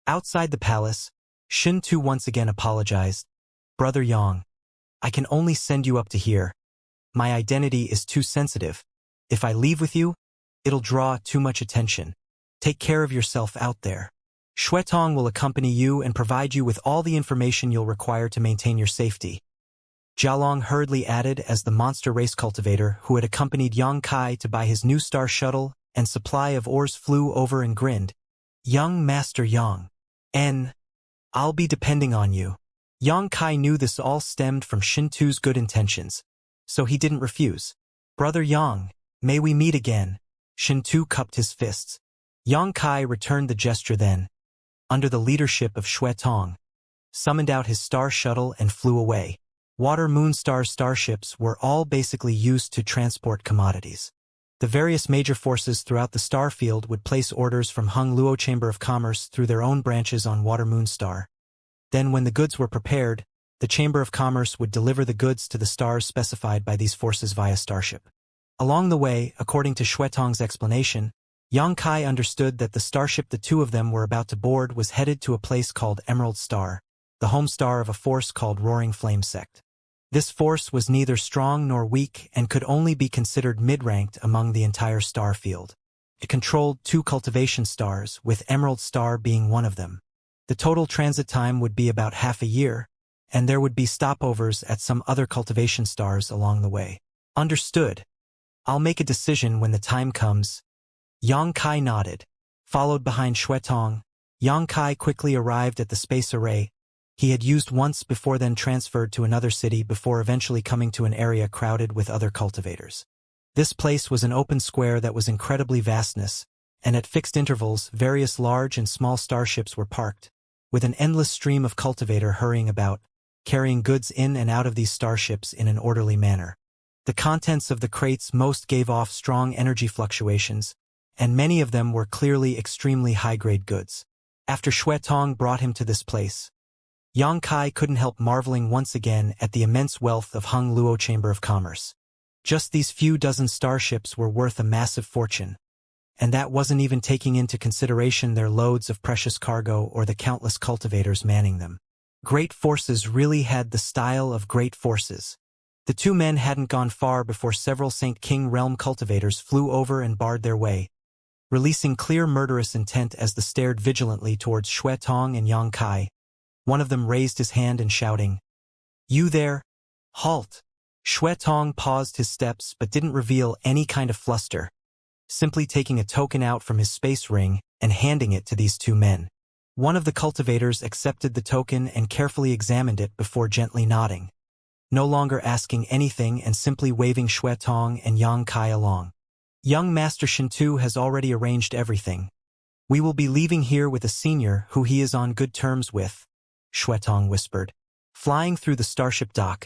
Outside the palace, Shin Tu once again apologized. Brother Yang, I can only send you up to here. My identity is too sensitive. If I leave with you, it'll draw too much attention. Take care of yourself out there. Xuetong will accompany you and provide you with all the information you'll require to maintain your safety. Jialong hurriedly added as the monster race cultivator who had accompanied Yang Kai to buy his new star shuttle and supply of ores flew over and grinned. Young Master Yang. I'll be depending on you. Yang Kai knew this all stemmed from Shin Tu's good intentions, so he didn't refuse. Brother Yang, may we meet again? Shin Tu cupped his fists. Yang Kai returned the gesture then, under the leadership of Xuetong, summoned out his star shuttle and flew away. Water-Moon Star starships were all basically used to transport commodities. The various major forces throughout the star field would place orders from Hung Luo Chamber of Commerce through their own branches on Water-Moon Star. Then when the goods were prepared, the Chamber of Commerce would deliver the goods to the stars specified by these forces via starship. Along the way, according to Xuetong's explanation, Yang Kai understood that the starship the two of them were about to board was headed to a place called Emerald Star, the home star of a force called Roaring Flame Sect. This force was neither strong nor weak and could only be considered mid-ranked among the entire star field. It controlled 2 cultivation stars, with Emerald Star being one of them. The total transit time would be about half a year, and there would be stopovers at some other cultivation stars along the way. Understood. I'll make a decision when the time comes. Yang Kai nodded. Followed behind Xuetong, Yang Kai quickly arrived at the space array he had used once before, then transferred to another city before eventually coming to an area crowded with other cultivators. This place was an open square that was incredibly vastness, and at fixed intervals various large and small starships were parked, with an endless stream of cultivator hurrying about, carrying goods in and out of these starships in an orderly manner. The contents of the crates most gave off strong energy fluctuations, and many of them were clearly extremely high-grade goods. After Xuetong brought him to this place, Yang Kai couldn't help marveling once again at the immense wealth of Hung Luo Chamber of Commerce. Just these few dozen starships were worth a massive fortune, and that wasn't even taking into consideration their loads of precious cargo or the countless cultivators manning them. Great forces really had the style of great forces. The two men hadn't gone far before several Saint King realm cultivators flew over and barred their way, releasing clear murderous intent as they stared vigilantly towards Xuetong and Yang Kai. One of them raised his hand and shouting, "You there? Halt!" Xuetong paused his steps but didn't reveal any kind of fluster, simply taking a token out from his space ring and handing it to these two men. One of the cultivators accepted the token and carefully examined it before gently nodding, no longer asking anything and simply waving Xuetong and Yang Kai along. Young Master Shintu has already arranged everything. We will be leaving here with a senior who he is on good terms with, Xuetong whispered, flying through the starship dock.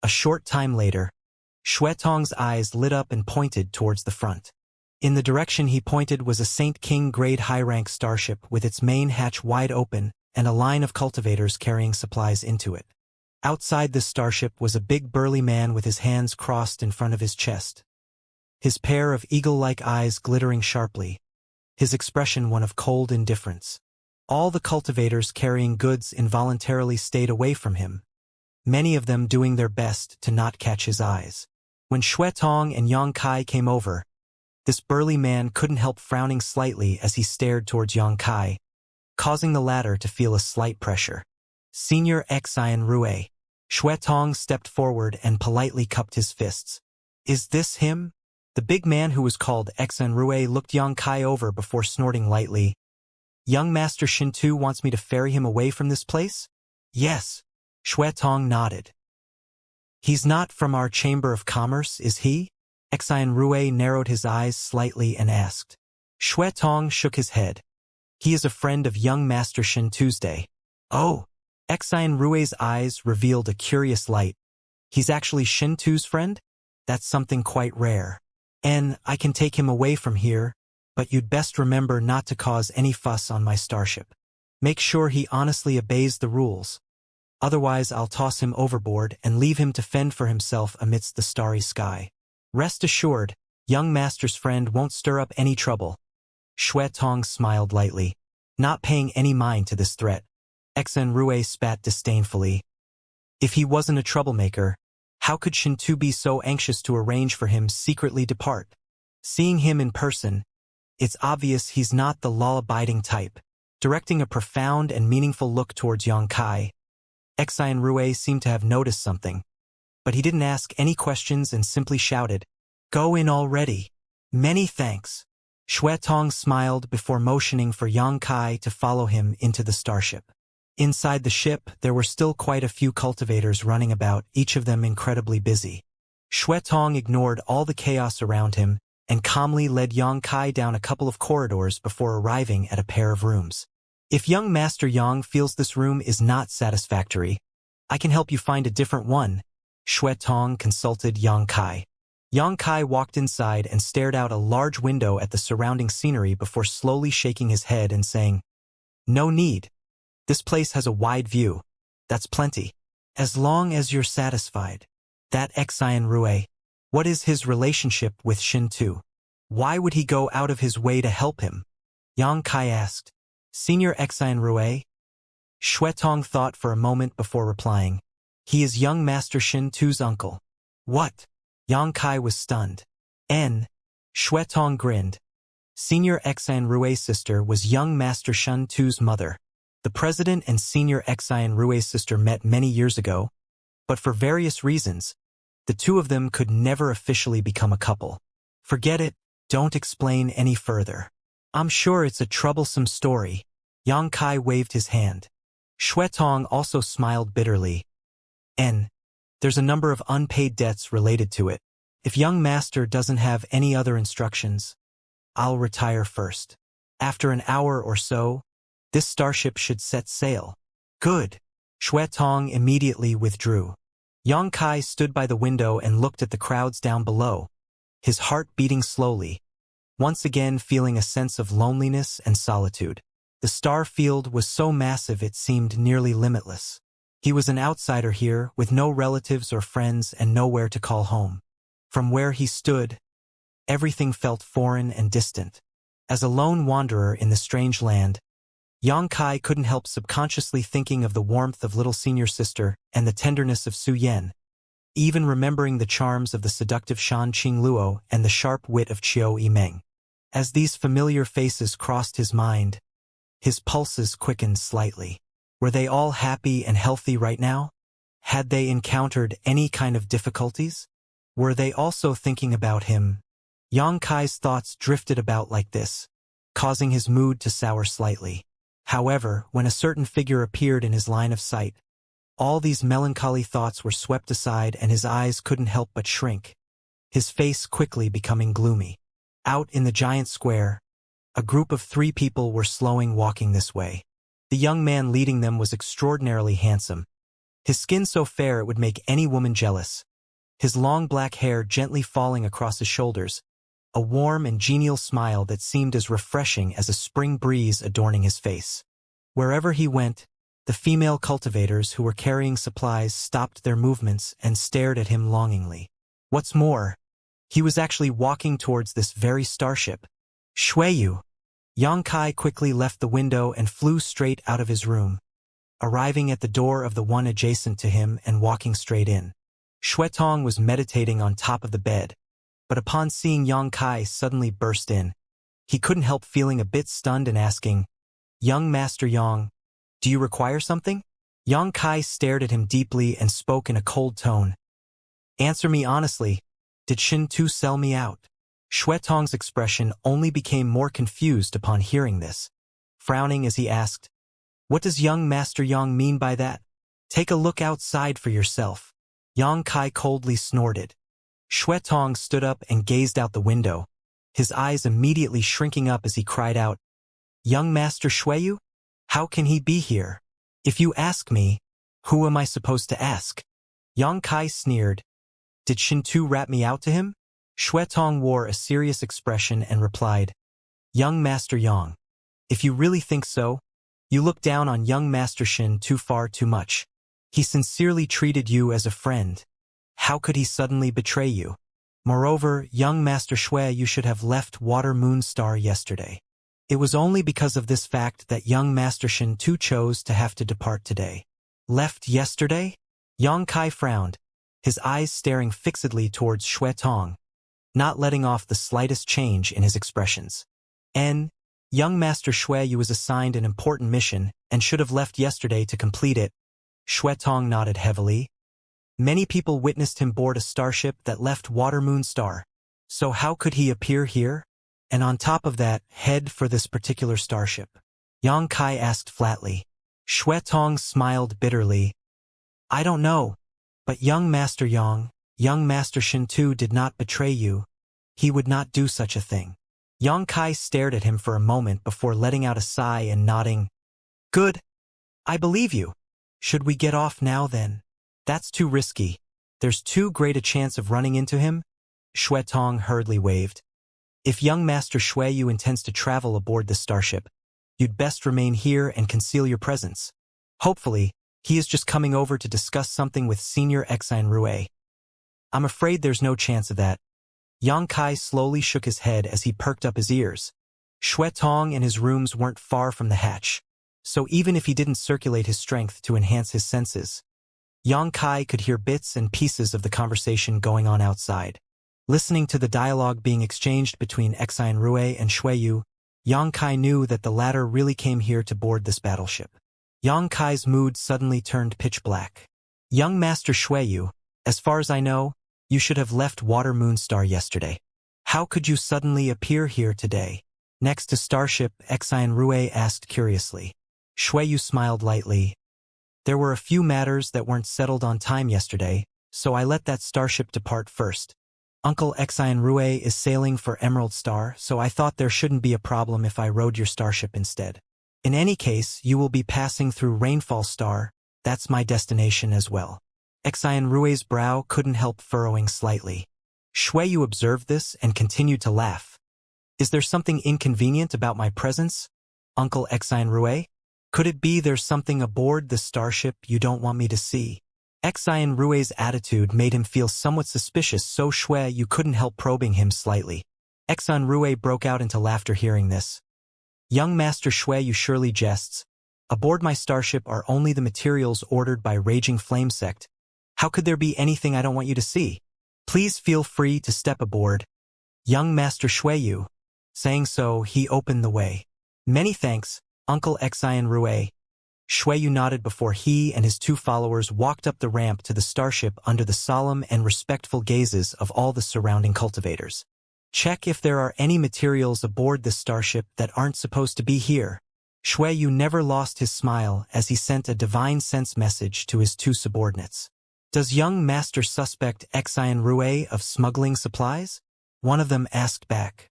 A short time later, Xuetong's eyes lit up and pointed towards the front. In the direction he pointed was a Saint King grade high-rank starship with its main hatch wide open and a line of cultivators carrying supplies into it. Outside this starship was a big burly man with his hands crossed in front of his chest, his pair of eagle-like eyes glittering sharply, his expression one of cold indifference. All the cultivators carrying goods involuntarily stayed away from him, many of them doing their best to not catch his eyes. When Xuetong and Yang Kai came over, this burly man couldn't help frowning slightly as he stared towards Yang Kai, causing the latter to feel a slight pressure. Senior Xian Rue. Xuetong stepped forward and politely cupped his fists. Is this him? The big man who was called Xian Rue looked Yang Kai over before snorting lightly. Young Master Shintu wants me to ferry him away from this place? Yes. Xuetong nodded. He's not from our Chamber of Commerce, is he? Xian Rue narrowed his eyes slightly and asked. Xuetong shook his head. He is a friend of young Master Shin Tuesday. Oh. Xian Rue's eyes revealed a curious light. He's actually Shin Tu's friend? That's something quite rare. And I can take him away from here, but you'd best remember not to cause any fuss on my starship. Make sure he honestly obeys the rules. Otherwise I'll toss him overboard and leave him to fend for himself amidst the starry sky. Rest assured, young Master's friend won't stir up any trouble. Xuetong smiled lightly. Not paying any mind to this threat, Xen Rue spat disdainfully. If he wasn't a troublemaker, how could Shintu be so anxious to arrange for him secretly depart? Seeing him in person, it's obvious he's not the law-abiding type. Directing a profound and meaningful look towards Yang Kai, Xen Rue seemed to have noticed something. But he didn't ask any questions and simply shouted, "Go in already." "Many thanks." Xue Tong smiled before motioning for Yang Kai to follow him into the starship. Inside the ship, there were still quite a few cultivators running about, each of them incredibly busy. Xue Tong ignored all the chaos around him and calmly led Yang Kai down a couple of corridors before arriving at a pair of rooms. "If young Master Yang feels this room is not satisfactory, I can help you find a different one," Xue Tong consulted Yang Kai. Yang Kai walked inside and stared out a large window at the surrounding scenery before slowly shaking his head and saying, "No need. This place has a wide view. That's plenty. As long as you're satisfied." That Xien Rue. What is his relationship with Shintu? Why would he go out of his way to help him? Yang Kai asked. "Senior Xien Rue?" Xue Tong thought for a moment before replying. "He is young Master Shintu's uncle." "What?" Yang Kai was stunned. Xue Tong grinned. Senior Xien Rue's sister was young Master Shintu's mother. The president and senior Xien Rue's sister met many years ago, but for various reasons, the two of them could never officially become a couple. "Forget it, don't explain any further. I'm sure it's a troublesome story." Yang Kai waved his hand. Xue Tong also smiled bitterly. There's a number of unpaid debts related to it. If young master doesn't have any other instructions, I'll retire first. After an hour or so, this starship should set sail." "Good." Xue Tong immediately withdrew. Yang Kai stood by the window and looked at the crowds down below, his heart beating slowly, once again feeling a sense of loneliness and solitude. The star field was so massive it seemed nearly limitless. He was an outsider here, with no relatives or friends and nowhere to call home. From where he stood, everything felt foreign and distant. As a lone wanderer in the strange land, Yang Kai couldn't help subconsciously thinking of the warmth of little senior sister and the tenderness of Su Yan, even remembering the charms of the seductive Shan Qingluo and the sharp wit of Qiu Yimeng. As these familiar faces crossed his mind, his pulses quickened slightly. Were they all happy and healthy right now? Had they encountered any kind of difficulties? Were they also thinking about him? Yang Kai's thoughts drifted about like this, causing his mood to sour slightly. However, when a certain figure appeared in his line of sight, all these melancholy thoughts were swept aside and his eyes couldn't help but shrink, his face quickly becoming gloomy. Out in the giant square, a group of 3 people were slowing walking this way. The young man leading them was extraordinarily handsome, his skin so fair it would make any woman jealous, his long black hair gently falling across his shoulders, a warm and genial smile that seemed as refreshing as a spring breeze adorning his face. Wherever he went, the female cultivators who were carrying supplies stopped their movements and stared at him longingly. What's more, he was actually walking towards this very starship. "Shuiyu!" Yang Kai quickly left the window and flew straight out of his room, arriving at the door of the one adjacent to him and walking straight in. Xue Tong was meditating on top of the bed, but upon seeing Yang Kai suddenly burst in, he couldn't help feeling a bit stunned and asking, "Young Master Yang, do you require something?" Yang Kai stared at him deeply and spoke in a cold tone. "Answer me honestly, did Shintu sell me out?" Xue Tong's expression only became more confused upon hearing this, frowning as he asked, "What does young Master Yang mean by that? Take a look outside for yourself." Yang Kai coldly snorted. Xue Tong stood up and gazed out the window, his eyes immediately shrinking up as he cried out, "Young Master Shuiyu? How can he be here? If you ask me, who am I supposed to ask?" Yang Kai sneered. "Did Shintu rat me out to him?" Xue Tong wore a serious expression and replied, "Young Master Yang, if you really think so, you look down on young Master Shin too far too much. He sincerely treated you as a friend. How could he suddenly betray you? Moreover, young Master Shui, you should have left Water Moon Star yesterday. It was only because of this fact that young Master Shin Tu chose to have to depart today. Left yesterday? Yang Kai frowned, his eyes staring fixedly towards Xue Tong, not letting off the slightest change in his expressions. Young Master Xue Yu was assigned an important mission and should have left yesterday to complete it. Xue Tong nodded heavily. Many people witnessed him board a starship that left Water Moon Star. So how could he appear here? And on top of that, head for this particular starship? Yang Kai asked flatly. Xue Tong smiled bitterly. I don't know. But young Master Shin Tu did not betray you. He would not do such a thing. Yang Kai stared at him for a moment before letting out a sigh and nodding. Good. I believe you. Should we get off now then? That's too risky. There's too great a chance of running into him. Xue Tong hurriedly waved. If young Master Xue Yu intends to travel aboard the starship, you'd best remain here and conceal your presence. Hopefully, he is just coming over to discuss something with Senior Xian Rue. I'm afraid there's no chance of that. Yang Kai slowly shook his head as he perked up his ears. Xue Tong and his rooms weren't far from the hatch, so even if he didn't circulate his strength to enhance his senses, Yang Kai could hear bits and pieces of the conversation going on outside. Listening to the dialogue being exchanged between Xian Rue and Xue Yu, Yang Kai knew that the latter really came here to board this battleship. Yang Kai's mood suddenly turned pitch black. Young Master Xue Yu, as far as I know, you should have left Water Moon Star yesterday. How could you suddenly appear here today? Next to Starship, Xian Rue asked curiously. Xue Yu smiled lightly. There were a few matters that weren't settled on time yesterday, so I let that starship depart first. Uncle Xian Rue is sailing for Emerald Star, so I thought there shouldn't be a problem if I rode your starship instead. In any case, you will be passing through Rainfall Star. That's my destination as well. Xian Rue's brow couldn't help furrowing slightly. Xue Yu observed this and continued to laugh. Is there something inconvenient about my presence, Uncle Xian Rue? Could it be there's something aboard the starship you don't want me to see? Xian Rue's attitude made him feel somewhat suspicious, so Xue Yu couldn't help probing him slightly. Xian Rue broke out into laughter hearing this. Young Master Xue Yu surely jests. Aboard my starship are only the materials ordered by Raging Flame Sect. How could there be anything I don't want you to see? Please feel free to step aboard. Young Master Xue Yu. Saying so, he opened the way. Many thanks, Uncle Xian Rue. Xue Yu nodded before he and his two followers walked up the ramp to the starship under the solemn and respectful gazes of all the surrounding cultivators. Check if there are any materials aboard this starship that aren't supposed to be here. Xue Yu never lost his smile as he sent a divine sense message to his two subordinates. Does young Master suspect Xian Rue of smuggling supplies? One of them asked back.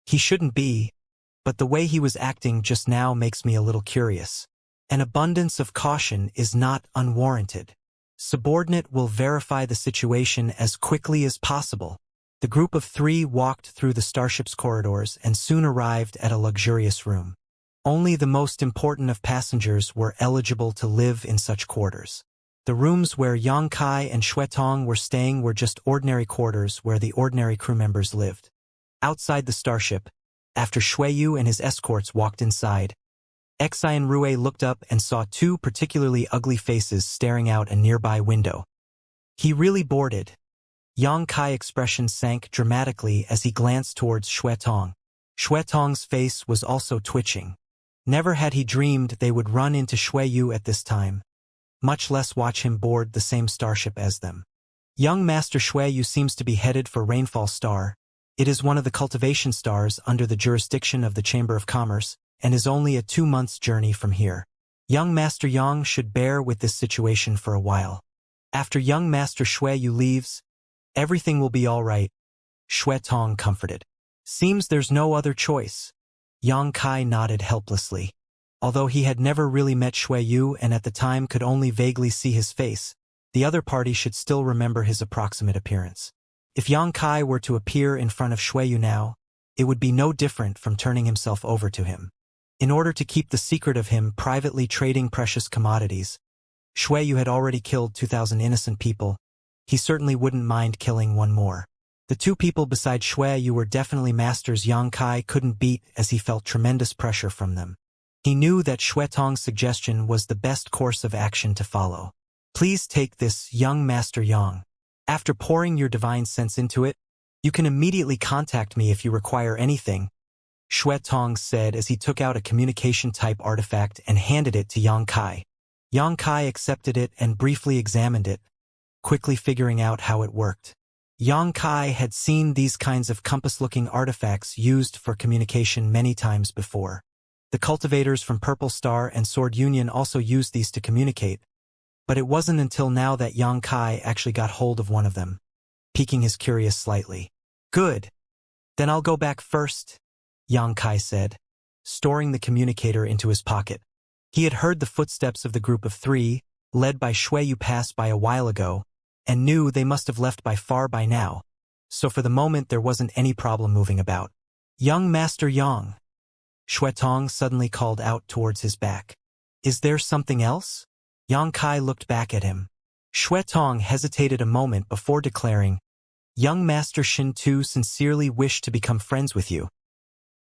He shouldn't be, but the way he was acting just now makes me a little curious. An abundance of caution is not unwarranted. Subordinate will verify the situation as quickly as possible. The group of three walked through the starship's corridors and soon arrived at a luxurious room. Only the most important of passengers were eligible to live in such quarters. The rooms where Yang Kai and Xue Tong were staying were just ordinary quarters where the ordinary crew members lived. Outside the starship, after Xue Yu and his escorts walked inside, Xian Rue looked up and saw two particularly ugly faces staring out a nearby window. He really boarded. Yang Kai's expression sank dramatically as he glanced towards Xue Tong. Xue Tong's face was also twitching. Never had he dreamed they would run into Xue Yu at this time, much less watch him board the same starship as them. Young Master Xue Yu seems to be headed for Rainfall Star. It is one of the cultivation stars under the jurisdiction of the Chamber of Commerce, and is only a 2 months' journey from here. Young Master Yang should bear with this situation for a while. After young Master Xue Yu leaves, everything will be all right, Xue Tong comforted. Seems there's no other choice. Yang Kai nodded helplessly. Although he had never really met Xue Yu and at the time could only vaguely see his face, the other party should still remember his approximate appearance. If Yang Kai were to appear in front of Xue Yu now, it would be no different from turning himself over to him. In order to keep the secret of him privately trading precious commodities, Xue Yu had already killed 2,000 innocent people. He certainly wouldn't mind killing one more. The two people beside Shui were definitely masters Yang Kai couldn't beat, as he felt tremendous pressure from them. He knew that Shui Tong's suggestion was the best course of action to follow. Please take this, young Master Yang. After pouring your divine sense into it, you can immediately contact me if you require anything, Shui Tong said as he took out a communication-type artifact and handed it to Yang Kai. Yang Kai accepted it and briefly examined it, quickly figuring out how it worked. Yang Kai had seen these kinds of compass-looking artifacts used for communication many times before. The cultivators from Purple Star and Sword Union also used these to communicate, but it wasn't until now that Yang Kai actually got hold of one of them, piquing his curiosity slightly. Good. Then I'll go back first, Yang Kai said, storing the communicator into his pocket. He had heard the footsteps of the group of three, led by Shui Yu, pass by a while ago, and knew they must have left by far by now, so for the moment there wasn't any problem moving about. Young Master Yang, Shui Tong suddenly called out towards his back. Is there something else? Yang Kai looked back at him. Shui Tong hesitated a moment before declaring, Young Master Shin Tu sincerely wished to become friends with you.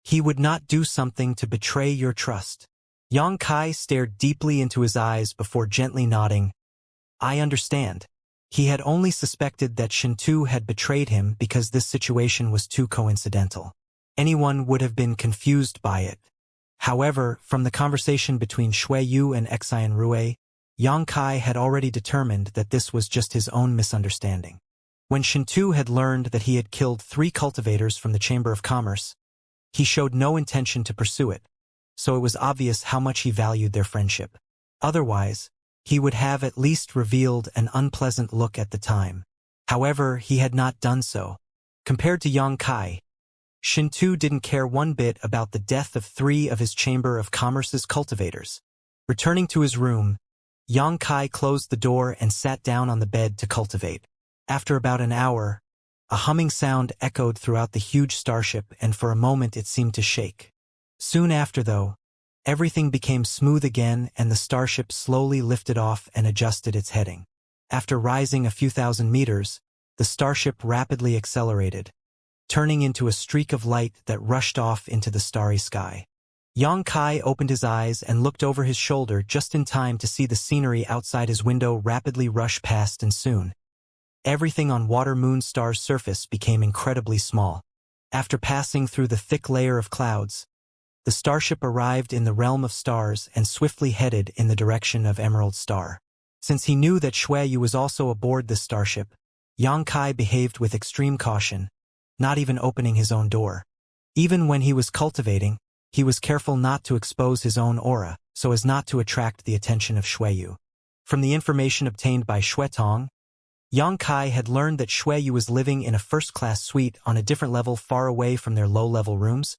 He would not do something to betray your trust. Yang Kai stared deeply into his eyes before gently nodding. I understand. He had only suspected that Shin Tu had betrayed him because this situation was too coincidental. Anyone would have been confused by it. However, from the conversation between Shui Yu and Xian Rue, Yang Kai had already determined that this was just his own misunderstanding. When Shin Tu had learned that he had killed 3 cultivators from the Chamber of Commerce, he showed no intention to pursue it, so it was obvious how much he valued their friendship. Otherwise, he would have at least revealed an unpleasant look at the time. However, he had not done so. Compared to Yang Kai, Shin Tu didn't care one bit about the death of 3 of his Chamber of Commerce's cultivators. Returning to his room, Yang Kai closed the door and sat down on the bed to cultivate. After about an hour, a humming sound echoed throughout the huge starship, and for a moment it seemed to shake. Soon after, though, everything became smooth again and the starship slowly lifted off and adjusted its heading. After rising a few thousand meters, the starship rapidly accelerated, turning into a streak of light that rushed off into the starry sky. Yang Kai opened his eyes and looked over his shoulder just in time to see the scenery outside his window rapidly rush past, and soon, everything on Water Moon Star's surface became incredibly small. After passing through the thick layer of clouds, the starship arrived in the realm of stars and swiftly headed in the direction of Emerald Star. Since he knew that Shui Yu was also aboard the starship, Yang Kai behaved with extreme caution, not even opening his own door. Even when he was cultivating, he was careful not to expose his own aura, so as not to attract the attention of Shui Yu. From the information obtained by Shui Tong, Yang Kai had learned that Shui Yu was living in a first-class suite on a different level far away from their low-level rooms,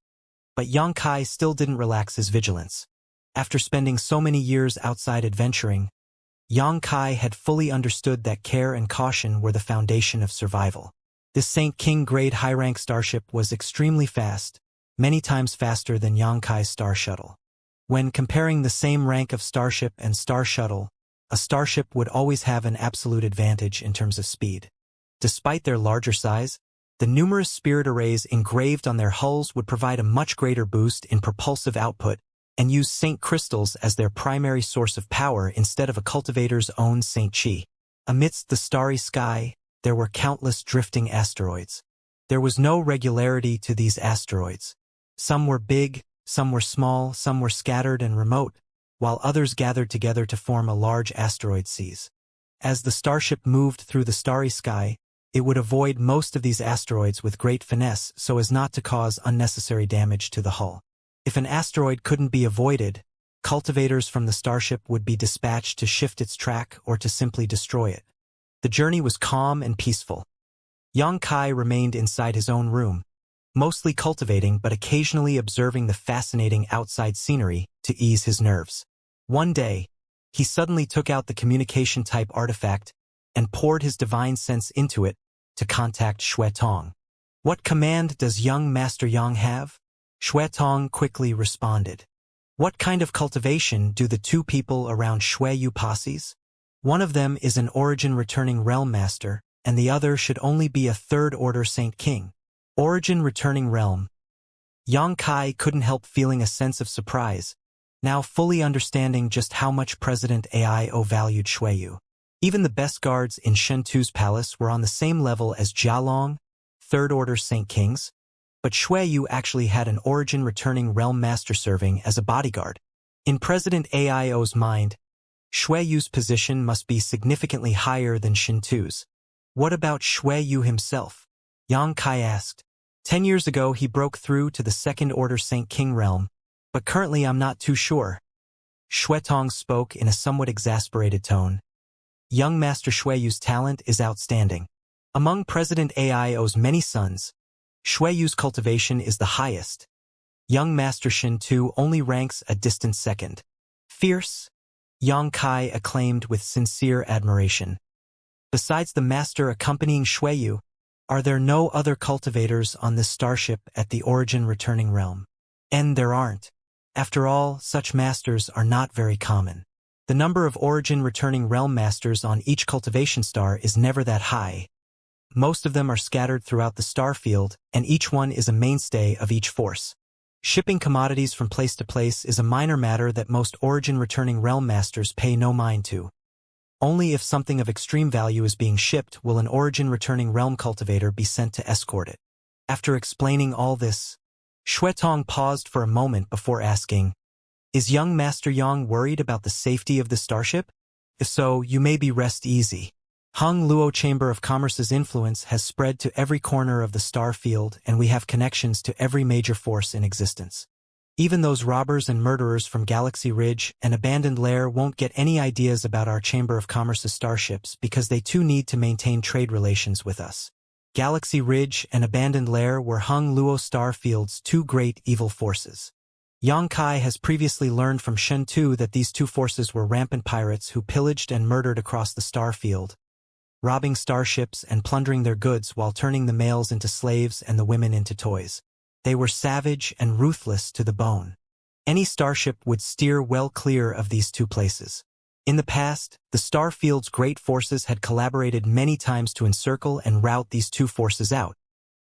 but Yang Kai still didn't relax his vigilance. After spending so many years outside adventuring, Yang Kai had fully understood that care and caution were the foundation of survival. This Saint King grade high-rank starship was extremely fast, many times faster than Yang Kai's Star Shuttle. When comparing the same rank of starship and Star Shuttle, a starship would always have an absolute advantage in terms of speed. Despite their larger size, the numerous spirit arrays engraved on their hulls would provide a much greater boost in propulsive output and use Saint crystals as their primary source of power instead of a cultivator's own Saint Chi. Amidst the starry sky, there were countless drifting asteroids. There was no regularity to these asteroids. Some were big, some were small, some were scattered and remote, while others gathered together to form a large asteroid seas. As the starship moved through the starry sky, it would avoid most of these asteroids with great finesse so as not to cause unnecessary damage to the hull. If an asteroid couldn't be avoided, cultivators from the starship would be dispatched to shift its track or to simply destroy it. The journey was calm and peaceful. Yang Kai remained inside his own room, mostly cultivating but occasionally observing the fascinating outside scenery to ease his nerves. One day, he suddenly took out the communication-type artifact and poured his divine sense into it to contact Shui Tong. What command does young Master Yang have? Shui Tong quickly responded. What kind of cultivation do the 2 people around Shui Yu posses? One of them is an origin-returning realm master, and the other should only be a third-order Saint King. Origin returning realm. Yang Kai couldn't help feeling a sense of surprise, now fully understanding just how much President AIO valued Xueyu. Even the best guards in Shentu's palace were on the same level as Jialong, third-order Saint Kings, but Xueyu actually had an origin returning realm master serving as a bodyguard. In President AIO's mind, Xueyu's position must be significantly higher than Shentu's. What about Xueyu himself? Yang Kai asked. 10 years ago he broke through to the second-order Saint King realm, but currently I'm not too sure. Xuetong spoke in a somewhat exasperated tone. Young Master Xueyu's talent is outstanding. Among President AIO's many sons, Xueyu's cultivation is the highest. Young Master Shentu only ranks a distant second. Fierce, Yang Kai acclaimed with sincere admiration. Besides the master accompanying Xueyu, are there no other cultivators on this starship at the origin returning realm? And there aren't. After all, such masters are not very common. The number of origin returning realm masters on each cultivation star is never that high. Most of them are scattered throughout the star field, and each one is a mainstay of each force. Shipping commodities from place to place is a minor matter that most origin returning realm masters pay no mind to. Only if something of extreme value is being shipped will an origin returning realm cultivator be sent to escort it. After explaining all this, Xuetong paused for a moment before asking, "Is young Master Yang worried about the safety of the starship? If so, you may be rest easy. Hung Luo Chamber of Commerce's influence has spread to every corner of the star field, and we have connections to every major force in existence. Even those robbers and murderers from Galaxy Ridge and Abandoned Lair won't get any ideas about our Chamber of Commerce's starships because they too need to maintain trade relations with us." Galaxy Ridge and Abandoned Lair were Hung Luo star field's two great evil forces. Yang Kai has previously learned from Shentu that these two forces were rampant pirates who pillaged and murdered across the star field, robbing starships and plundering their goods while turning the males into slaves and the women into toys. They were savage and ruthless to the bone. Any starship would steer well clear of these two places. In the past, the star field's great forces had collaborated many times to encircle and rout these two forces out,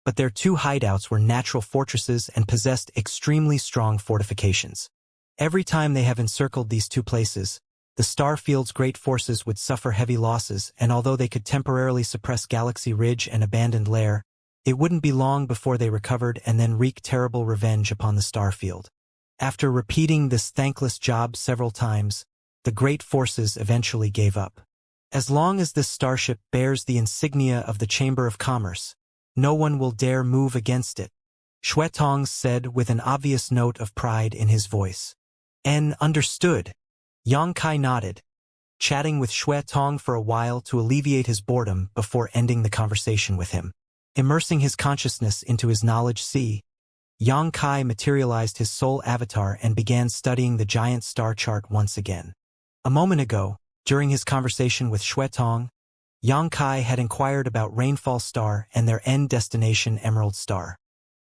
but their two hideouts were natural fortresses and possessed extremely strong fortifications. Every time they have encircled these two places, the star field's great forces would suffer heavy losses, and although they could temporarily suppress Galaxy Ridge and Abandoned Lair, it wouldn't be long before they recovered and then wreaked terrible revenge upon the starfield. After repeating this thankless job several times, the great forces eventually gave up. As long as this starship bears the insignia of the Chamber of Commerce, no one will dare move against it, Xuetong said with an obvious note of pride in his voice. "And understood." Yang Kai nodded, chatting with Xuetong for a while to alleviate his boredom before ending the conversation with him. Immersing his consciousness into his knowledge sea, Yang Kai materialized his soul avatar and began studying the giant star chart once again. A moment ago, during his conversation with Xuetong, Yang Kai had inquired about Rainfall Star and their end destination Emerald Star.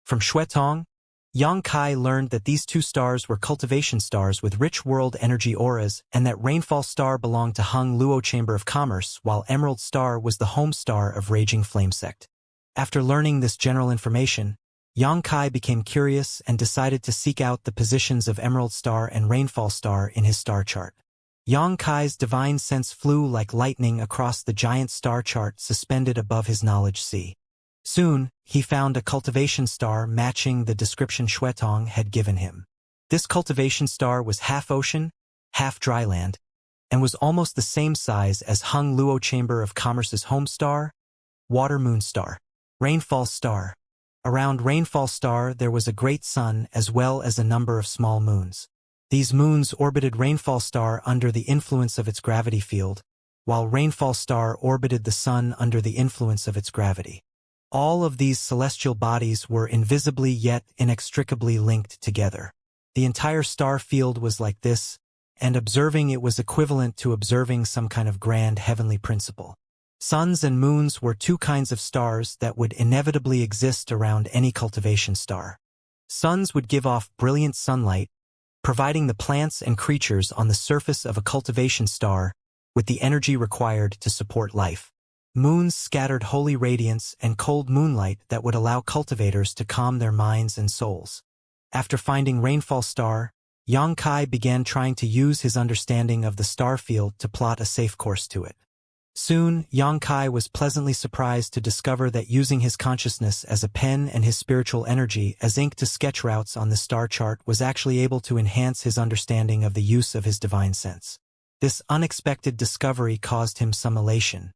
From Xuetong, Yang Kai learned that these two stars were cultivation stars with rich world energy auras and that Rainfall Star belonged to Hung Luo Chamber of Commerce while Emerald Star was the home star of Raging Flame Sect. After learning this general information, Yang Kai became curious and decided to seek out the positions of Emerald Star and Rainfall Star in his star chart. Yang Kai's divine sense flew like lightning across the giant star chart suspended above his knowledge sea. Soon, he found a cultivation star matching the description Xuetong had given him. This cultivation star was half ocean, half dry land, and was almost the same size as Hung Luo Chamber of Commerce's home star, Water Moon Star. Rainfall Star. Around Rainfall Star there was a great sun as well as a number of small moons. These moons orbited Rainfall Star under the influence of its gravity field, while Rainfall Star orbited the sun under the influence of its gravity. All of these celestial bodies were invisibly yet inextricably linked together. The entire star field was like this, and observing it was equivalent to observing some kind of grand heavenly principle. Suns and moons were two kinds of stars that would inevitably exist around any cultivation star. Suns would give off brilliant sunlight, providing the plants and creatures on the surface of a cultivation star with the energy required to support life. Moons scattered holy radiance and cold moonlight that would allow cultivators to calm their minds and souls. After finding Rainfall Star, Yang Kai began trying to use his understanding of the star field to plot a safe course to it. Soon, Yang Kai was pleasantly surprised to discover that using his consciousness as a pen and his spiritual energy as ink to sketch routes on the star chart was actually able to enhance his understanding of the use of his divine sense. This unexpected discovery caused him some elation.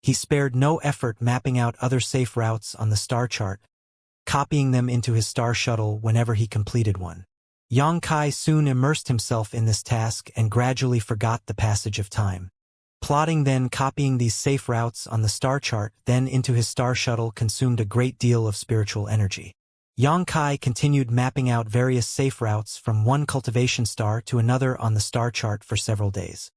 He spared no effort mapping out other safe routes on the star chart, copying them into his star shuttle whenever he completed one. Yang Kai soon immersed himself in this task and gradually forgot the passage of time. Plotting then copying these safe routes on the star chart then into his star shuttle consumed a great deal of spiritual energy. Yang Kai continued mapping out various safe routes from one cultivation star to another on the star chart for several days.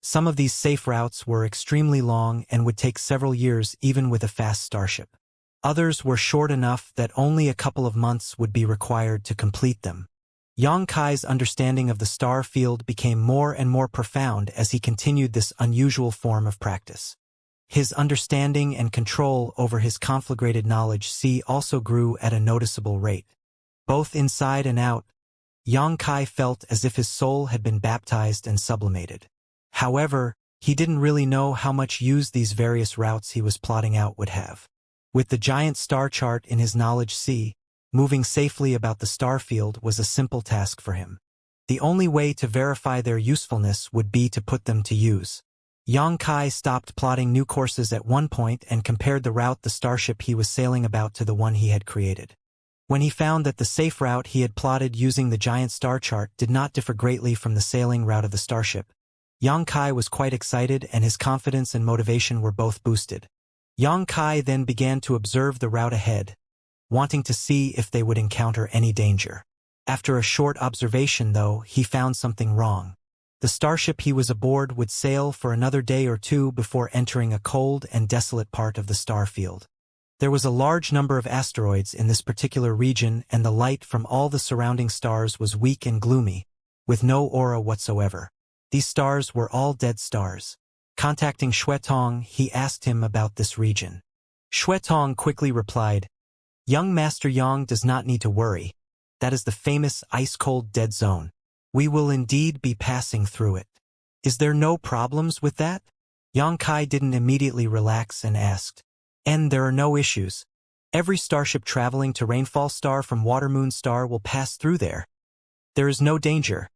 Some of these safe routes were extremely long and would take several years even with a fast starship. Others were short enough that only a couple of months would be required to complete them. Yang Kai's understanding of the star field became more and more profound as he continued this unusual form of practice. His understanding and control over his conflagrated knowledge also grew at a noticeable rate. Both inside and out, Yang Kai felt as if his soul had been baptized and sublimated. However, he didn't really know how much use these various routes he was plotting out would have. With the giant star chart in his knowledge moving safely about the star field was a simple task for him. The only way to verify their usefulness would be to put them to use. Yang Kai stopped plotting new courses at one point and compared the route the starship he was sailing about to the one he had created. When he found that the safe route he had plotted using the giant star chart did not differ greatly from the sailing route of the starship, Yang Kai was quite excited and his confidence and motivation were both boosted. Yang Kai then began to observe the route ahead, wanting to see if they would encounter any danger. After a short observation, though, he found something wrong. The starship he was aboard would sail for another day or two before entering a cold and desolate part of the star field. There was a large number of asteroids in this particular region and the light from all the surrounding stars was weak and gloomy, with no aura whatsoever. These stars were all dead stars. Contacting Xue Tong, he asked him about this region. Xue Tong quickly replied, "Young Master Yang does not need to worry. That is the famous ice-cold dead zone. We will indeed be passing through it. Is there no problems with that?" Yang Kai didn't immediately relax and asked, "And there are no issues. Every starship traveling to Rainfall Star from Watermoon Star will pass through there. There is no danger."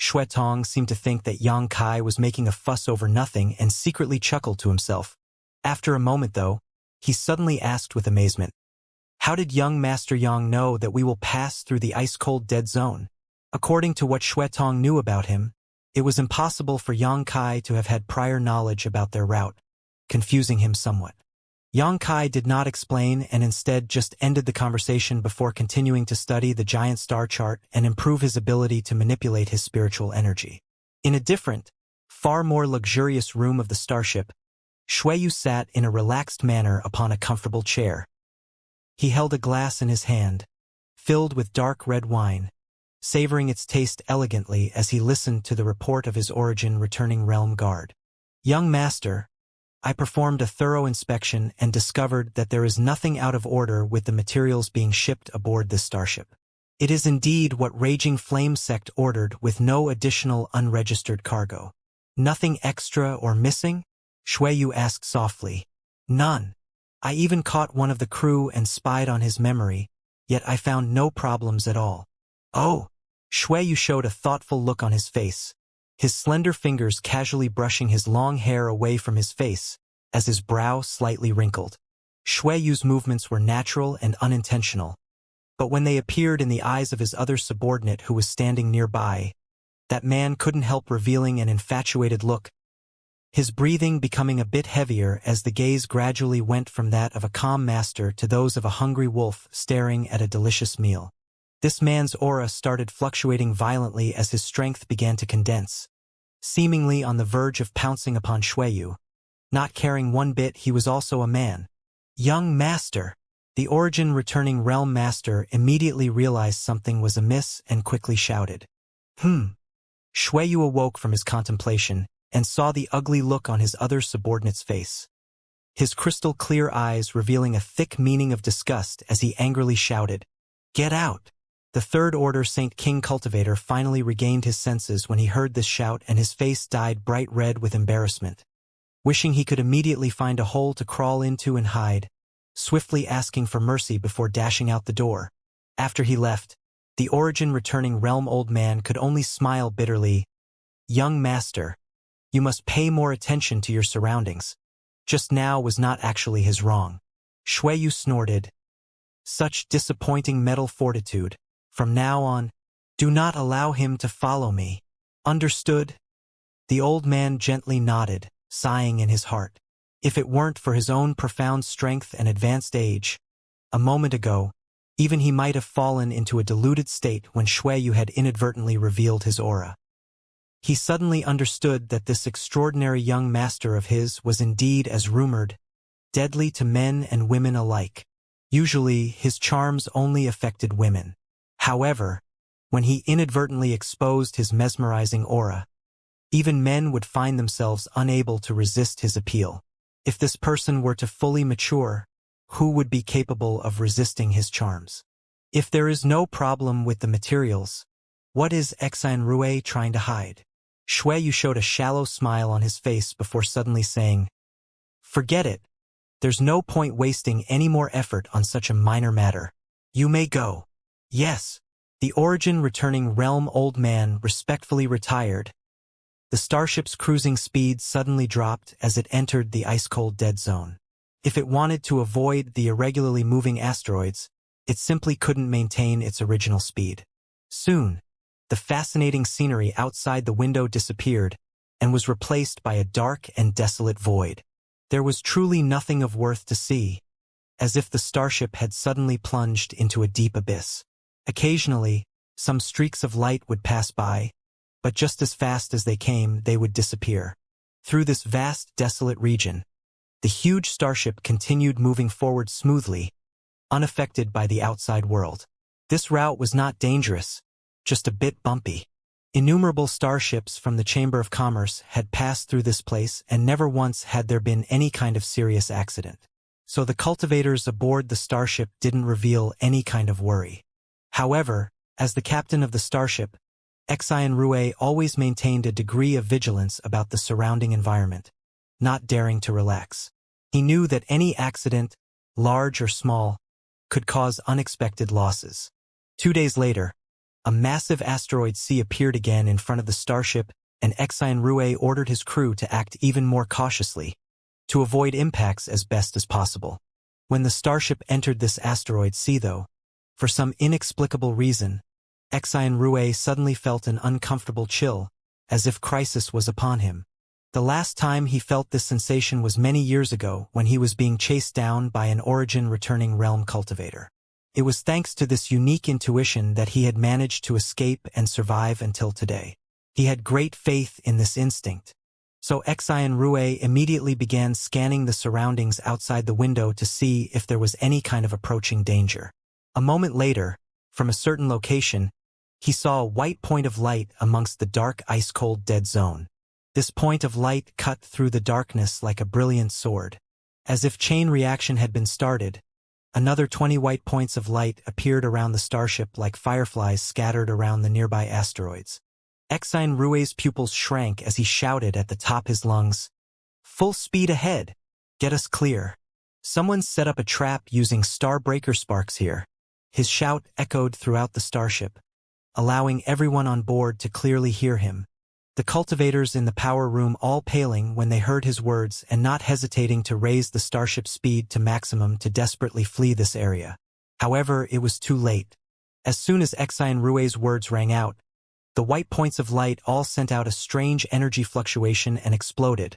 Xue Tong seemed to think that Yang Kai was making a fuss over nothing and secretly chuckled to himself. After a moment, though, he suddenly asked with amazement, "How did young Master Yang know that we will pass through the ice-cold dead zone?" According to what Xue Tong knew about him, it was impossible for Yang Kai to have had prior knowledge about their route, confusing him somewhat. Yang Kai did not explain and instead just ended the conversation before continuing to study the giant star chart and improve his ability to manipulate his spiritual energy. In a different, far more luxurious room of the starship, Shueyu sat in a relaxed manner upon a comfortable chair. He held a glass in his hand, filled with dark red wine, savoring its taste elegantly as he listened to the report of his origin returning realm guard. "Young Master, I performed a thorough inspection and discovered that there is nothing out of order with the materials being shipped aboard this starship. It is indeed what Raging Flame Sect ordered with no additional unregistered cargo. Nothing extra or missing?" Shueyu asked softly. "None. I even caught one of the crew and spied on his memory, yet I found no problems at all." "Oh." Shueyu showed a thoughtful look on his face, his slender fingers casually brushing his long hair away from his face, as his brow slightly wrinkled. Shueyu's movements were natural and unintentional, but when they appeared in the eyes of his other subordinate who was standing nearby, that man couldn't help revealing an infatuated look, his breathing becoming a bit heavier as the gaze gradually went from that of a calm master to those of a hungry wolf staring at a delicious meal. This man's aura started fluctuating violently as his strength began to condense, seemingly on the verge of pouncing upon Shueyu. Not caring one bit he was also a man. "Young Master!" The origin returning realm master immediately realized something was amiss and quickly shouted. Shueyu awoke from his contemplation and saw the ugly look on his other subordinate's face. his crystal-clear eyes revealing a thick meaning of disgust as he angrily shouted, "Get out!" The Third Order Saint King Cultivator finally regained his senses when he heard this shout, and his face dyed bright red with embarrassment. Wishing he could immediately find a hole to crawl into and hide, swiftly asking for mercy before dashing out the door. After he left, the origin-returning realm old man could only smile bitterly. "Young master, you must pay more attention to your surroundings. Just now was not actually his wrong." Shuiyu snorted. "Such disappointing mental fortitude. From now on, do not allow him to follow me. Understood?" The old man gently nodded, sighing in his heart. If it weren't for his own profound strength and advanced age, a moment ago, even he might have fallen into a deluded state when Shuiyu had inadvertently revealed his aura. He suddenly understood that this extraordinary young master of his was indeed, as rumored, deadly to men and women alike. Usually, his charms only affected women. However, when he inadvertently exposed his mesmerizing aura, even men would find themselves unable to resist his appeal. If this person were to fully mature, who would be capable of resisting his charms? If there is no problem with the materials, what is Xianxia trying to hide? Shuiyu showed a shallow smile on his face before suddenly saying, "Forget it. There's no point wasting any more effort on such a minor matter. You may go." "Yes." The origin-returning realm old man respectfully retired. The starship's cruising speed suddenly dropped as it entered the ice-cold dead zone. If it wanted to avoid the irregularly moving asteroids, it simply couldn't maintain its original speed. Soon, the fascinating scenery outside the window disappeared and was replaced by a dark and desolate void. There was truly nothing of worth to see, as if the starship had suddenly plunged into a deep abyss. Occasionally, some streaks of light would pass by, but just as fast as they came, they would disappear. Through this vast, desolate region, the huge starship continued moving forward smoothly, unaffected by the outside world. This route was not dangerous, just a bit bumpy. Innumerable starships from the Chamber of Commerce had passed through this place, and never once had there been any kind of serious accident. So the cultivators aboard the starship didn't reveal any kind of worry. However, as the captain of the starship, Xianxia always maintained a degree of vigilance about the surrounding environment, not daring to relax. He knew that any accident, large or small, could cause unexpected losses. 2 days later, a massive asteroid sea appeared again in front of the starship, and Xianxia ordered his crew to act even more cautiously, to avoid impacts as best as possible. When the starship entered this asteroid sea, though, for some inexplicable reason, Xianxia suddenly felt an uncomfortable chill, as if crisis was upon him. The last time he felt this sensation was many years ago when he was being chased down by an origin-returning realm cultivator. It was thanks to this unique intuition that he had managed to escape and survive until today. He had great faith in this instinct. So Xianxia immediately began scanning the surroundings outside the window to see if there was any kind of approaching danger. A moment later, from a certain location, he saw a white point of light amongst the dark ice-cold dead zone. This point of light cut through the darkness like a brilliant sword. As if chain reaction had been started, another 20 white points of light appeared around the starship like fireflies scattered around the nearby asteroids. Xianxia's pupils shrank as he shouted at the top of his lungs, "Full speed ahead! Get us clear! Someone set up a trap using starbreaker sparks here." His shout echoed throughout the starship, allowing everyone on board to clearly hear him. The cultivators in the power room all paling when they heard his words and not hesitating to raise the starship's speed to maximum to desperately flee this area. However, it was too late. As soon as Xianxia's words rang out, the white points of light all sent out a strange energy fluctuation and exploded,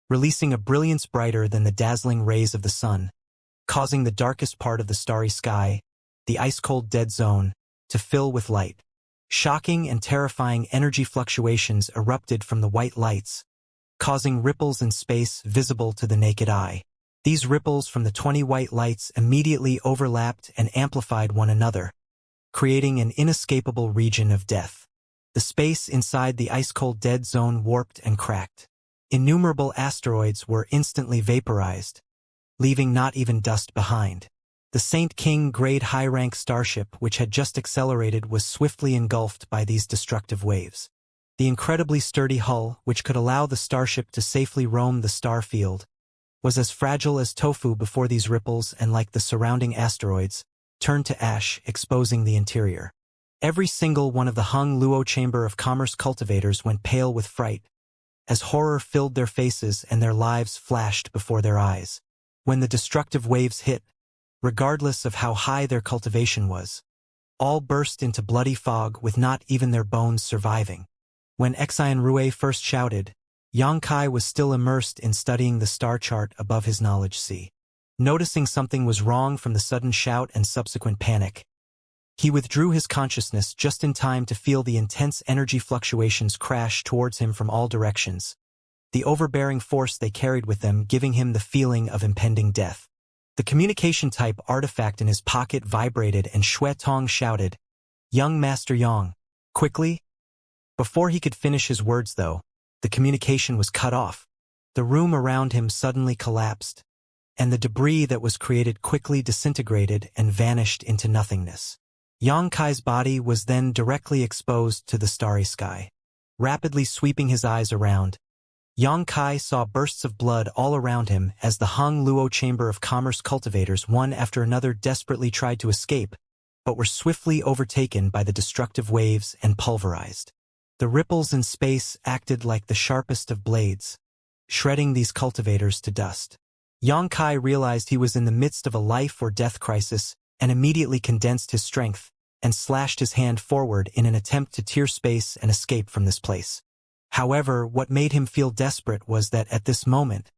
releasing a brilliance brighter than the dazzling rays of the sun, causing the darkest part of the starry sky, the ice-cold dead zone, to fill with light. Shocking and terrifying energy fluctuations erupted from the white lights, causing ripples in space visible to the naked eye. These ripples from the 20 white lights immediately overlapped and amplified one another, creating an inescapable region of death. The space inside the ice-cold dead zone warped and cracked. Innumerable asteroids were instantly vaporized, leaving not even dust behind. The Saint King grade high-rank starship which had just accelerated was swiftly engulfed by these destructive waves. The incredibly sturdy hull, which could allow the starship to safely roam the star field, was as fragile as tofu before these ripples and, like the surrounding asteroids, turned to ash, exposing the interior. Every single one of the Hung Luo Chamber of Commerce cultivators went pale with fright, as horror filled their faces and their lives flashed before their eyes. When the destructive waves hit, regardless of how high their cultivation was, all burst into bloody fog with not even their bones surviving. When Xian Rui first shouted, Yang Kai was still immersed in studying the star chart above his knowledge sea. Noticing something was wrong from the sudden shout and subsequent panic, he withdrew his consciousness just in time to feel the intense energy fluctuations crash towards him from all directions, the overbearing force they carried with them giving him the feeling of impending death. The communication-type artifact in his pocket vibrated and Xue Tong shouted, "Young Master Yang, quickly!" Before he could finish his words, though, the communication was cut off. The room around him suddenly collapsed, and the debris that was created quickly disintegrated and vanished into nothingness. Yang Kai's body was then directly exposed to the starry sky. Rapidly sweeping his eyes around, Yang Kai saw bursts of blood all around him as the Hung Luo Chamber of Commerce cultivators one after another desperately tried to escape, but were swiftly overtaken by the destructive waves and pulverized. The ripples in space acted like the sharpest of blades, shredding these cultivators to dust. Yang Kai realized he was in the midst of a life-or-death crisis and immediately condensed his strength and slashed his hand forward in an attempt to tear space and escape from this place. However, what made him feel desperate was that at this moment,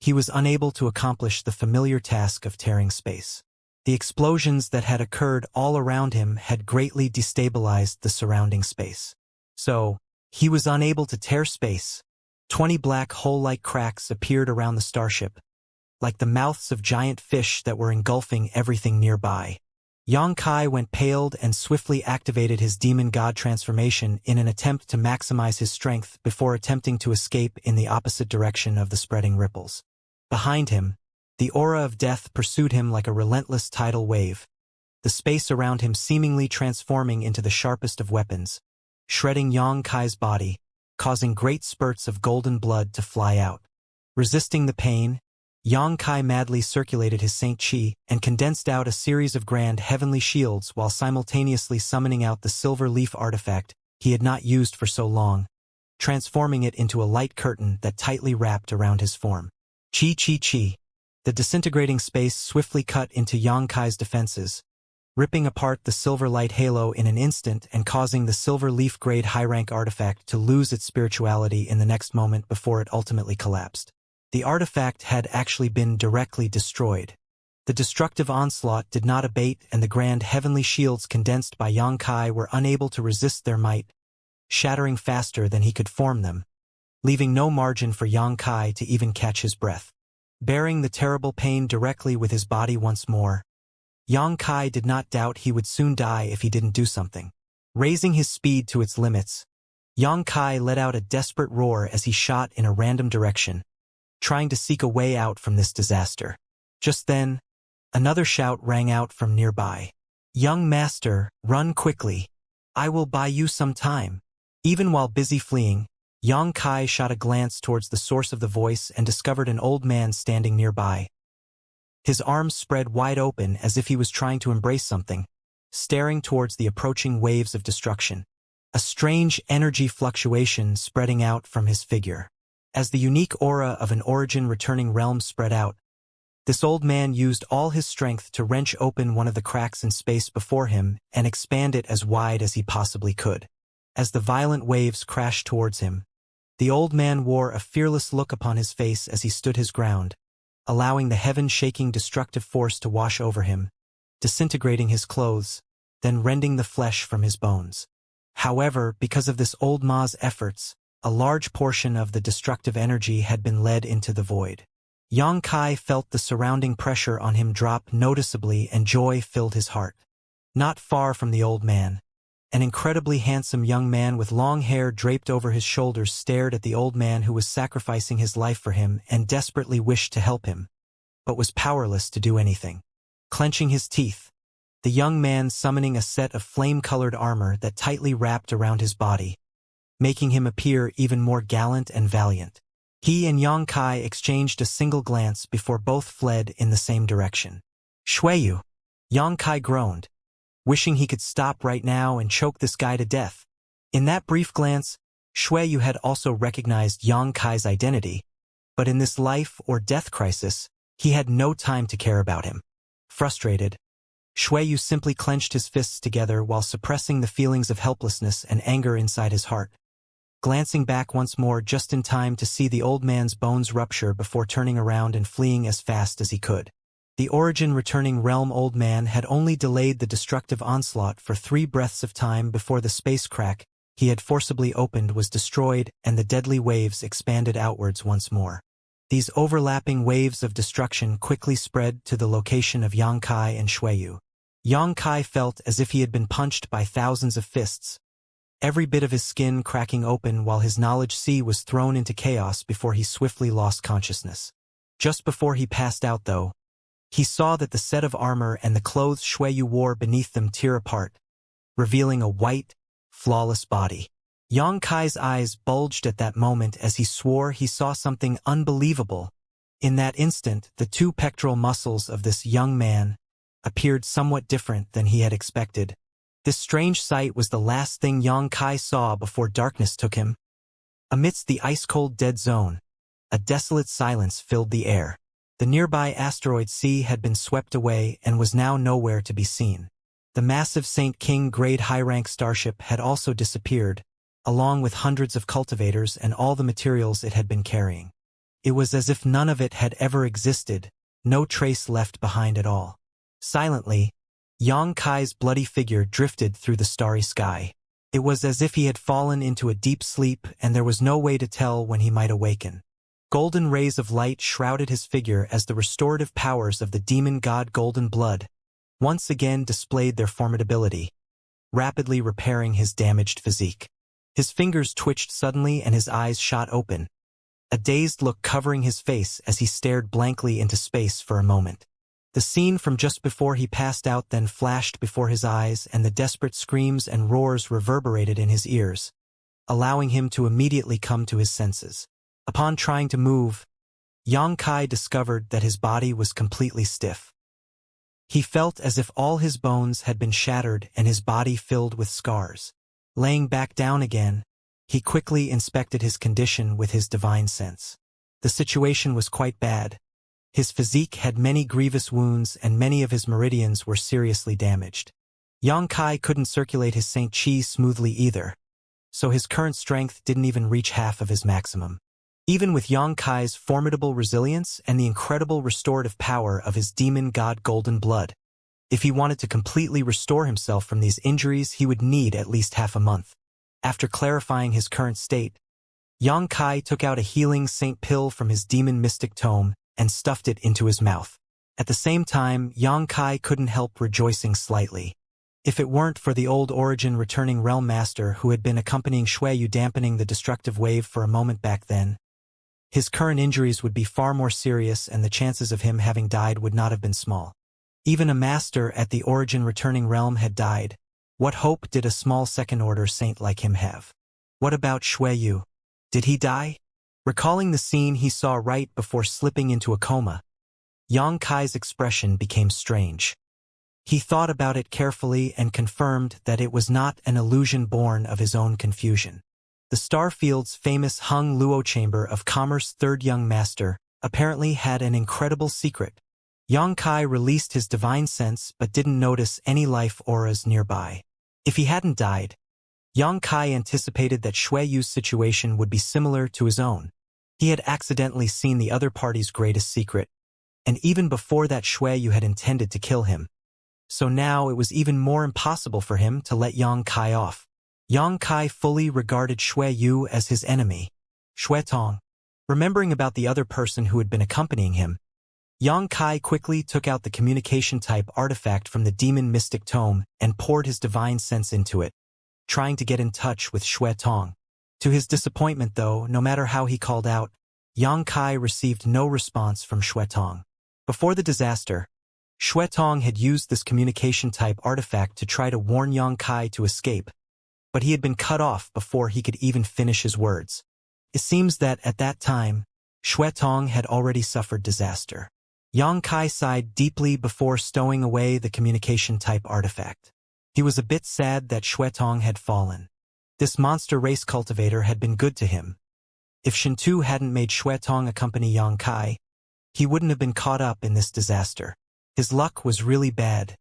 he was unable to accomplish the familiar task of tearing space. The explosions that had occurred all around him had greatly destabilized the surrounding space. So, he was unable to tear space. 20 black hole-like cracks appeared around the starship, like the mouths of giant fish that were engulfing everything nearby. Yang Kai went pale and swiftly activated his demon god transformation in an attempt to maximize his strength before attempting to escape in the opposite direction of the spreading ripples. Behind him, the aura of death pursued him like a relentless tidal wave, the space around him seemingly transforming into the sharpest of weapons, shredding Yang Kai's body, causing great spurts of golden blood to fly out. Resisting the pain, Yang Kai madly circulated his Saint Chi and condensed out a series of grand heavenly shields while simultaneously summoning out the silver leaf artifact he had not used for so long, transforming it into a light curtain that tightly wrapped around his form. Chi Chi Chi. The disintegrating space swiftly cut into Yang Kai's defenses, ripping apart the silver light halo in an instant and causing the silver leaf grade high-rank artifact to lose its spirituality in the next moment before it ultimately collapsed. The artifact had actually been directly destroyed. The destructive onslaught did not abate and the grand heavenly shields condensed by Yang Kai were unable to resist their might, shattering faster than he could form them, leaving no margin for Yang Kai to even catch his breath. Bearing the terrible pain directly with his body once more, Yang Kai did not doubt he would soon die if he didn't do something. Raising his speed to its limits, Yang Kai let out a desperate roar as he shot in a random direction, trying to seek a way out from this disaster. Just then, another shout rang out from nearby. "Young master, run quickly. I will buy you some time." Even while busy fleeing, Yang Kai shot a glance towards the source of the voice and discovered an old man standing nearby. His arms spread wide open as if he was trying to embrace something, staring towards the approaching waves of destruction. A strange energy fluctuation spreading out from his figure. As the unique aura of an origin-returning realm spread out, this old man used all his strength to wrench open one of the cracks in space before him and expand it as wide as he possibly could. As the violent waves crashed towards him, the old man wore a fearless look upon his face as he stood his ground, allowing the heaven-shaking destructive force to wash over him, disintegrating his clothes, then rending the flesh from his bones. However, because of this old Ma's efforts, a large portion of the destructive energy had been led into the void. Yang Kai felt the surrounding pressure on him drop noticeably and joy filled his heart. Not far from the old man, an incredibly handsome young man with long hair draped over his shoulders stared at the old man who was sacrificing his life for him and desperately wished to help him. but was powerless to do anything. Clenching his teeth, the young man summoning a set of flame-colored armor that tightly wrapped around his body, making him appear even more gallant and valiant. He and Yang Kai exchanged a single glance before both fled in the same direction. Xueyu! Yang Kai groaned, wishing he could stop right now and choke this guy to death. In that brief glance, Xueyu had also recognized Yang Kai's identity, but in this life or death crisis, he had no time to care about him. Frustrated, Xueyu simply clenched his fists together while suppressing the feelings of helplessness and anger inside his heart. Glancing back once more just in time to see the old man's bones rupture before turning around and fleeing as fast as he could. The origin-returning realm old man had only delayed the destructive onslaught for 3 breaths of time before the space crack he had forcibly opened was destroyed and the deadly waves expanded outwards once more. These overlapping waves of destruction quickly spread to the location of Yang Kai and Xueyu. Yang Kai felt as if he had been punched by thousands of fists, every bit of his skin cracking open while his knowledge sea was thrown into chaos before he swiftly lost consciousness. Just before he passed out, though, he saw that the set of armor and the clothes Xueyu wore beneath them tear apart, revealing a white, flawless body. Yang Kai's eyes bulged at that moment as he swore he saw something unbelievable. In that instant, the 2 pectoral muscles of this young man appeared somewhat different than he had expected. This strange sight was the last thing Yang Kai saw before darkness took him. Amidst the ice-cold dead zone, a desolate silence filled the air. The nearby asteroid sea had been swept away and was now nowhere to be seen. The massive St. King grade high-rank starship had also disappeared, along with hundreds of cultivators and all the materials it had been carrying. It was as if none of it had ever existed, no trace left behind at all. Silently, Yang Kai's bloody figure drifted through the starry sky. It was as if he had fallen into a deep sleep and there was no way to tell when he might awaken. Golden rays of light shrouded his figure as the restorative powers of the demon god Golden Blood once again displayed their formidability, rapidly repairing his damaged physique. His fingers twitched suddenly and his eyes shot open, a dazed look covering his face as he stared blankly into space for a moment. The scene from just before he passed out then flashed before his eyes and the desperate screams and roars reverberated in his ears, allowing him to immediately come to his senses. Upon trying to move, Yang Kai discovered that his body was completely stiff. He felt as if all his bones had been shattered and his body filled with scars. Laying back down again, he quickly inspected his condition with his divine sense. The situation was quite bad. His physique had many grievous wounds and many of his meridians were seriously damaged. Yang Kai couldn't circulate his Saint Chi smoothly either, so his current strength didn't even reach half of his maximum. Even with Yang Kai's formidable resilience and the incredible restorative power of his demon god Golden Blood, if he wanted to completely restore himself from these injuries, he would need at least half a month. After clarifying his current state, Yang Kai took out a healing saint pill from his demon mystic tome and stuffed it into his mouth. At the same time, Yang Kai couldn't help rejoicing slightly. If it weren't for the old origin returning realm master who had been accompanying Xueyu dampening the destructive wave for a moment back then, his current injuries would be far more serious and the chances of him having died would not have been small. Even a master at the origin returning realm had died. What hope did a small second-order saint like him have? What about Xueyu? Did he die? Recalling the scene he saw right before slipping into a coma, Yang Kai's expression became strange. He thought about it carefully and confirmed that it was not an illusion born of his own confusion. The Starfield's famous Hung Luo Chamber of Commerce third young master apparently had an incredible secret. Yang Kai released his divine sense but didn't notice any life auras nearby. If he hadn't died, Yang Kai anticipated that Xueyu's situation would be similar to his own. He had accidentally seen the other party's greatest secret, and even before that Xueyu had intended to kill him. So now it was even more impossible for him to let Yang Kai off. Yang Kai fully regarded Xueyu as his enemy. Xuetong. Remembering about the other person who had been accompanying him, Yang Kai quickly took out the communication-type artifact from the demon mystic tome and poured his divine sense into it, trying to get in touch with Xuetong. To his disappointment, though, no matter how he called out, Yang Kai received no response from Xuetong. Before the disaster, Xuetong had used this communication-type artifact to try to warn Yang Kai to escape, but he had been cut off before he could even finish his words. It seems that at that time, Xuetong had already suffered disaster. Yang Kai sighed deeply before stowing away the communication-type artifact. He was a bit sad that Xuetong had fallen. This monster race cultivator had been good to him. If Shintu hadn't made Xuetong accompany Yang Kai, he wouldn't have been caught up in this disaster. His luck was really bad.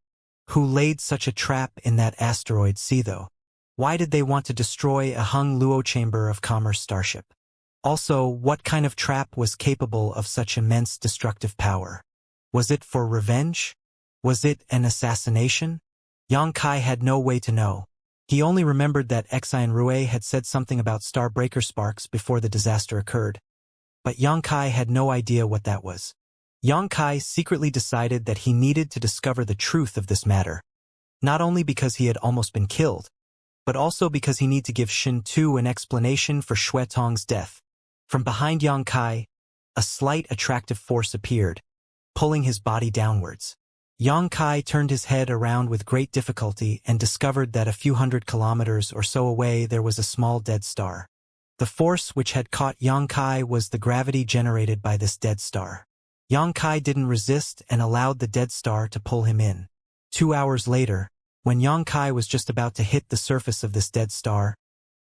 Who laid such a trap in that asteroid sea though? Why did they want to destroy a Hung Luo Chamber of Commerce starship? Also, what kind of trap was capable of such immense destructive power? Was it for revenge? Was it an assassination? Yang Kai had no way to know. He only remembered that Xian Rue had said something about Starbreaker sparks before the disaster occurred. But Yang Kai had no idea what that was. Yang Kai secretly decided that he needed to discover the truth of this matter. Not only because he had almost been killed, but also because he needed to give Shin Tu an explanation for Xuetong's death. From behind Yang Kai, a slight attractive force appeared, pulling his body downwards. Yang Kai turned his head around with great difficulty and discovered that a few hundred kilometers or so away there was a small dead star. The force which had caught Yang Kai was the gravity generated by this dead star. Yang Kai didn't resist and allowed the dead star to pull him in. 2 hours later, when Yang Kai was just about to hit the surface of this dead star,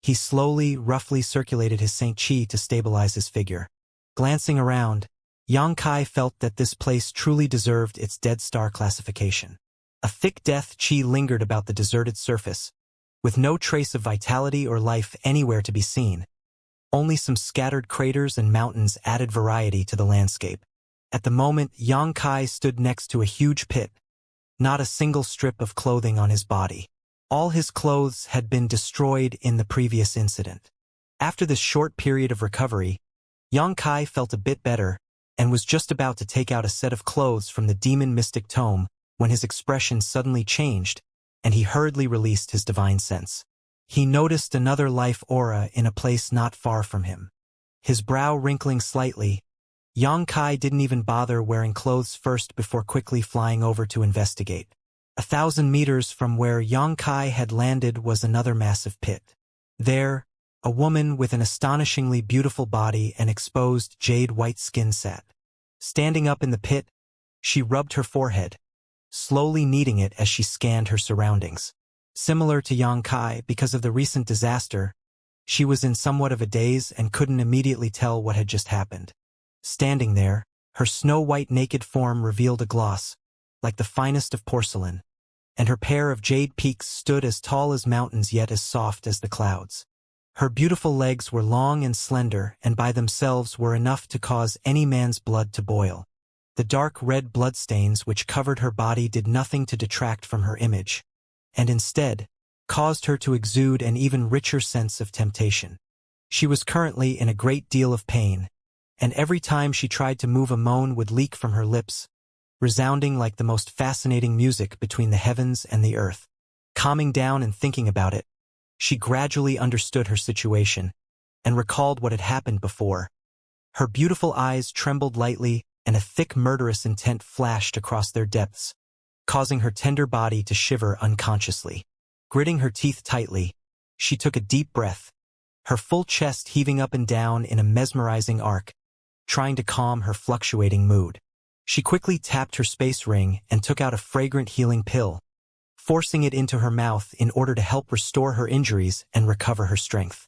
he slowly, roughly circulated his Saint Chi to stabilize his figure. Glancing around, Yang Kai felt that this place truly deserved its dead star classification. A thick death chi lingered about the deserted surface, with no trace of vitality or life anywhere to be seen. Only some scattered craters and mountains added variety to the landscape. At the moment, Yang Kai stood next to a huge pit, not a single strip of clothing on his body. All his clothes had been destroyed in the previous incident. After this short period of recovery, Yang Kai felt a bit better and was just about to take out a set of clothes from the demon mystic tome when his expression suddenly changed and he hurriedly released his divine sense. He noticed another life aura in a place not far from him. His brow wrinkling slightly, Yang Kai didn't even bother wearing clothes first before quickly flying over to investigate. 1,000 meters from where Yang Kai had landed was another massive pit. There, a woman with an astonishingly beautiful body and exposed jade-white skin sat. Standing up in the pit, she rubbed her forehead, slowly kneading it as she scanned her surroundings. Similar to Yang Kai, because of the recent disaster, she was in somewhat of a daze and couldn't immediately tell what had just happened. Standing there, her snow-white naked form revealed a gloss, like the finest of porcelain, and her pair of jade peaks stood as tall as mountains yet as soft as the clouds. Her beautiful legs were long and slender and by themselves were enough to cause any man's blood to boil. The dark red bloodstains which covered her body did nothing to detract from her image, and instead, caused her to exude an even richer sense of temptation. She was currently in a great deal of pain, and every time she tried to move a moan would leak from her lips, resounding like the most fascinating music between the heavens and the earth. Calming down and thinking about it, she gradually understood her situation and recalled what had happened before. Her beautiful eyes trembled lightly and a thick murderous intent flashed across their depths, causing her tender body to shiver unconsciously. Gritting her teeth tightly, she took a deep breath, her full chest heaving up and down in a mesmerizing arc, trying to calm her fluctuating mood. She quickly tapped her space ring and took out a fragrant healing pill, forcing it into her mouth in order to help restore her injuries and recover her strength.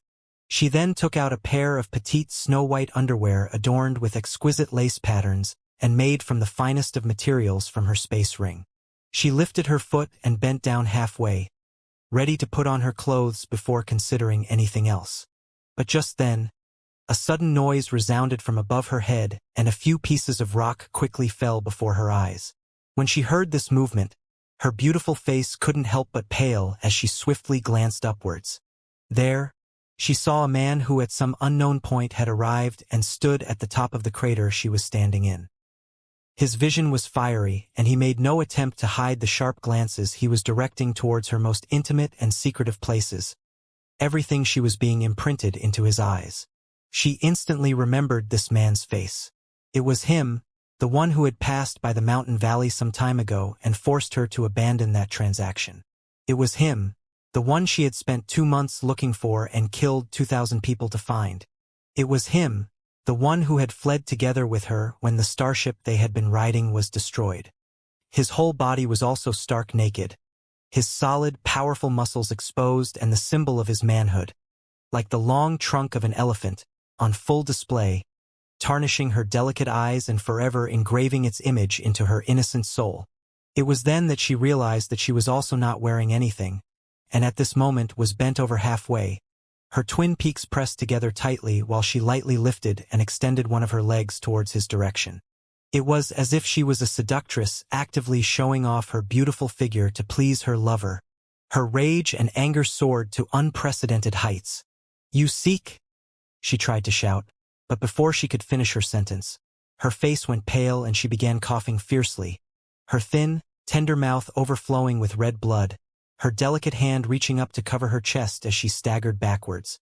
She then took out a pair of petite snow-white underwear adorned with exquisite lace patterns and made from the finest of materials from her space ring. She lifted her foot and bent down halfway, ready to put on her clothes before considering anything else. But just then, a sudden noise resounded from above her head, and a few pieces of rock quickly fell before her eyes. When she heard this movement, her beautiful face couldn't help but pale as she swiftly glanced upwards. There, she saw a man who at some unknown point had arrived and stood at the top of the crater she was standing in. His vision was fiery, and he made no attempt to hide the sharp glances he was directing towards her most intimate and secretive places. Everything she was being imprinted into his eyes. She instantly remembered this man's face. It was him, the one who had passed by the mountain valley some time ago and forced her to abandon that transaction. It was him, the one she had spent 2 months looking for and killed 2,000 people to find. It was him, the one who had fled together with her when the starship they had been riding was destroyed. His whole body was also stark naked, his solid, powerful muscles exposed and the symbol of his manhood, like the long trunk of an elephant, on full display, tarnishing her delicate eyes and forever engraving its image into her innocent soul. It was then that she realized that she was also not wearing anything, and at this moment was bent over halfway, her twin peaks pressed together tightly while she lightly lifted and extended one of her legs towards his direction. It was as if she was a seductress actively showing off her beautiful figure to please her lover. Her rage and anger soared to unprecedented heights. "You seek?" she tried to shout, but before she could finish her sentence, her face went pale and she began coughing fiercely, her thin, tender mouth overflowing with red blood, her delicate hand reaching up to cover her chest as she staggered backwards.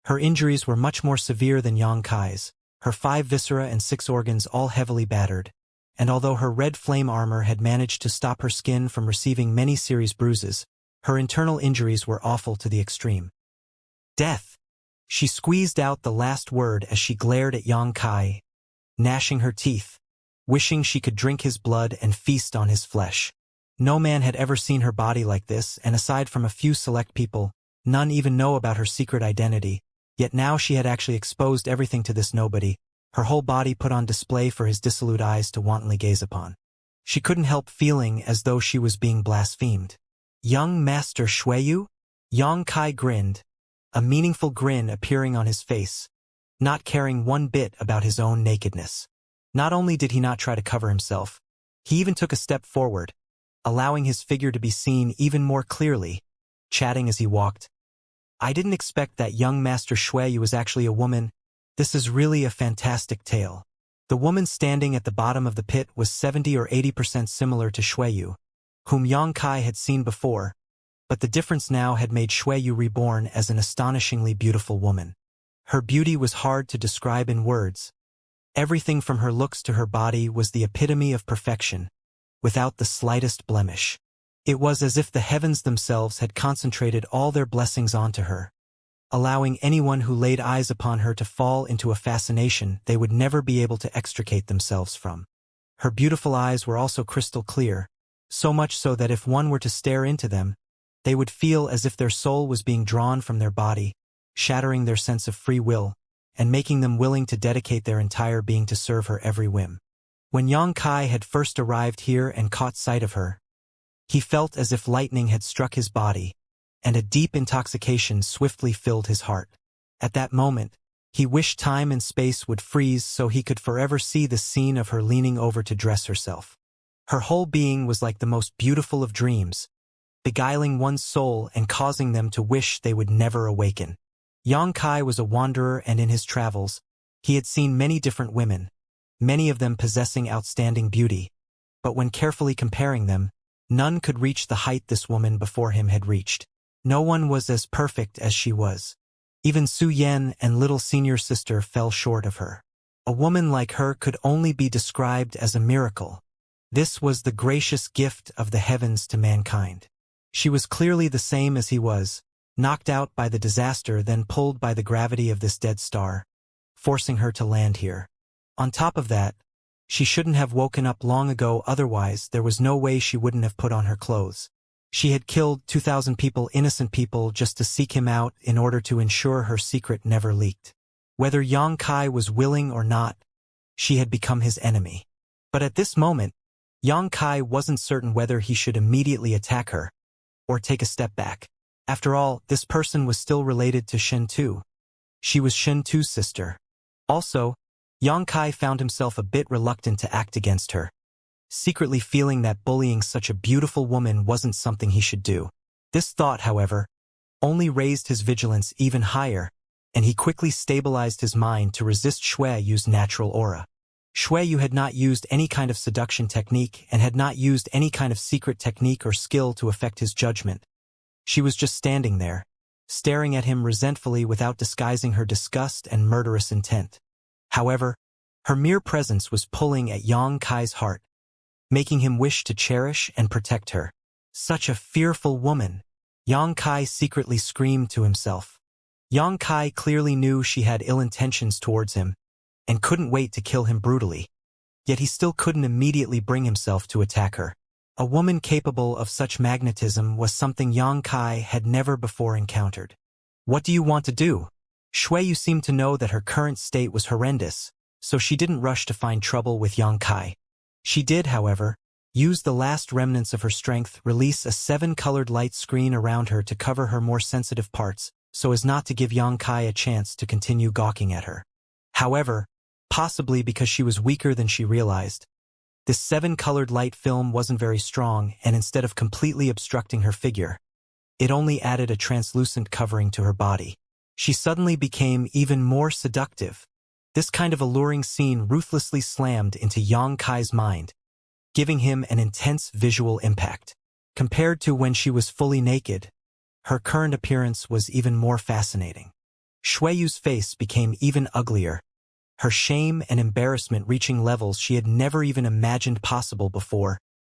Her injuries were much more severe than Yang Kai's, her 5 viscera and 6 organs all heavily battered, and although her red flame armor had managed to stop her skin from receiving many serious bruises, her internal injuries were awful to the extreme. "Death!" She squeezed out the last word as she glared at Yang Kai, gnashing her teeth, wishing she could drink his blood and feast on his flesh. No man had ever seen her body like this, and aside from a few select people, none even know about her secret identity, yet now she had actually exposed everything to this nobody, her whole body put on display for his dissolute eyes to wantonly gaze upon. She couldn't help feeling as though she was being blasphemed. "Young Master Xueyu?" Yang Kai grinned, a meaningful grin appearing on his face, not caring one bit about his own nakedness. Not only did he not try to cover himself, he even took a step forward, allowing his figure to be seen even more clearly, chatting as he walked. "I didn't expect that young Master Xueyu was actually a woman. This is really a fantastic tale." The woman standing at the bottom of the pit was 70 or 80% similar to Xueyu, whom Yang Kai had seen before, but the difference now had made Xueyu reborn as an astonishingly beautiful woman. Her beauty was hard to describe in words. Everything from her looks to her body was the epitome of perfection, without the slightest blemish. It was as if the heavens themselves had concentrated all their blessings onto her, allowing anyone who laid eyes upon her to fall into a fascination they would never be able to extricate themselves from. Her beautiful eyes were also crystal clear, so much so that if one were to stare into them, they would feel as if their soul was being drawn from their body, shattering their sense of free will, and making them willing to dedicate their entire being to serve her every whim. When Yang Kai had first arrived here and caught sight of her, he felt as if lightning had struck his body, and a deep intoxication swiftly filled his heart. At that moment, he wished time and space would freeze so he could forever see the scene of her leaning over to dress herself. Her whole being was like the most beautiful of dreams, beguiling one's soul and causing them to wish they would never awaken. Yang Kai was a wanderer, and in his travels, he had seen many different women, many of them possessing outstanding beauty, but when carefully comparing them, none could reach the height this woman before him had reached. No one was as perfect as she was. Even Su Yan and little senior sister fell short of her. A woman like her could only be described as a miracle. This was the gracious gift of the heavens to mankind. She was clearly the same as he was, knocked out by the disaster, then pulled by the gravity of this dead star, forcing her to land here. On top of that, she shouldn't have woken up long ago, otherwise there was no way she wouldn't have put on her clothes. She had killed 2,000 people, innocent people, just to seek him out in order to ensure her secret never leaked. Whether Yang Kai was willing or not, she had become his enemy. But at this moment, Yang Kai wasn't certain whether he should immediately attack her or take a step back. After all, this person was still related to Shen Tu. She was Shen Tu's sister. Also, Yang Kai found himself a bit reluctant to act against her, secretly feeling that bullying such a beautiful woman wasn't something he should do. This thought, however, only raised his vigilance even higher, and he quickly stabilized his mind to resist Xueyu's natural aura. Xueyu had not used any kind of seduction technique and had not used any kind of secret technique or skill to affect his judgment. She was just standing there, staring at him resentfully without disguising her disgust and murderous intent. However, Her mere presence was pulling at Yang Kai's heart, making him wish to cherish and protect her. Such a fearful woman, Yang Kai secretly screamed to himself. Yang Kai clearly knew she had ill intentions towards him, and couldn't wait to kill him brutally. Yet he still couldn't immediately bring himself to attack her. A woman capable of such magnetism was something Yang Kai had never before encountered. What do you want to do? Shuiyu seemed to know that her current state was horrendous, so she didn't rush to find trouble with Yang Kai. She did, however, use the last remnants of her strength, release a 7-colored light screen around her to cover her more sensitive parts, so as not to give Yang Kai a chance to continue gawking at her. However, possibly because she was weaker than she realized, this 7-colored light film wasn't very strong, and instead of completely obstructing her figure, it only added a translucent covering to her body. She suddenly became even more seductive. This kind of alluring scene ruthlessly slammed into Yang Kai's mind, giving him an intense visual impact. Compared to when she was fully naked, her current appearance was even more fascinating. Shuiyu's face became even uglier, her shame and embarrassment reaching levels she had never even imagined possible before,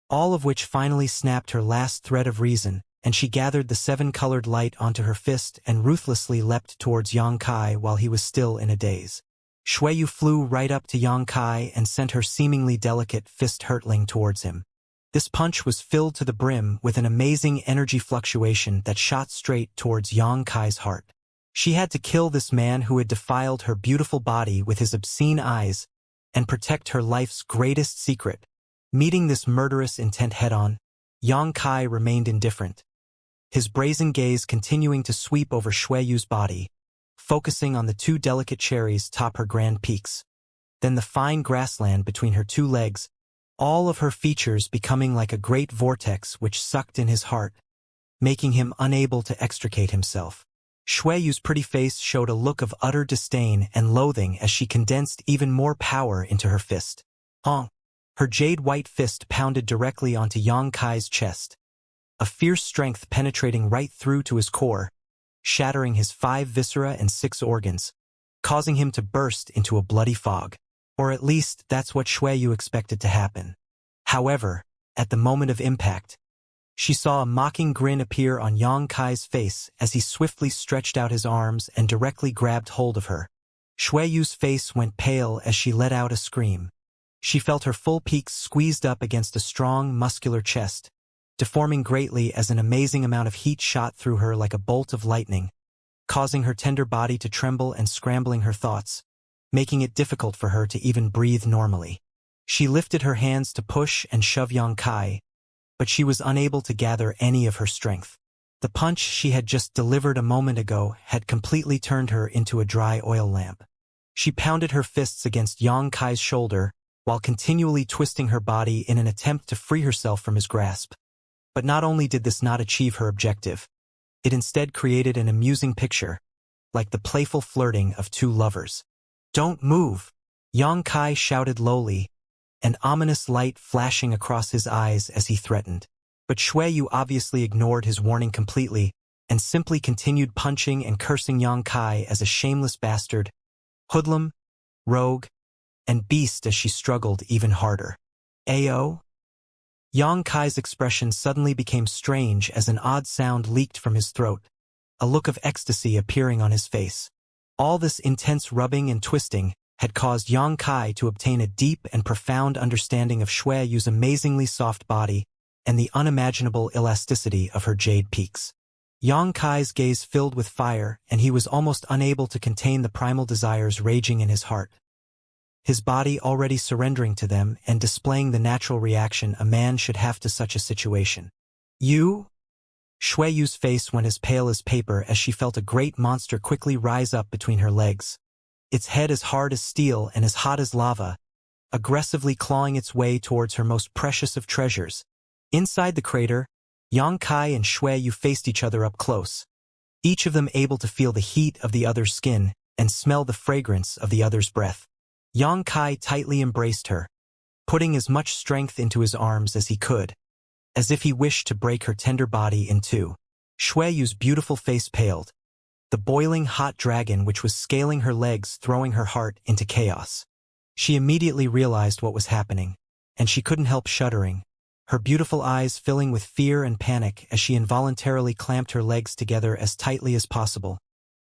all of which finally snapped her last thread of reason, and she gathered the 7-colored light onto her fist and ruthlessly leapt towards Yang Kai while he was still in a daze. Shuiyu flew right up to Yang Kai and sent her seemingly delicate fist hurtling towards him. This punch was filled to the brim with an amazing energy fluctuation that shot straight towards Yang Kai's heart. She had to kill this man who had defiled her beautiful body with his obscene eyes and protect her life's greatest secret. Meeting this murderous intent head-on, Yang Kai remained indifferent, his brazen gaze continuing to sweep over Shuiyu's body, focusing on the 2 delicate cherries atop her grand peaks, then the fine grassland between her 2 legs, all of her features becoming like a great vortex which sucked in his heart, making him unable to extricate himself. Shuiyu's pretty face showed a look of utter disdain and loathing as she condensed even more power into her fist. Her jade-white fist pounded directly onto Yang Kai's chest, a fierce strength penetrating right through to his core, shattering his 5 viscera and 6 organs, causing him to burst into a bloody fog. Or at least that's what Shuiyu expected to happen. However, at the moment of impact, she saw a mocking grin appear on Yang Kai's face as he swiftly stretched out his arms and directly grabbed hold of her. Shuiyu's face went pale as she let out a scream. She felt her full peaks squeezed up against a strong, muscular chest, deforming greatly as an amazing amount of heat shot through her like a bolt of lightning, causing her tender body to tremble and scrambling her thoughts, making it difficult for her to even breathe normally. She lifted her hands to push and shove Yang Kai, but she was unable to gather any of her strength. The punch she had just delivered a moment ago had completely turned her into a dry oil lamp. She pounded her fists against Yang Kai's shoulder while continually twisting her body in an attempt to free herself from his grasp. But not only did this not achieve her objective, it instead created an amusing picture, like the playful flirting of 2 lovers. "Don't move!" Yang Kai shouted lowly, an ominous light flashing across his eyes as he threatened. But Shuiyu obviously ignored his warning completely and simply continued punching and cursing Yang Kai as a shameless bastard, hoodlum, rogue, and beast as she struggled even harder. "Ayo?" Yang Kai's expression suddenly became strange as an odd sound leaked from his throat, a look of ecstasy appearing on his face. All this intense rubbing and twisting had caused Yang Kai to obtain a deep and profound understanding of Shuiyu's amazingly soft body and the unimaginable elasticity of her jade peaks. Yang Kai's gaze filled with fire, and he was almost unable to contain the primal desires raging in his heart, his body already surrendering to them and displaying the natural reaction a man should have to such a situation. "You?" Shuiyu's face went as pale as paper as she felt a great monster quickly rise up between her legs, its head as hard as steel and as hot as lava, aggressively clawing its way towards her most precious of treasures. Inside the crater, Yang Kai and Shuiyu faced each other up close, each of them able to feel the heat of the other's skin and smell the fragrance of the other's breath. Yang Kai tightly embraced her, putting as much strength into his arms as he could, as if he wished to break her tender body in 2. Shuiyu's beautiful face paled, the boiling hot dragon which was scaling her legs throwing her heart into chaos. She immediately realized what was happening, and she couldn't help shuddering, her beautiful eyes filling with fear and panic as she involuntarily clamped her legs together as tightly as possible,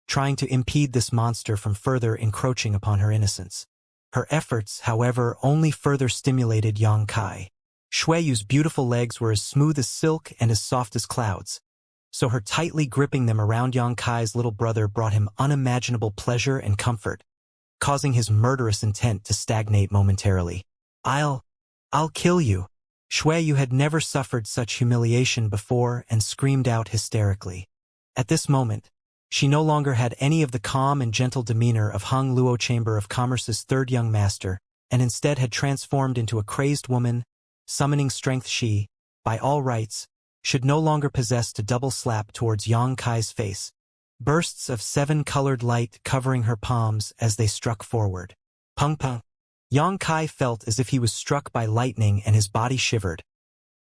trying to impede this monster from further encroaching upon her innocence. Her efforts, however, only further stimulated Yang Kai. Shueyu's beautiful legs were as smooth as silk and as soft as clouds, so her tightly gripping them around Yang Kai's little brother brought him unimaginable pleasure and comfort, causing his murderous intent to stagnate momentarily. I'll kill you. Shueyu had never suffered such humiliation before and screamed out hysterically. At this moment, she no longer had any of the calm and gentle demeanor of Hung Luo Chamber of Commerce's third young master, and instead had transformed into a crazed woman, summoning strength she, by all rights, should no longer possess to double slap towards Yang Kai's face, bursts of seven-colored light covering her palms as they struck forward. Pung pung. Yang Kai felt as if he was struck by lightning and his body shivered,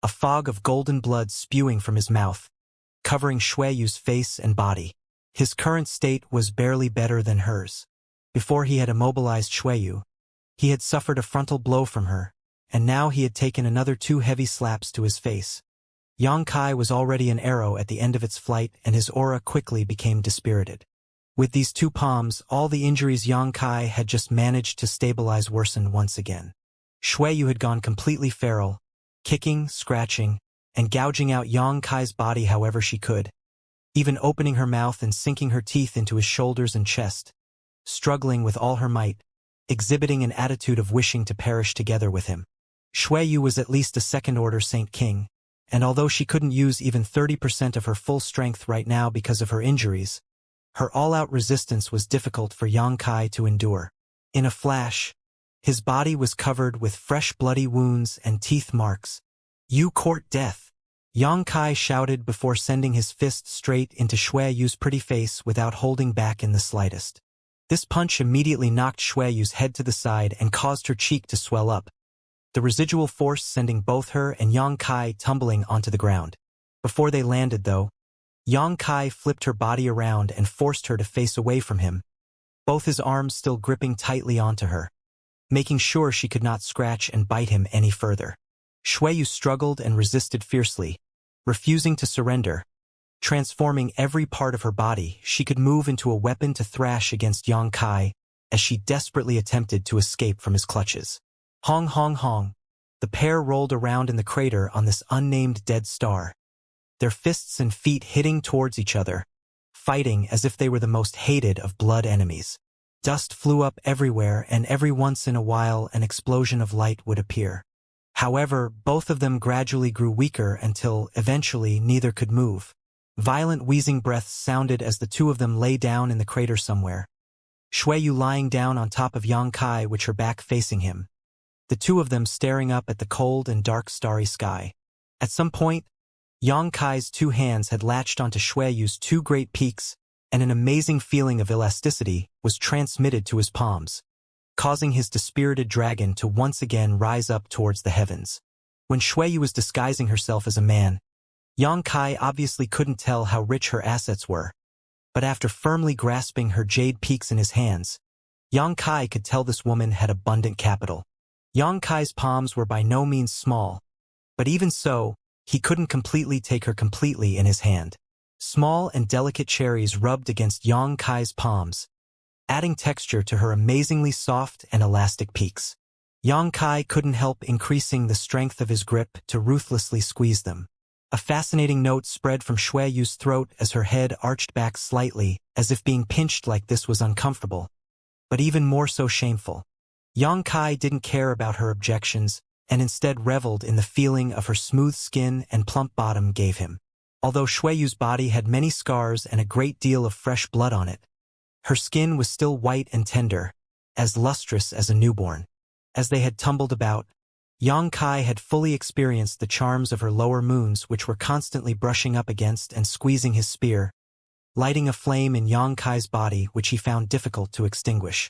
a fog of golden blood spewing from his mouth, covering Shueyu's face and body. His current state was barely better than hers. Before he had immobilized Shueyu, he had suffered a frontal blow from her, and now he had taken another 2 heavy slaps to his face. Yang Kai was already an arrow at the end of its flight, and his aura quickly became dispirited. With these 2 palms, all the injuries Yang Kai had just managed to stabilize worsened once again. Shueyu had gone completely feral, kicking, scratching, and gouging out Yang Kai's body however she could, even opening her mouth and sinking her teeth into his shoulders and chest, struggling with all her might, exhibiting an attitude of wishing to perish together with him. Shueyu was at least a second-order Saint King, and although she couldn't use even 30% of her full strength right now because of her injuries, her all-out resistance was difficult for Yang Kai to endure. In a flash, his body was covered with fresh bloody wounds and teeth marks. "You court death!" Yang Kai shouted before sending his fist straight into Shueyu's pretty face without holding back in the slightest. This punch immediately knocked Shueyu's head to the side and caused her cheek to swell up, the residual force sending both her and Yang Kai tumbling onto the ground. Before they landed, though, Yang Kai flipped her body around and forced her to face away from him, both his arms still gripping tightly onto her, making sure she could not scratch and bite him any further. Shueyu struggled and resisted fiercely, refusing to surrender. Transforming every part of her body, she could move into a weapon to thrash against Yang Kai as she desperately attempted to escape from his clutches. Hong hong hong. The pair rolled around in the crater on this unnamed dead star, their fists and feet hitting towards each other, fighting as if they were the most hated of blood enemies. Dust flew up everywhere, and every once in a while an explosion of light would appear. However, both of them gradually grew weaker until, eventually, neither could move. Violent wheezing breaths sounded as the 2 of them lay down in the crater somewhere. Shueyu lying down on top of Yang Kai, with her back facing him, the 2 of them staring up at the cold and dark starry sky. At some point, Yang Kai's 2 hands had latched onto Shueyu's 2 great peaks, and an amazing feeling of elasticity was transmitted to his palms, causing his dispirited dragon to once again rise up towards the heavens. When Shueyu was disguising herself as a man, Yang Kai obviously couldn't tell how rich her assets were, but after firmly grasping her jade peaks in his hands, Yang Kai could tell this woman had abundant capital. Yang Kai's palms were by no means small, but even so, he couldn't completely take her completely in his hand. Small and delicate cherries rubbed against Yang Kai's palms, adding texture to her amazingly soft and elastic peaks. Yang Kai couldn't help increasing the strength of his grip to ruthlessly squeeze them. A fascinating note spread from Shueyu's throat as her head arched back slightly, as if being pinched like this was uncomfortable, but even more so shameful. Yang Kai didn't care about her objections, and instead reveled in the feeling of her smooth skin and plump bottom gave him. Although Shueyu's body had many scars and a great deal of fresh blood on it, her skin was still white and tender, as lustrous as a newborn. As they had tumbled about, Yang Kai had fully experienced the charms of her lower moons, which were constantly brushing up against and squeezing his spear, lighting a flame in Yang Kai's body which he found difficult to extinguish.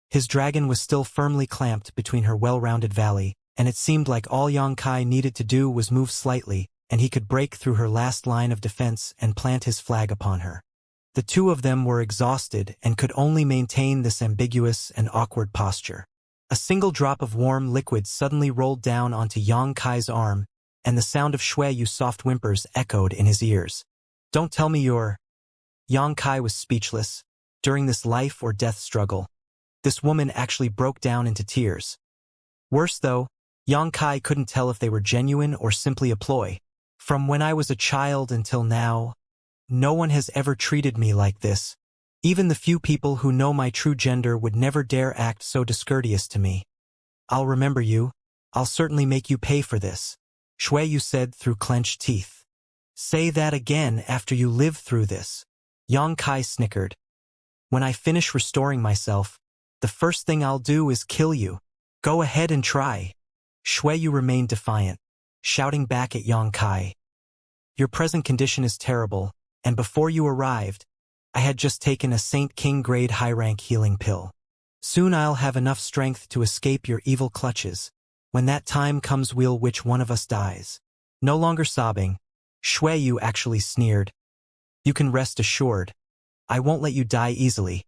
His dragon was still firmly clamped between her well-rounded valley, and it seemed like all Yang Kai needed to do was move slightly, and he could break through her last line of defense and plant his flag upon her. The 2 of them were exhausted and could only maintain this ambiguous and awkward posture. A single drop of warm liquid suddenly rolled down onto Yang Kai's arm, and the sound of Shui Yu's soft whimpers echoed in his ears. Don't tell me you're... Yang Kai was speechless. During this life or death struggle, this woman actually broke down into tears. Worse though, Yang Kai couldn't tell if they were genuine or simply a ploy. From when I was a child until now, no one has ever treated me like this. Even the few people who know my true gender would never dare act so discourteous to me. I'll remember you. I'll certainly make you pay for this, Shui Yu said through clenched teeth. Say that again after you live through this. Yang Kai snickered. When I finish restoring myself, the first thing I'll do is kill you. Go ahead and try. Shui Yu remained defiant, shouting back at Yang Kai. Your present condition is terrible, and before you arrived, I had just taken a Saint King grade high-rank healing pill. Soon I'll have enough strength to escape your evil clutches. When that time comes, which one of us dies? No longer sobbing, Shui Yu actually sneered. You can rest assured. I won't let you die easily.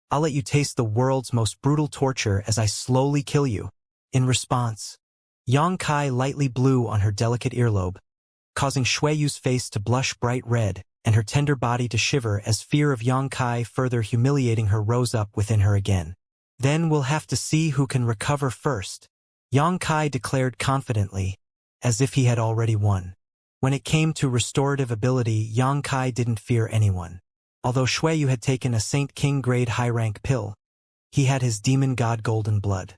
I'll let you taste the world's most brutal torture as I slowly kill you. In response, Yang Kai lightly blew on her delicate earlobe, causing Shui Yu's face to blush bright red and her tender body to shiver as fear of Yang Kai further humiliating her rose up within her again. Then we'll have to see who can recover first, Yang Kai declared confidently, as if he had already won. When it came to restorative ability, Yang Kai didn't fear anyone. Although Shui Yu had taken a Saint King grade high-rank pill, he had his demon god golden blood.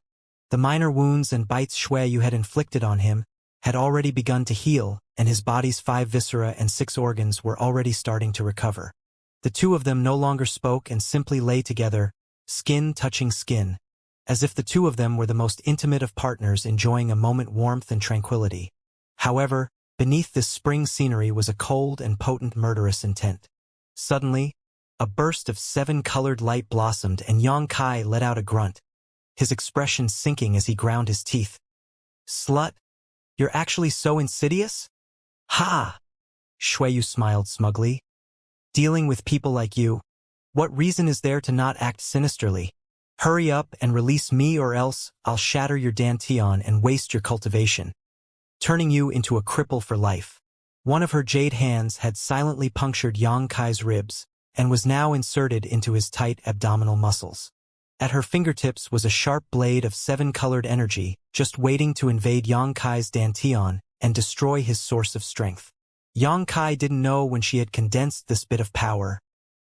The minor wounds and bites Shui Yu had inflicted on him had already begun to heal, and his body's 5 viscera and 6 organs were already starting to recover. The two of them no longer spoke and simply lay together, skin touching skin, as if the two of them were the most intimate of partners enjoying a moment warmth and tranquility. However, beneath this spring scenery was a cold and potent murderous intent. Suddenly, a burst of 7-colored light blossomed and Yang Kai let out a grunt, his expression sinking as he ground his teeth. Slut? You're actually so insidious? Ha! Shui Yu smiled smugly. Dealing with people like you, what reason is there to not act sinisterly? Hurry up and release me or else I'll shatter your dantian and waste your cultivation, turning you into a cripple for life. One of her jade hands had silently punctured Yang Kai's ribs and was now inserted into his tight abdominal muscles. At her fingertips was a sharp blade of 7-colored energy, just waiting to invade Yang Kai's dantian and destroy his source of strength. Yang Kai didn't know when she had condensed this bit of power.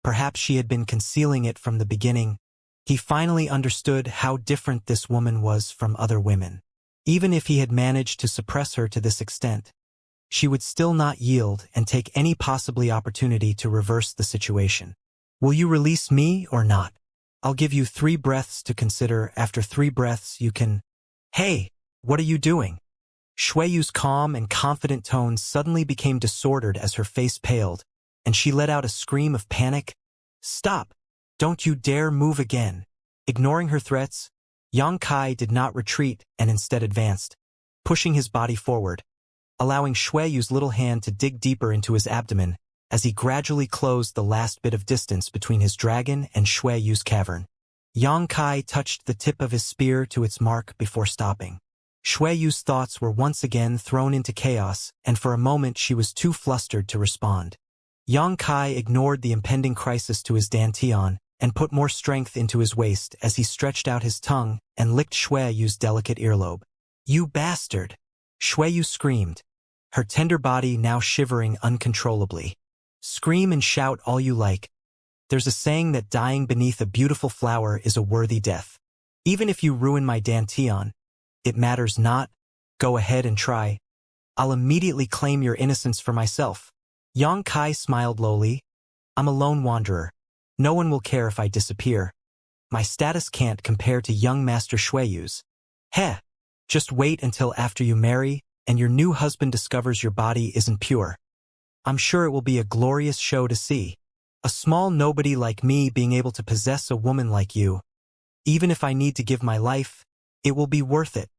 Perhaps she had been concealing it from the beginning. He finally understood how different this woman was from other women. Even if he had managed to suppress her to this extent, she would still not yield and take any possible opportunity to reverse the situation. Will you release me or not? I'll give you 3 breaths to consider. After 3 breaths you can... Hey, what are you doing? Shui Yu's calm and confident tones suddenly became disordered as her face paled, and she let out a scream of panic. Stop! Don't you dare move again. Ignoring her threats, Yang Kai did not retreat and instead advanced, pushing his body forward, allowing Shui Yu's little hand to dig deeper into his abdomen as he gradually closed the last bit of distance between his dragon and Shui Yu's cavern. Yang Kai touched the tip of his spear to its mark before stopping. Shui Yu's thoughts were once again thrown into chaos, and for a moment she was too flustered to respond. Yang Kai ignored the impending crisis to his dantian and put more strength into his waist as he stretched out his tongue and licked Shui Yu's delicate earlobe. You bastard! Shui Yu screamed, her tender body now shivering uncontrollably. Scream and shout all you like. There's a saying that dying beneath a beautiful flower is a worthy death. Even if you ruin my dantian, it matters not. Go ahead and try. I'll immediately claim your innocence for myself. Yang Kai smiled lowly. I'm a lone wanderer. No one will care if I disappear. My status can't compare to young Master Shui Yu's. Heh! Just wait until after you marry and your new husband discovers your body isn't pure. I'm sure it will be a glorious show to see. A small nobody like me being able to possess a woman like you. Even if I need to give my life, it will be worth it.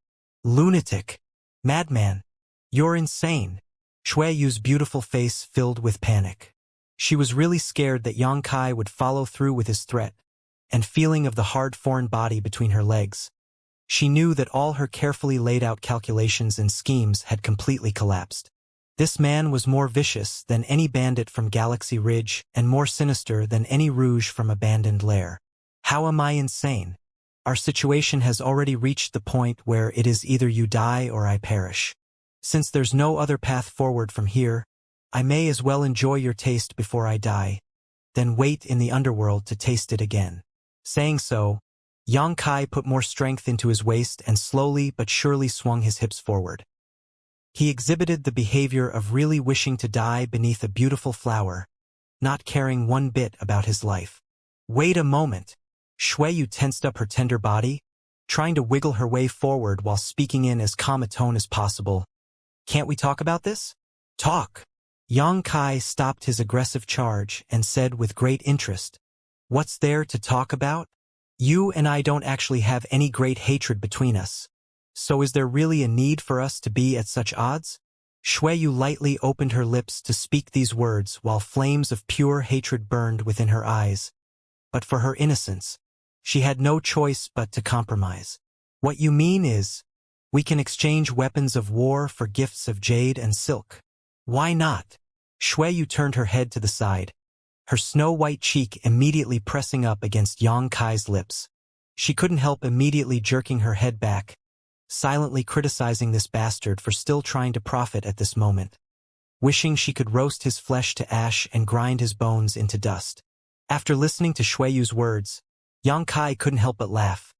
Lunatic. Madman. You're insane. Shui Yu's beautiful face filled with panic. She was really scared that Yang Kai would follow through with his threat, and feeling of the hard foreign body between her legs. She knew that all her carefully laid out calculations and schemes had completely collapsed. This man was more vicious than any bandit from Galaxy Ridge and more sinister than any rouge from abandoned lair. How am I insane? Our situation has already reached the point where it is either you die or I perish. Since there's no other path forward from here, I may as well enjoy your taste before I die, then wait in the underworld to taste it again. Saying so, Xianxia put more strength into his waist and slowly but surely swung his hips forward. He exhibited the behavior of really wishing to die beneath a beautiful flower, not caring one bit about his life. Wait a moment. Xueyu tensed up her tender body, trying to wiggle her way forward while speaking in as calm a tone as possible. Can't we talk about this? Talk. Xianxia stopped his aggressive charge and said with great interest, What's there to talk about? You and I don't actually have any great hatred between us. So is there really a need for us to be at such odds? Xueyu lightly opened her lips to speak these words while flames of pure hatred burned within her eyes. But for her innocence, she had no choice but to compromise. What you mean is, we can exchange weapons of war for gifts of jade and silk. Why not? Xueyu turned her head to the side, her snow-white cheek immediately pressing up against Xianxia's lips. She couldn't help immediately jerking her head back, silently criticizing this bastard for still trying to profit at this moment, wishing she could roast his flesh to ash and grind his bones into dust. After listening to Xueyu's words, Xianxia couldn't help but laugh.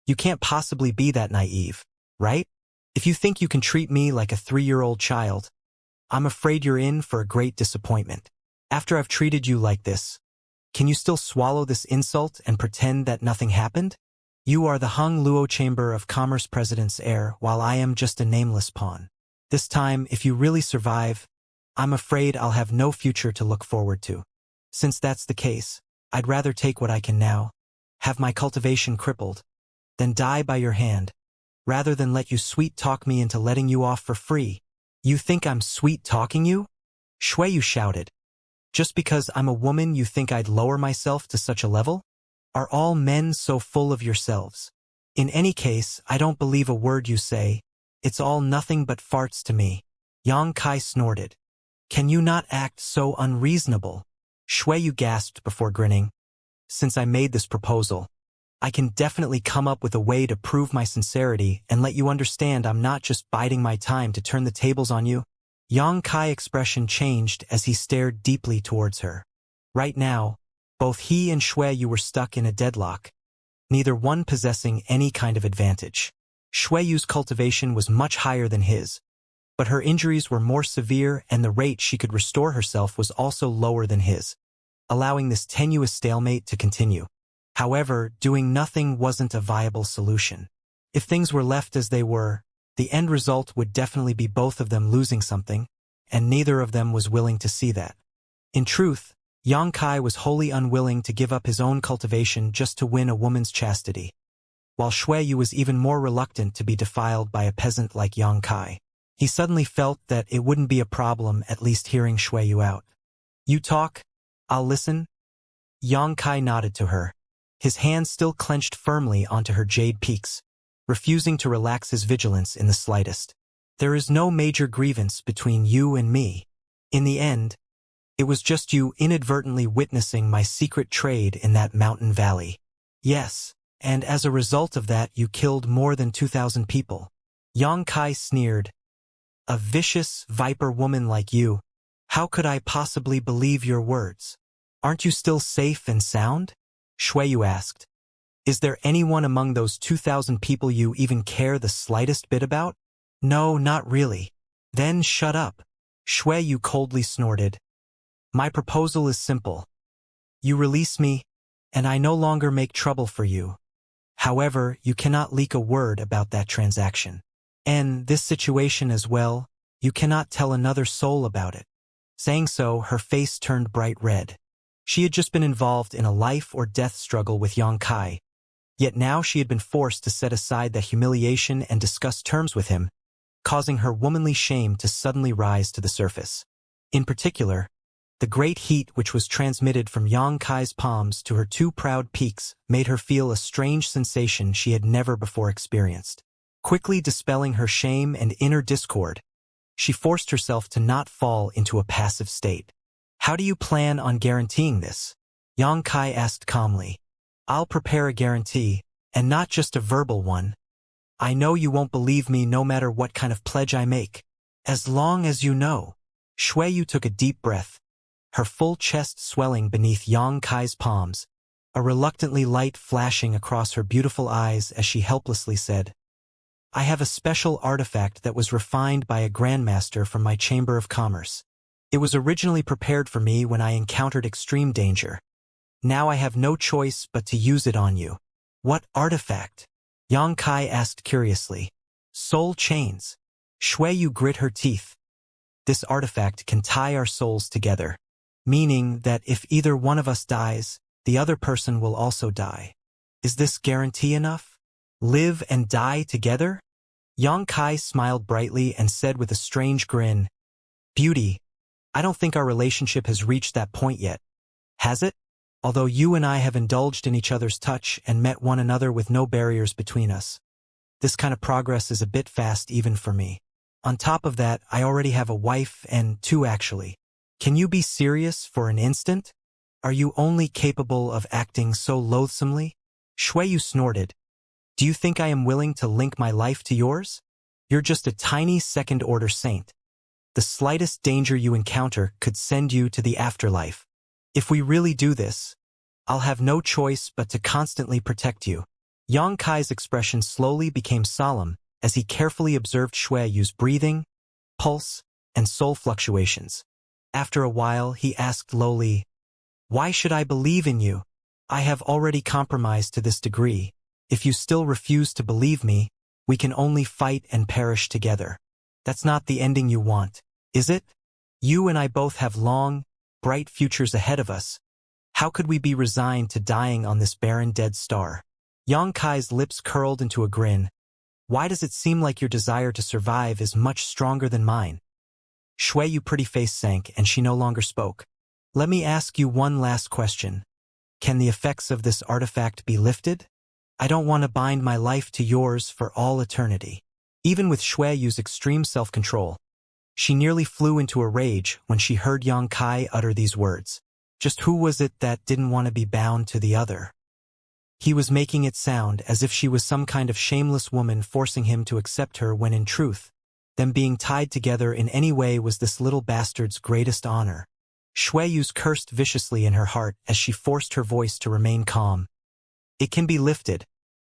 You can't possibly be that naive, right? If you think you can treat me like a 3-year-old child, I'm afraid you're in for a great disappointment. After I've treated you like this, can you still swallow this insult and pretend that nothing happened? You are the Hung Luo Chamber of Commerce President's heir, while I am just a nameless pawn. This time, if you really survive, I'm afraid I'll have no future to look forward to. Since that's the case, I'd rather take what I can now, have my cultivation crippled, than die by your hand, rather than let you sweet-talk me into letting you off for free. You think I'm sweet-talking you? Xueyu shouted. Just because I'm a woman you think I'd lower myself to such a level? Are all men so full of yourselves? In any case, I don't believe a word you say. It's all nothing but farts to me. Xianxia snorted. Can you not act so unreasonable? Xueyu gasped before grinning. Since I made this proposal, I can definitely come up with a way to prove my sincerity and let you understand I'm not just biding my time to turn the tables on you. Xianxia's expression changed as he stared deeply towards her. Right now, both he and Xueyu were stuck in a deadlock, neither one possessing any kind of advantage. Xueyu's cultivation was much higher than his, but her injuries were more severe and the rate she could restore herself was also lower than his, allowing this tenuous stalemate to continue. However, doing nothing wasn't a viable solution. If things were left as they were, the end result would definitely be both of them losing something, and neither of them was willing to see that. In truth, Xianxia was wholly unwilling to give up his own cultivation just to win a woman's chastity, while Xueyu was even more reluctant to be defiled by a peasant like Xianxia. He suddenly felt that it wouldn't be a problem at least hearing Xueyu out. You talk, I'll listen. Xianxia nodded to her, his hand still clenched firmly onto her jade peaks, refusing to relax his vigilance in the slightest. There is no major grievance between you and me. In the end, it was just you inadvertently witnessing my secret trade in that mountain valley. Yes, and as a result of that you killed more than 2,000 people. Xianxia sneered. A vicious, viper woman like you. How could I possibly believe your words? Aren't you still safe and sound? Xueyu asked. Is there anyone among those 2,000 people you even care the slightest bit about? No, not really. Then shut up. Xueyu coldly snorted. My proposal is simple. You release me, and I no longer make trouble for you. However, you cannot leak a word about that transaction. And this situation as well, you cannot tell another soul about it. Saying so, her face turned bright red. She had just been involved in a life-or-death struggle with Xianxia, yet now she had been forced to set aside the humiliation and discuss terms with him, causing her womanly shame to suddenly rise to the surface. In particular, The great heat which was transmitted from Yang Kai's palms to her two proud peaks made her feel a strange sensation she had never before experienced. Quickly dispelling her shame and inner discord, she forced herself to not fall into a passive state. How do you plan on guaranteeing this? Yang Kai asked calmly. I'll prepare a guarantee, and not just a verbal one. I know you won't believe me no matter what kind of pledge I make. As long as you know. Shuiyu took a deep breath, her full chest swelling beneath Yang Kai's palms, a reluctantly light flashing across her beautiful eyes as she helplessly said, I have a special artifact that was refined by a grandmaster from my Chamber of Commerce. It was originally prepared for me when I encountered extreme danger. Now I have no choice but to use it on you. What artifact? Yang Kai asked curiously. Soul chains. Shuiyu grit her teeth. This artifact can tie our souls together, meaning that if either one of us dies, the other person will also die. Is this guarantee enough? Live and die together? Yang Kai smiled brightly and said with a strange grin, Beauty, I don't think our relationship has reached that point yet. Has it? Although you and I have indulged in each other's touch and met one another with no barriers between us. This kind of progress is a bit fast even for me. On top of that, I already have a wife and two actually. Can you be serious for an instant? Are you only capable of acting so loathsomely? Shuiyu snorted. Do you think I am willing to link my life to yours? You're just a tiny second-order saint. The slightest danger you encounter could send you to the afterlife. If we really do this, I'll have no choice but to constantly protect you. Yang Kai's expression slowly became solemn as he carefully observed Shuiyu's breathing, pulse, and soul fluctuations. After a while, he asked lowly, Why should I believe in you? I have already compromised to this degree. If you still refuse to believe me, we can only fight and perish together. That's not the ending you want, is it? You and I both have long, bright futures ahead of us. How could we be resigned to dying on this barren dead star? Yang Kai's lips curled into a grin. Why does it seem like your desire to survive is much stronger than mine? Shuiyu's pretty face sank and she no longer spoke. Let me ask you one last question. Can the effects of this artifact be lifted? I don't want to bind my life to yours for all eternity. Even with Shuiyu's extreme self-control, she nearly flew into a rage when she heard Yang Kai utter these words. Just who was it that didn't want to be bound to the other? He was making it sound as if she was some kind of shameless woman forcing him to accept her when in truth, them being tied together in any way was this little bastard's greatest honor. Shuiyu's cursed viciously in her heart as she forced her voice to remain calm. It can be lifted,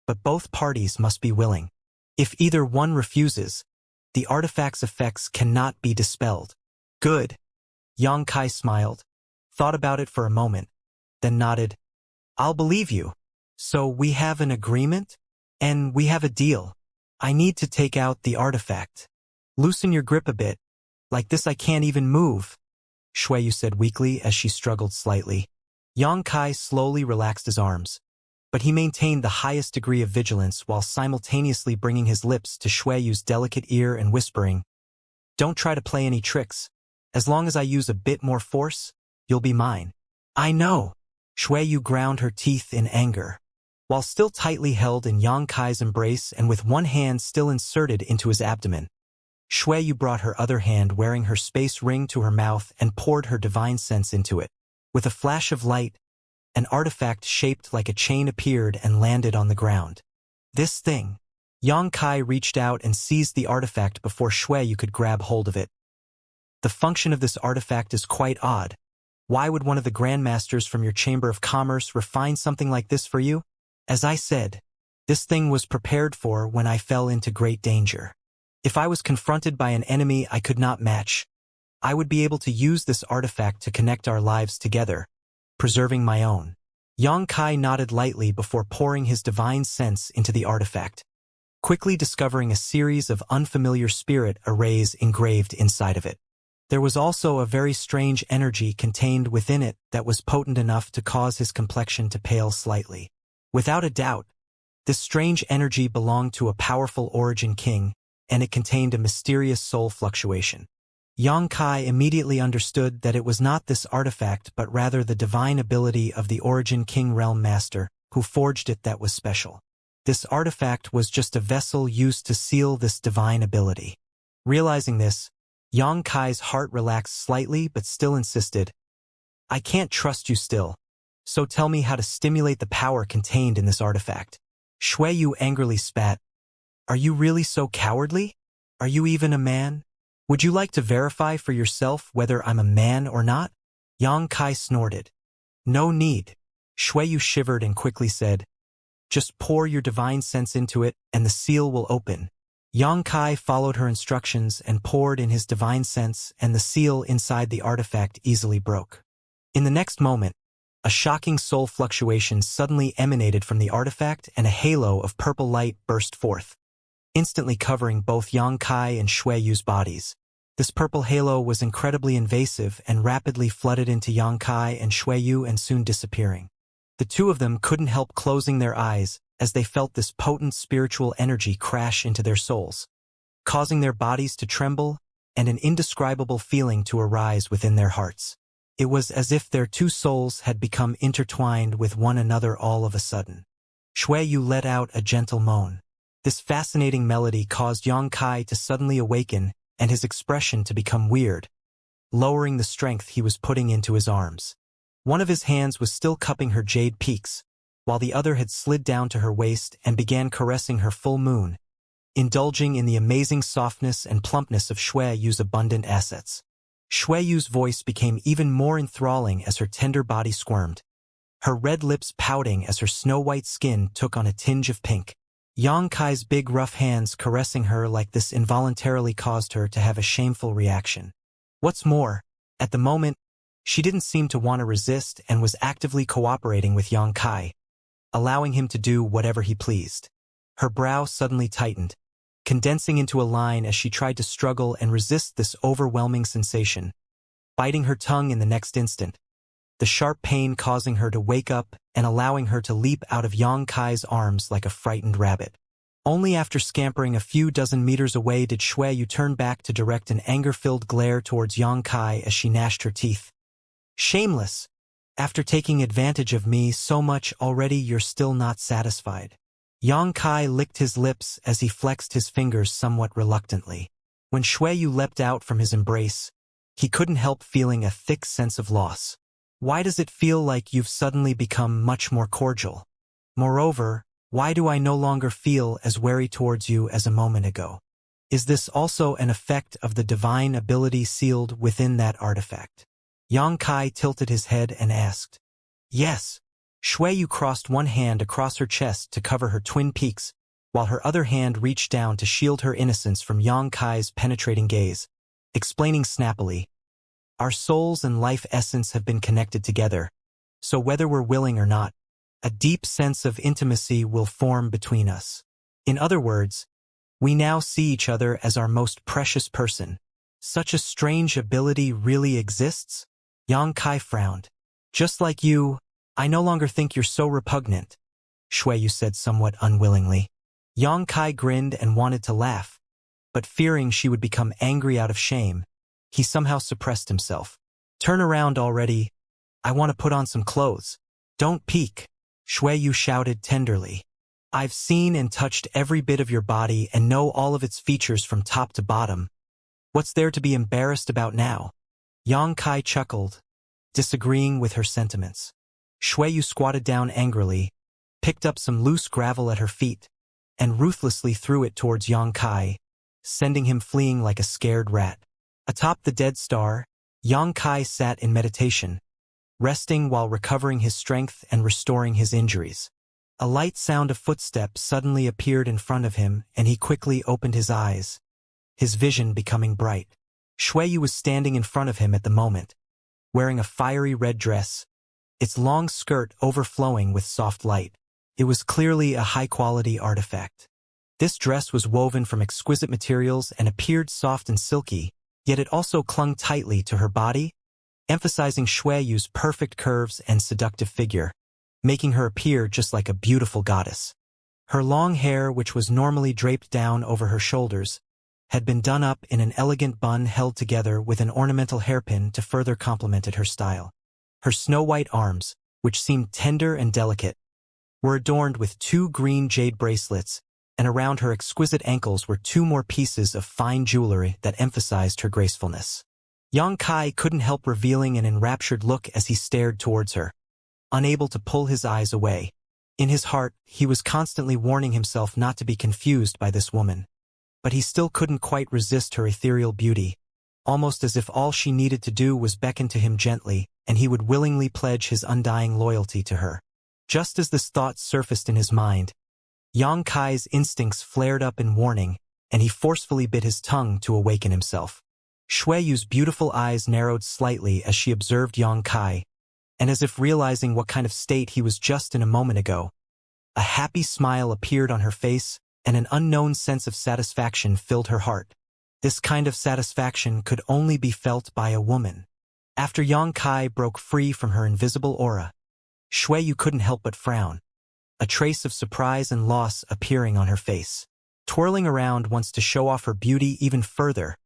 but both parties must be willing. If either one refuses, the artifact's effects cannot be dispelled. Good. Yang Kai smiled, thought about it for a moment, then nodded. I'll believe you. So we have an agreement? And we have a deal. I need to take out the artifact. Loosen your grip a bit. Like this I can't even move, Shuiyu said weakly as she struggled slightly. Yang Kai slowly relaxed his arms, but he maintained the highest degree of vigilance while simultaneously bringing his lips to Shuiyu's delicate ear and whispering, Don't try to play any tricks. As long as I use a bit more force, you'll be mine. I know. Shuiyu ground her teeth in anger. While still tightly held in Yang Kai's embrace and with one hand still inserted into his abdomen, Shuiyu brought her other hand wearing her space ring to her mouth and poured her divine sense into it. With a flash of light, an artifact shaped like a chain appeared and landed on the ground. This thing. Yang Kai reached out and seized the artifact before Shuiyu could grab hold of it. The function of this artifact is quite odd. Why would one of the grandmasters from your Chamber of Commerce refine something like this for you? As I said, this thing was prepared for when I fell into great danger. If I was confronted by an enemy I could not match, I would be able to use this artifact to connect our lives together, preserving my own. Yang Kai nodded lightly before pouring his divine sense into the artifact, quickly discovering a series of unfamiliar spirit arrays engraved inside of it. There was also a very strange energy contained within it that was potent enough to cause his complexion to pale slightly. Without a doubt, this strange energy belonged to a powerful origin king, and it contained a mysterious soul fluctuation. Yang Kai immediately understood that it was not this artifact but rather the divine ability of the Origin King Realm Master, who forged it, that was special. This artifact was just a vessel used to seal this divine ability. Realizing this, Yang Kai's heart relaxed slightly but still insisted, "I can't trust you still. So tell me how to stimulate the power contained in this artifact." Shui Yu angrily spat. "Are you really so cowardly? Are you even a man? Would you like to verify for yourself whether I'm a man or not?" Yang Kai snorted. "No need." Shui Yu shivered and quickly said, "Just pour your divine sense into it and the seal will open." Yang Kai followed her instructions and poured in his divine sense, and the seal inside the artifact easily broke. In the next moment, a shocking soul fluctuation suddenly emanated from the artifact and a halo of purple light burst forth, instantly covering both Yang Kai and Shui Yu's bodies. This purple halo was incredibly invasive and rapidly flooded into Yang Kai and Shui Yu and soon disappearing. The two of them couldn't help closing their eyes as they felt this potent spiritual energy crash into their souls, causing their bodies to tremble and an indescribable feeling to arise within their hearts. It was as if their two souls had become intertwined with one another all of a sudden. Shui Yu let out a gentle moan. This fascinating melody caused Yang Kai to suddenly awaken and his expression to become weird, lowering the strength he was putting into his arms. One of his hands was still cupping her jade peaks, while the other had slid down to her waist and began caressing her full moon, indulging in the amazing softness and plumpness of Shui Yu's abundant assets. Shui Yu's voice became even more enthralling as her tender body squirmed, her red lips pouting as her snow-white skin took on a tinge of pink. Yang Kai's big rough hands caressing her like this involuntarily caused her to have a shameful reaction. What's more, at the moment, she didn't seem to want to resist and was actively cooperating with Yang Kai, allowing him to do whatever he pleased. Her brow suddenly tightened, condensing into a line as she tried to struggle and resist this overwhelming sensation, biting her tongue in the next instant, the sharp pain causing her to wake up and allowing her to leap out of Yang Kai's arms like a frightened rabbit. Only after scampering a few dozen meters away did Shui Yu turn back to direct an anger-filled glare towards Yang Kai as she gnashed her teeth. "Shameless! After taking advantage of me so much already, you're still not satisfied." Yang Kai licked his lips as he flexed his fingers somewhat reluctantly. When Shui Yu leapt out from his embrace, he couldn't help feeling a thick sense of loss. "Why does it feel like you've suddenly become much more cordial? Moreover, why do I no longer feel as wary towards you as a moment ago? Is this also an effect of the divine ability sealed within that artifact?" Yang Kai tilted his head and asked. "Yes." Shui Yu crossed one hand across her chest to cover her twin peaks, while her other hand reached down to shield her innocence from Yang Kai's penetrating gaze, explaining snappily, "Our souls and life essence have been connected together, so whether we're willing or not, a deep sense of intimacy will form between us. In other words, we now see each other as our most precious person. Such a strange ability really exists?" Yang Kai frowned. "Just like you, I no longer think you're so repugnant," Shui Yu said somewhat unwillingly. Yang Kai grinned and wanted to laugh, but fearing she would become angry out of shame, he somehow suppressed himself. "Turn around already. I want to put on some clothes." "Don't peek," Shui Yu shouted tenderly. "I've seen and touched every bit of your body and know all of its features from top to bottom. What's there to be embarrassed about now?" Yang Kai chuckled, disagreeing with her sentiments. Shui Yu squatted down angrily, picked up some loose gravel at her feet, and ruthlessly threw it towards Yang Kai, sending him fleeing like a scared rat. Atop the dead star, Yang Kai sat in meditation, resting while recovering his strength and restoring his injuries. A light sound of footsteps suddenly appeared in front of him, and he quickly opened his eyes, his vision becoming bright. Shui Yu was standing in front of him at the moment, wearing a fiery red dress, its long skirt overflowing with soft light. It was clearly a high-quality artifact. This dress was woven from exquisite materials and appeared soft and silky, yet it also clung tightly to her body, emphasizing Shui Yu's perfect curves and seductive figure, making her appear just like a beautiful goddess. Her long hair, which was normally draped down over her shoulders, had been done up in an elegant bun held together with an ornamental hairpin to further complement her style. Her snow-white arms, which seemed tender and delicate, were adorned with 2 green jade bracelets, and around her exquisite ankles were 2 more pieces of fine jewelry that emphasized her gracefulness. Yang Kai couldn't help revealing an enraptured look as he stared towards her, unable to pull his eyes away. In his heart, he was constantly warning himself not to be confused by this woman. But he still couldn't quite resist her ethereal beauty, almost as if all she needed to do was beckon to him gently, and he would willingly pledge his undying loyalty to her. Just as this thought surfaced in his mind, Yang Kai's instincts flared up in warning, and he forcefully bit his tongue to awaken himself. Shui Yu's beautiful eyes narrowed slightly as she observed Yang Kai, and as if realizing what kind of state he was just in a moment ago, a happy smile appeared on her face, and an unknown sense of satisfaction filled her heart. This kind of satisfaction could only be felt by a woman. After Yang Kai broke free from her invisible aura, Shui Yu couldn't help but frown, a trace of surprise and loss appearing on her face. Twirling around once to show off her beauty even further,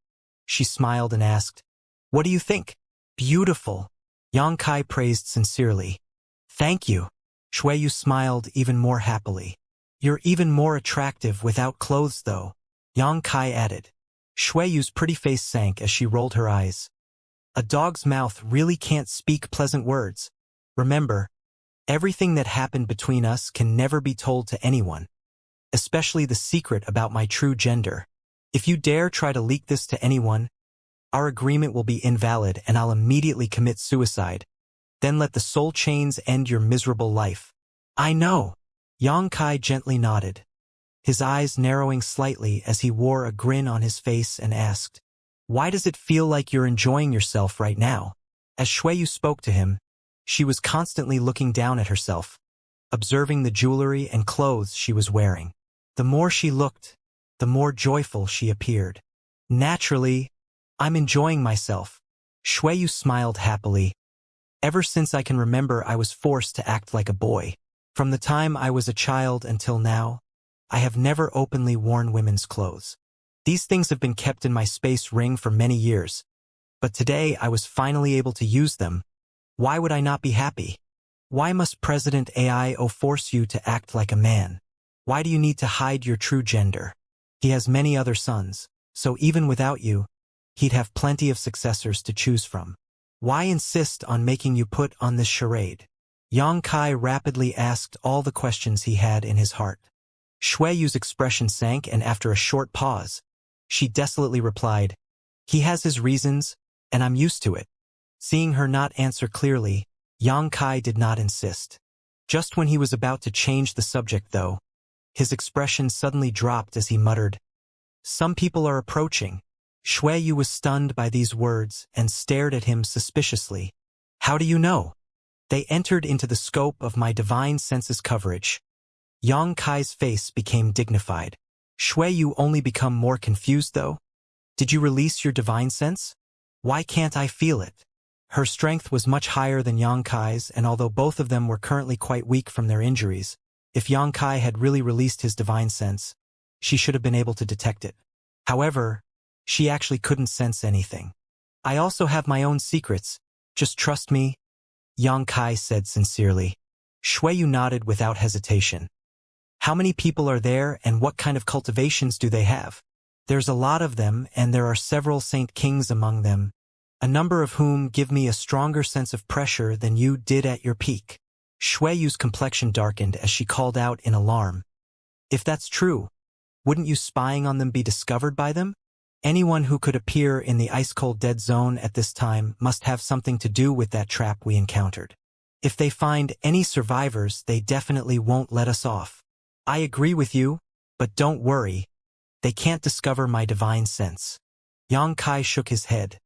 she smiled and asked, "What do you think?" "Beautiful," Yang Kai praised sincerely. "Thank you." Shui Yu smiled even more happily. "You're even more attractive without clothes though," Yang Kai added. Shui Yu's pretty face sank as she rolled her eyes. "A dog's mouth really can't speak pleasant words. Remember, everything that happened between us can never be told to anyone, especially the secret about my true gender. If you dare try to leak this to anyone, our agreement will be invalid and I'll immediately commit suicide. Then let the soul chains end your miserable life." "I know." Yang Kai gently nodded, his eyes narrowing slightly as he wore a grin on his face and asked, "Why does it feel like you're enjoying yourself right now?" As Shui Yu spoke to him, she was constantly looking down at herself, observing the jewelry and clothes she was wearing. The more she looked, the more joyful she appeared. "Naturally, I'm enjoying myself." Shui Yu smiled happily. "Ever since I can remember, I was forced to act like a boy. From the time I was a child until now, I have never openly worn women's clothes. These things have been kept in my space ring for many years, but today I was finally able to use them. Why would I not be happy? Why must President AIO force you to act like a man? Why do you need to hide your true gender? He has many other sons, so even without you, he'd have plenty of successors to choose from. Why insist on making you put on this charade?" Yang Kai rapidly asked all the questions he had in his heart. Shui Yu's expression sank, and after a short pause, she desolately replied, "He has his reasons, and I'm used to it." Seeing her not answer clearly, Yang Kai did not insist. Just when he was about to change the subject, though, his expression suddenly dropped as he muttered, "Some people are approaching." Shui Yu was stunned by these words and stared at him suspiciously. "How do you know?" "They entered into the scope of my divine senses coverage." Yang Kai's face became dignified. "Shui Yu only become more confused though? Did you release your divine sense? Why can't I feel it?" Her strength was much higher than Yang Kai's, and although both of them were currently quite weak from their injuries, if Yang Kai had really released his divine sense, she should have been able to detect it. However, she actually couldn't sense anything. "I also have my own secrets. Just trust me," Yang Kai said sincerely. Shui Yu nodded without hesitation. "How many people are there, and what kind of cultivations do they have?" "There's a lot of them, and there are several Saint Kings among them, a number of whom give me a stronger sense of pressure than you did at your peak." Shui Yu's complexion darkened as she called out in alarm, "If that's true, wouldn't you spying on them be discovered by them? Anyone who could appear in the ice-cold dead zone at this time must have something to do with that trap we encountered. If they find any survivors, they definitely won't let us off." "I agree with you, but don't worry. They can't discover my divine sense." Yang Kai shook his head.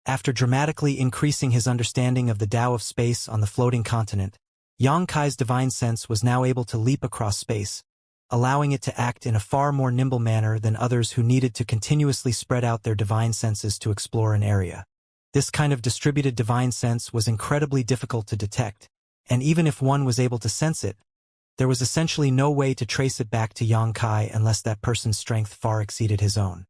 After dramatically increasing his understanding of the Tao of space on the floating continent, Yang Kai's divine sense was now able to leap across space, allowing it to act in a far more nimble manner than others who needed to continuously spread out their divine senses to explore an area. This kind of distributed divine sense was incredibly difficult to detect, and even if one was able to sense it, there was essentially no way to trace it back to Yang Kai unless that person's strength far exceeded his own.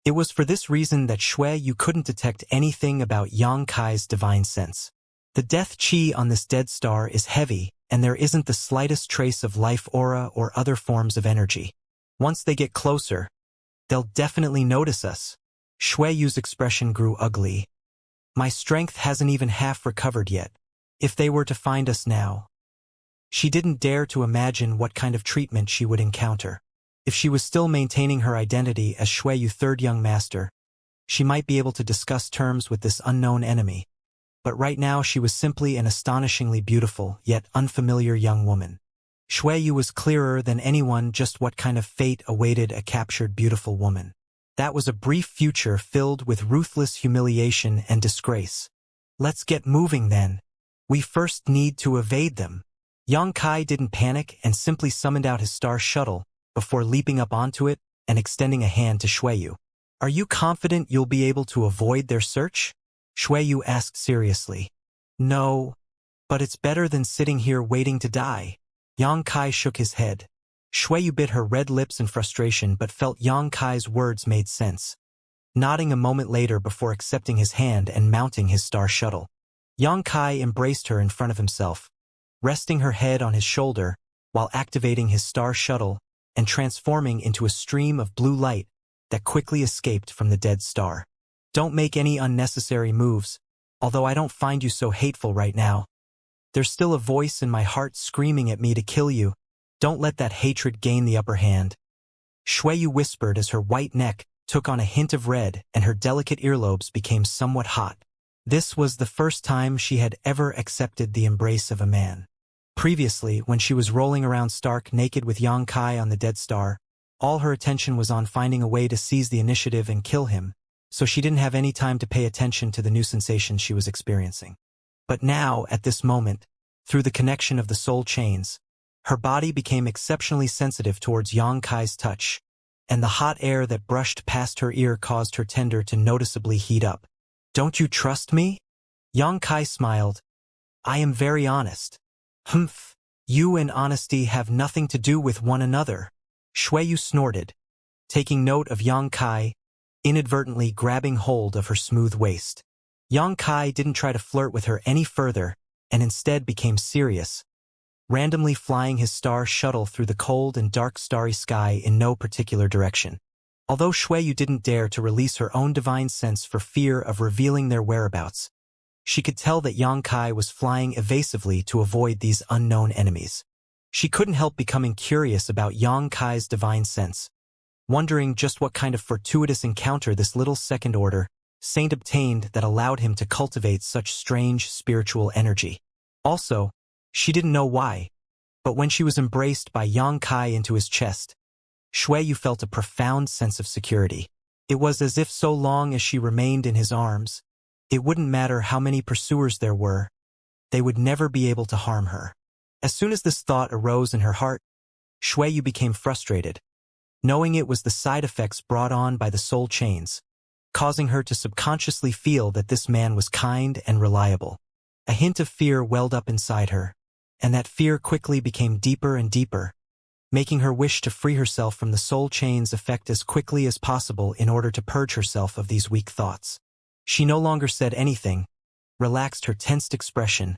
It was for this reason that Yu couldn't detect anything about Yang Kai's divine sense. The death chi on this dead star is heavy, and there isn't the slightest trace of life aura or other forms of energy. Once they get closer, they'll definitely notice us. Yu's expression grew ugly. My strength hasn't even half recovered yet. If they were to find us now. She didn't dare to imagine what kind of treatment she would encounter. If she was still maintaining her identity as Yu third young master, she might be able to discuss terms with this unknown enemy. But right now she was simply an astonishingly beautiful, yet unfamiliar young woman. Yu was clearer than anyone just what kind of fate awaited a captured beautiful woman. That was a brief future filled with ruthless humiliation and disgrace. Let's get moving then. We first need to evade them. Yang Kai didn't panic and simply summoned out his star shuttle before leaping up onto it and extending a hand to Yu. Are you confident you'll be able to avoid their search? Yu asked seriously. No, but it's better than sitting here waiting to die. Yang Kai shook his head. Yu bit her red lips in frustration but felt Yang Kai's words made sense, nodding a moment later before accepting his hand and mounting his star shuttle. Yang Kai embraced her in front of himself, resting her head on his shoulder while activating his star shuttle and transforming into a stream of blue light that quickly escaped from the dead star. Don't make any unnecessary moves, although I don't find you so hateful right now. There's still a voice in my heart screaming at me to kill you. Don't let that hatred gain the upper hand. Yu whispered as her white neck took on a hint of red and her delicate earlobes became somewhat hot. This was the first time she had ever accepted the embrace of a man. Previously, when she was rolling around stark naked with Yang Kai on the dead star, all her attention was on finding a way to seize the initiative and kill him, so she didn't have any time to pay attention to the new sensations she was experiencing. But now, at this moment, through the connection of the soul chains, her body became exceptionally sensitive towards Yang Kai's touch, and the hot air that brushed past her ear caused her tender to noticeably heat up. Don't you trust me? Yang Kai smiled. I am very honest. Humph, you and honesty have nothing to do with one another. Yu snorted, taking note of Yang Kai, inadvertently grabbing hold of her smooth waist. Yang Kai didn't try to flirt with her any further, and instead became serious, randomly flying his star shuttle through the cold and dark starry sky in no particular direction. Although Yu didn't dare to release her own divine sense for fear of revealing their whereabouts, she could tell that Yang Kai was flying evasively to avoid these unknown enemies. She couldn't help becoming curious about Yang Kai's divine sense, wondering just what kind of fortuitous encounter this little second-order saint obtained that allowed him to cultivate such strange spiritual energy. Also, she didn't know why, but when she was embraced by Yang Kai into his chest, Yu felt a profound sense of security. It was as if so long as she remained in his arms, it wouldn't matter how many pursuers there were, they would never be able to harm her. As soon as this thought arose in her heart, Yu became frustrated, knowing it was the side effects brought on by the soul chains, causing her to subconsciously feel that this man was kind and reliable. A hint of fear welled up inside her, and that fear quickly became deeper and deeper, making her wish to free herself from the soul chain's effect as quickly as possible in order to purge herself of these weak thoughts. She no longer said anything, relaxed her tensed expression,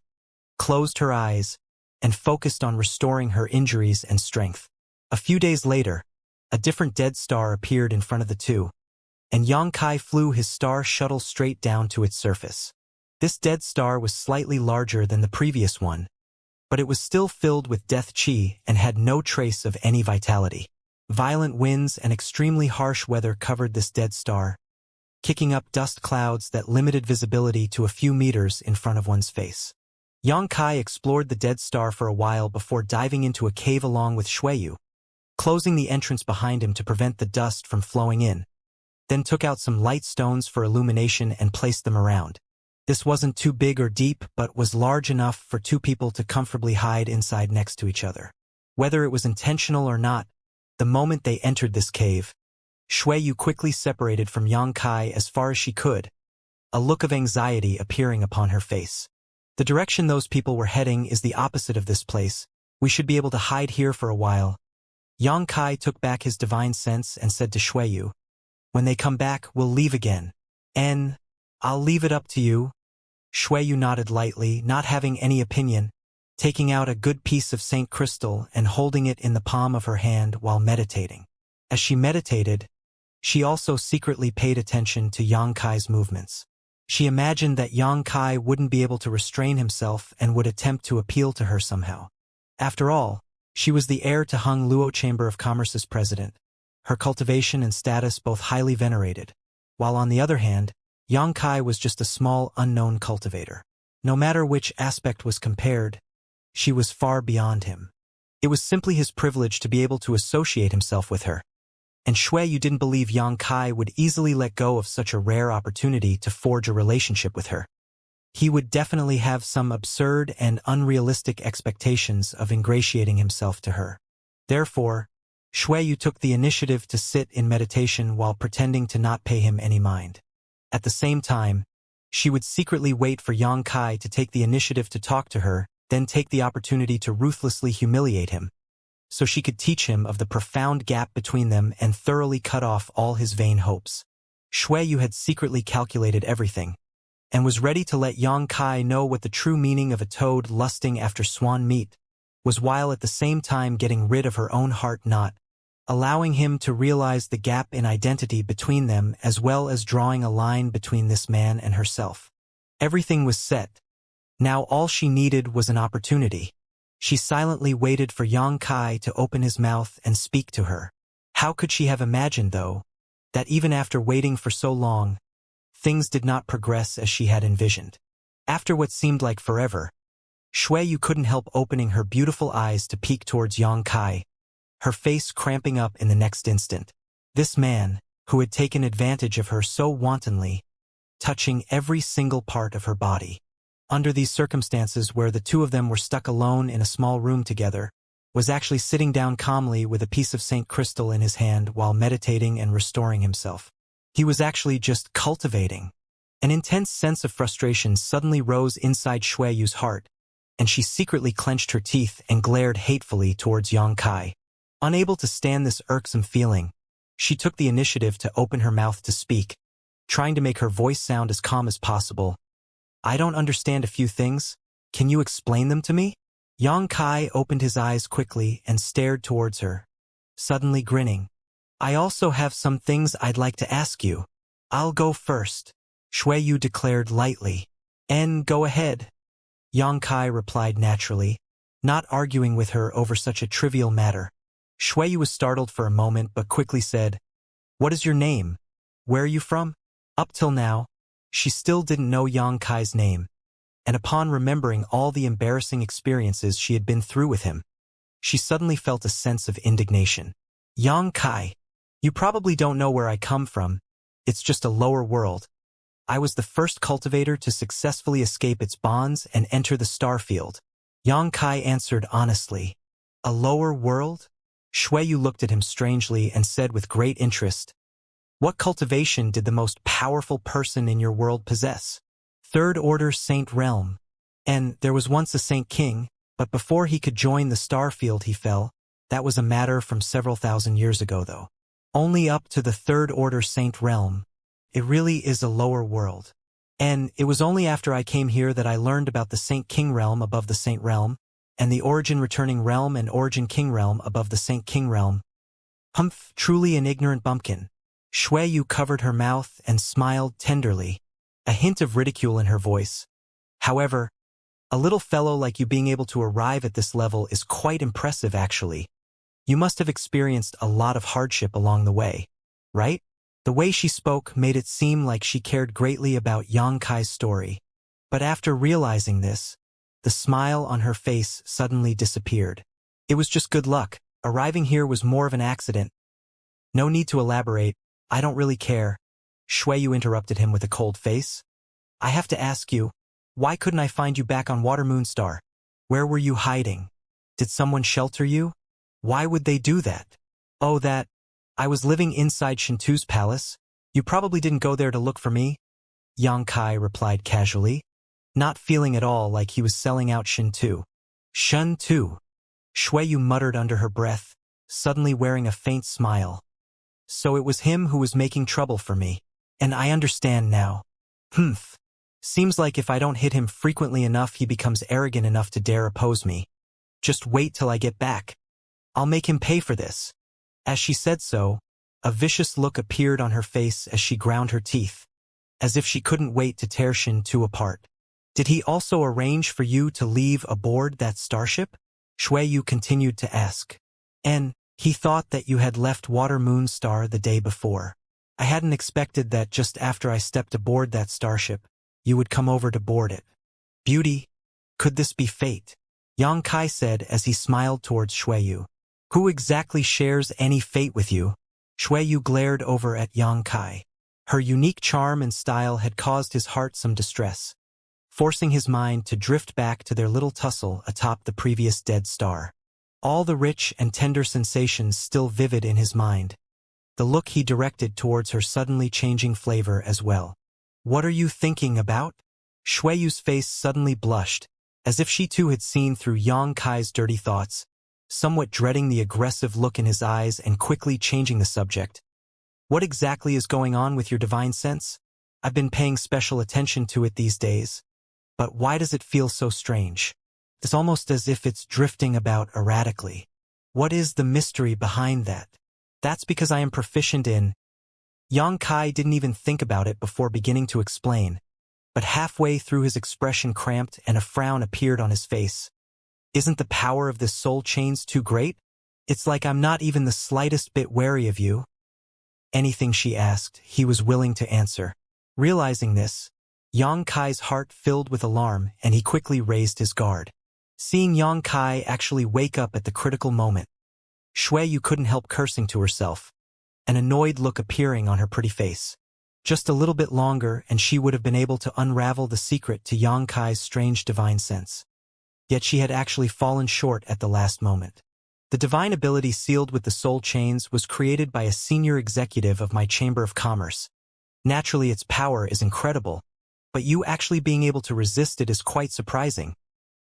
closed her eyes, and focused on restoring her injuries and strength. A few days later, a different dead star appeared in front of the two, and Yang Kai flew his star shuttle straight down to its surface. This dead star was slightly larger than the previous one, but it was still filled with death chi and had no trace of any vitality. Violent winds and extremely harsh weather covered this dead star, kicking up dust clouds that limited visibility to a few meters in front of one's face. Yang Kai explored the dead star for a while before diving into a cave along with Yu, closing the entrance behind him to prevent the dust from flowing in, then took out some light stones for illumination and placed them around. This wasn't too big or deep, but was large enough for two people to comfortably hide inside next to each other. Whether it was intentional or not, the moment they entered this cave, Yu quickly separated from Yang Kai as far as she could, a look of anxiety appearing upon her face. The direction those people were heading is the opposite of this place. We should be able to hide here for a while. Yang Kai took back his divine sense and said to Yu, When they come back, we'll leave again. I'll leave it up to you. Shuiyu nodded lightly, not having any opinion, taking out a good piece of Saint Crystal and holding it in the palm of her hand while meditating. As she meditated, she also secretly paid attention to Yang Kai's movements. She imagined that Yang Kai wouldn't be able to restrain himself and would attempt to appeal to her somehow. After all, she was the heir to Hung Luo Chamber of Commerce's president, her cultivation and status both highly venerated, while on the other hand, Yang Kai was just a small unknown cultivator. No matter which aspect was compared, she was far beyond him. It was simply his privilege to be able to associate himself with her. And Shuiyu didn't believe Yang Kai would easily let go of such a rare opportunity to forge a relationship with her. He would definitely have some absurd and unrealistic expectations of ingratiating himself to her. Therefore, Shuiyu took the initiative to sit in meditation while pretending to not pay him any mind. At the same time, she would secretly wait for Yang Kai to take the initiative to talk to her, then take the opportunity to ruthlessly humiliate him, so she could teach him of the profound gap between them and thoroughly cut off all his vain hopes. Shuiyu had secretly calculated everything, and was ready to let Yang Kai know what the true meaning of a toad lusting after swan meat was, while at the same time getting rid of her own heart knot, allowing him to realize the gap in identity between them as well as drawing a line between this man and herself. Everything was set. Now all she needed was an opportunity. She silently waited for Yang Kai to open his mouth and speak to her. How could she have imagined, though, that even after waiting for so long, things did not progress as she had envisioned? After what seemed like forever, Shuiyu couldn't help opening her beautiful eyes to peek towards Yang Kai, her face cramping up in the next instant. This man, who had taken advantage of her so wantonly, touching every single part of her body. Under these circumstances where the two of them were stuck alone in a small room together, was actually sitting down calmly with a piece of Saint Crystal in his hand while meditating and restoring himself. He was actually just cultivating. An intense sense of frustration suddenly rose inside Shuiyu's heart, and she secretly clenched her teeth and glared hatefully towards Yang Kai. Unable to stand this irksome feeling, she took the initiative to open her mouth to speak, trying to make her voice sound as calm as possible. I don't understand a few things. Can you explain them to me? Yang Kai opened his eyes quickly and stared towards her, suddenly grinning. I also have some things I'd like to ask you. I'll go first, Shuiyu declared lightly. Go ahead. Yang Kai replied naturally, not arguing with her over such a trivial matter. Shuiyu was startled for a moment but quickly said, What is your name? Where are you from? Up till now, she still didn't know Yang Kai's name, and upon remembering all the embarrassing experiences she had been through with him, she suddenly felt a sense of indignation. Yang Kai, you probably don't know where I come from. It's just a lower world. I was the first cultivator to successfully escape its bonds and enter the starfield. Yang Kai answered honestly. A lower world? Shuiyu looked at him strangely and said with great interest, What cultivation did the most powerful person in your world possess? Third Order Saint Realm. And there was once a Saint King, but before he could join the starfield he fell. That was a matter from several thousand years ago though. Only up to the Third Order Saint Realm. It really is a lower world. And it was only after I came here that I learned about the Saint King Realm above the Saint Realm, and the Origin Returning Realm and Origin King Realm above the Saint King Realm. Humph, truly an ignorant bumpkin. Shuiyu covered her mouth and smiled tenderly, a hint of ridicule in her voice. However, a little fellow like you being able to arrive at this level is quite impressive actually. You must have experienced a lot of hardship along the way, right? The way she spoke made it seem like she cared greatly about Yang Kai's story. But after realizing this, the smile on her face suddenly disappeared. It was just good luck. Arriving here was more of an accident. No need to elaborate. I don't really care. Shuiyu interrupted him with a cold face. I have to ask you, why couldn't I find you back on Water Moonstar? Where were you hiding? Did someone shelter you? Why would they do that? Oh, that. I was living inside Shintu's palace. You probably didn't go there to look for me. Yang Kai replied casually, not feeling at all like he was selling out Shintu. Shintu. Shuiyu muttered under her breath, suddenly wearing a faint smile. So it was him who was making trouble for me. And I understand now. Humph. Seems like if I don't hit him frequently enough he becomes arrogant enough to dare oppose me. Just wait till I get back. I'll make him pay for this. As she said so, a vicious look appeared on her face as she ground her teeth, as if she couldn't wait to tear Shin-Tu apart. Did he also arrange for you to leave aboard that starship? Shui-Yu continued to ask. And he thought that you had left Water Moon Star the day before. I hadn't expected that just after I stepped aboard that starship, you would come over to board it. Beauty, could this be fate? Yang Kai said as he smiled towards Shui-Yu. Who exactly shares any fate with you? Shui-Yu glared over at Yang Kai. Her unique charm and style had caused his heart some distress, forcing his mind to drift back to their little tussle atop the previous dead star. All the rich and tender sensations still vivid in his mind. The look he directed towards her suddenly changing flavor as well. What are you thinking about? Shui-Yu's face suddenly blushed, as if she too had seen through Yang Kai's dirty thoughts, somewhat dreading the aggressive look in his eyes and quickly changing the subject. What exactly is going on with your divine sense? I've been paying special attention to it these days. But why does it feel so strange? It's almost as if it's drifting about erratically. What is the mystery behind that? That's because I am proficient in... Yang Kai didn't even think about it before beginning to explain, but halfway through his expression cramped and a frown appeared on his face. Isn't the power of this soul chains too great? It's like I'm not even the slightest bit wary of you. Anything she asked, he was willing to answer. Realizing this, Yang Kai's heart filled with alarm and he quickly raised his guard. Seeing Yang Kai actually wake up at the critical moment, Shui-Yu couldn't help cursing to herself, an annoyed look appearing on her pretty face. Just a little bit longer and she would have been able to unravel the secret to Yang Kai's strange divine sense. Yet she had actually fallen short at the last moment. The divine ability sealed with the soul chains was created by a senior executive of my Chamber of Commerce. Naturally its power is incredible, but you actually being able to resist it is quite surprising.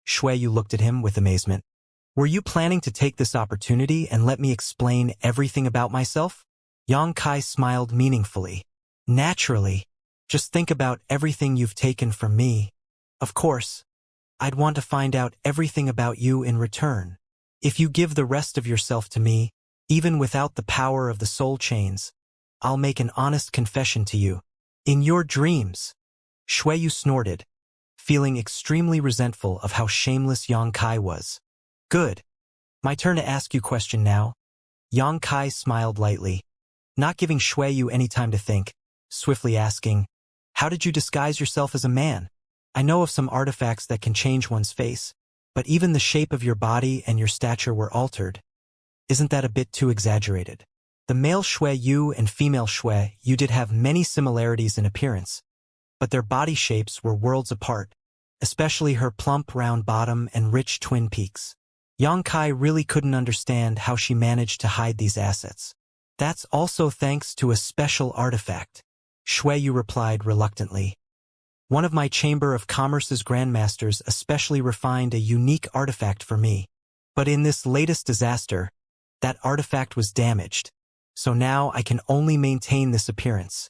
Shui-Yu looked at him with amazement. Were you planning to take this opportunity and let me explain everything about myself? Yang Kai smiled meaningfully. Naturally. Just think about everything you've taken from me. Of course, I'd want to find out everything about you in return. If you give the rest of yourself to me, even without the power of the soul chains, I'll make an honest confession to you. In your dreams. Shui-Yu snorted, feeling extremely resentful of how shameless Yang Kai was. Good. My turn to ask you question now. Yang Kai smiled lightly, not giving Shui-Yu any time to think, swiftly asking, how did you disguise yourself as a man? I know of some artifacts that can change one's face, but even the shape of your body and your stature were altered. Isn't that a bit too exaggerated? The male Shui-Yu and female Shui-Yu did have many similarities in appearance, but their body shapes were worlds apart, especially her plump round bottom and rich twin peaks. Yang Kai really couldn't understand how she managed to hide these assets. That's also thanks to a special artifact, Shui-Yu replied reluctantly. One of my Chamber of Commerce's grandmasters especially refined a unique artifact for me. But in this latest disaster, that artifact was damaged, so now I can only maintain this appearance.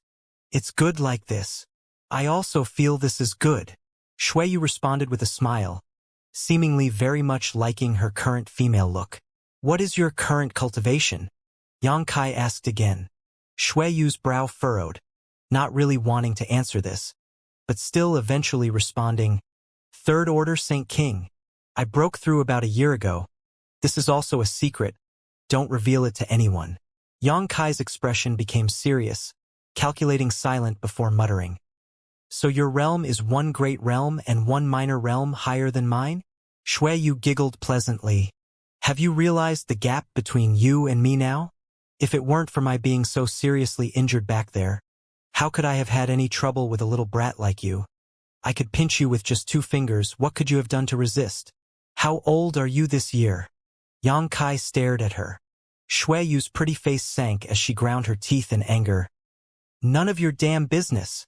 It's good like this. I also feel this is good. Shui-Yu responded with a smile, seemingly very much liking her current female look. What is your current cultivation? Yang Kai asked again. Shui-Yu's brow furrowed, not really wanting to answer this, but still eventually responding, Third Order Saint King. I broke through about a year ago. This is also a secret. Don't reveal it to anyone. Yang Kai's expression became serious, calculating silent before muttering. So your realm is one great realm and one minor realm higher than mine? Shui-Yu giggled pleasantly. Have you realized the gap between you and me now? If it weren't for my being so seriously injured back there, how could I have had any trouble with a little brat like you? I could pinch you with just 2 fingers. What could you have done to resist? How old are you this year? Yang Kai stared at her. Shui-Yu's pretty face sank as she ground her teeth in anger. None of your damn business.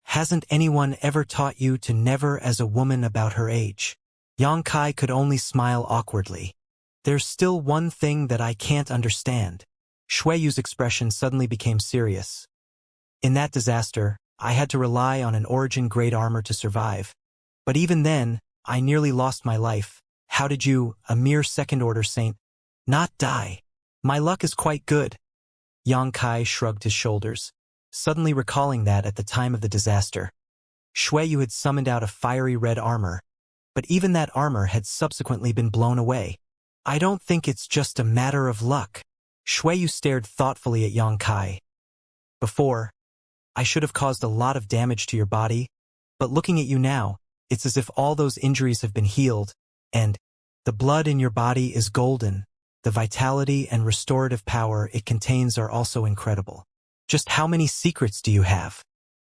Hasn't anyone ever taught you to never as a woman about her age? Yang Kai could only smile awkwardly. There's still one thing that I can't understand. Shueyu's expression suddenly became serious. In that disaster, I had to rely on an origin-grade armor to survive. But even then, I nearly lost my life. How did you, a mere second-order saint, not die? My luck is quite good. Yang Kai shrugged his shoulders, suddenly recalling that at the time of the disaster, Shueyu had summoned out a fiery red armor, but even that armor had subsequently been blown away. I don't think it's just a matter of luck. Shueyu stared thoughtfully at Yang Kai. Before, I should have caused a lot of damage to your body, but looking at you now, it's as if all those injuries have been healed, and the blood in your body is golden. The vitality and restorative power it contains are also incredible. Just how many secrets do you have?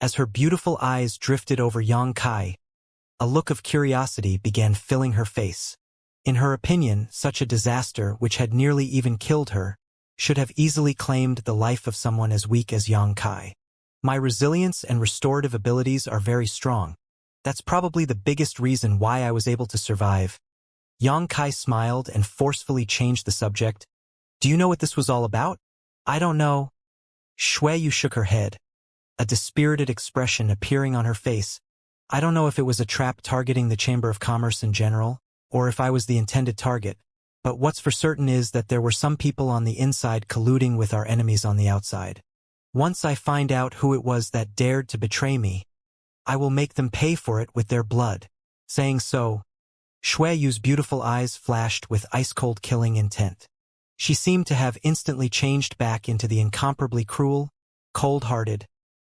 As her beautiful eyes drifted over Yang Kai, a look of curiosity began filling her face. In her opinion, such a disaster, which had nearly even killed her, should have easily claimed the life of someone as weak as Yang Kai. My resilience and restorative abilities are very strong. That's probably the biggest reason why I was able to survive. Yang Kai smiled and forcefully changed the subject. Do you know what this was all about? I don't know. Shueyu shook her head, a dispirited expression appearing on her face. I don't know if it was a trap targeting the Chamber of Commerce in general, or if I was the intended target. But what's for certain is that there were some people on the inside colluding with our enemies on the outside. Once I find out who it was that dared to betray me, I will make them pay for it with their blood. Saying so, Shueyu's beautiful eyes flashed with ice-cold killing intent. She seemed to have instantly changed back into the incomparably cruel, cold-hearted,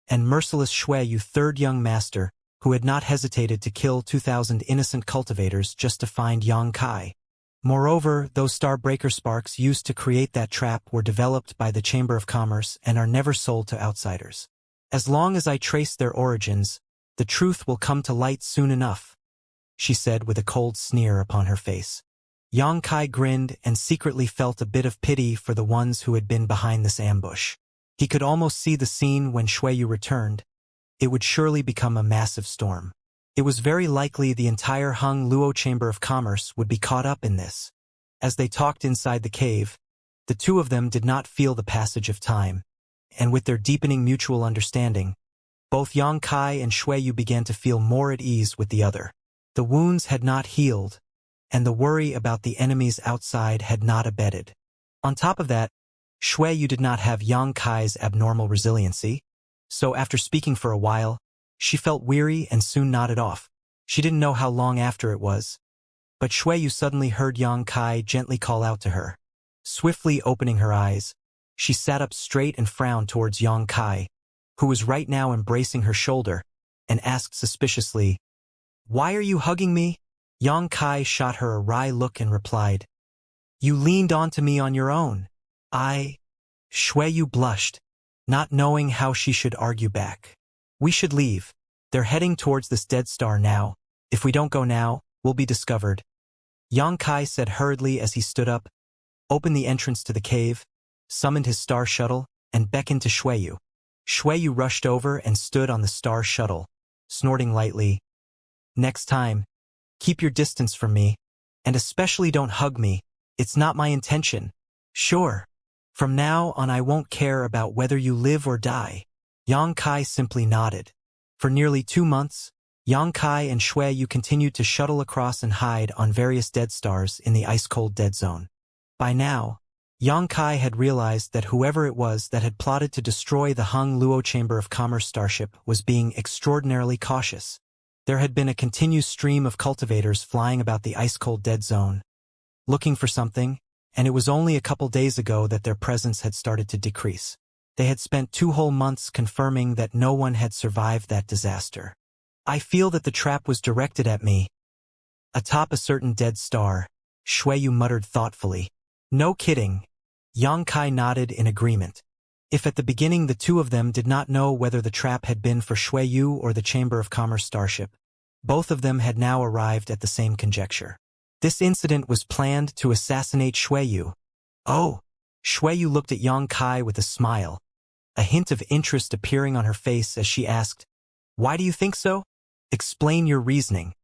and merciless Shueyu, third young master, who had not hesitated to kill 2,000 innocent cultivators just to find Yang Kai. Moreover, those Starbreaker sparks used to create that trap were developed by the Chamber of Commerce and are never sold to outsiders. As long as I trace their origins, the truth will come to light soon enough, she said with a cold sneer upon her face. Yang Kai grinned and secretly felt a bit of pity for the ones who had been behind this ambush. He could almost see the scene when Shueyu returned. It would surely become a massive storm. It was very likely the entire Hung Luo Chamber of Commerce would be caught up in this. As they talked inside the cave, the two of them did not feel the passage of time, and with their deepening mutual understanding, both Yang Kai and Shueyu began to feel more at ease with the other. The wounds had not healed, and the worry about the enemies outside had not abated. On top of that, Shueyu did not have Yang Kai's abnormal resiliency, so after speaking for a while, she felt weary and soon nodded off. She didn't know how long after it was, but Shueyu suddenly heard Yang Kai gently call out to her. Swiftly opening her eyes, she sat up straight and frowned towards Yang Kai, who was right now embracing her shoulder, and asked suspiciously, "Why are you hugging me?" Yang Kai shot her a wry look and replied, "You leaned onto me on your own." Shueyu blushed, not knowing how she should argue back. "We should leave. They're heading towards this dead star now. If we don't go now, we'll be discovered." Yang Kai said hurriedly as he stood up, opened the entrance to the cave, summoned his star shuttle, and beckoned to Shueyu. Shueyu rushed over and stood on the star shuttle, snorting lightly. "Next time, keep your distance from me, and especially don't hug me. It's not my intention." "Sure. From now on I won't care about whether you live or die." Yang Kai simply nodded. For nearly 2 months, Yang Kai and Shueyu continued to shuttle across and hide on various dead stars in the ice-cold dead zone. By now, Yang Kai had realized that whoever it was that had plotted to destroy the Hung Luo Chamber of Commerce starship was being extraordinarily cautious. There had been a continuous stream of cultivators flying about the ice-cold dead zone, looking for something, and it was only a couple days ago that their presence had started to decrease. They had spent 2 whole months confirming that no one had survived that disaster. "I feel that the trap was directed at me." Atop a certain dead star, Shueyu muttered thoughtfully. "No kidding." Yang Kai nodded in agreement. If at the beginning the two of them did not know whether the trap had been for Shueyu or the Chamber of Commerce starship, both of them had now arrived at the same conjecture. This incident was planned to assassinate Shueyu. "Oh!" Shueyu looked at Yang Kai with a smile, a hint of interest appearing on her face as she asked, "Why do you think so? Explain your reasoning.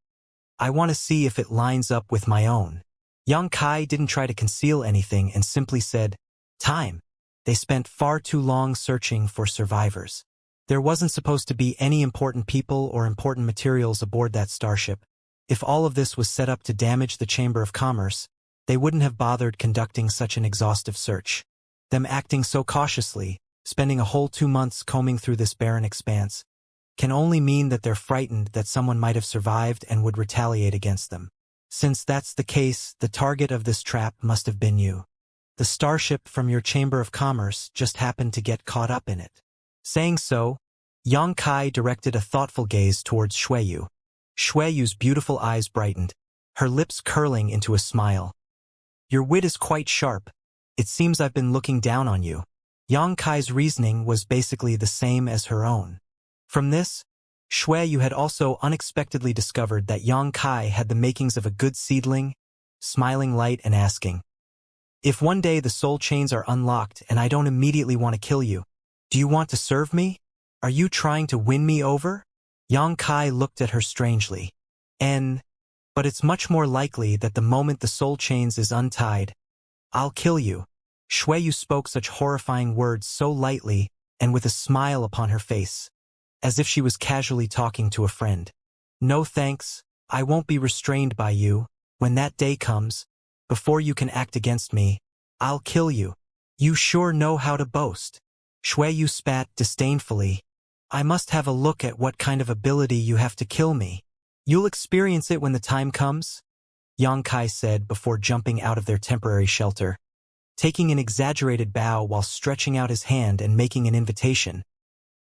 I want to see if it lines up with my own." Yang Kai didn't try to conceal anything and simply said, "Time." They spent far too long searching for survivors. There wasn't supposed to be any important people or important materials aboard that starship. If all of this was set up to damage the Chamber of Commerce, they wouldn't have bothered conducting such an exhaustive search. Them acting so cautiously, spending a whole 2 months combing through this barren expanse, can only mean that they're frightened that someone might have survived and would retaliate against them. Since that's the case, the target of this trap must have been you. The starship from your Chamber of Commerce just happened to get caught up in it. Saying so, Yang Kai directed a thoughtful gaze towards Xueyu. Xueyu's beautiful eyes brightened, her lips curling into a smile. Your wit is quite sharp. It seems I've been looking down on you. Yang Kai's reasoning was basically the same as her own. From this, Xueyu had also unexpectedly discovered that Yang Kai had the makings of a good seedling, smiling light and asking, if one day the soul chains are unlocked and I don't immediately want to kill you, do you want to serve me? Are you trying to win me over? Yang Kai looked at her strangely. But it's much more likely that the moment the soul chains is untied, I'll kill you. Xueyu spoke such horrifying words so lightly and with a smile upon her face, as if she was casually talking to a friend. No thanks, I won't be restrained by you. When that day comes, before you can act against me, I'll kill you. You sure know how to boast. Xueyu spat disdainfully. I must have a look at what kind of ability you have to kill me. You'll experience it when the time comes, Yang Kai said before jumping out of their temporary shelter, taking an exaggerated bow while stretching out his hand and making an invitation.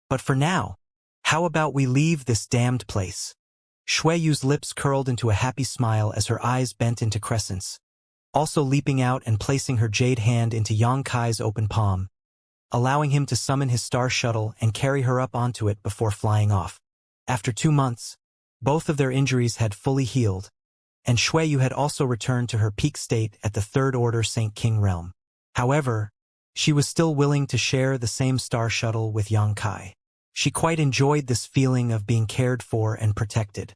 But for now, how about we leave this damned place? Xueyu's lips curled into a happy smile as her eyes bent into crescents, also leaping out and placing her jade hand into Yang Kai's open palm, allowing him to summon his star shuttle and carry her up onto it before flying off. After 2 months, both of their injuries had fully healed, and Xueyu had also returned to her peak state at the Third Order Saint King realm. However, she was still willing to share the same star shuttle with Yang Kai. She quite enjoyed this feeling of being cared for and protected.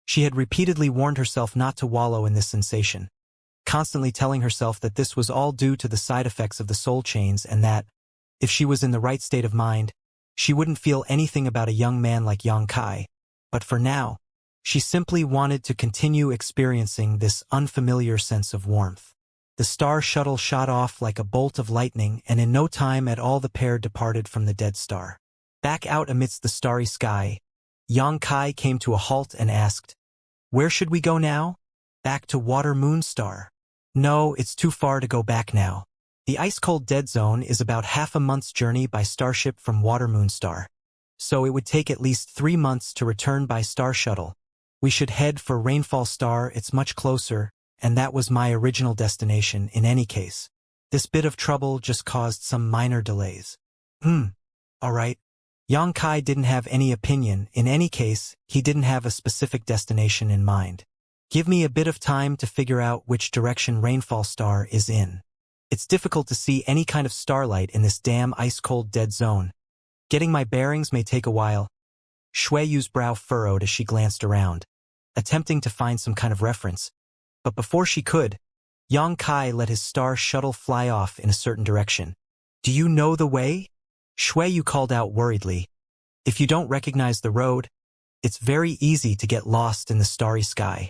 She had repeatedly warned herself not to wallow in this sensation, constantly telling herself that this was all due to the side effects of the soul chains and that, if she was in the right state of mind, she wouldn't feel anything about a young man like Yang Kai. But for now, she simply wanted to continue experiencing this unfamiliar sense of warmth. The star shuttle shot off like a bolt of lightning, and in no time at all the pair departed from the dead star. Back out amidst the starry sky, Yang Kai came to a halt and asked, where should we go now? Back to Water Moon Star. No, it's too far to go back now. The ice-cold dead zone is about half a month's journey by starship from Water Moon Star, so it would take at least 3 months to return by star shuttle. We should head for Rainfall Star, it's much closer, and that was my original destination in any case. This bit of trouble just caused some minor delays. Alright. Yang Kai didn't have any opinion. In any case, he didn't have a specific destination in mind. Give me a bit of time to figure out which direction Rainfall Star is in. It's difficult to see any kind of starlight in this damn ice-cold dead zone. Getting my bearings may take a while. Xueyu's brow furrowed as she glanced around, attempting to find some kind of reference. But before she could, Yang Kai let his star shuttle fly off in a certain direction. Do you know the way? Xueyu called out worriedly. If you don't recognize the road, it's very easy to get lost in the starry sky.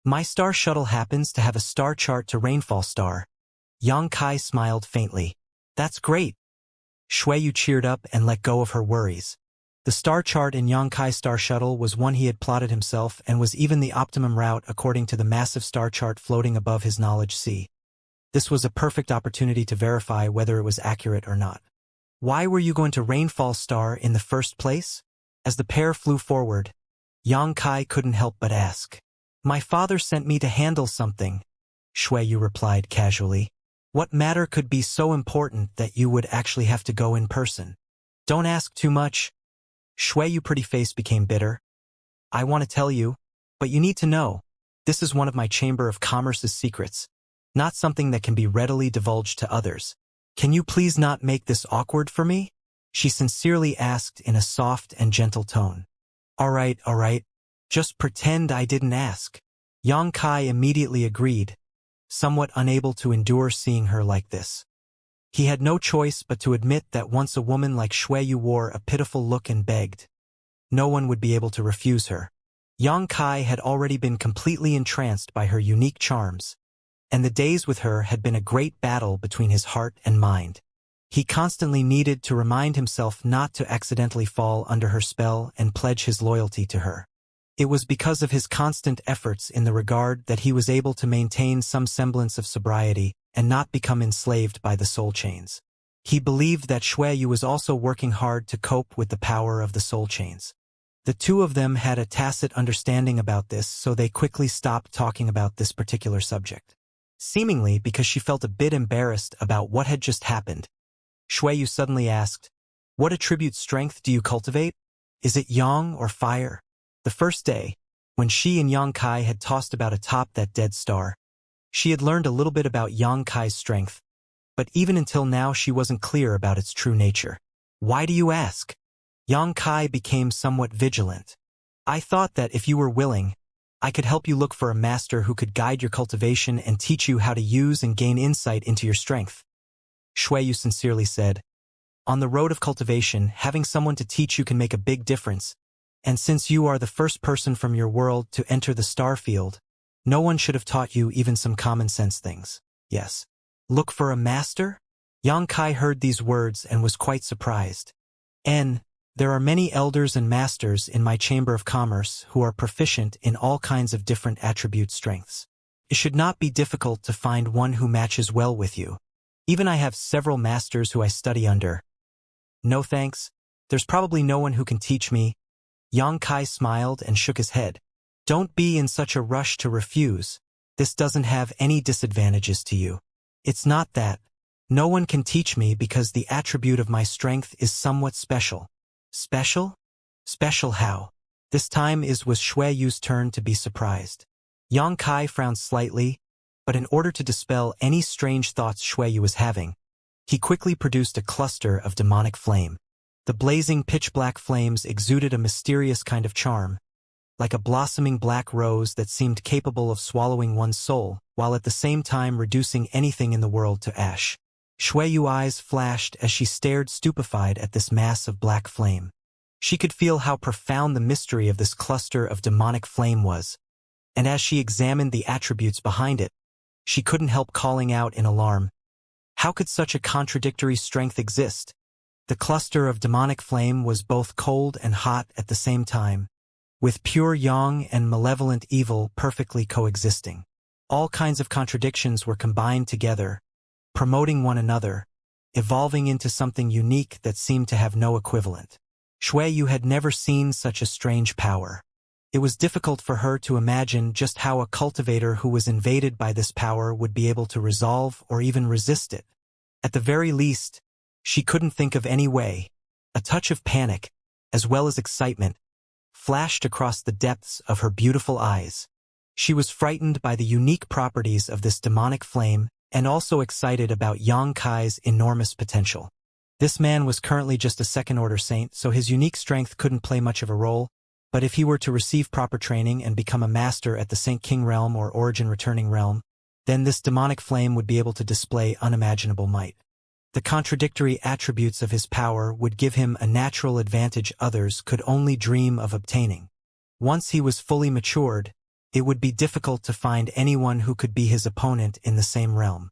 My star shuttle happens to have a star chart to Rainfall Star. Yang Kai smiled faintly. That's great. Xueyu cheered up and let go of her worries. The star chart in Yang Kai's star shuttle was one he had plotted himself and was even the optimum route according to the massive star chart floating above his knowledge sea. This was a perfect opportunity to verify whether it was accurate or not. Why were you going to Rainfall Star in the first place? As the pair flew forward, Yang Kai couldn't help but ask. My father sent me to handle something, Xueyu replied casually. What matter could be so important that you would actually have to go in person? Don't ask too much. Xueyu's pretty face became bitter. I want to tell you, but you need to know. This is one of my Chamber of Commerce's secrets, not something that can be readily divulged to others. Can you please not make this awkward for me? She sincerely asked in a soft and gentle tone. All right. Just pretend I didn't ask. Yang Kai immediately agreed, somewhat unable to endure seeing her like this. He had no choice but to admit that once a woman like Shui wore a pitiful look and begged, no one would be able to refuse her. Yang Kai had already been completely entranced by her unique charms, and the days with her had been a great battle between his heart and mind. He constantly needed to remind himself not to accidentally fall under her spell and pledge his loyalty to her. It was because of his constant efforts in the regard that he was able to maintain some semblance of sobriety and not become enslaved by the soul chains. He believed that Shui was also working hard to cope with the power of the soul chains. The two of them had a tacit understanding about this, so they quickly stopped talking about this particular subject. Seemingly because she felt a bit embarrassed about what had just happened, Shui suddenly asked, "What attribute strength do you cultivate? Is it yang or fire?" The first day, when she and Yang Kai had tossed about atop that dead star, she had learned a little bit about Yang Kai's strength, but even until now she wasn't clear about its true nature. "Why do you ask?" Yang Kai became somewhat vigilant. "I thought that if you were willing, I could help you look for a master who could guide your cultivation and teach you how to use and gain insight into your strength." Shui sincerely said, "On the road of cultivation, having someone to teach you can make a big difference, and since you are the first person from your world to enter the star field, no one should have taught you even some common sense things." "Yes. Look for a master?" Yang Kai heard these words and was quite surprised. There are many elders and masters in my Chamber of Commerce who are proficient in all kinds of different attribute strengths. It should not be difficult to find one who matches well with you. Even I have several masters who I study under." "No thanks. There's probably no one who can teach me." Yang Kai smiled and shook his head. "Don't be in such a rush to refuse. This doesn't have any disadvantages to you. It's not that. No one can teach me because the attribute of my strength is somewhat special." "Special? Special how?" This time it was Shui's turn to be surprised. Yang Kai frowned slightly, but in order to dispel any strange thoughts Shui was having, he quickly produced a cluster of demonic flame. The blazing pitch-black flames exuded a mysterious kind of charm, like a blossoming black rose that seemed capable of swallowing one's soul, while at the same time reducing anything in the world to ash. Shui's eyes flashed as she stared stupefied at this mass of black flame. She could feel how profound the mystery of this cluster of demonic flame was, and as she examined the attributes behind it, she couldn't help calling out in alarm, "How could such a contradictory strength exist?" The cluster of demonic flame was both cold and hot at the same time, with pure yang and malevolent evil perfectly coexisting. All kinds of contradictions were combined together, promoting one another, evolving into something unique that seemed to have no equivalent. Shui had never seen such a strange power. It was difficult for her to imagine just how a cultivator who was invaded by this power would be able to resolve or even resist it. At the very least, she couldn't think of any way. A touch of panic, as well as excitement, flashed across the depths of her beautiful eyes. She was frightened by the unique properties of this demonic flame and also excited about Yang Kai's enormous potential. This man was currently just a second-order saint, so his unique strength couldn't play much of a role, but if he were to receive proper training and become a master at the Saint King realm or Origin Returning realm, then this demonic flame would be able to display unimaginable might. The contradictory attributes of his power would give him a natural advantage others could only dream of obtaining. Once he was fully matured, it would be difficult to find anyone who could be his opponent in the same realm.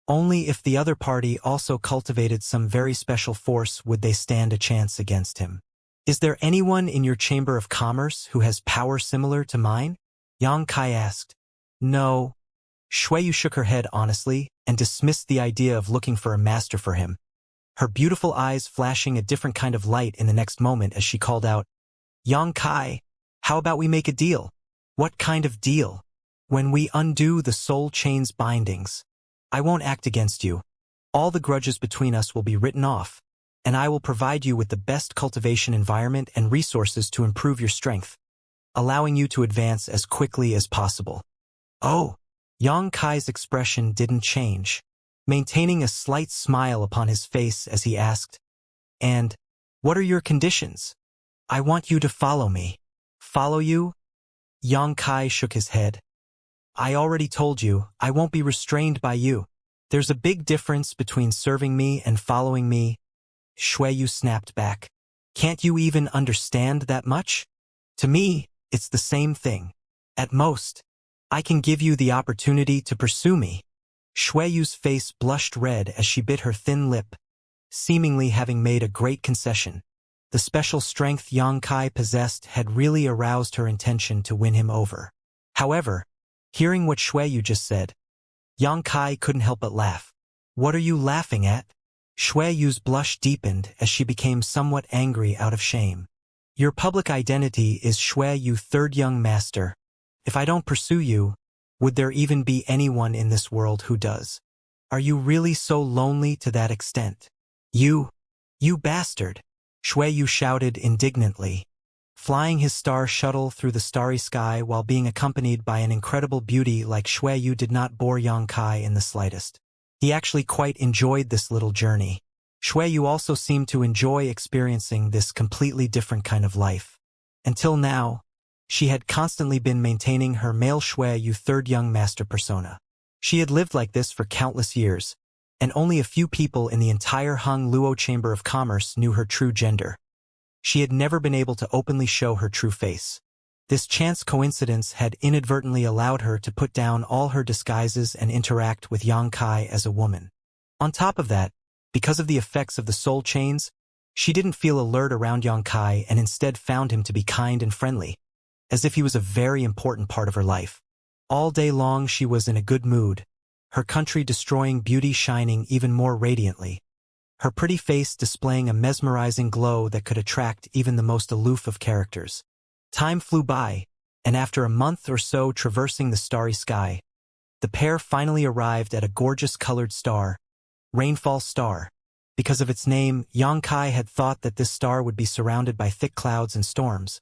Only if the other party also cultivated some very special force would they stand a chance against him. "Is there anyone in your Chamber of Commerce who has power similar to mine?" Yang Kai asked. "No." Shui shook her head honestly and dismissed the idea of looking for a master for him, her beautiful eyes flashing a different kind of light in the next moment as she called out, "Yang Kai, how about we make a deal?" "What kind of deal?" "When we undo the soul chain's bindings, I won't act against you. All the grudges between us will be written off, and I will provide you with the best cultivation environment and resources to improve your strength, allowing you to advance as quickly as possible." "Oh!" Yang Kai's expression didn't change, maintaining a slight smile upon his face as he asked, "And what are your conditions?" "I want you to follow me." "Follow you?" Yang Kai shook his head. "I already told you, I won't be restrained by you. There's a big difference between serving me and following me, Xueyu snapped back. Can't you even understand that much? To me, it's the same thing. At most, I can give you the opportunity to pursue me. Xueyu's face blushed red as she bit her thin lip, seemingly having made a great concession. The special strength Yang Kai possessed had really aroused her intention to win him over. However, hearing what Xueyu just said, Yang Kai couldn't help but laugh. What are you laughing at? Xueyu's blush deepened as she became somewhat angry out of shame. Your public identity is Xueyu, third young master. If I don't pursue you, would there even be anyone in this world who does? Are you really so lonely to that extent? You bastard! Xueyu shouted indignantly, flying his star shuttle through the starry sky while being accompanied by an incredible beauty like Xueyu did not bore Yang Kai in the slightest. He actually quite enjoyed this little journey. Xueyu also seemed to enjoy experiencing this completely different kind of life. Until now, she had constantly been maintaining her male Xueyu third young master persona. She had lived like this for countless years, and only a few people in the entire Hung Luo Chamber of Commerce knew her true gender. She had never been able to openly show her true face. This chance coincidence had inadvertently allowed her to put down all her disguises and interact with Yang Kai as a woman. On top of that, because of the effects of the soul chains, she didn't feel alert around Yang Kai and instead found him to be kind and friendly, as if he was a very important part of her life. All day long she was in a good mood, her country-destroying beauty shining even more radiantly, her pretty face displaying a mesmerizing glow that could attract even the most aloof of characters. Time flew by, and after a month or so traversing the starry sky, the pair finally arrived at a gorgeous colored star, Rainfall Star. Because of its name, Yang Kai had thought that this star would be surrounded by thick clouds and storms.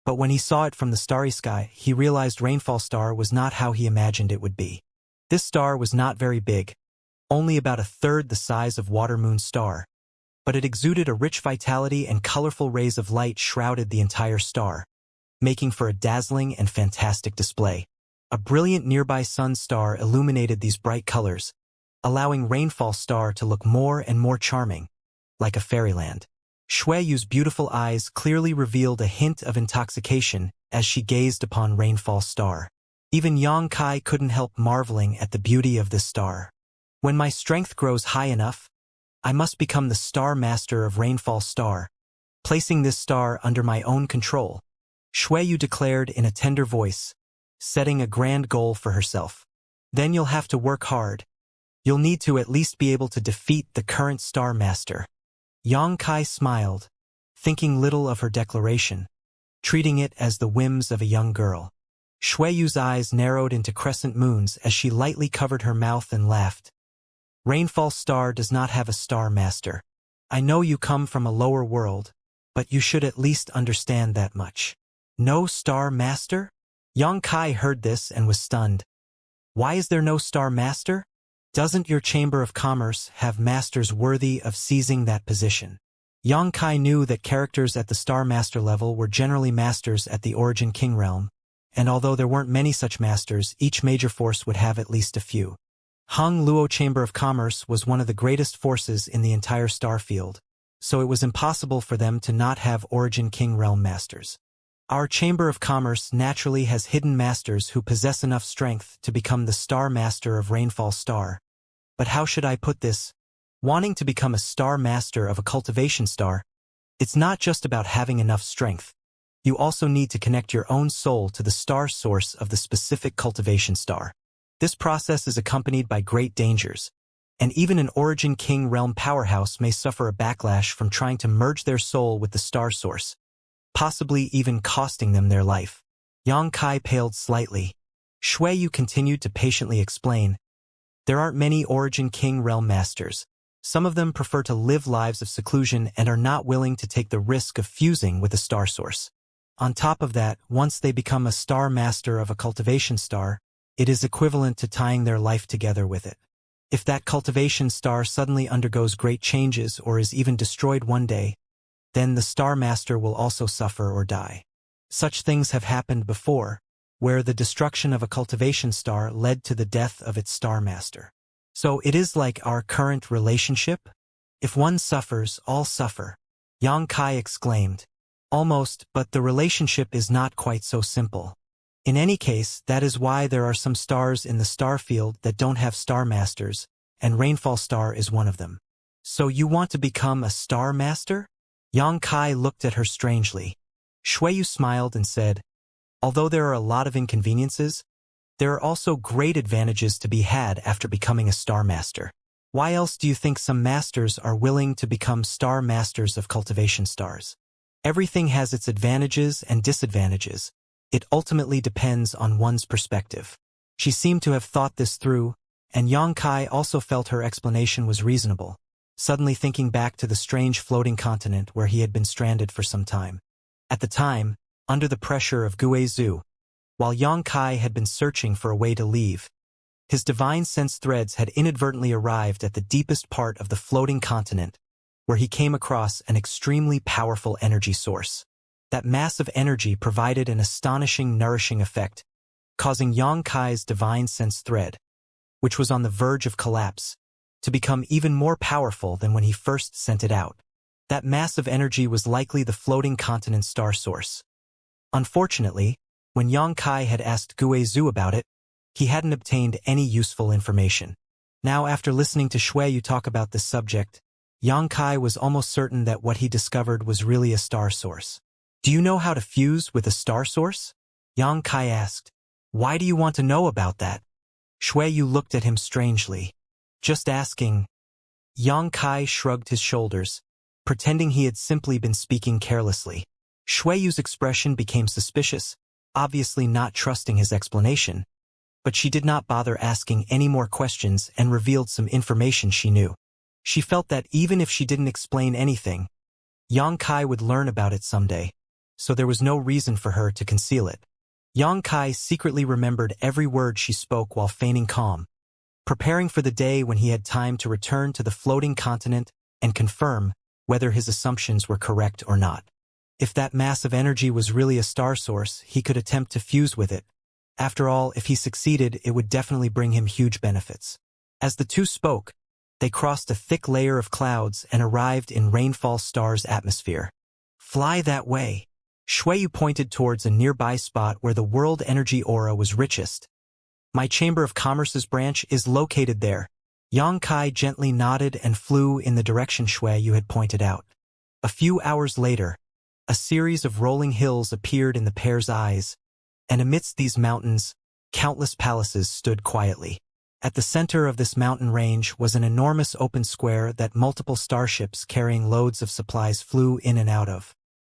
But when he saw it from the starry sky, he realized Rainfall Star was not how he imagined it would be. This star was not very big, only about a third the size of Water Moon Star, but it exuded a rich vitality and colorful rays of light shrouded the entire star, making for a dazzling and fantastic display. A brilliant nearby sun star illuminated these bright colors, allowing Rainfall Star to look more and more charming, like a fairyland. Xueyu's beautiful eyes clearly revealed a hint of intoxication as she gazed upon Rainfall Star. Even Yang Kai couldn't help marveling at the beauty of this star. When my strength grows high enough, I must become the Star Master of Rainfall Star, placing this star under my own control, Xueyu declared in a tender voice, setting a grand goal for herself. Then you'll have to work hard. You'll need to at least be able to defeat the current Star Master. Yang Kai smiled, thinking little of her declaration, treating it as the whims of a young girl. Xueyu's eyes narrowed into crescent moons as she lightly covered her mouth and laughed. Rainfall Star does not have a Star Master. I know you come from a lower world, but you should at least understand that much. No Star Master? Yang Kai heard this and was stunned. Why is there no Star Master? Doesn't your Chamber of Commerce have masters worthy of seizing that position? Yang Kai knew that characters at the Star Master level were generally masters at the Origin King realm, and although there weren't many such masters, each major force would have at least a few. Hung Luo Chamber of Commerce was one of the greatest forces in the entire star field, so it was impossible for them to not have Origin King realm masters. Our Chamber of Commerce naturally has hidden masters who possess enough strength to become the Star Master of Rainfall Star. But how should I put this? Wanting to become a Star Master of a Cultivation Star, it's not just about having enough strength. You also need to connect your own soul to the star source of the specific Cultivation Star. This process is accompanied by great dangers, and even an Origin King realm powerhouse may suffer a backlash from trying to merge their soul with the star source, possibly even costing them their life. Yang Kai paled slightly. Xueyu continued to patiently explain. There aren't many Origin King realm masters. Some of them prefer to live lives of seclusion and are not willing to take the risk of fusing with a star source. On top of that, once they become a Star Master of a Cultivation Star, it is equivalent to tying their life together with it. If that Cultivation Star suddenly undergoes great changes or is even destroyed one day, then the Star Master will also suffer or die. Such things have happened before, where the destruction of a Cultivation Star led to the death of its Star Master. So it is like our current relationship? If one suffers, all suffer. Yang Kai exclaimed. Almost, but the relationship is not quite so simple. In any case, that is why there are some stars in the star field that don't have star masters, and Rainfall Star is one of them. So you want to become a star master? Yang Kai looked at her strangely. Shuiyu smiled and said, although there are a lot of inconveniences, there are also great advantages to be had after becoming a star master. Why else do you think some masters are willing to become star masters of cultivation stars? Everything has its advantages and disadvantages. It ultimately depends on one's perspective. She seemed to have thought this through, and Yang Kai also felt her explanation was reasonable, suddenly thinking back to the strange floating continent where he had been stranded for some time. At the time, under the pressure of Guizhou, while Yang Kai had been searching for a way to leave, his divine sense threads had inadvertently arrived at the deepest part of the floating continent, where he came across an extremely powerful energy source. That massive energy provided an astonishing nourishing effect, causing Yang Kai's divine sense thread, which was on the verge of collapse, to become even more powerful than when he first sent it out. That massive energy was likely the floating continent's star source. Unfortunately, when Yang Kai had asked Guizhou about it, he hadn't obtained any useful information. Now, after listening to Shuiyu talk about this subject, Yang Kai was almost certain that what he discovered was really a star source. Do you know how to fuse with a star source? Yang Kai asked. Why do you want to know about that? Shuiyu looked at him strangely. Just asking. Yang Kai shrugged his shoulders, pretending he had simply been speaking carelessly. Shuiyu's expression became suspicious, obviously not trusting his explanation, but she did not bother asking any more questions and revealed some information she knew. She felt that even if she didn't explain anything, Yang Kai would learn about it someday, so there was no reason for her to conceal it. Yang Kai secretly remembered every word she spoke while feigning calm, preparing for the day when he had time to return to the floating continent and confirm whether his assumptions were correct or not. If that massive energy was really a star source, he could attempt to fuse with it. After all, if he succeeded, it would definitely bring him huge benefits. As the two spoke, they crossed a thick layer of clouds and arrived in Rainfall Star's atmosphere. Fly that way. Shuiyu pointed towards a nearby spot where the world energy aura was richest. My Chamber of Commerce's branch is located there. Yang Kai gently nodded and flew in the direction Shuiyu had pointed out. A few hours later, a series of rolling hills appeared in the pair's eyes, and amidst these mountains, countless palaces stood quietly. At the center of this mountain range was an enormous open square that multiple starships carrying loads of supplies flew in and out of.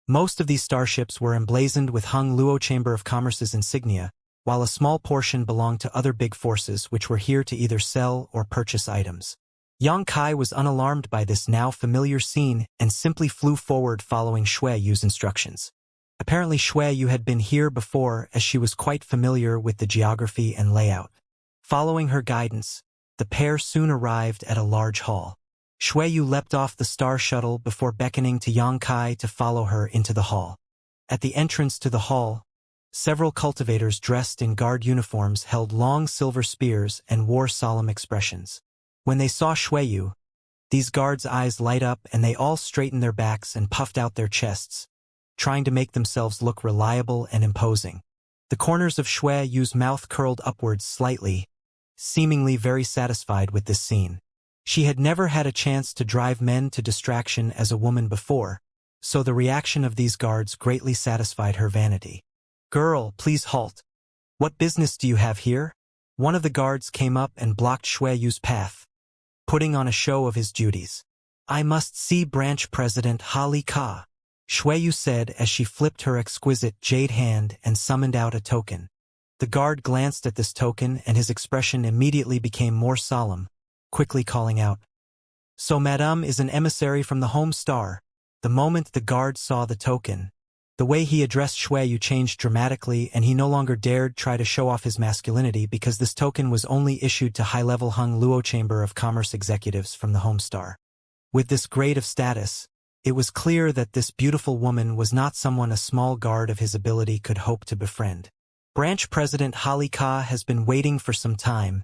Most of these starships were emblazoned with Hung Luo Chamber of Commerce's insignia, while a small portion belonged to other big forces which were here to either sell or purchase items. Yang Kai was unalarmed by this now familiar scene and simply flew forward following Shuiyu's instructions. Apparently Shuiyu had been here before, as she was quite familiar with the geography and layout. Following her guidance, the pair soon arrived at a large hall. Shuiyu leapt off the star shuttle before beckoning to Yang Kai to follow her into the hall. At the entrance to the hall, several cultivators dressed in guard uniforms held long silver spears and wore solemn expressions. When they saw Shuiyu, these guards' eyes light up and they all straightened their backs and puffed out their chests, trying to make themselves look reliable and imposing. The corners of Shuiyu's mouth curled upwards slightly, seemingly very satisfied with this scene. She had never had a chance to drive men to distraction as a woman before, so the reaction of these guards greatly satisfied her vanity. Girl, please halt. What business do you have here? One of the guards came up and blocked Shuiyu's path, putting on a show of his duties. I must see Branch President Hali Ka, Shuiyu said as she flipped her exquisite jade hand and summoned out a token. The guard glanced at this token and his expression immediately became more solemn, quickly calling out, So Madame is an emissary from the home star. The moment the guard saw the token, the way he addressed Shuiyu changed dramatically and he no longer dared try to show off his masculinity because this token was only issued to high-level Hung Luo Chamber of Commerce executives from the home star. With this grade of status, it was clear that this beautiful woman was not someone a small guard of his ability could hope to befriend. Branch President Hali Ka has been waiting for some time.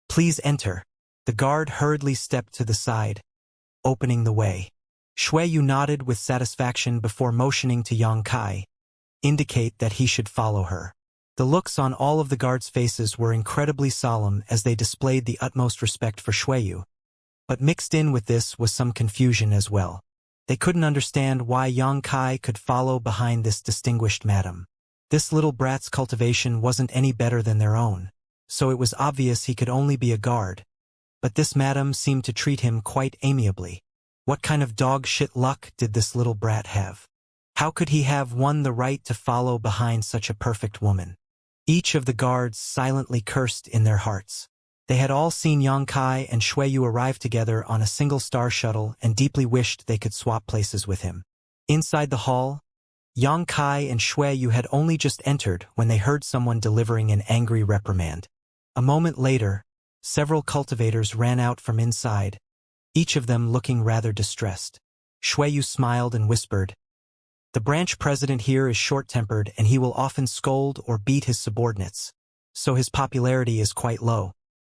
Please enter. The guard hurriedly stepped to the side, opening the way. Xueyu nodded with satisfaction before motioning to Yang Kai, indicate that he should follow her. The looks on all of the guards' faces were incredibly solemn as they displayed the utmost respect for Xueyu. But mixed in with this was some confusion as well. They couldn't understand why Yang Kai could follow behind this distinguished madam. This little brat's cultivation wasn't any better than their own, so it was obvious he could only be a guard. But this madam seemed to treat him quite amiably. What kind of dog-shit luck did this little brat have? How could he have won the right to follow behind such a perfect woman? Each of the guards silently cursed in their hearts. They had all seen Yang Kai and Xueyu arrive together on a single star shuttle and deeply wished they could swap places with him. Inside the hall, Yang Kai and Xueyu had only just entered when they heard someone delivering an angry reprimand. A moment later, several cultivators ran out from inside, each of them looking rather distressed. Xueyu smiled and whispered, "The branch president here is short-tempered and he will often scold or beat his subordinates, so his popularity is quite low.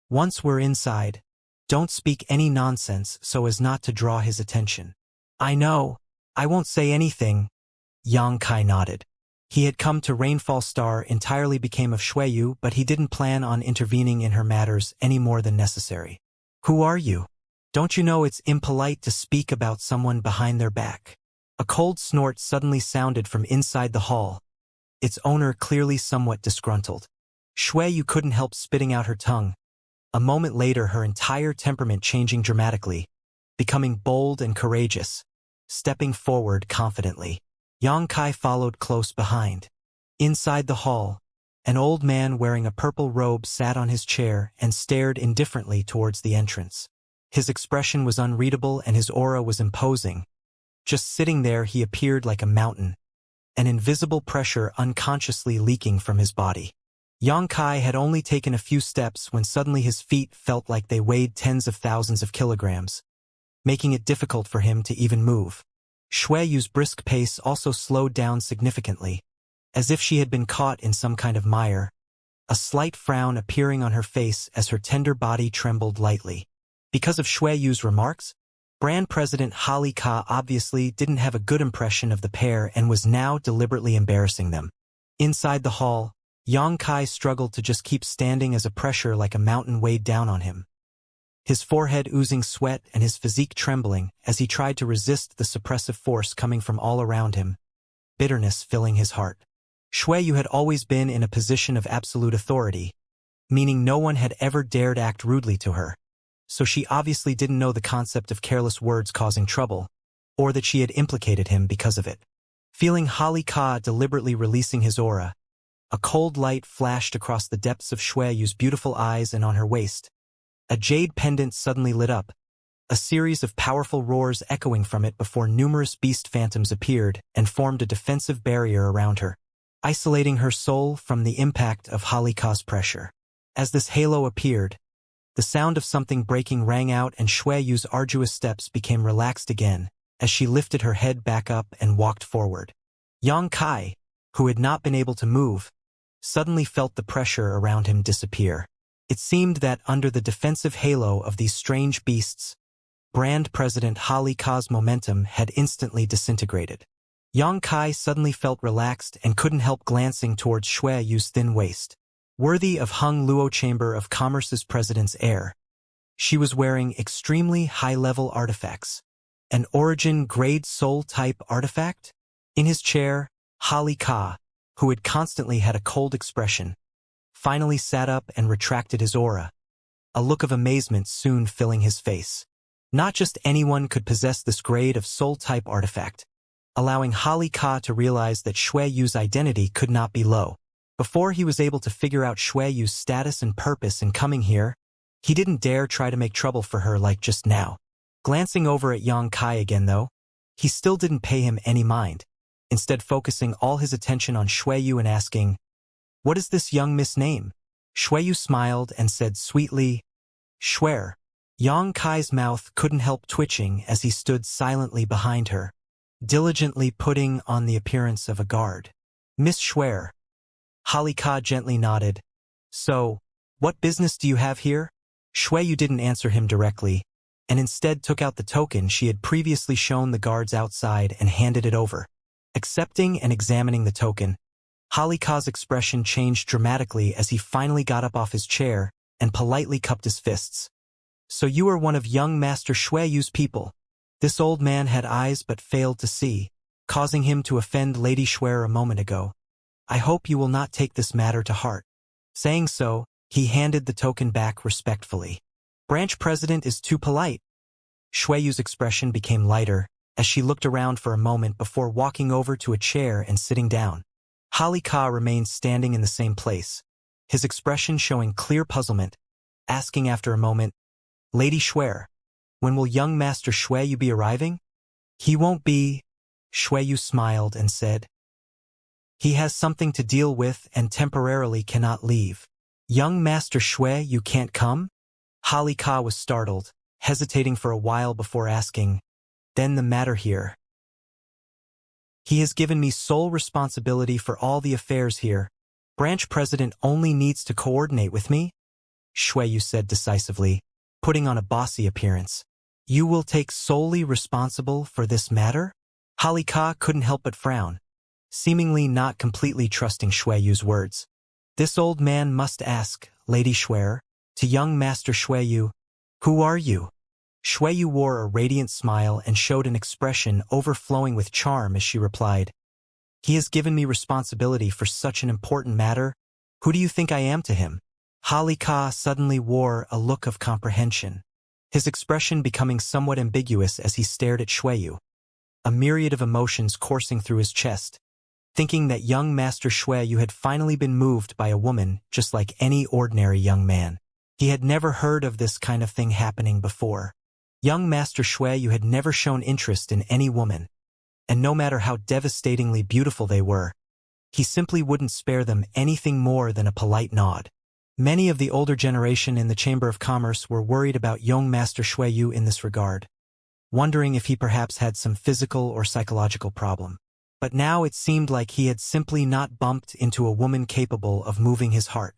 Once we're inside, don't speak any nonsense so as not to draw his attention." "I know. I won't say anything." Yang Kai nodded. He had come to Rainfall Star entirely became of Xueyu, but he didn't plan on intervening in her matters any more than necessary. "Who are you? Don't you know it's impolite to speak about someone behind their back?" A cold snort suddenly sounded from inside the hall, its owner clearly somewhat disgruntled. Xueyu couldn't help spitting out her tongue. A moment later, her entire temperament changing dramatically, becoming bold and courageous, stepping forward confidently. Yang Kai followed close behind. Inside the hall, an old man wearing a purple robe sat on his chair and stared indifferently towards the entrance. His expression was unreadable and his aura was imposing. Just sitting there, he appeared like a mountain, an invisible pressure unconsciously leaking from his body. Yang Kai had only taken a few steps when suddenly his feet felt like they weighed tens of thousands of kilograms, making it difficult for him to even move. Xueyu's brisk pace also slowed down significantly, as if she had been caught in some kind of mire, a slight frown appearing on her face as her tender body trembled lightly. Because of Xueyu's remarks, Brand President Holly Ka obviously didn't have a good impression of the pair and was now deliberately embarrassing them. Inside the hall, Yang Kai struggled to just keep standing as a pressure like a mountain weighed down on him. His forehead oozing sweat and his physique trembling as he tried to resist the suppressive force coming from all around him, bitterness filling his heart. Xueyu had always been in a position of absolute authority, meaning no one had ever dared act rudely to her. So she obviously didn't know the concept of careless words causing trouble, or that she had implicated him because of it. Feeling Holly Ka deliberately releasing his aura, a cold light flashed across the depths of Xueyu's beautiful eyes and on her waist. A jade pendant suddenly lit up, a series of powerful roars echoing from it before numerous beast phantoms appeared and formed a defensive barrier around her, isolating her soul from the impact of Holly Ka's pressure. As this halo appeared, the sound of something breaking rang out and Xueyu's arduous steps became relaxed again as she lifted her head back up and walked forward. Yang Kai, who had not been able to move, suddenly felt the pressure around him disappear. It seemed that under the defensive halo of these strange beasts, Brand President Holly Ka's momentum had instantly disintegrated. Yang Kai suddenly felt relaxed and couldn't help glancing towards Xueyu's thin waist. Worthy of Hung Luo Chamber of Commerce's president's heir, she was wearing extremely high-level artifacts. An origin-grade soul-type artifact? In his chair, Holly Ka, who had constantly had a cold expression, finally sat up and retracted his aura, a look of amazement soon filling his face. Not just anyone could possess this grade of soul-type artifact, allowing Holly Ka to realize that Xueyu's identity could not be low. Before he was able to figure out Xueyu's status and purpose in coming here, he didn't dare try to make trouble for her like just now. Glancing over at Yang Kai again though, he still didn't pay him any mind, instead focusing all his attention on Xueyu and asking, "What is this young miss name?" Xueyu smiled and said sweetly, "Xuer." Yang Kai's mouth couldn't help twitching as he stood silently behind her, diligently putting on the appearance of a guard. "Miss Xuer." Holly Ka gently nodded. "So, what business do you have here?" Shueyu didn't answer him directly, and instead took out the token she had previously shown the guards outside and handed it over. Accepting and examining the token, Halika's expression changed dramatically as he finally got up off his chair and politely cupped his fists. So you are one of young Master Shueyu's people. This old man had eyes but failed to see, causing him to offend Lady Shuer a moment ago. I hope you will not take this matter to heart. Saying so, he handed the token back respectfully. Branch president is too polite. Shueyu's expression became lighter as she looked around for a moment before walking over to a chair and sitting down. Halika remained standing in the same place, his expression showing clear puzzlement, asking after a moment, Lady Shuer, when will young Master Shueyu be arriving? He won't be. Shueyu smiled and said, he has something to deal with and temporarily cannot leave. Young Master Shueyu can't come? Halika was startled, hesitating for a while before asking, then the matter here. He has given me sole responsibility for all the affairs here. Branch president only needs to coordinate with me? Shueyu said decisively, putting on a bossy appearance. You will take solely responsible for this matter? Halika couldn't help but frown, seemingly not completely trusting Shueyu's words. This old man must ask, Lady Shuer, to young Master Shueyu, who are you? Shueyu wore a radiant smile and showed an expression overflowing with charm as she replied, he has given me responsibility for such an important matter. Who do you think I am to him? Halika suddenly wore a look of comprehension, his expression becoming somewhat ambiguous as he stared at Shueyu, a myriad of emotions coursing through his chest, thinking that young Master Shueyu had finally been moved by a woman just like any ordinary young man. He had never heard of this kind of thing happening before. Young Master Shueyu had never shown interest in any woman, and no matter how devastatingly beautiful they were, he simply wouldn't spare them anything more than a polite nod. Many of the older generation in the Chamber of Commerce were worried about young Master Shueyu in this regard, wondering if he perhaps had some physical or psychological problem. But now it seemed like he had simply not bumped into a woman capable of moving his heart.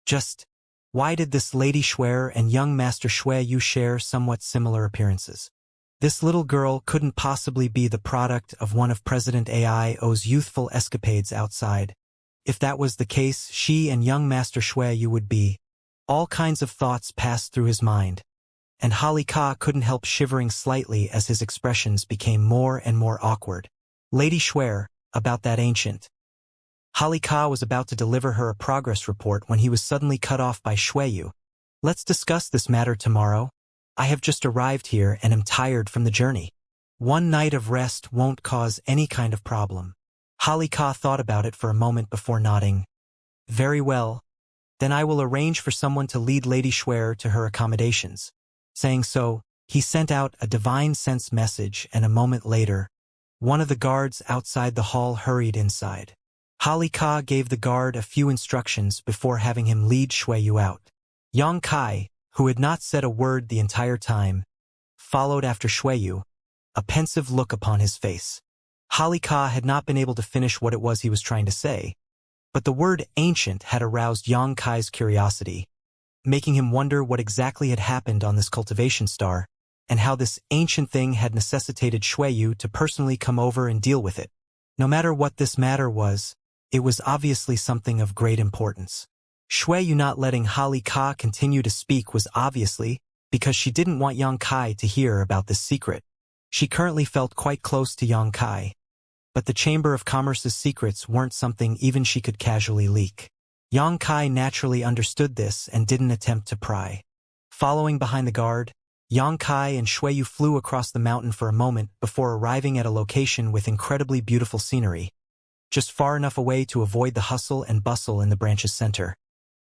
Just, why did this Lady Shuer and young Master Shueyu share somewhat similar appearances? This little girl couldn't possibly be the product of one of President AIO's youthful escapades outside. If that was the case, she and young Master Shueyu would be. All kinds of thoughts passed through his mind, and Halika couldn't help shivering slightly as his expressions became more and more awkward. Lady Shuer, about that ancient. Halika was about to deliver her a progress report when he was suddenly cut off by Shueyu. Let's discuss this matter tomorrow. I have just arrived here and am tired from the journey. One night of rest won't cause any kind of problem. Halika thought about it for a moment before nodding. Very well. Then I will arrange for someone to lead Lady Shuer to her accommodations. Saying so, he sent out a divine sense message, and a moment later, one of the guards outside the hall hurried inside. Halika gave the guard a few instructions before having him lead Shueyu out. Yang Kai, who had not said a word the entire time, followed after Shueyu, a pensive look upon his face. Halika had not been able to finish what it was he was trying to say, but the word ancient had aroused Yang Kai's curiosity, making him wonder what exactly had happened on this cultivation star, and how this ancient thing had necessitated Shueyu to personally come over and deal with it. No matter what this matter was, it was obviously something of great importance. Shueyu not letting Halika continue to speak was obviously because she didn't want Yang Kai to hear about this secret. She currently felt quite close to Yang Kai, but the Chamber of Commerce's secrets weren't something even she could casually leak. Yang Kai naturally understood this and didn't attempt to pry. Following behind the guard, Yang Kai and Shueyu flew across the mountain for a moment before arriving at a location with incredibly beautiful scenery, just far enough away to avoid the hustle and bustle in the branch's center.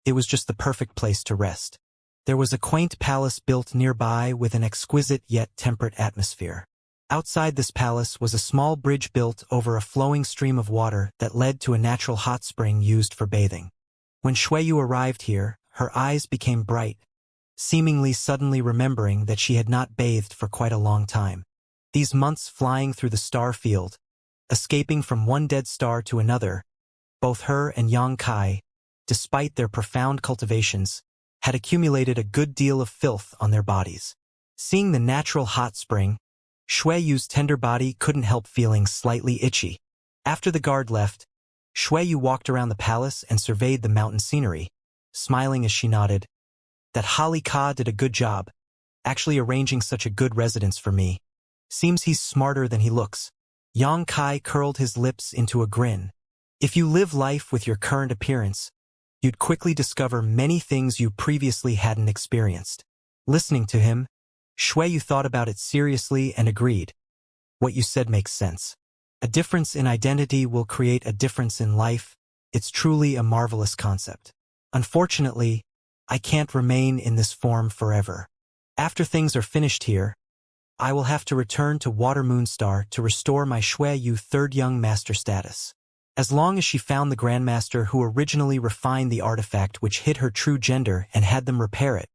It was just the perfect place to rest. There was a quaint palace built nearby with an exquisite yet temperate atmosphere. Outside this palace was a small bridge built over a flowing stream of water that led to a natural hot spring used for bathing. When Shueyu arrived here, her eyes became bright, seemingly suddenly remembering that she had not bathed for quite a long time. These months flying through the star field, escaping from one dead star to another, both her and Yang Kai, despite their profound cultivations, had accumulated a good deal of filth on their bodies. Seeing the natural hot spring, Shui Yu's tender body couldn't help feeling slightly itchy. After the guard left, Shui Yu walked around the palace and surveyed the mountain scenery, smiling as she nodded. That Holly Ka did a good job, actually arranging such a good residence for me. Seems he's smarter than he looks. Yang Kai curled his lips into a grin. If you live life with your current appearance, you'd quickly discover many things you previously hadn't experienced. Listening to him, Shui Yu thought about it seriously and agreed. What you said makes sense. A difference in identity will create a difference in life. It's truly a marvelous concept. Unfortunately, I can't remain in this form forever. After things are finished here, I will have to return to Water Moonstar to restore my Shui Yu third young master status. As long as she found the Grandmaster who originally refined the artifact which hid her true gender and had them repair it,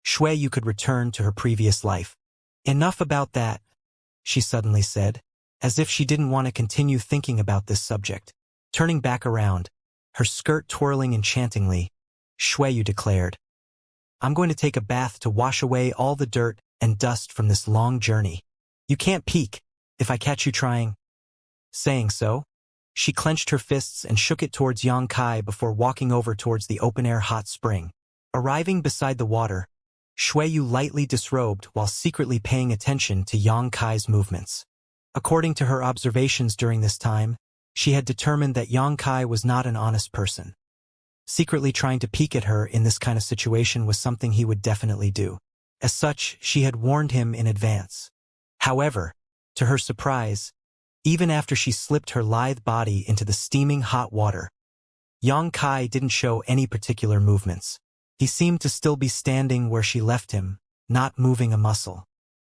Shui Yu could return to her previous life. Enough about that, she suddenly said, as if she didn't want to continue thinking about this subject. Turning back around, her skirt twirling enchantingly, Shui Yu declared, I'm going to take a bath to wash away all the dirt and dust from this long journey. You can't peek if I catch you trying. Saying so, she clenched her fists and shook it towards Yang Kai before walking over towards the open-air hot spring. Arriving beside the water, Shui Yu lightly disrobed while secretly paying attention to Yang Kai's movements. According to her observations during this time, she had determined that Yang Kai was not an honest person. Secretly trying to peek at her in this kind of situation was something he would definitely do. As such, she had warned him in advance. However, to her surprise, even after she slipped her lithe body into the steaming hot water, Yang Kai didn't show any particular movements. He seemed to still be standing where she left him, not moving a muscle.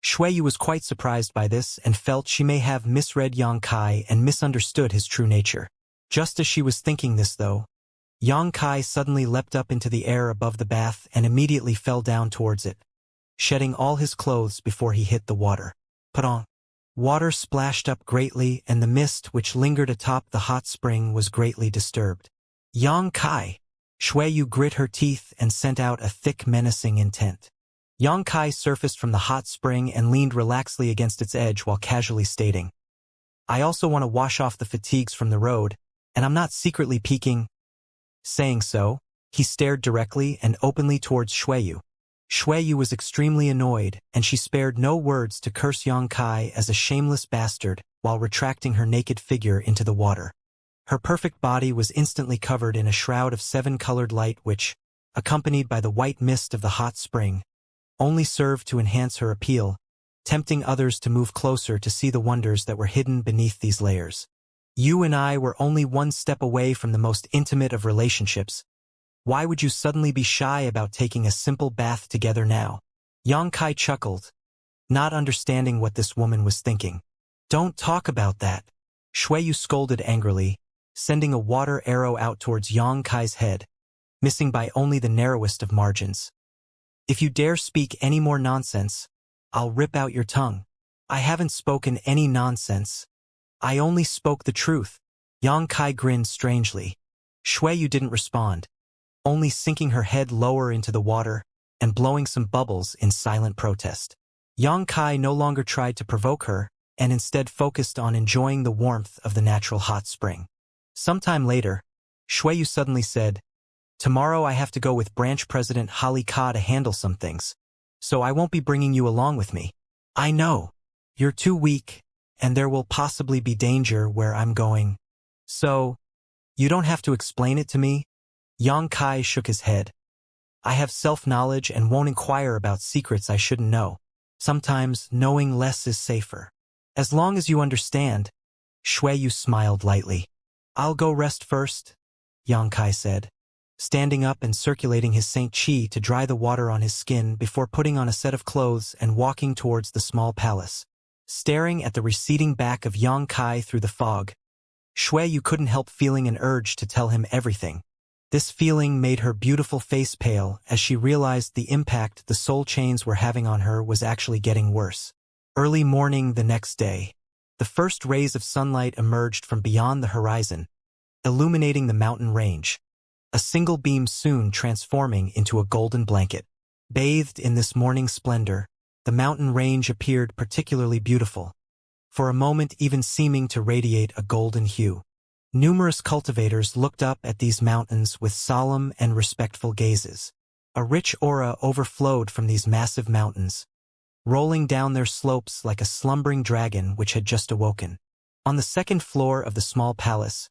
Shui Yu was quite surprised by this and felt she may have misread Yang Kai and misunderstood his true nature. Just as she was thinking this though, Yang Kai suddenly leapt up into the air above the bath and immediately fell down towards it, shedding all his clothes before he hit the water. Padong. Water splashed up greatly and the mist which lingered atop the hot spring was greatly disturbed. Yang Kai! Shui Yu grit her teeth and sent out a thick menacing intent. Yang Kai surfaced from the hot spring and leaned relaxedly against its edge while casually stating, I also want to wash off the fatigues from the road, and I'm not secretly peeking. Saying so, he stared directly and openly towards Shui Yu. Shui Yu was extremely annoyed, and she spared no words to curse Yang Kai as a shameless bastard while retracting her naked figure into the water. Her perfect body was instantly covered in a shroud of seven-colored light which, accompanied by the white mist of the hot spring, only served to enhance her appeal, tempting others to move closer to see the wonders that were hidden beneath these layers. You and I were only one step away from the most intimate of relationships. Why would you suddenly be shy about taking a simple bath together now? Yang Kai chuckled, not understanding what this woman was thinking. Don't talk about that. Shui Yu scolded angrily, sending a water arrow out towards Yang Kai's head, missing by only the narrowest of margins. If you dare speak any more nonsense, I'll rip out your tongue. I haven't spoken any nonsense. I only spoke the truth. Yang Kai grinned strangely. Shui Yu didn't respond, only sinking her head lower into the water and blowing some bubbles in silent protest. Yang Kai no longer tried to provoke her and instead focused on enjoying the warmth of the natural hot spring. Sometime later, Shui Yu suddenly said, Tomorrow I have to go with Branch President Holly Ka to handle some things, so I won't be bringing you along with me. I know. You're too weak, and there will possibly be danger where I'm going. So, you don't have to explain it to me? Yang Kai shook his head. I have self-knowledge and won't inquire about secrets I shouldn't know. Sometimes knowing less is safer. As long as you understand. Shui Yu smiled lightly. I'll go rest first, Yang Kai said, standing up and circulating his Saint Chi to dry the water on his skin before putting on a set of clothes and walking towards the small palace. Staring at the receding back of Yang Kai through the fog, Shui Yu couldn't help feeling an urge to tell him everything. This feeling made her beautiful face pale as she realized the impact the soul chains were having on her was actually getting worse. Early morning the next day, the first rays of sunlight emerged from beyond the horizon, illuminating the mountain range. a single beam soon transforming into a golden blanket. Bathed in this morning splendor, the mountain range appeared particularly beautiful, for a moment even seeming to radiate a golden hue. Numerous cultivators looked up at these mountains with solemn and respectful gazes. A rich aura overflowed from these massive mountains, rolling down their slopes like a slumbering dragon which had just awoken. On the second floor of the small palace,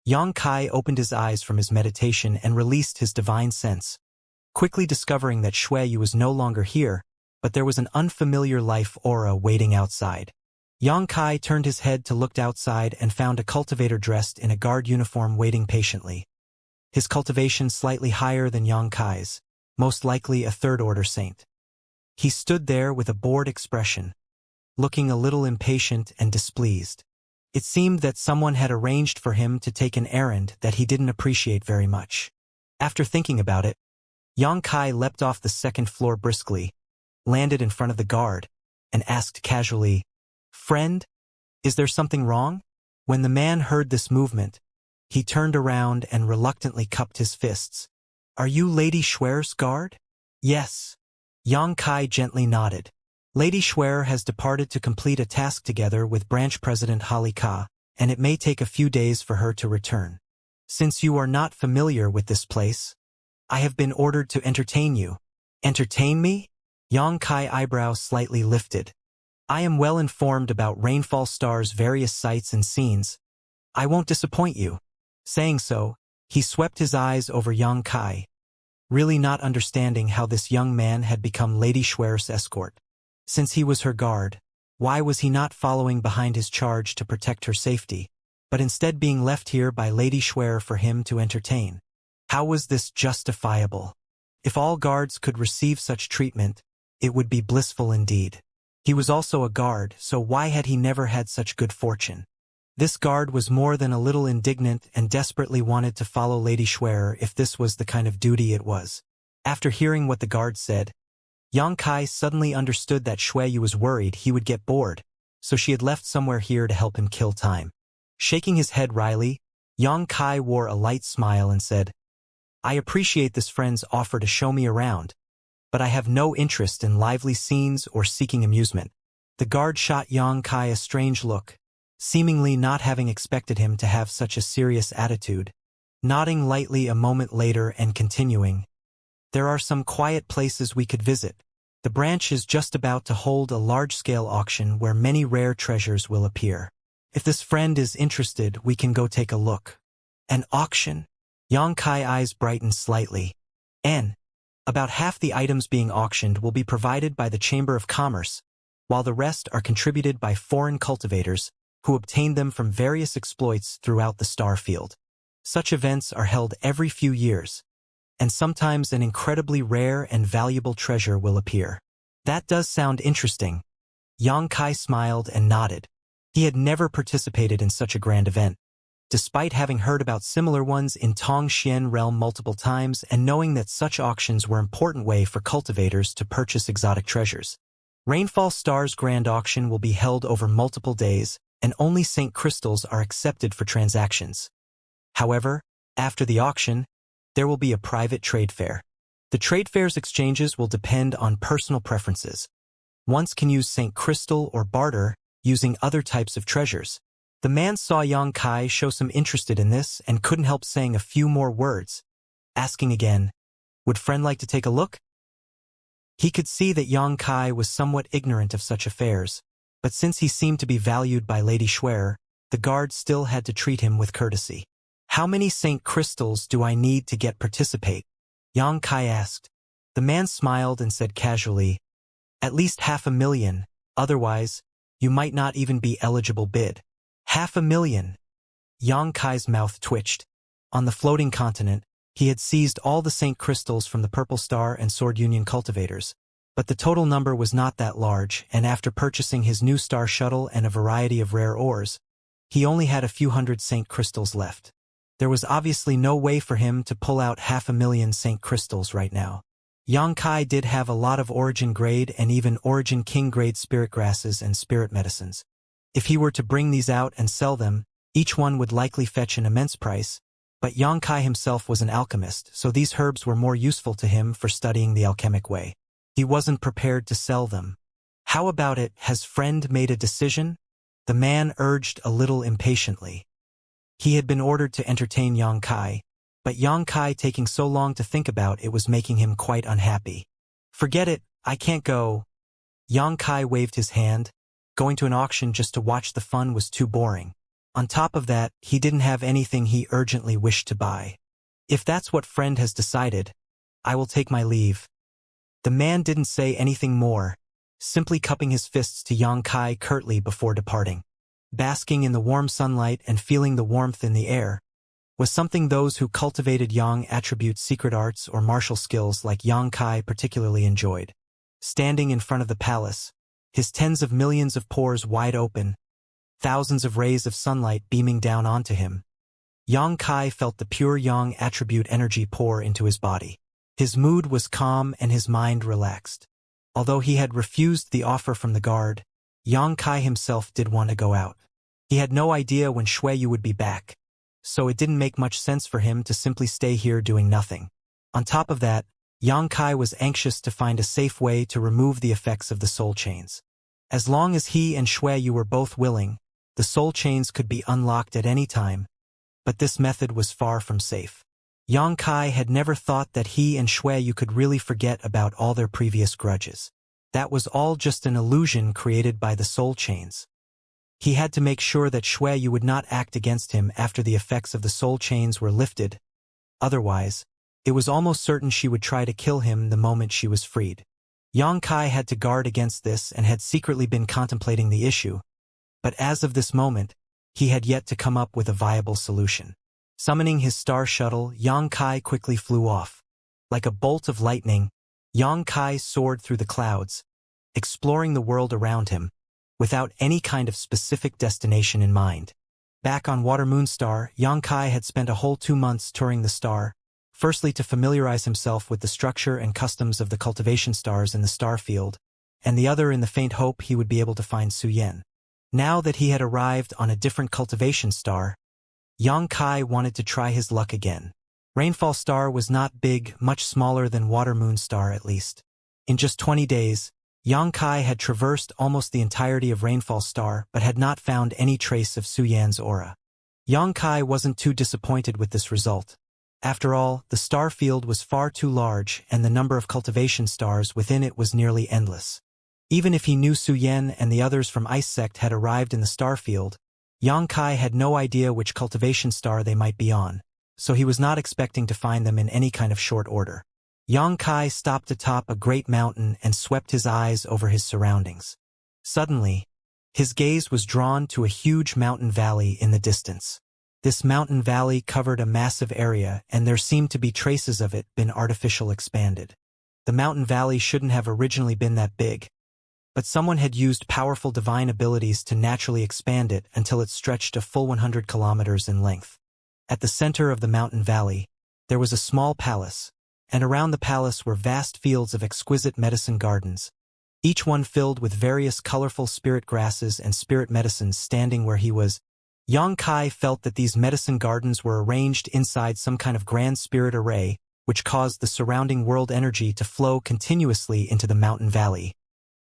Xianxia opened his eyes from his meditation and released his divine sense, quickly discovering that Shui was no longer here, but there was an unfamiliar life aura waiting outside. Xianxia turned his head to look outside and found a cultivator dressed in a guard uniform waiting patiently. His cultivation slightly higher than Xianxia's, most likely a third-order saint. He stood there with a bored expression, looking a little impatient and displeased. It seemed that someone had arranged for him to take an errand that he didn't appreciate very much. After thinking about it, Xianxia leapt off the second floor briskly, landed in front of the guard, and asked casually, "Friend, is there something wrong?" When the man heard this movement, he turned around and reluctantly cupped his fists. "Are you Lady Shui's guard?" "Yes." Xianxia gently nodded. "Lady Shui has departed to complete a task together with Branch President Halika, and it may take a few days for her to return. Since you are not familiar with this place, I have been ordered to entertain you." "Entertain me?" Xianxia's eyebrows slightly lifted. "I am well informed about Rainfall Star's various sights and scenes. I won't disappoint you." Saying so, he swept his eyes over Xianxia, really not understanding how this young man had become Lady Shui's escort. Since he was her guard, why was he not following behind his charge to protect her safety, but instead being left here by Lady Shui for him to entertain? How was this justifiable? If all guards could receive such treatment, it would be blissful indeed. He was also a guard, so why had he never had such good fortune? This guard was more than a little indignant and desperately wanted to follow Lady Shui if this was the kind of duty it was. After hearing what the guard said, Xianxia suddenly understood that Shui was worried he would get bored, so she had left somewhere here to help him kill time. Shaking his head wryly, Xianxia wore a light smile and said, "I appreciate this friend's offer to show me around, but I have no interest in lively scenes or seeking amusement." The guard shot Xianxia a strange look, seemingly not having expected him to have such a serious attitude, nodding lightly a moment later and continuing, "There are some quiet places we could visit. The branch is just about to hold a large-scale auction where many rare treasures will appear. If this friend is interested, we can go take a look." "An auction?" Xianxia's eyes brightened slightly. About half the items being auctioned will be provided by the Chamber of Commerce, while the rest are contributed by foreign cultivators who obtained them from various exploits throughout the star field. Such events are held every few years, and sometimes an incredibly rare and valuable treasure will appear. "That does sound interesting." Xianxia smiled and nodded. He had never participated in such a grand event, despite having heard about similar ones in Tongxian realm multiple times and knowing that such auctions were an important way for cultivators to purchase exotic treasures. Rainfall Star's grand auction will be held over multiple days, and only St. Crystals are accepted for transactions. However, after the auction, there will be a private trade fair. The trade fair's exchanges will depend on personal preferences. One can use St. Crystal or barter using other types of treasures. The man saw Xianxia show some interest in this and couldn't help saying a few more words, asking again, "Would friend like to take a look?" He could see that Xianxia was somewhat ignorant of such affairs, but since he seemed to be valued by Lady Shui, the guard still had to treat him with courtesy. "How many St. Crystals do I need to participate?" Xianxia asked. The man smiled and said casually, "At least 500,000, otherwise, you might not even be eligible bid." 500,000. Xianxia's mouth twitched. On the floating continent, he had seized all the St. Crystals from the Purple Star and Sword Union cultivators, but the total number was not that large, and after purchasing his new star shuttle and a variety of rare ores, he only had a few hundred St. Crystals left. There was obviously no way for him to pull out 500,000 St. Crystals right now. Xianxia did have a lot of Origin Grade and even Origin King Grade spirit grasses and spirit medicines. If he were to bring these out and sell them, each one would likely fetch an immense price, But Yang Kai himself was an alchemist, so these herbs were more useful to him for studying the alchemic way. He wasn't prepared to sell them. How about it, has friend made a decision? The man urged a little impatiently. He had been ordered to entertain Yang Kai, but Yang Kai taking so long to think about it was making him quite unhappy. Forget it, I can't go. Yang Kai waved his hand. Going to an auction just to watch the fun was too boring. On top of that, he didn't have anything he urgently wished to buy. If that's what friend has decided, I will take my leave. The man didn't say anything more, simply cupping his fists to Yang Kai curtly before departing. Basking in the warm sunlight and feeling the warmth in the air was something those who cultivated Yang attribute secret arts or martial skills like Yang Kai particularly enjoyed. Standing in front of the palace, his tens of millions of pores wide open, thousands of rays of sunlight beaming down onto him, Yang Kai felt the pure Yang attribute energy pour into his body. His mood was calm and his mind relaxed. Although he had refused the offer from the guard, Yang Kai himself did want to go out. He had no idea when Xueyu would be back, so it didn't make much sense for him to simply stay here doing nothing. On top of that, Yang Kai was anxious to find a safe way to remove the effects of the soul chains. As long as he and Xueyu were both willing, the soul chains could be unlocked at any time, but this method was far from safe. Yang Kai had never thought that he and Xueyu could really forget about all their previous grudges. That was all just an illusion created by the soul chains. He had to make sure that Xueyu would not act against him after the effects of the soul chains were lifted. Otherwise, it was almost certain she would try to kill him the moment she was freed. Yang Kai had to guard against this and had secretly been contemplating the issue, but as of this moment, he had yet to come up with a viable solution. Summoning his star shuttle, Yang Kai quickly flew off. Like a bolt of lightning, Yang Kai soared through the clouds, exploring the world around him, without any kind of specific destination in mind. Back on Water Moonstar, Yang Kai had spent a whole 2 months touring the star, firstly to familiarize himself with the structure and customs of the cultivation stars in the star field, and the other in the faint hope he would be able to find Suyen. Now that he had arrived on a different cultivation star, Yang Kai wanted to try his luck again. Rainfall Star was not big, much smaller than Water Moon Star at least. In just 20 days, Yang Kai had traversed almost the entirety of Rainfall Star but had not found any trace of Suyan's aura. Yang Kai wasn't too disappointed with this result. After all, the star field was far too large and the number of cultivation stars within it was nearly endless. Even if he knew Suyen and the others from Ice Sect had arrived in the star field, Yang Kai had no idea which cultivation star they might be on, so he was not expecting to find them in any kind of short order. Yang Kai stopped atop a great mountain and swept his eyes over his surroundings. Suddenly, his gaze was drawn to a huge mountain valley in the distance. This mountain valley covered a massive area and there seemed to be traces of it been artificially expanded. The mountain valley shouldn't have originally been that big, but someone had used powerful divine abilities to naturally expand it until it stretched a full 100 kilometers in length. At the center of the mountain valley, there was a small palace, and around the palace were vast fields of exquisite medicine gardens, each one filled with various colorful spirit grasses and spirit medicines standing where he was. Yang Kai felt that these medicine gardens were arranged inside some kind of grand spirit array, which caused the surrounding world energy to flow continuously into the mountain valley,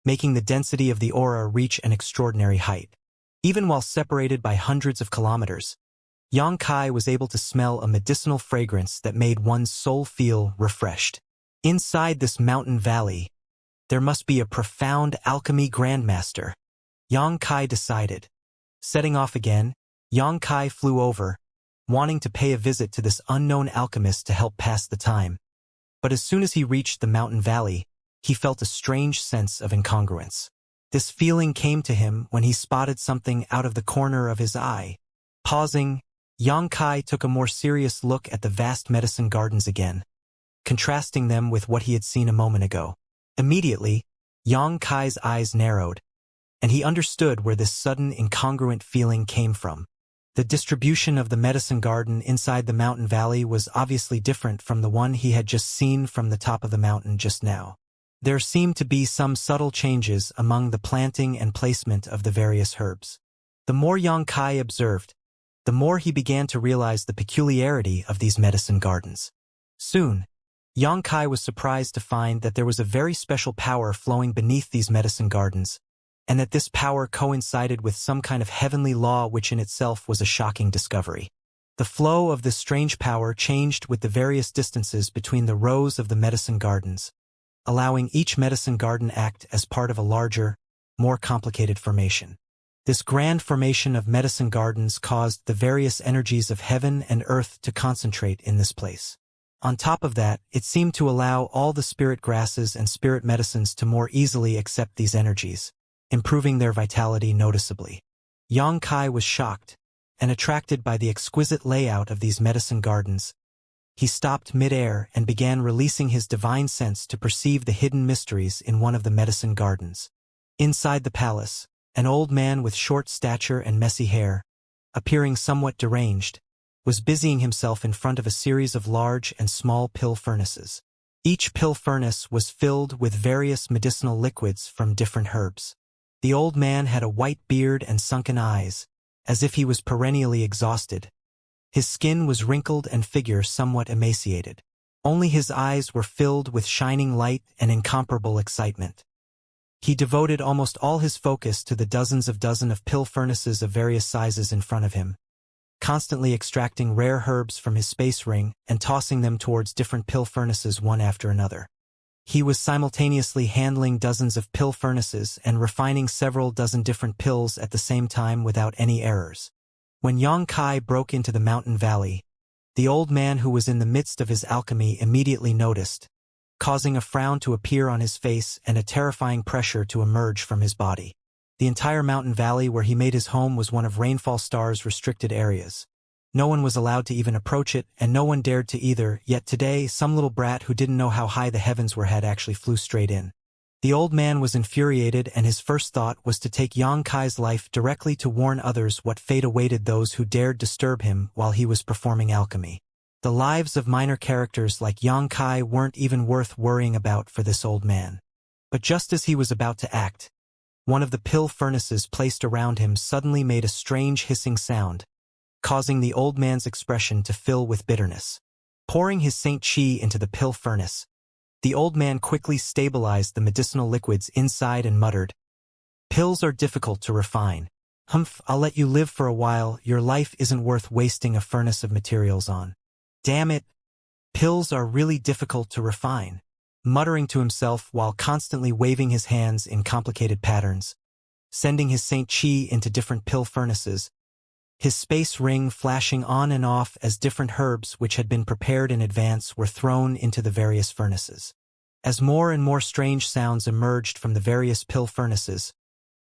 making the density of the aura reach an extraordinary height. Even while separated by hundreds of kilometers, Yang Kai was able to smell a medicinal fragrance that made one's soul feel refreshed. Inside this mountain valley, there must be a profound alchemy grandmaster, Yang Kai decided. Setting off again, Yang Kai flew over, wanting to pay a visit to this unknown alchemist to help pass the time. But as soon as he reached the mountain valley, he felt a strange sense of incongruence. This feeling came to him when he spotted something out of the corner of his eye. Pausing, Yang Kai took a more serious look at the vast medicine gardens again, contrasting them with what he had seen a moment ago. Immediately, Yang Kai's eyes narrowed, and he understood where this sudden incongruent feeling came from. The distribution of the medicine garden inside the mountain valley was obviously different from the one he had just seen from the top of the mountain just now. There seemed to be some subtle changes among the planting and placement of the various herbs. The more Yang Kai observed, the more he began to realize the peculiarity of these medicine gardens. Soon, Xianxia was surprised to find that there was a very special power flowing beneath these medicine gardens, and that this power coincided with some kind of heavenly law which in itself was a shocking discovery. The flow of this strange power changed with the various distances between the rows of the medicine gardens, allowing each medicine garden act as part of a larger, more complicated formation. This grand formation of medicine gardens caused the various energies of heaven and earth to concentrate in this place. On top of that, it seemed to allow all the spirit grasses and spirit medicines to more easily accept these energies, improving their vitality noticeably. Xianxia was shocked and attracted by the exquisite layout of these medicine gardens. He stopped mid-air and began releasing his divine sense to perceive the hidden mysteries in one of the medicine gardens. Inside the palace, an old man with short stature and messy hair, appearing somewhat deranged, was busying himself in front of a series of large and small pill furnaces. Each pill furnace was filled with various medicinal liquids from different herbs. The old man had a white beard and sunken eyes, as if he was perennially exhausted. His skin was wrinkled and figure somewhat emaciated. Only his eyes were filled with shining light and incomparable excitement. He devoted almost all his focus to the dozens of pill furnaces of various sizes in front of him, constantly extracting rare herbs from his space ring and tossing them towards different pill furnaces one after another. He was simultaneously handling dozens of pill furnaces and refining several dozen different pills at the same time without any errors. When Xianxia broke into the mountain valley, the old man who was in the midst of his alchemy immediately noticed, causing a frown to appear on his face and a terrifying pressure to emerge from his body. The entire mountain valley where he made his home was one of Rainfall Star's restricted areas. No one was allowed to even approach it, and no one dared to either, yet today some little brat who didn't know how high the heavens were had actually flew straight in. The old man was infuriated, and his first thought was to take Xianxia's life directly to warn others what fate awaited those who dared disturb him while he was performing alchemy. The lives of minor characters like Xianxia weren't even worth worrying about for this old man. But just as he was about to act, one of the pill furnaces placed around him suddenly made a strange hissing sound, causing the old man's expression to fill with bitterness. Pouring his Saint Qi into the pill furnace, the old man quickly stabilized the medicinal liquids inside and muttered, "Pills are difficult to refine. Humph, I'll let you live for a while. Your life isn't worth wasting a furnace of materials on. Damn it, pills are really difficult to refine." Muttering to himself while constantly waving his hands in complicated patterns, sending his Saint Qi into different pill furnaces, his space ring flashing on and off as different herbs which had been prepared in advance were thrown into the various furnaces. As more and more strange sounds emerged from the various pill furnaces,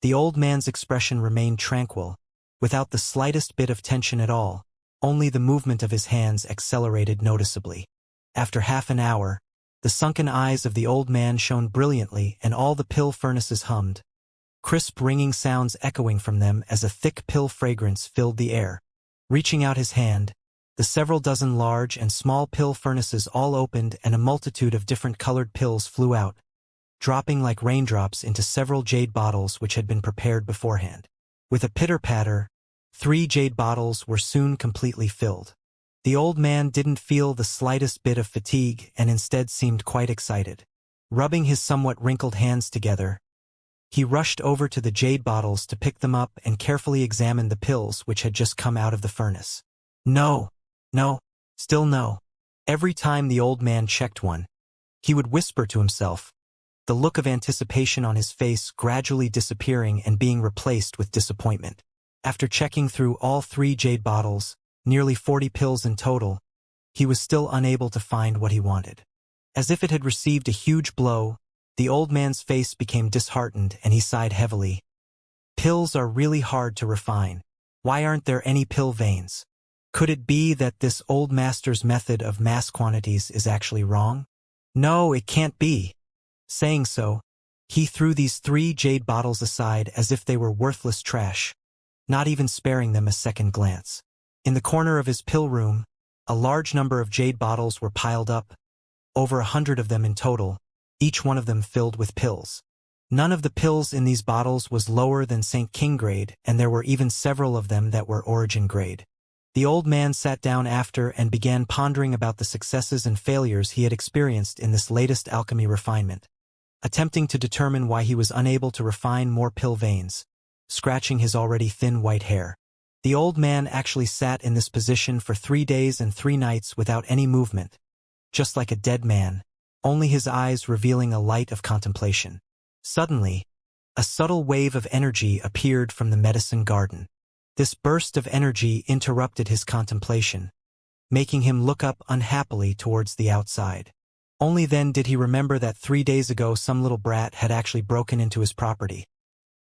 the old man's expression remained tranquil, without the slightest bit of tension at all. Only the movement of his hands accelerated noticeably. After half an hour, the sunken eyes of the old man shone brilliantly and all the pill furnaces hummed, crisp ringing sounds echoing from them as a thick pill fragrance filled the air. Reaching out his hand, the several dozen large and small pill furnaces all opened and a multitude of different colored pills flew out, dropping like raindrops into several jade bottles which had been prepared beforehand. With a pitter-patter, 3 jade bottles were soon completely filled. The old man didn't feel the slightest bit of fatigue and instead seemed quite excited. Rubbing his somewhat wrinkled hands together, he rushed over to the jade bottles to pick them up and carefully examine the pills which had just come out of the furnace. No, still no. Every time the old man checked one, he would whisper to himself, the look of anticipation on his face gradually disappearing and being replaced with disappointment. After checking through all 3 jade bottles, nearly 40 pills in total, he was still unable to find what he wanted. As if it had received a huge blow, the old man's face became disheartened and he sighed heavily. Pills are really hard to refine. Why aren't there any pill veins? Could it be that this old master's method of mass quantities is actually wrong? No, it can't be. Saying so, he threw these 3 jade bottles aside as if they were worthless trash, not even sparing them a second glance. In the corner of his pill room, a large number of jade bottles were piled up, over 100 of them in total, each one of them filled with pills. None of the pills in these bottles was lower than St. King grade, and there were even several of them that were origin grade. The old man sat down after and began pondering about the successes and failures he had experienced in this latest alchemy refinement, attempting to determine why he was unable to refine more pill veins, scratching his already thin white hair. The old man actually sat in this position for 3 days and 3 nights without any movement, just like a dead man, only his eyes revealing a light of contemplation. Suddenly, a subtle wave of energy appeared from the medicine garden. This burst of energy interrupted his contemplation, making him look up unhappily towards the outside. Only then did he remember that 3 days ago some little brat had actually broken into his property.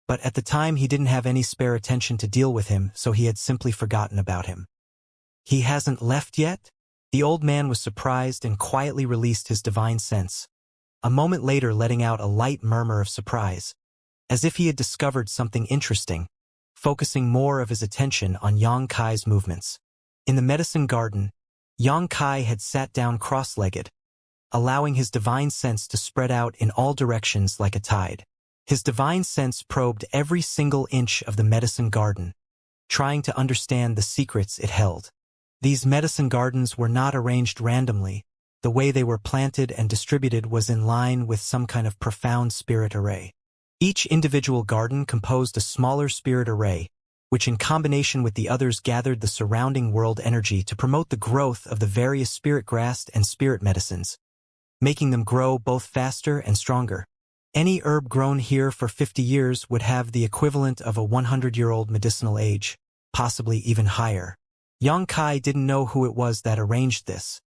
But at the time he didn't have any spare attention to deal with him, so he had simply forgotten about him. "He hasn't left yet?" The old man was surprised and quietly released his divine sense, a moment later letting out a light murmur of surprise, as if he had discovered something interesting, focusing more of his attention on Yang Kai's movements. In the medicine garden, Yang Kai had sat down cross-legged, allowing his divine sense to spread out in all directions like a tide. His divine sense probed every single inch of the medicine garden, trying to understand the secrets it held. These medicine gardens were not arranged randomly. The way they were planted and distributed was in line with some kind of profound spirit array. Each individual garden composed a smaller spirit array, which in combination with the others gathered the surrounding world energy to promote the growth of the various spirit grass and spirit medicines, making them grow both faster and stronger. Any herb grown here for 50 years would have the equivalent of a 100-year-old medicinal age, possibly even higher. Yang Kai didn't know who it was that arranged this,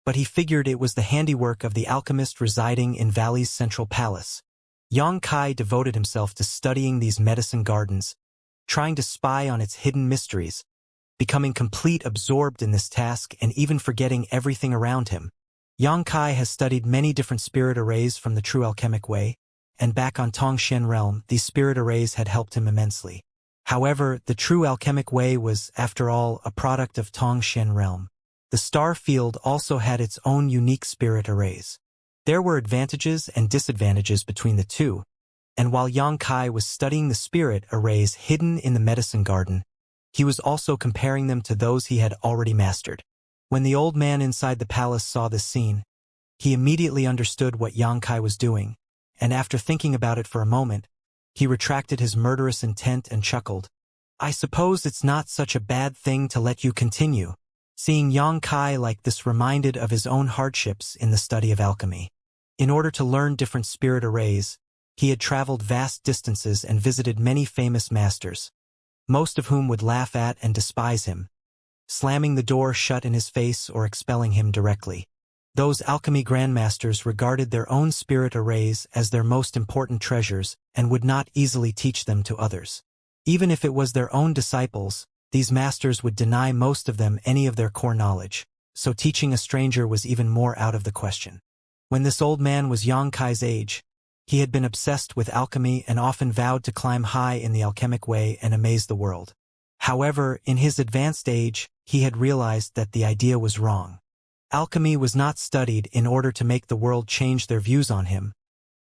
but he figured it was the handiwork of the alchemist residing in Valley's central palace. Yang Kai devoted himself to studying these medicine gardens, trying to spy on its hidden mysteries, becoming completely absorbed in this task and even forgetting everything around him. Yang Kai has studied many different spirit arrays from the true alchemic way, and back on Tongshen realm, these spirit arrays had helped him immensely. However, the true alchemic way was, after all, a product of Tongshen realm. The star field also had its own unique spirit arrays. There were advantages and disadvantages between the two, and while Yang Kai was studying the spirit arrays hidden in the medicine garden, he was also comparing them to those he had already mastered. When the old man inside the palace saw this scene, he immediately understood what Yang Kai was doing, and after thinking about it for a moment, he retracted his murderous intent and chuckled. "I suppose it's not such a bad thing to let you continue." Seeing Yang Kai like this reminded of his own hardships in the study of alchemy. In order to learn different spirit arrays, he had traveled vast distances and visited many famous masters, most of whom would laugh at and despise him, slamming the door shut in his face or expelling him directly. Those alchemy grandmasters regarded their own spirit arrays as their most important treasures and would not easily teach them to others. Even if it was their own disciples, these masters would deny most of them any of their core knowledge, so teaching a stranger was even more out of the question. When this old man was Yang Kai's age, he had been obsessed with alchemy and often vowed to climb high in the alchemic way and amaze the world. However, in his advanced age, he had realized that the idea was wrong. Alchemy was not studied in order to make the world change their views on him,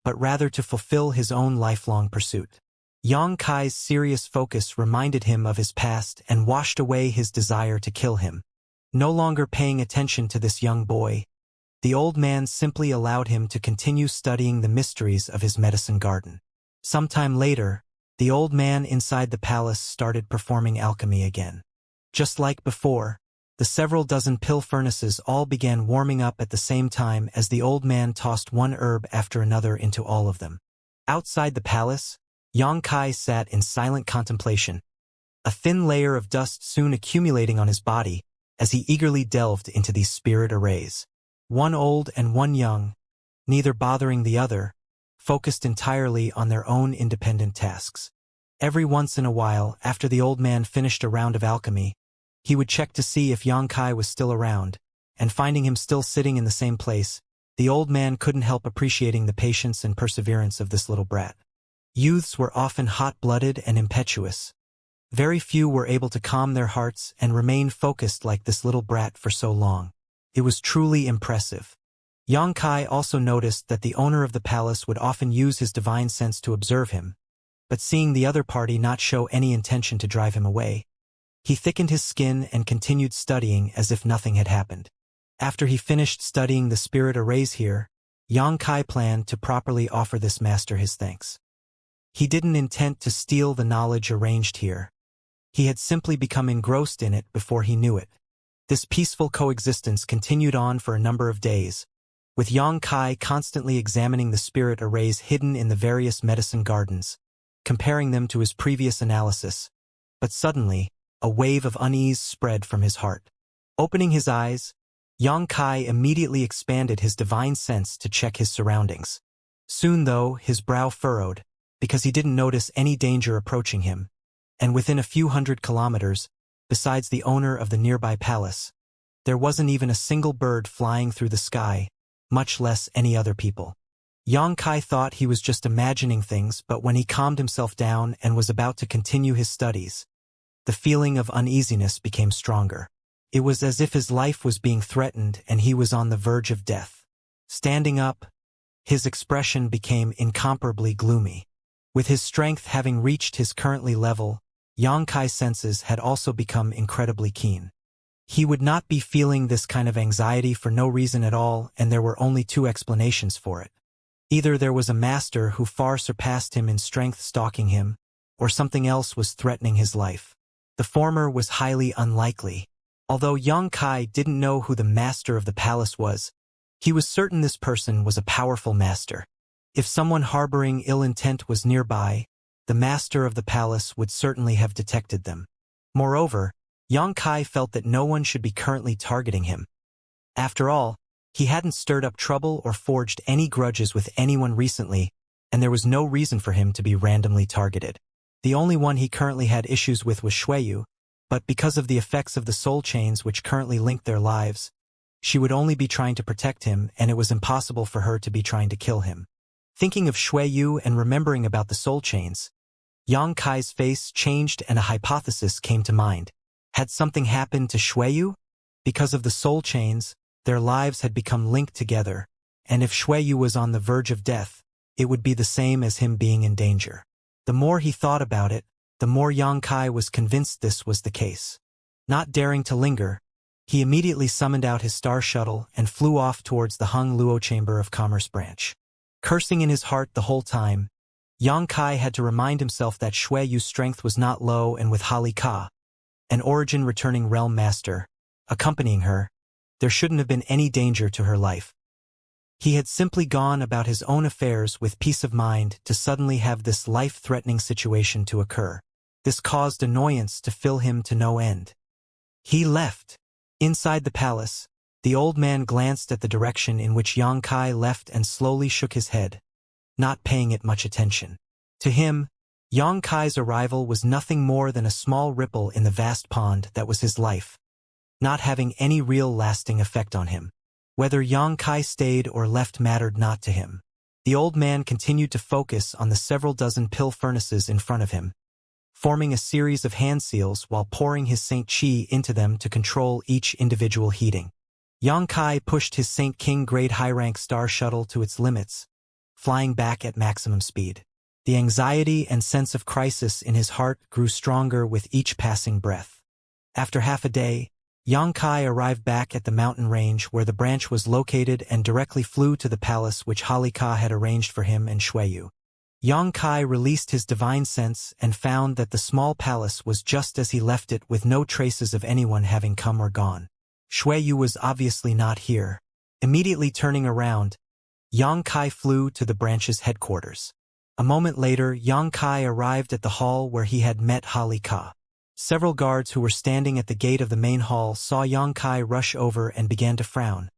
but rather to fulfill his own lifelong pursuit. Yang Kai's serious focus reminded him of his past and washed away his desire to kill him. No longer paying attention to this young boy, the old man simply allowed him to continue studying the mysteries of his medicine garden. Sometime later, the old man inside the palace started performing alchemy again. Just like before, the several dozen pill furnaces all began warming up at the same time as the old man tossed one herb after another into all of them. Outside the palace, Yang Kai sat in silent contemplation, a thin layer of dust soon accumulating on his body as he eagerly delved into these spirit arrays. One old and one young, neither bothering the other, focused entirely on their own independent tasks. Every once in a while, after the old man finished a round of alchemy, he would check to see if Yang Kai was still around, and finding him still sitting in the same place, the old man couldn't help appreciating the patience and perseverance of this little brat. Youths were often hot-blooded and impetuous. Very few were able to calm their hearts and remain focused like this little brat for so long. It was truly impressive. Yang Kai also noticed that the owner of the palace would often use his divine sense to observe him, but seeing the other party not show any intention to drive him away, He thickened his skin and continued studying as if nothing had happened. After he finished studying the spirit arrays here, Yang Kai planned to properly offer this master his thanks. He didn't intend to steal the knowledge arranged here. He had simply become engrossed in it before he knew it. This peaceful coexistence continued on for a number of days, with Yang Kai constantly examining the spirit arrays hidden in the various medicine gardens, comparing them to his previous analysis. But suddenly, a wave of unease spread from his heart. Opening his eyes, Yang Kai immediately expanded his divine sense to check his surroundings. Soon, though, his brow furrowed, because he didn't notice any danger approaching him, and within a few hundred kilometers, besides the owner of the nearby palace, there wasn't even a single bird flying through the sky, much less any other people. Yang Kai thought he was just imagining things, but when he calmed himself down and was about to continue his studies, the feeling of uneasiness became stronger. It was as if his life was being threatened and he was on the verge of death. Standing up, his expression became incomparably gloomy. With his strength having reached his currently level, Yang Kai's senses had also become incredibly keen. He would not be feeling this kind of anxiety for no reason at all, and there were only two explanations for it. Either there was a master who far surpassed him in strength stalking him, or something else was threatening his life. The former was highly unlikely. Although Yang Kai didn't know who the master of the palace was, he was certain this person was a powerful master. If someone harboring ill intent was nearby, the master of the palace would certainly have detected them. Moreover, Yang Kai felt that no one should be currently targeting him. After all, he hadn't stirred up trouble or forged any grudges with anyone recently, and there was no reason for him to be randomly targeted. The only one he currently had issues with was Xueyu, but because of the effects of the soul chains which currently linked their lives, she would only be trying to protect him, and it was impossible for her to be trying to kill him. Thinking of Xueyu and remembering about the soul chains, Yang Kai's face changed and a hypothesis came to mind. Had something happened to Xueyu? Because of the soul chains, their lives had become linked together, and if Xueyu was on the verge of death, it would be the same as him being in danger. The more he thought about it, the more Yang Kai was convinced this was the case. Not daring to linger, he immediately summoned out his star shuttle and flew off towards the Hung Luo Chamber of Commerce branch. Cursing in his heart the whole time, Yang Kai had to remind himself that Xueyu's strength was not low, and with Hali Ka, an origin-returning realm master, accompanying her, there shouldn't have been any danger to her life. He had simply gone about his own affairs with peace of mind to suddenly have this life-threatening situation to occur. This caused annoyance to fill him to no end. He left. Inside the palace, the old man glanced at the direction in which Yang Kai left and slowly shook his head, not paying it much attention. To him, Yang Kai's arrival was nothing more than a small ripple in the vast pond that was his life, not having any real lasting effect on him. Whether Yang Kai stayed or left mattered not to him. The old man continued to focus on the several dozen pill furnaces in front of him, forming a series of hand seals while pouring his Saint Qi into them to control each individual heating. Yang Kai pushed his Saint King grade high-rank star shuttle to its limits, flying back at maximum speed. The anxiety and sense of crisis in his heart grew stronger with each passing breath. After half a day, Yang Kai arrived back at the mountain range where the branch was located and directly flew to the palace which Hali Ka had arranged for him and Xueyu. Yang Kai released his divine sense and found that the small palace was just as he left it, with no traces of anyone having come or gone. Xueyu was obviously not here. Immediately turning around, Yang Kai flew to the branch's headquarters. A moment later, Yang Kai arrived at the hall where he had met Hali Ka. Several guards who were standing at the gate of the main hall saw Yang Kai rush over and began to frown,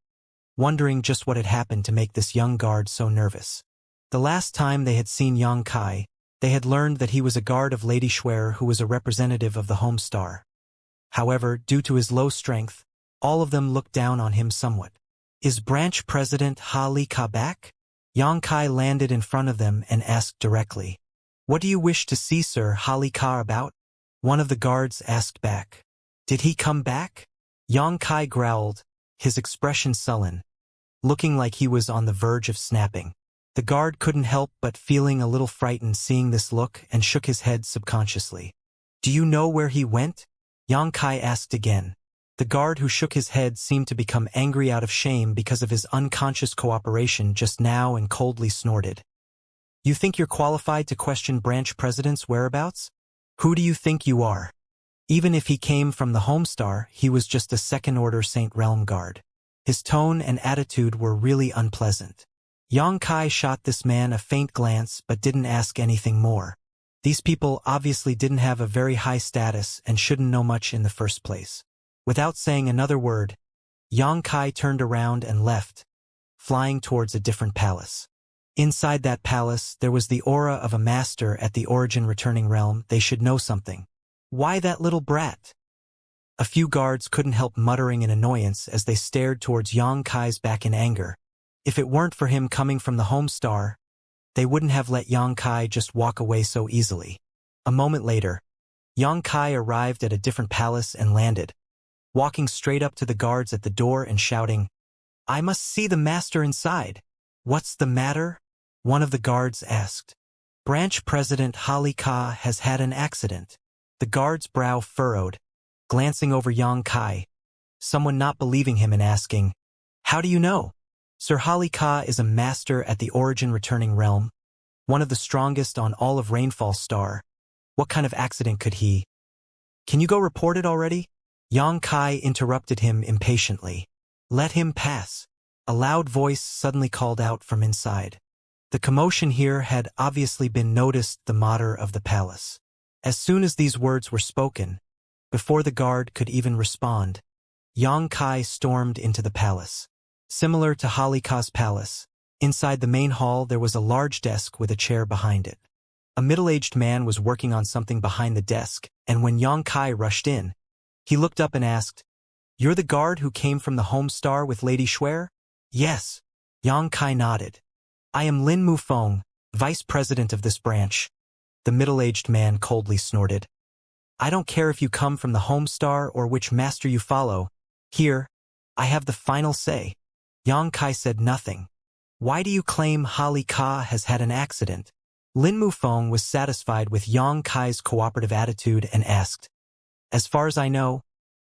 wondering just what had happened to make this young guard so nervous. The last time they had seen Yang Kai, they had learned that he was a guard of Lady Xuer who was a representative of the home star. However, due to his low strength, all of them looked down on him somewhat. Is branch president Hali Ka back? Yang Kai landed in front of them and asked directly. What do you wish to see Sir Hali Ka about? One of the guards asked back. Did he come back? Yang Kai growled, his expression sullen, looking like he was on the verge of snapping. The guard couldn't help but feeling a little frightened seeing this look and shook his head subconsciously. Do you know where he went? Yang Kai asked again. The guard who shook his head seemed to become angry out of shame because of his unconscious cooperation just now and coldly snorted. You think you're qualified to question branch president's whereabouts? Who do you think you are? Even if he came from the Homestar, he was just a second-order Saint Realm guard. His tone and attitude were really unpleasant. Yang Kai shot this man a faint glance but didn't ask anything more. These people obviously didn't have a very high status and shouldn't know much in the first place. Without saying another word, Yang Kai turned around and left, flying towards a different palace. Inside that palace, there was the aura of a master at the origin returning realm. They should know something. Why that little brat? A few guards couldn't help muttering in annoyance as they stared towards Yang Kai's back in anger. If it weren't for him coming from the Homestar, they wouldn't have let Yang Kai just walk away so easily. A moment later, Yang Kai arrived at a different palace and landed, walking straight up to the guards at the door and shouting, "I must see the master inside." "What's the matter?" one of the guards asked. "Branch President Hali Ka has had an accident." The guard's brow furrowed, glancing over Yang Kai, someone not believing him and asking, "How do you know?" Sir Hali Ka is a master at the origin returning realm, one of the strongest on all of Rainfall Star. What kind of accident could he? "Can you go report it already?" Yang Kai interrupted him impatiently. "Let him pass," a loud voice suddenly called out from inside. The commotion here had obviously been noticed the mater of the palace. As soon as these words were spoken, before the guard could even respond, Yang Kai stormed into the palace. Similar to Hali Ka's palace, inside the main hall there was a large desk with a chair behind it. A middle-aged man was working on something behind the desk, and when Yang Kai rushed in, he looked up and asked, "You're the guard who came from the Homestar with Lady Shuer?" "Yes." Yang Kai nodded. "I am Lin Mufeng, vice president of this branch." The middle-aged man coldly snorted. "I don't care if you come from the Homestar or which master you follow. Here, I have the final say." Yang Kai said nothing. "Why do you claim Hali Ka has had an accident?" Lin Mufeng was satisfied with Yang Kai's cooperative attitude and asked, "As far as I know,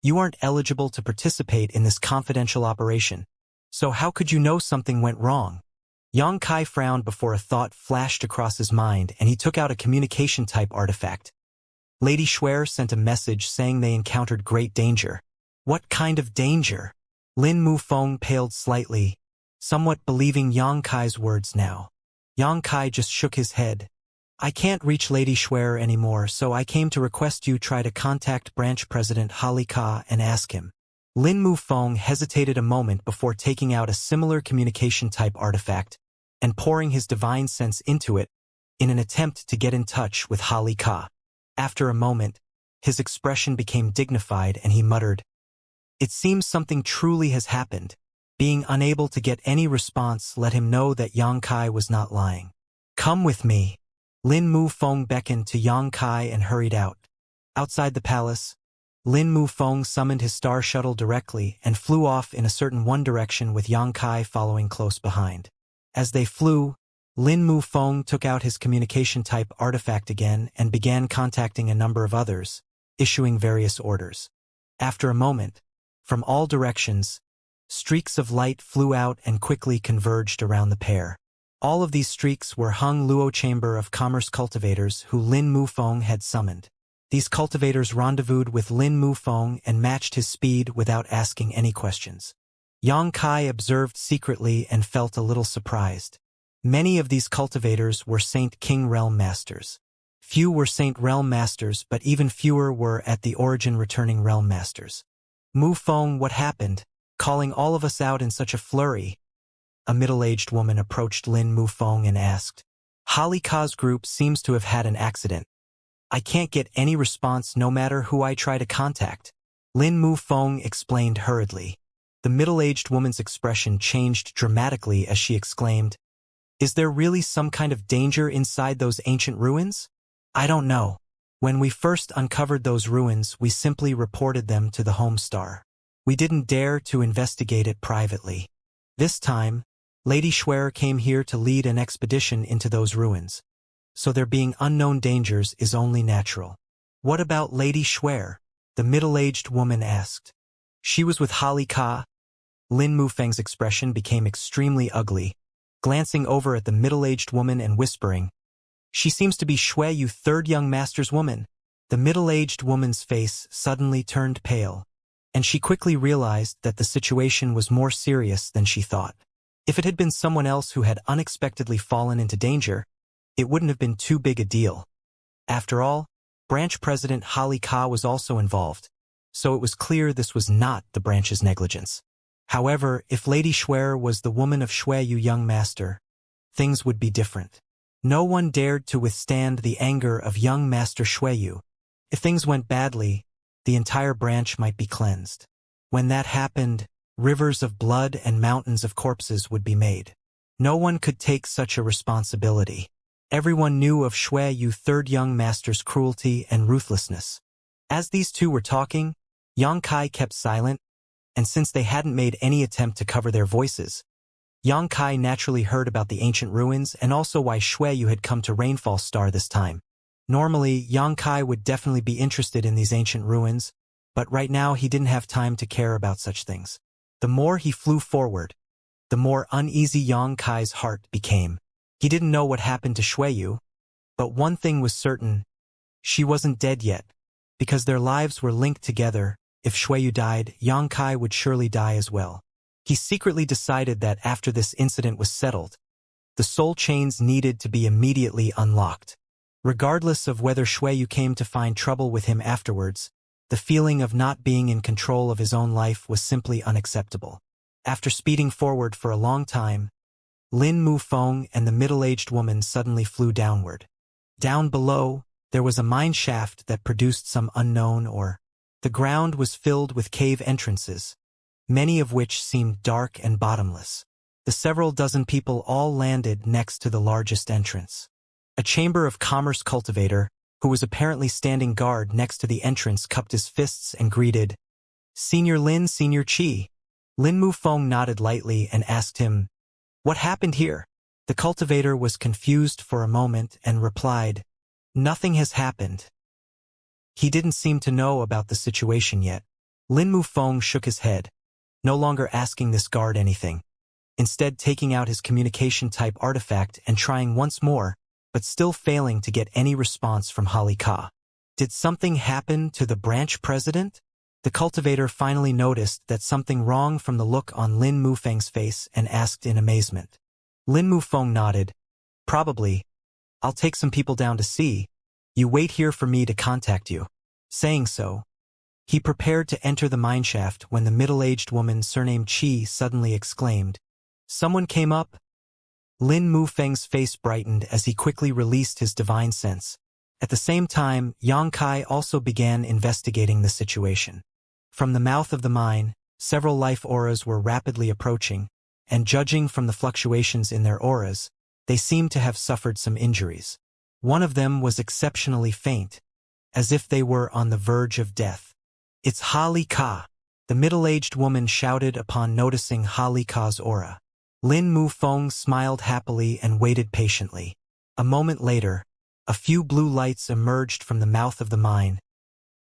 you aren't eligible to participate in this confidential operation. So how could you know something went wrong?" Yang Kai frowned before a thought flashed across his mind, and he took out a communication-type artifact. Lady Shuer sent a message saying they encountered great danger. What kind of danger? Lin Mufeng paled slightly, somewhat believing Yang Kai's words now. Yang Kai just shook his head. "I can't reach Lady Shuer anymore, so I came to request you try to contact Branch President Hali Ka and ask him." Lin Mufeng hesitated a moment before taking out a similar communication-type artifact and pouring his divine sense into it in an attempt to get in touch with Hali Ka. After a moment, his expression became dignified and he muttered, "It seems something truly has happened." Being unable to get any response let him know that Yang Kai was not lying. "Come with me." Lin Mufeng beckoned to Yang Kai and hurried out. Outside the palace, Lin Mufeng summoned his star shuttle directly and flew off in a certain one direction with Yang Kai following close behind. As they flew, Lin Mufeng took out his communication-type artifact again and began contacting a number of others, issuing various orders. After a moment, from all directions, streaks of light flew out and quickly converged around the pair. All of these streaks were Hung Luo Chamber of Commerce cultivators who Lin Mufeng had summoned. These cultivators rendezvoused with Lin Mufeng and matched his speed without asking any questions. Yang Kai observed secretly and felt a little surprised. Many of these cultivators were Saint King Realm Masters. Few were Saint Realm Masters, but even fewer were at the origin returning Realm Masters. "Mufeng, what happened? Calling all of us out in such a flurry?" A middle-aged woman approached Lin Mufeng and asked. "Hali Ka's group seems to have had an accident. I can't get any response no matter who I try to contact." Lin Mufeng explained hurriedly. The middle-aged woman's expression changed dramatically as she exclaimed, "Is there really some kind of danger inside those ancient ruins?" "I don't know. When we first uncovered those ruins, we simply reported them to the Homestar. We didn't dare to investigate it privately. This time, Lady Shuer came here to lead an expedition into those ruins. So there being unknown dangers is only natural." "What about Lady Shuer?" the middle-aged woman asked. She was with Holly Ka. Lin Mufeng's expression became extremely ugly, glancing over at the middle-aged woman and whispering, "She seems to be Shui Yu third young master's woman." The middle-aged woman's face suddenly turned pale, and she quickly realized that the situation was more serious than she thought. If it had been someone else who had unexpectedly fallen into danger, it wouldn't have been too big a deal. After all, branch president Holly Ka was also involved, so it was clear this was not the branch's negligence. However, if Lady Shuer was the woman of Shui Yu young master, things would be different. No one dared to withstand the anger of young master Shui Yu. If things went badly, the entire branch might be cleansed. When that happened, rivers of blood and mountains of corpses would be made. No one could take such a responsibility. Everyone knew of Shui Yu third young master's cruelty and ruthlessness. As these two were talking, Yang Kai kept silent, and since they hadn't made any attempt to cover their voices, Yang Kai naturally heard about the ancient ruins and also why Shui Yu had come to Rainfall Star this time. Normally, Yang Kai would definitely be interested in these ancient ruins, but right now he didn't have time to care about such things. The more he flew forward, the more uneasy Yang Kai's heart became. He didn't know what happened to Shui Yu, but one thing was certain: she wasn't dead yet, because their lives were linked together. If Shui Yu died, Yang Kai would surely die as well. He secretly decided that after this incident was settled, the soul chains needed to be immediately unlocked. Regardless of whether Shui Yu came to find trouble with him afterwards, the feeling of not being in control of his own life was simply unacceptable. After speeding forward for a long time, Lin Mufeng and the middle-aged woman suddenly flew downward. Down below, there was a mine shaft that produced some unknown ore. The ground was filled with cave entrances, many of which seemed dark and bottomless. The several dozen people all landed next to the largest entrance. A Chamber of Commerce cultivator, who was apparently standing guard next to the entrance, cupped his fists and greeted, "Senior Lin, Senior Qi." Lin Mufeng nodded lightly and asked him, "What happened here?" The cultivator was confused for a moment and replied, "Nothing has happened." He didn't seem to know about the situation yet. Lin Mufeng shook his head, no longer asking this guard anything, instead taking out his communication-type artifact and trying once more, but still failing to get any response from Holly Ka. Did something happen to the branch president? The cultivator finally noticed that something wrong from the look on Lin Mufeng's face and asked in amazement. Lin Mufeng nodded. "Probably. I'll take some people down to see. You wait here for me to contact you." Saying so, he prepared to enter the mineshaft when the middle-aged woman surnamed Qi suddenly exclaimed, "Someone came up?" Lin Mufeng's face brightened as he quickly released his divine sense. At the same time, Yang Kai also began investigating the situation. From the mouth of the mine, several life auras were rapidly approaching, and judging from the fluctuations in their auras, they seemed to have suffered some injuries. One of them was exceptionally faint, as if they were on the verge of death. "It's Holly Ka," the middle-aged woman shouted upon noticing Holly Ka's aura. Lin Mufeng smiled happily and waited patiently. A moment later, a few blue lights emerged from the mouth of the mine,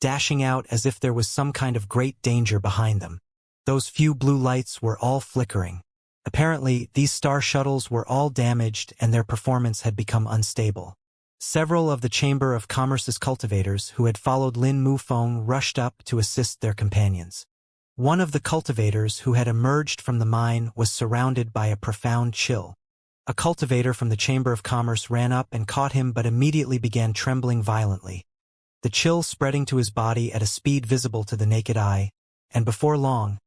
dashing out as if there was some kind of great danger behind them. Those few blue lights were all flickering. Apparently, these star shuttles were all damaged and their performance had become unstable. Several of the Chamber of Commerce's cultivators who had followed Lin Mufeng rushed up to assist their companions. One of the cultivators who had emerged from the mine was surrounded by a profound chill. A cultivator from the Chamber of Commerce ran up and caught him but immediately began trembling violently, the chill spreading to his body at a speed visible to the naked eye, and before long,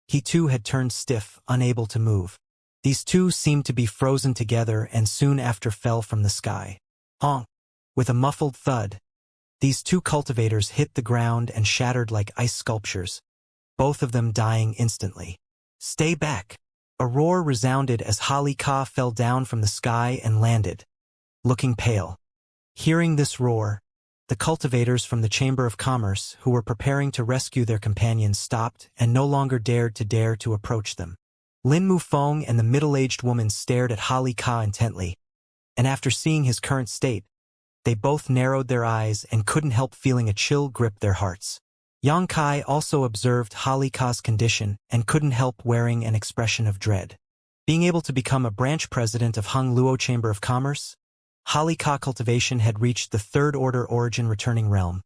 he too had turned stiff, unable to move. These two seemed to be frozen together and soon after fell from the sky. Honk! With a muffled thud, these two cultivators hit the ground and shattered like ice sculptures, both of them dying instantly. "Stay back!" A roar resounded as Holly Ka fell down from the sky and landed, looking pale. Hearing this roar, the cultivators from the Chamber of Commerce who were preparing to rescue their companions stopped and no longer dared to approach them. Lin Mufeng and the middle-aged woman stared at Holly Ka intently, and after seeing his current state, they both narrowed their eyes and couldn't help feeling a chill grip their hearts. Yang Kai also observed Hali Ka's condition and couldn't help wearing an expression of dread. Being able to become a branch president of Hung Luo Chamber of Commerce, Hali Ka Cultivation had reached the Third Order Origin Returning Realm,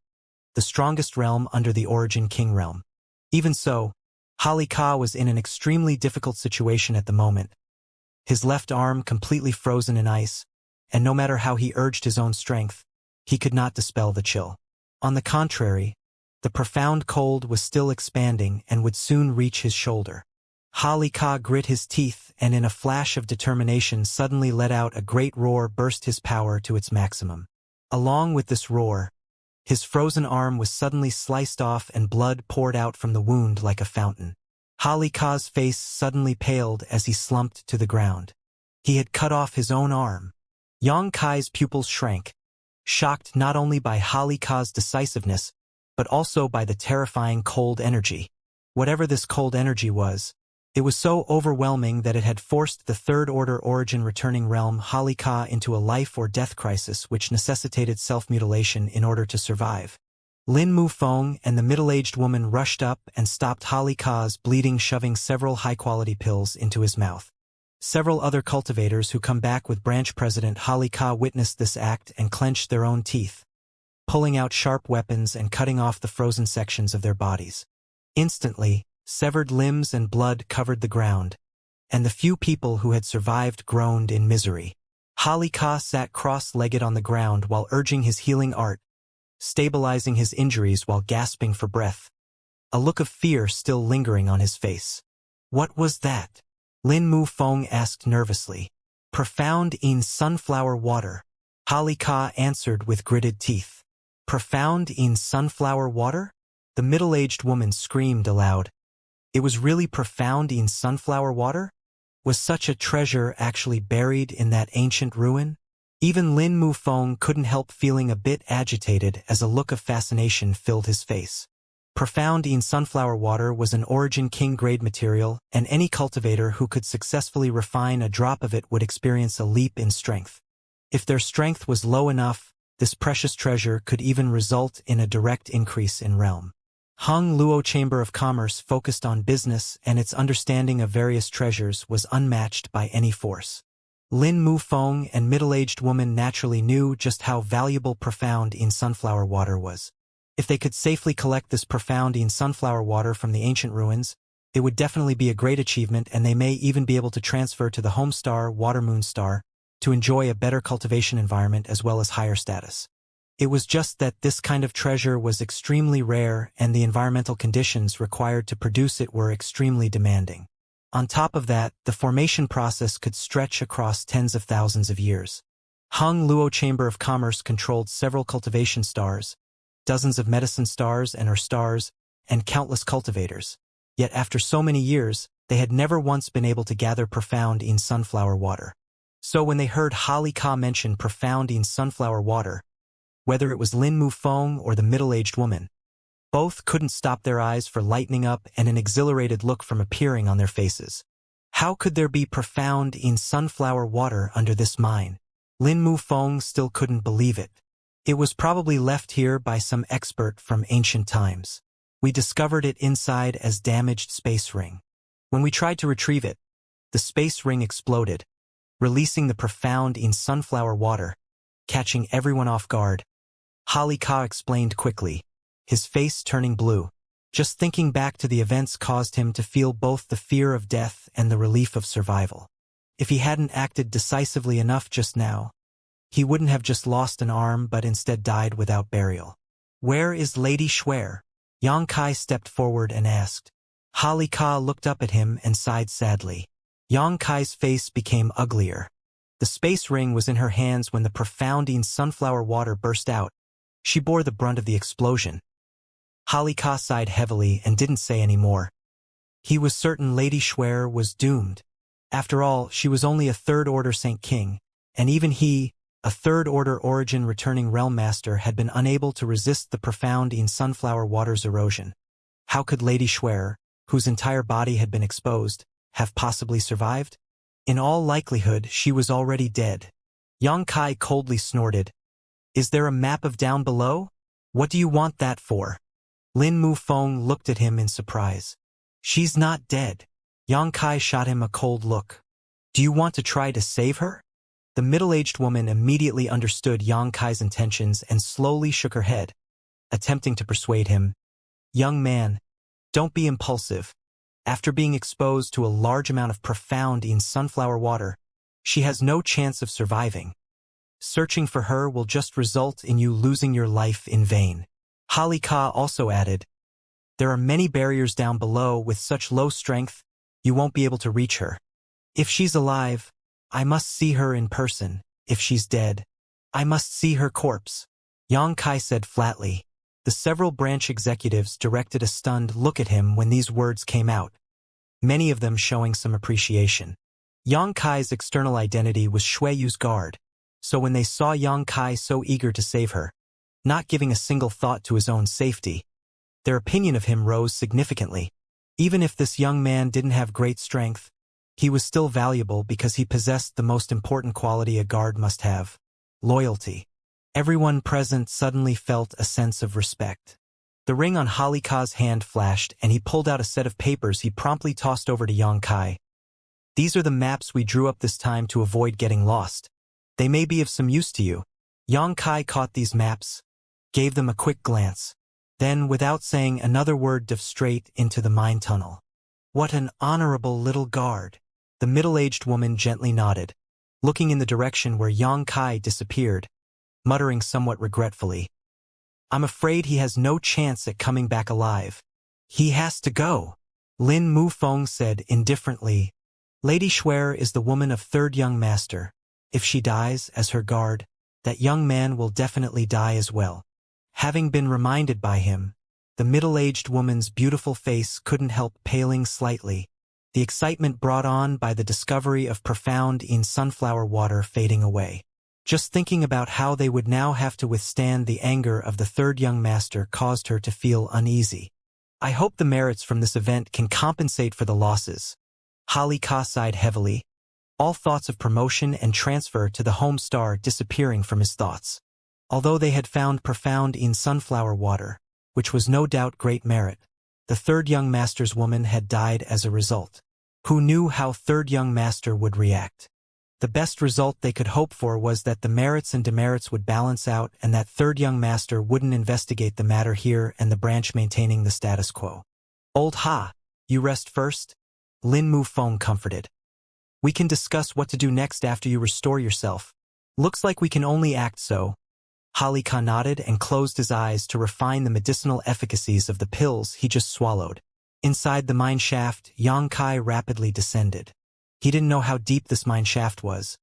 the strongest realm under the Origin King realm. Even so, Hali Ka was in an extremely difficult situation at the moment. His left arm completely frozen in ice, and no matter how he urged his own strength, he could not dispel the chill. On the contrary, the profound cold was still expanding and would soon reach his shoulder. Hali Ka grit his teeth and in a flash of determination suddenly let out a great roar, burst his power to its maximum. Along with this roar, his frozen arm was suddenly sliced off and blood poured out from the wound like a fountain. Hali Ka's face suddenly paled as he slumped to the ground. He had cut off his own arm. Yang Kai's pupils shrank, shocked not only by Hali Ka's decisiveness, but also by the terrifying cold energy. Whatever this cold energy was, it was so overwhelming that it had forced the Third Order Origin Returning Realm Hali Ka into a life-or-death crisis which necessitated self-mutilation in order to survive. Lin Mufeng and the middle-aged woman rushed up and stopped Hali Ka's bleeding, shoving several high-quality pills into his mouth. Several other cultivators who come back with branch president Hali Ka witnessed this act and clenched their own teeth, pulling out sharp weapons and cutting off the frozen sections of their bodies. Instantly, severed limbs and blood covered the ground, and the few people who had survived groaned in misery. Hali Ka sat cross-legged on the ground while urging his healing art, stabilizing his injuries while gasping for breath, a look of fear still lingering on his face. What was that? Lin Mufeng asked nervously. Profound in sunflower water, Hali Ka answered with gritted teeth. Profound in sunflower water? The middle-aged woman screamed aloud. It was really profound in sunflower water? Was such a treasure actually buried in that ancient ruin? Even Lin Mufeng couldn't help feeling a bit agitated as a look of fascination filled his face. Profound in sunflower water was an Origin King grade material, and any cultivator who could successfully refine a drop of it would experience a leap in strength. If their strength was low enough, this precious treasure could even result in a direct increase in realm. Hung Luo Chamber of Commerce focused on business, and its understanding of various treasures was unmatched by any force. Lin Mufeng and middle-aged woman naturally knew just how valuable profound in sunflower water was. If they could safely collect this profound in sunflower water from the ancient ruins, it would definitely be a great achievement, and they may even be able to transfer to the home star, Water Moon Star, to enjoy a better cultivation environment as well as higher status. It was just that this kind of treasure was extremely rare and the environmental conditions required to produce it were extremely demanding. On top of that, the formation process could stretch across tens of thousands of years. Hung Luo Chamber of Commerce controlled several cultivation stars, dozens of medicine stars and stars, and countless cultivators. Yet after so many years, they had never once been able to gather profound in sunflower water. So when they heard Hali Ka mention profound in sunflower water, whether it was Lin Mufeng or the middle-aged woman, both couldn't stop their eyes from lightening up and an exhilarated look from appearing on their faces. How could there be profound in sunflower water under this mine? Lin Mufeng still couldn't believe it. It was probably left here by some expert from ancient times. We discovered it inside as damaged space ring. When we tried to retrieve it, the space ring exploded, releasing the profound in sunflower water, catching everyone off guard. Hali Ka explained quickly, his face turning blue. Just thinking back to the events caused him to feel both the fear of death and the relief of survival. If he hadn't acted decisively enough just now, he wouldn't have just lost an arm but instead died without burial. Where is Lady Schwer? Yang Kai stepped forward and asked. Hali Ka looked up at him and sighed sadly. Yang Kai's face became uglier. The space ring was in her hands when the profounding sunflower water burst out. She bore the brunt of the explosion. Hali Ka sighed heavily and didn't say any more. He was certain Lady Schwer was doomed. After all, she was only a third-order Saint King, and even he, a third-order Origin returning Realm Master, had been unable to resist the profound in sunflower water's erosion. How could Lady Schwer, whose entire body had been exposed, have possibly survived? In all likelihood, she was already dead. Yang Kai coldly snorted. Is there a map of down below? What do you want that for? Lin Mufeng looked at him in surprise. She's not dead. Yang Kai shot him a cold look. Do you want to try to save her? The middle-aged woman immediately understood Yang Kai's intentions and slowly shook her head, attempting to persuade him. Young man, don't be impulsive. After being exposed to a large amount of profound in sunflower water, she has no chance of surviving. Searching for her will just result in you losing your life in vain. Holly Ka also added, there are many barriers down below. With such low strength, you won't be able to reach her. If she's alive, I must see her in person. If she's dead, I must see her corpse. Yang Kai said flatly. The several branch executives directed a stunned look at him when these words came out, many of them showing some appreciation. Yang Kai's external identity was Shui Yu's guard, so when they saw Yang Kai so eager to save her, not giving a single thought to his own safety, their opinion of him rose significantly. Even if this young man didn't have great strength, he was still valuable because he possessed the most important quality a guard must have: loyalty. Everyone present suddenly felt a sense of respect. The ring on Holly Ka's hand flashed, and he pulled out a set of papers he promptly tossed over to Yang Kai. These are the maps we drew up this time to avoid getting lost. They may be of some use to you. Yang Kai caught these maps, gave them a quick glance, then without saying another word dove straight into the mine tunnel. What an honorable little guard. The middle-aged woman gently nodded, looking in the direction where Yang Kai disappeared, muttering somewhat regretfully. I'm afraid he has no chance at coming back alive. He has to go. Lin Mufeng said indifferently. Lady Schwer is the woman of third young master. If she dies as her guard, that young man will definitely die as well. Having been reminded by him, the middle-aged woman's beautiful face couldn't help paling slightly, the excitement brought on by the discovery of profound in sunflower water fading away. Just thinking about how they would now have to withstand the anger of the third young master caused her to feel uneasy. I hope the merits from this event can compensate for the losses. Holly Ka sighed heavily, all thoughts of promotion and transfer to the home star disappearing from his thoughts. Although they had found profound in sunflower water, which was no doubt great merit, the third young master's woman had died as a result. Who knew how third young master would react? The best result they could hope for was that the merits and demerits would balance out and that third young master wouldn't investigate the matter here and the branch maintaining the status quo. Old Ha, you rest first? Lin Mufeng comforted. We can discuss what to do next after you restore yourself. Looks like we can only act so. Holly Ka nodded and closed his eyes to refine the medicinal efficacies of the pills he just swallowed. Inside the mine shaft, Yang Kai rapidly descended. He didn't know how deep this mine shaft was,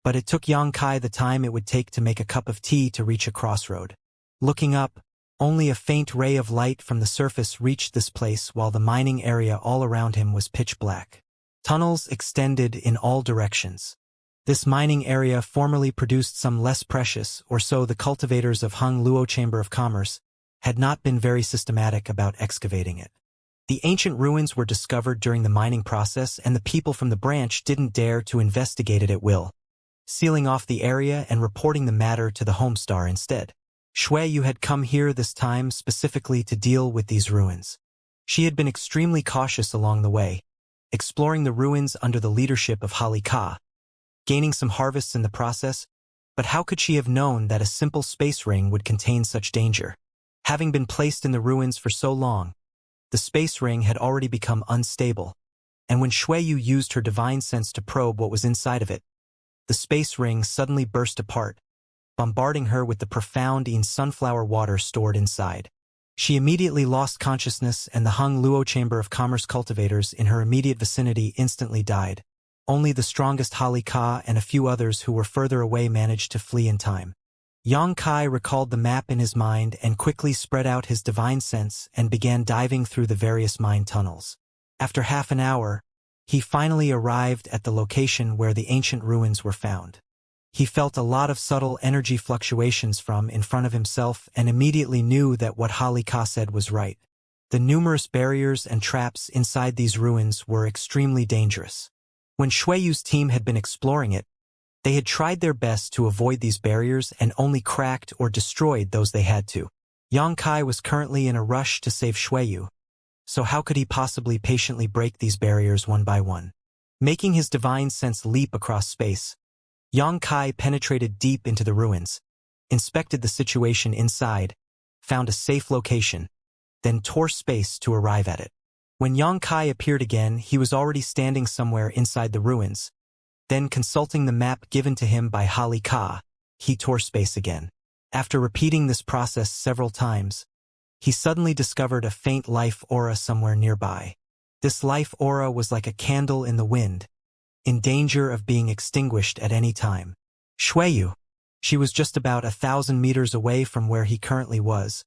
but it took Yang Kai the time it would take to make a cup of tea to reach a crossroad. Looking up, only a faint ray of light from the surface reached this place while the mining area all around him was pitch black. Tunnels extended in all directions. This mining area formerly produced some less precious, or so the cultivators of Hung Luo Chamber of Commerce had not been very systematic about excavating it. The ancient ruins were discovered during the mining process, and the people from the branch didn't dare to investigate it at will, sealing off the area and reporting the matter to the Homestar instead. Shui Yu had come here this time specifically to deal with these ruins. She had been extremely cautious along the way, exploring the ruins under the leadership of Holly Ka, gaining some harvests in the process, but how could she have known that a simple space ring would contain such danger? Having been placed in the ruins for so long, the space ring had already become unstable, and when Shui Yu used her divine sense to probe what was inside of it, the space ring suddenly burst apart, bombarding her with the profound in sunflower water stored inside. She immediately lost consciousness, and the Hung Luo Chamber of Commerce cultivators in her immediate vicinity instantly died. Only the strongest Holly Ka and a few others who were further away managed to flee in time. Yang Kai recalled the map in his mind and quickly spread out his divine sense and began diving through the various mine tunnels. After half an hour, he finally arrived at the location where the ancient ruins were found. He felt a lot of subtle energy fluctuations from in front of himself and immediately knew that what Holly Ka said was right. The numerous barriers and traps inside these ruins were extremely dangerous. When Shui Yu's team had been exploring it, they had tried their best to avoid these barriers and only cracked or destroyed those they had to. Yang Kai was currently in a rush to save Xueyu, so how could he possibly patiently break these barriers one by one? Making his divine sense leap across space, Yang Kai penetrated deep into the ruins, inspected the situation inside, found a safe location, then tore space to arrive at it. When Yang Kai appeared again, he was already standing somewhere inside the ruins. Then, consulting the map given to him by Hali Ka, he tore space again. After repeating this process several times, he suddenly discovered a faint life aura somewhere nearby. This life aura was like a candle in the wind, in danger of being extinguished at any time. Xueyu. She was just about 1,000 meters away from where he currently was,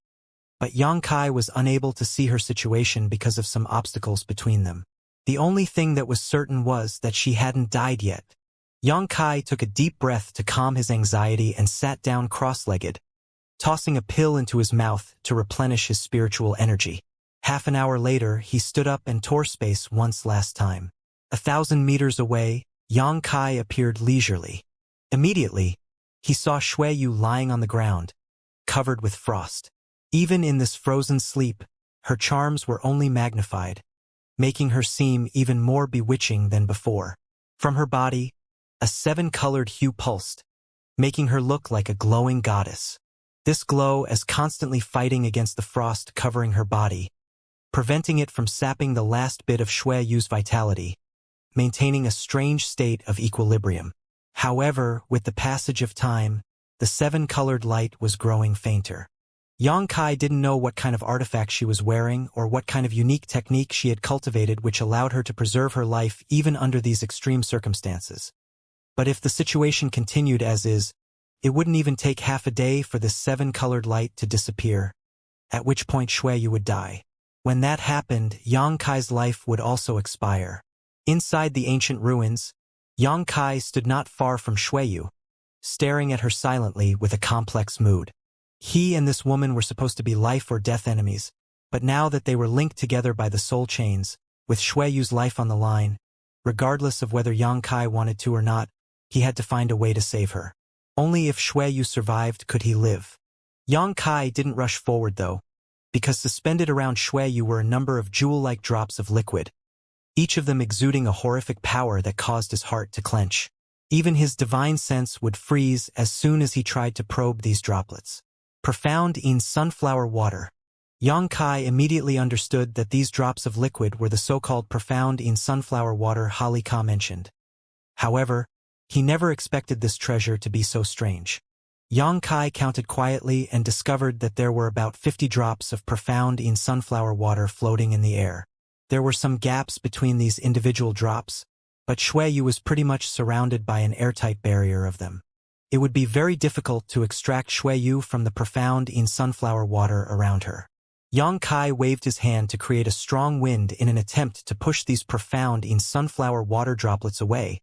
but Yang Kai was unable to see her situation because of some obstacles between them. The only thing that was certain was that she hadn't died yet. Yang Kai took a deep breath to calm his anxiety and sat down cross-legged, tossing a pill into his mouth to replenish his spiritual energy. Half an hour later, he stood up and tore space once last time. 1,000 meters away, Yang Kai appeared leisurely. Immediately, he saw Xueyu lying on the ground, covered with frost. Even in this frozen sleep, her charms were only magnified, making her seem even more bewitching than before. From her body, a 7-colored hue pulsed, making her look like a glowing goddess. This glow as constantly fighting against the frost covering her body, preventing it from sapping the last bit of Xueyu's vitality, maintaining a strange state of equilibrium. However, with the passage of time, the 7-colored light was growing fainter. Yang Kai didn't know what kind of artifact she was wearing or what kind of unique technique she had cultivated which allowed her to preserve her life even under these extreme circumstances. But if the situation continued as is, it wouldn't even take half a day for this 7-colored light to disappear, at which point Xueyu would die. When that happened, Yang Kai's life would also expire. Inside the ancient ruins, Yang Kai stood not far from Xueyu, staring at her silently with a complex mood. He and this woman were supposed to be life or death enemies, but now that they were linked together by the soul chains, with Xueyu's life on the line, regardless of whether Yang Kai wanted to or not, he had to find a way to save her. Only if Xueyu survived could he live. Yang Kai didn't rush forward though, because suspended around Xueyu were a number of jewel-like drops of liquid, each of them exuding a horrific power that caused his heart to clench. Even his divine sense would freeze as soon as he tried to probe these droplets. Profound in sunflower water. Yang Kai immediately understood that these drops of liquid were the so-called profound in sunflower water Hali Ka mentioned. However, he never expected this treasure to be so strange. Yang Kai counted quietly and discovered that there were about 50 drops of profound in sunflower water floating in the air. There were some gaps between these individual drops, but Xueyu was pretty much surrounded by an airtight barrier of them. It would be very difficult to extract Xueyu from the profound in sunflower water around her. Yang Kai waved his hand to create a strong wind in an attempt to push these profound in sunflower water droplets away,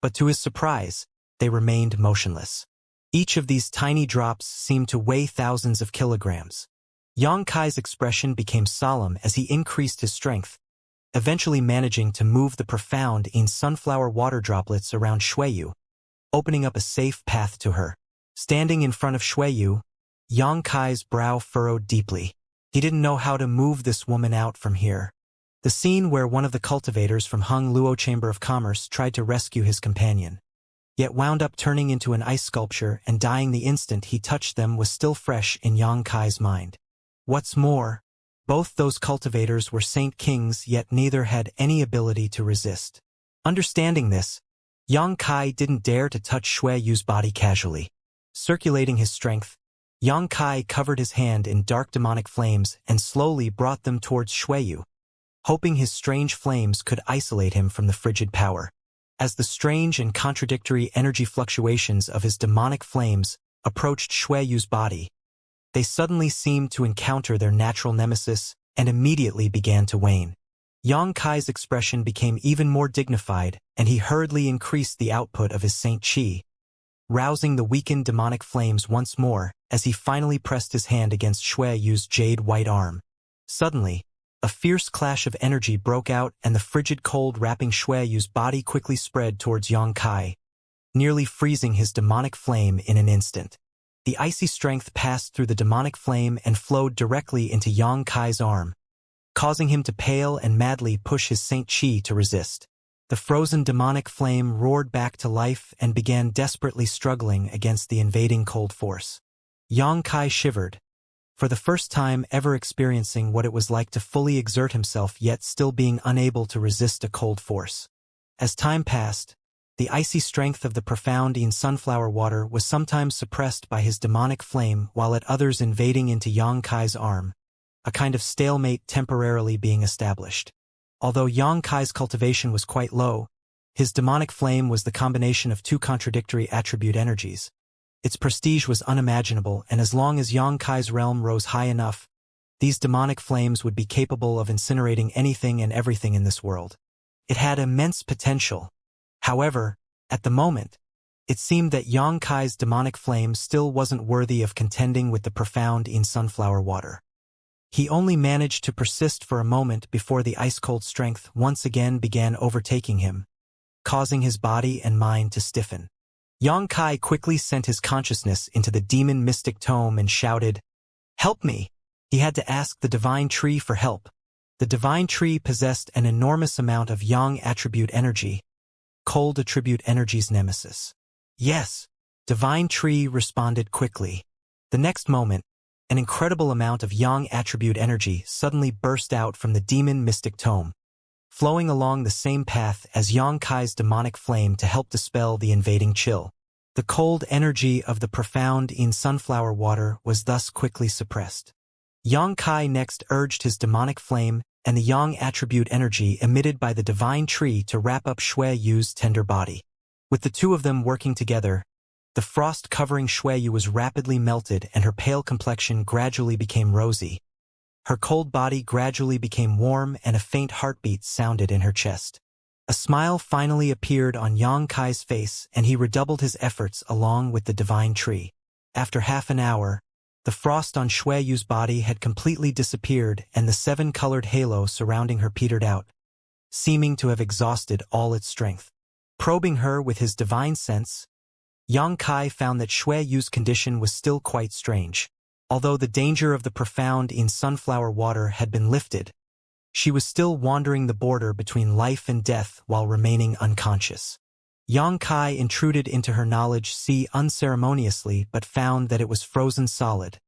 but to his surprise, they remained motionless. Each of these tiny drops seemed to weigh thousands of kilograms. Yang Kai's expression became solemn as he increased his strength, eventually managing to move the profound in sunflower water droplets around Xueyu, opening up a safe path to her. Standing in front of Xueyu, Yang Kai's brow furrowed deeply. He didn't know how to move this woman out from here. The scene where one of the cultivators from Hung Luo Chamber of Commerce tried to rescue his companion, yet wound up turning into an ice sculpture and dying the instant he touched them was still fresh in Yang Kai's mind. What's more, both those cultivators were Saint Kings, yet neither had any ability to resist. Understanding this, Yang Kai didn't dare to touch Xueyu's body casually. Circulating his strength, Yang Kai covered his hand in dark demonic flames and slowly brought them towards Xueyu, hoping his strange flames could isolate him from the frigid power. As the strange and contradictory energy fluctuations of his demonic flames approached Xueyu's body, they suddenly seemed to encounter their natural nemesis and immediately began to wane. Yang Kai's expression became even more dignified, and he hurriedly increased the output of his Saint Qi, rousing the weakened demonic flames once more as he finally pressed his hand against Xueyu's jade-white arm. Suddenly, a fierce clash of energy broke out and the frigid cold wrapping Xueyu's body quickly spread towards Yang Kai, nearly freezing his demonic flame in an instant. The icy strength passed through the demonic flame and flowed directly into Yang Kai's arm, causing him to pale and madly push his Saint Chi to resist. The frozen demonic flame roared back to life and began desperately struggling against the invading cold force. Yang Kai shivered, for the first time ever experiencing what it was like to fully exert himself yet still being unable to resist a cold force. As time passed, the icy strength of the profound in sunflower water was sometimes suppressed by his demonic flame while at others invading into Yang Kai's arm, a kind of stalemate temporarily being established. Although Yang Kai's cultivation was quite low, his demonic flame was the combination of two contradictory attribute energies. Its prestige was unimaginable, and as long as Yang Kai's realm rose high enough, these demonic flames would be capable of incinerating anything and everything in this world. It had immense potential. However, at the moment, it seemed that Yang Kai's demonic flame still wasn't worthy of contending with the profound in sunflower water. He only managed to persist for a moment before the ice-cold strength once again began overtaking him, causing his body and mind to stiffen. Yang Kai quickly sent his consciousness into the demon mystic tome and shouted, "Help me!" He had to ask the divine tree for help. The divine tree possessed an enormous amount of yang attribute energy, cold attribute energy's nemesis. "Yes," divine tree responded quickly. The next moment, an incredible amount of yang attribute energy suddenly burst out from the demon mystic tome, flowing along the same path as Yang Kai's demonic flame to help dispel the invading chill. The cold energy of the profound in sunflower water was thus quickly suppressed. Yang Kai next urged his demonic flame and the yang attribute energy emitted by the divine tree to wrap up Shui Yu's tender body. With the two of them working together, the frost covering Shui Yu was rapidly melted and her pale complexion gradually became rosy. Her cold body gradually became warm and a faint heartbeat sounded in her chest. A smile finally appeared on Yang Kai's face and he redoubled his efforts along with the divine tree. After half an hour, the frost on Shui Yu's body had completely disappeared and the seven-colored halo surrounding her petered out, seeming to have exhausted all its strength. Probing her with his divine sense, Yang Kai found that Shui Yu's condition was still quite strange. Although the danger of the profound in sunflower water had been lifted, she was still wandering the border between life and death while remaining unconscious. Yang Kai intruded into her knowledge sea unceremoniously but found that it was frozen solid,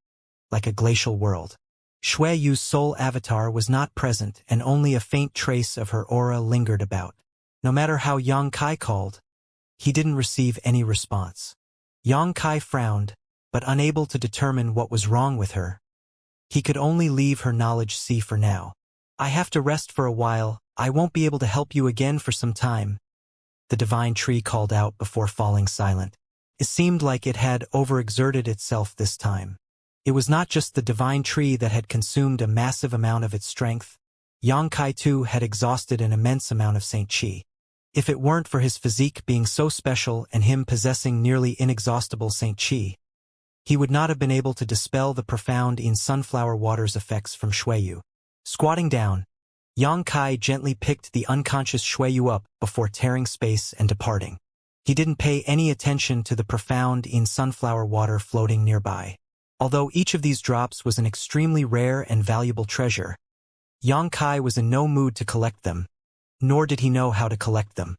like a glacial world. Shui Yu's soul avatar was not present and only a faint trace of her aura lingered about. No matter how Yang Kai called, he didn't receive any response. Yang Kai frowned, but unable to determine what was wrong with her. He could only leave her knowledge sea for now. "I have to rest for a while, I won't be able to help you again for some time," the divine tree called out before falling silent. It seemed like it had overexerted itself this time. It was not just the divine tree that had consumed a massive amount of its strength. Yang Kai too had exhausted an immense amount of Saint Chi. If it weren't for his physique being so special and him possessing nearly inexhaustible Saint Chi, he would not have been able to dispel the profound in sunflower water's effects from Shui Yu. Squatting down, Yang Kai gently picked the unconscious Shui Yu up before tearing space and departing. He didn't pay any attention to the profound in sunflower water floating nearby. Although each of these drops was an extremely rare and valuable treasure, Yang Kai was in no mood to collect them, nor did he know how to collect them.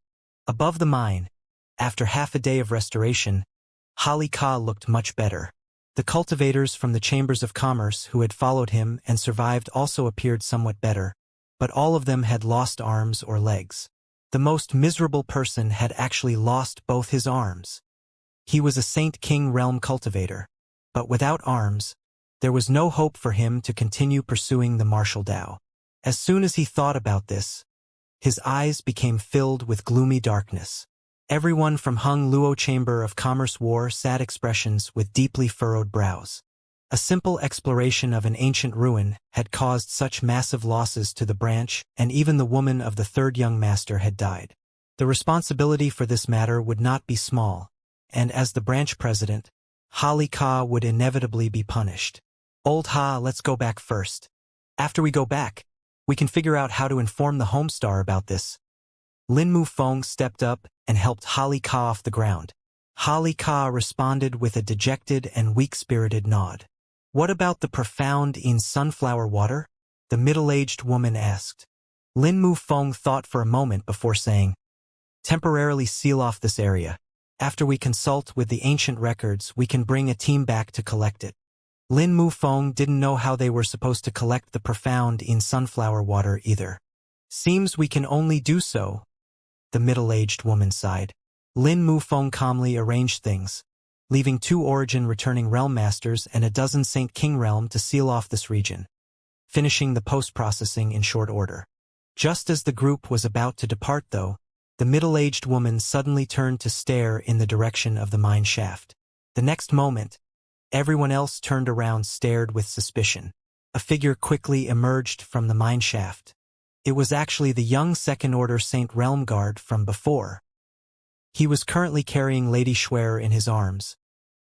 Above the mine, after half a day of restoration, Hali Ka looked much better. The cultivators from the chambers of commerce who had followed him and survived also appeared somewhat better, but all of them had lost arms or legs. The most miserable person had actually lost both his arms. He was a Saint King realm cultivator, but without arms, there was no hope for him to continue pursuing the martial Tao. As soon as he thought about this, his eyes became filled with gloomy darkness. Everyone from Hung Luo Chamber of Commerce wore sad expressions with deeply furrowed brows. A simple exploration of an ancient ruin had caused such massive losses to the branch, and even the woman of the third young master had died. The responsibility for this matter would not be small, and as the branch president, Hali Ka would inevitably be punished. "Old Ha, let's go back first. After we go back, we can figure out how to inform the Homestar about this." Lin Mu Feng stepped up and helped Hali Ka off the ground. Ka responded with a dejected and weak-spirited nod. What about the profound in sunflower water? The middle-aged woman asked. Lin Mufeng thought for a moment before saying, temporarily seal off this area. After we consult with the ancient records, we can bring a team back to collect it. Lin Mufeng didn't know how they were supposed to collect the profound in sunflower water either. Seems we can only do so, the middle-aged woman sighed. Lin Mufeng calmly arranged things, leaving 2 origin returning realm masters and a dozen Saint King realm to seal off this region, finishing the post-processing in short order. Just as the group was about to depart though, the middle-aged woman suddenly turned to stare in the direction of the mine shaft. The next moment, everyone else turned around stared with suspicion. A figure quickly emerged from the mine shaft. It was actually the young second-order Saint Realm Guard from before. He was currently carrying Lady Schwer in his arms,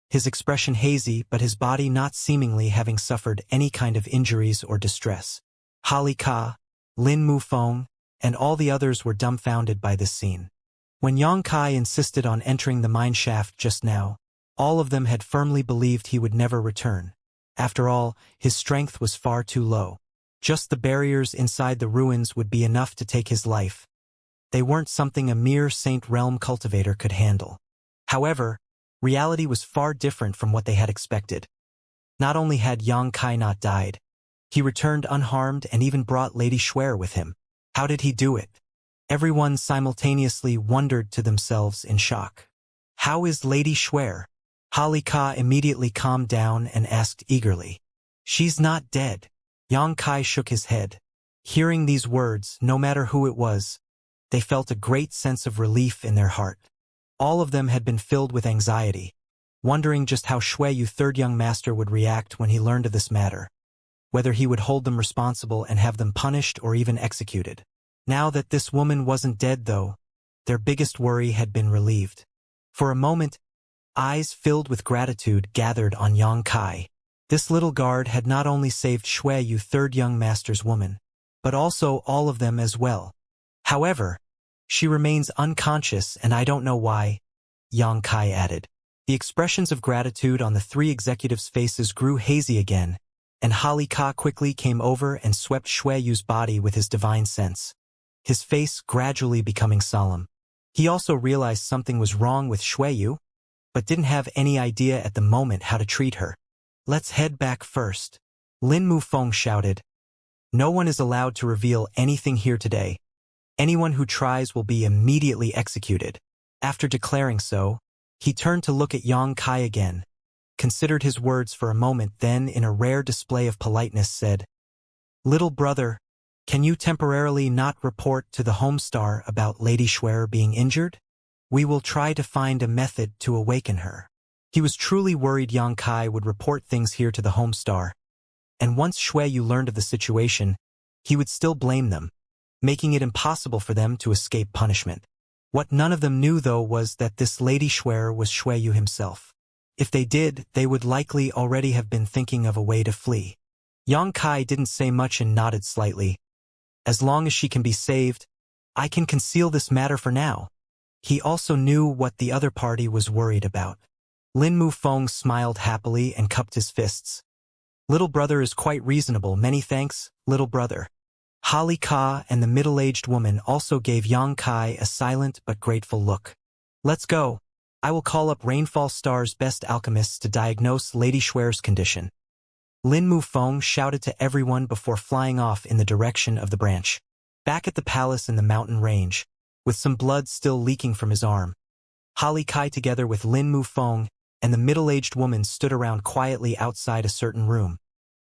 his expression hazy but his body not seemingly having suffered any kind of injuries or distress. Ka, Lin Mufeng, and all the others were dumbfounded by this scene. When Yang Kai insisted on entering the mine shaft just now, all of them had firmly believed he would never return. After all, his strength was far too low. Just the barriers inside the ruins would be enough to take his life. They weren't something a mere Saint Realm cultivator could handle. However, reality was far different from what they had expected. Not only had Yang Kai not died, he returned unharmed and even brought Lady Schwer with him. How did he do it? Everyone simultaneously wondered to themselves in shock. How is Lady Schwer? Ka immediately calmed down and asked eagerly. She's not dead. Yang Kai shook his head. Hearing these words, no matter who it was, they felt a great sense of relief in their heart. All of them had been filled with anxiety, wondering just how Shui, third young master, would react when he learned of this matter, whether he would hold them responsible and have them punished or even executed. Now that this woman wasn't dead though, their biggest worry had been relieved. For a moment, eyes filled with gratitude gathered on Yang Kai. This little guard had not only saved Shui, third young master's woman, but also all of them as well. However, she remains unconscious and I don't know why, Yang Kai added. The expressions of gratitude on the 3 executives' faces grew hazy again, and Ka quickly came over and swept Shuiyu's body with his divine sense, his face gradually becoming solemn. He also realized something was wrong with Shuiyu, but didn't have any idea at the moment how to treat her. Let's head back first, Lin Mufeng shouted. No one is allowed to reveal anything here today. Anyone who tries will be immediately executed. After declaring so, he turned to look at Yang Kai again, considered his words for a moment, then in a rare display of politeness said, Little brother, can you temporarily not report to the Homestar about Lady Schwer being injured? We will try to find a method to awaken her. He was truly worried Yang Kai would report things here to the Homestar, and once Shuiyu learned of the situation, he would still blame them, making it impossible for them to escape punishment. What none of them knew though was that this Lady Schwer was Shuiyu himself. If they did, they would likely already have been thinking of a way to flee. Yang Kai didn't say much and nodded slightly. As long as she can be saved, I can conceal this matter for now. He also knew what the other party was worried about. Lin Mufeng smiled happily and cupped his fists. Little brother is quite reasonable, many thanks, little brother. Ka and the middle-aged woman also gave Yang Kai a silent but grateful look. Let's go. I will call up Rainfall Star's best alchemists to diagnose Lady Schwer's condition. Lin Mufeng shouted to everyone before flying off in the direction of the branch. Back at the palace in the mountain range, with some blood still leaking from his arm, Kai together with Lin Mufeng and the middle-aged woman stood around quietly outside a certain room,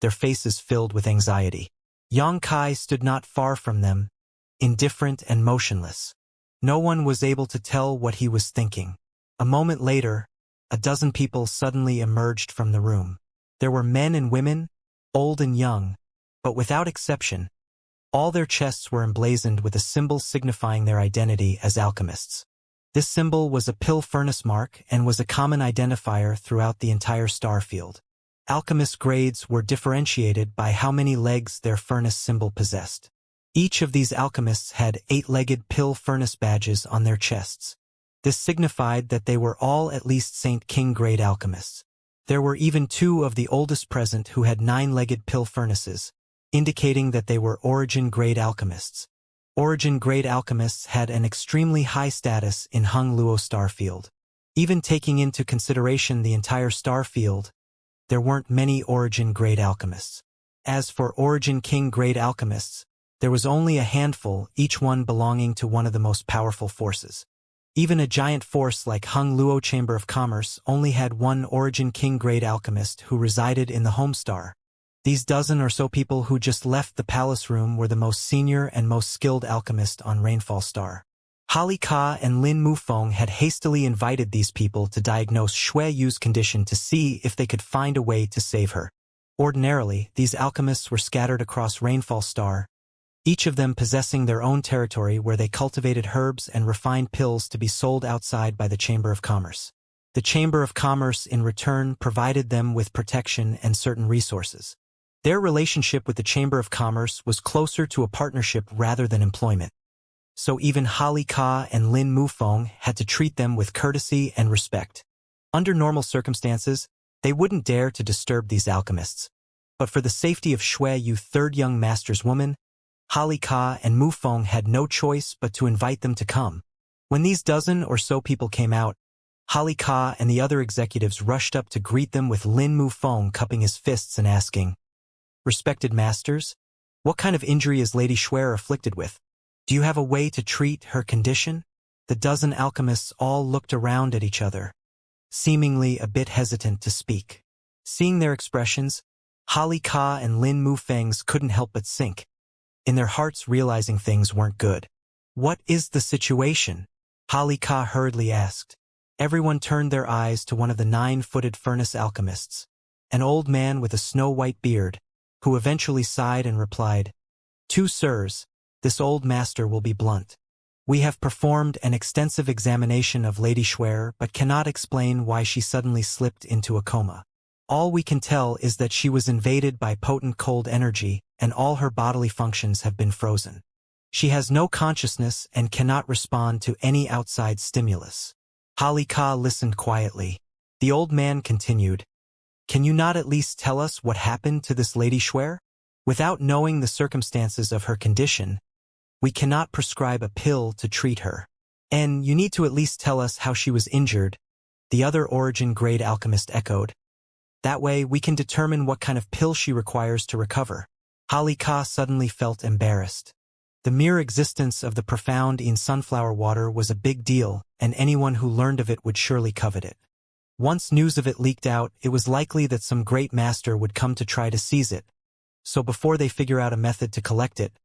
their faces filled with anxiety. Yang Kai stood not far from them, indifferent and motionless. No one was able to tell what he was thinking. A moment later, a dozen people suddenly emerged from the room. There were men and women, old and young, but without exception, all their chests were emblazoned with a symbol signifying their identity as alchemists. This symbol was a pill furnace mark and was a common identifier throughout the entire star field. Alchemist grades were differentiated by how many legs their furnace symbol possessed. Each of these alchemists had 8-legged pill furnace badges on their chests. This signified that they were all at least Saint King grade alchemists. There were even 2 of the oldest present who had 9-legged pill furnaces, indicating that they were origin grade alchemists. Origin grade alchemists had an extremely high status in Hung Luo star field. Even taking into consideration the entire star field, there weren't many origin grade alchemists. As for origin king grade alchemists, there was only a handful, each one belonging to one of the most powerful forces. Even a giant force like Hung Luo Chamber of Commerce only had 1 origin king grade alchemist who resided in the home star. These dozen or so people who just left the palace room were the most senior and most skilled alchemist on Rainfall Star. Holly Ka and Lin Mufeng had hastily invited these people to diagnose Shui Yu's condition to see if they could find a way to save her. Ordinarily, these alchemists were scattered across Rainfall Star, each of them possessing their own territory where they cultivated herbs and refined pills to be sold outside by the Chamber of Commerce. The Chamber of Commerce, in return, provided them with protection and certain resources. Their relationship with the Chamber of Commerce was closer to a partnership rather than employment. So even Holly Ka and Lin Mufeng had to treat them with courtesy and respect. Under normal circumstances, they wouldn't dare to disturb these alchemists. But for the safety of Shui Yu, third young master's woman, Holly Ka and Mufeng had no choice but to invite them to come. When these dozen or so people came out, Holly Ka and the other executives rushed up to greet them with Lin Mufeng cupping his fists and asking, "Respected masters, what kind of injury is Lady Shui afflicted with? Do you have a way to treat her condition?" The dozen alchemists all looked around at each other, seemingly a bit hesitant to speak. Seeing their expressions, Holly Ka and Lin Mufeng's couldn't help but sink, in their hearts realizing things weren't good. "What is the situation?" Holly Ka hurriedly asked. Everyone turned their eyes to one of the 9-footed furnace alchemists, an old man with a snow-white beard, who eventually sighed and replied, "Two sirs, this old master will be blunt. We have performed an extensive examination of Lady Shui but cannot explain why she suddenly slipped into a coma. All we can tell is that she was invaded by potent cold energy and all her bodily functions have been frozen. She has no consciousness and cannot respond to any outside stimulus." Holly Ka listened quietly. The old man continued, "Can you not at least tell us what happened to this Lady Shui? Without knowing the circumstances of her condition, we cannot prescribe a pill to treat her. And you need to at least tell us how she was injured," the other origin grade alchemist echoed. "That way we can determine what kind of pill she requires to recover." Holly Ka suddenly felt embarrassed. The mere existence of the profound in sunflower water was a big deal, and anyone who learned of it would surely covet it. Once news of it leaked out, it was likely that some great master would come to try to seize it. So before they figure out a method to collect it,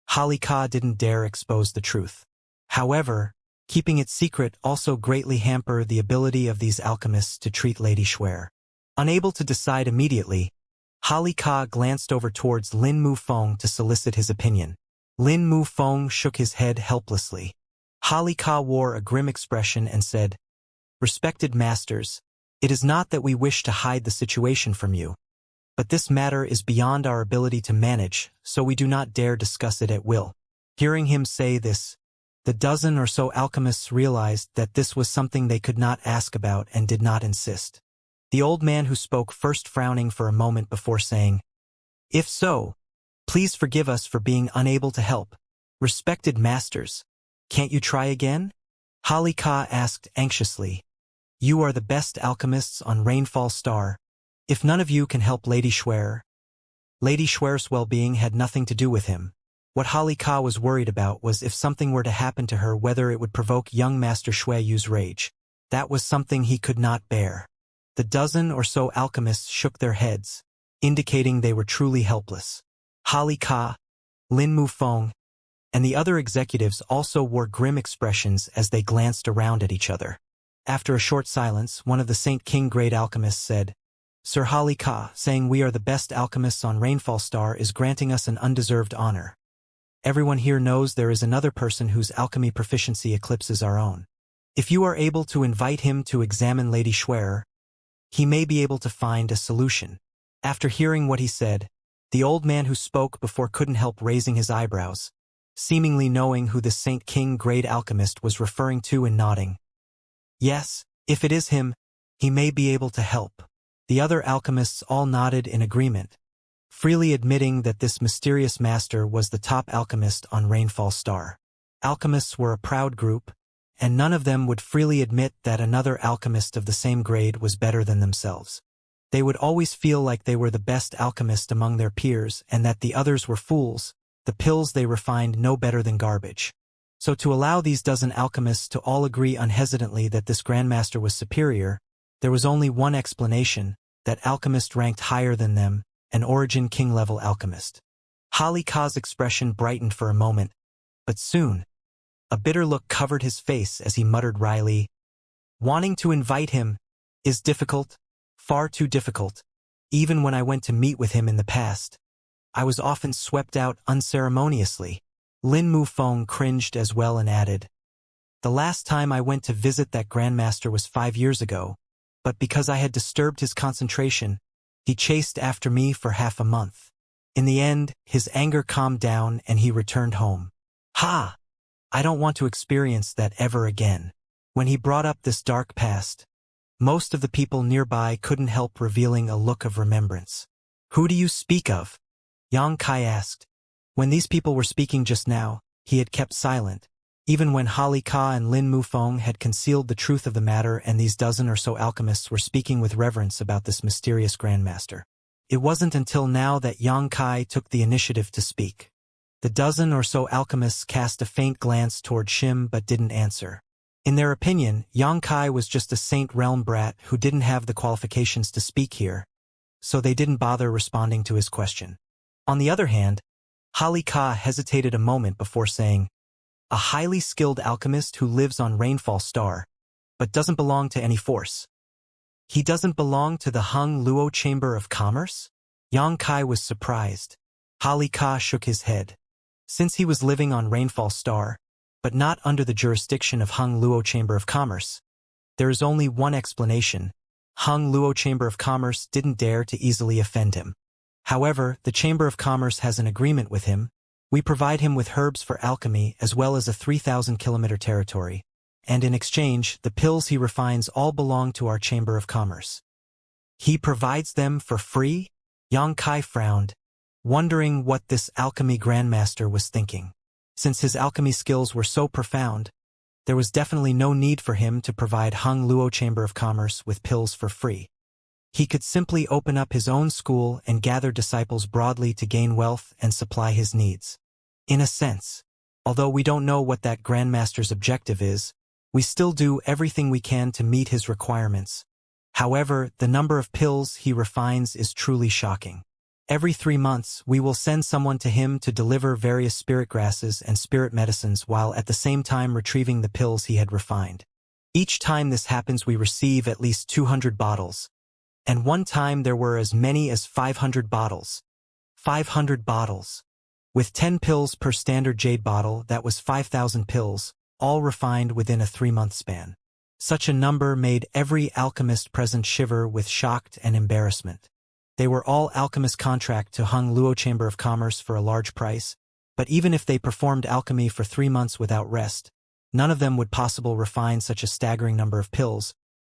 Holly Ka didn't dare expose the truth. However, keeping it secret also greatly hampered the ability of these alchemists to treat Lady Shui. Unable to decide immediately, Holly Ka glanced over towards Lin Mufeng to solicit his opinion. Lin Mufeng shook his head helplessly. Holly Ka wore a grim expression and said, "Respected masters, it is not that we wish to hide the situation from you, but this matter is beyond our ability to manage, so we do not dare discuss it at will." Hearing him say this, the dozen or so alchemists realized that this was something they could not ask about and did not insist. The old man who spoke first frowning for a moment before saying, "If so, please forgive us for being unable to help. Respected masters, can't you try again?" Holly Ka asked anxiously. "You are the best alchemists on Rainfall Star. If none of you can help Lady Shui..." Lady Shui's well-being had nothing to do with him. What Holly Ka was worried about was if something were to happen to her, whether it would provoke young Master Shui Yu's rage. That was something he could not bear. The dozen or so alchemists shook their heads, indicating they were truly helpless. Holly Ka, Lin Mufeng, and the other executives also wore grim expressions as they glanced around at each other. After a short silence, one of the Saint King grade alchemists said, "Sir Holly Ka, saying we are the best alchemists on Rainfall Star is granting us an undeserved honor. Everyone here knows there is another person whose alchemy proficiency eclipses our own. If you are able to invite him to examine Lady Shui, he may be able to find a solution." After hearing what he said, the old man who spoke before couldn't help raising his eyebrows, seemingly knowing who the Saint King grade alchemist was referring to and nodding. Yes, if it is him, he may be able to help. The other alchemists all nodded in agreement, freely admitting that this mysterious master was the top alchemist on Rainfall Star. Alchemists were a proud group, and none of them would freely admit that another alchemist of the same grade was better than themselves. They would always feel like they were the best alchemist among their peers and that the others were fools, the pills they refined no better than garbage. So to allow these dozen alchemists to all agree unhesitantly that this grandmaster was superior, there was only one explanation: that alchemist ranked higher than them, an Origin King-level alchemist. Holly Ka's expression brightened for a moment, but soon, a bitter look covered his face as he muttered wryly, "Wanting to invite him is difficult, far too difficult. Even when I went to meet with him in the past, I was often swept out unceremoniously." Lin Mufeng cringed as well and added, "The last time I went to visit that grandmaster was 5 years ago, but because I had disturbed his concentration, he chased after me for half a month. In the end, his anger calmed down and he returned home. Ha! I don't want to experience that ever again." When he brought up this dark past, most of the people nearby couldn't help revealing a look of remembrance. "Who do you speak of?" Yang Kai asked. When these people were speaking just now, he had kept silent, even when Holly Ka and Lin Mufeng had concealed the truth of the matter, and these dozen or so alchemists were speaking with reverence about this mysterious grandmaster. It wasn't until now that Yang Kai took the initiative to speak. The dozen or so alchemists cast a faint glance toward Shim but didn't answer. In their opinion, Yang Kai was just a Saint Realm brat who didn't have the qualifications to speak here, so they didn't bother responding to his question. On the other hand, Holly Ka hesitated a moment before saying, "A highly skilled alchemist who lives on Rainfall Star, but doesn't belong to any force. He doesn't belong to the Hung Luo Chamber of Commerce?" Yang Kai was surprised. Holly Ka shook his head. Since he was living on Rainfall Star, but not under the jurisdiction of Hung Luo Chamber of Commerce, there is only one explanation: Hung Luo Chamber of Commerce didn't dare to easily offend him. However, the Chamber of Commerce has an agreement with him. We provide him with herbs for alchemy as well as a 3,000-kilometer territory, and in exchange, the pills he refines all belong to our Chamber of Commerce. He provides them for free? Yang Kai frowned, wondering what this alchemy grandmaster was thinking. Since his alchemy skills were so profound, there was definitely no need for him to provide Hung Luo Chamber of Commerce with pills for free. He could simply open up his own school and gather disciples broadly to gain wealth and supply his needs. In a sense, although we don't know what that grandmaster's objective is, we still do everything we can to meet his requirements. However, the number of pills he refines is truly shocking. Every 3 months, we will send someone to him to deliver various spirit grasses and spirit medicines while at the same time retrieving the pills he had refined. Each time this happens, we receive at least 200 bottles. And one time there were as many as 500 bottles. 500 bottles. With 10 pills per standard jade bottle, that was 5,000 pills, all refined within a 3-month span. Such a number made every alchemist present shiver with shock and embarrassment. They were all alchemist contract to Hung Luo Chamber of Commerce for a large price, but even if they performed alchemy for 3 months without rest, none of them would possibly refine such a staggering number of pills.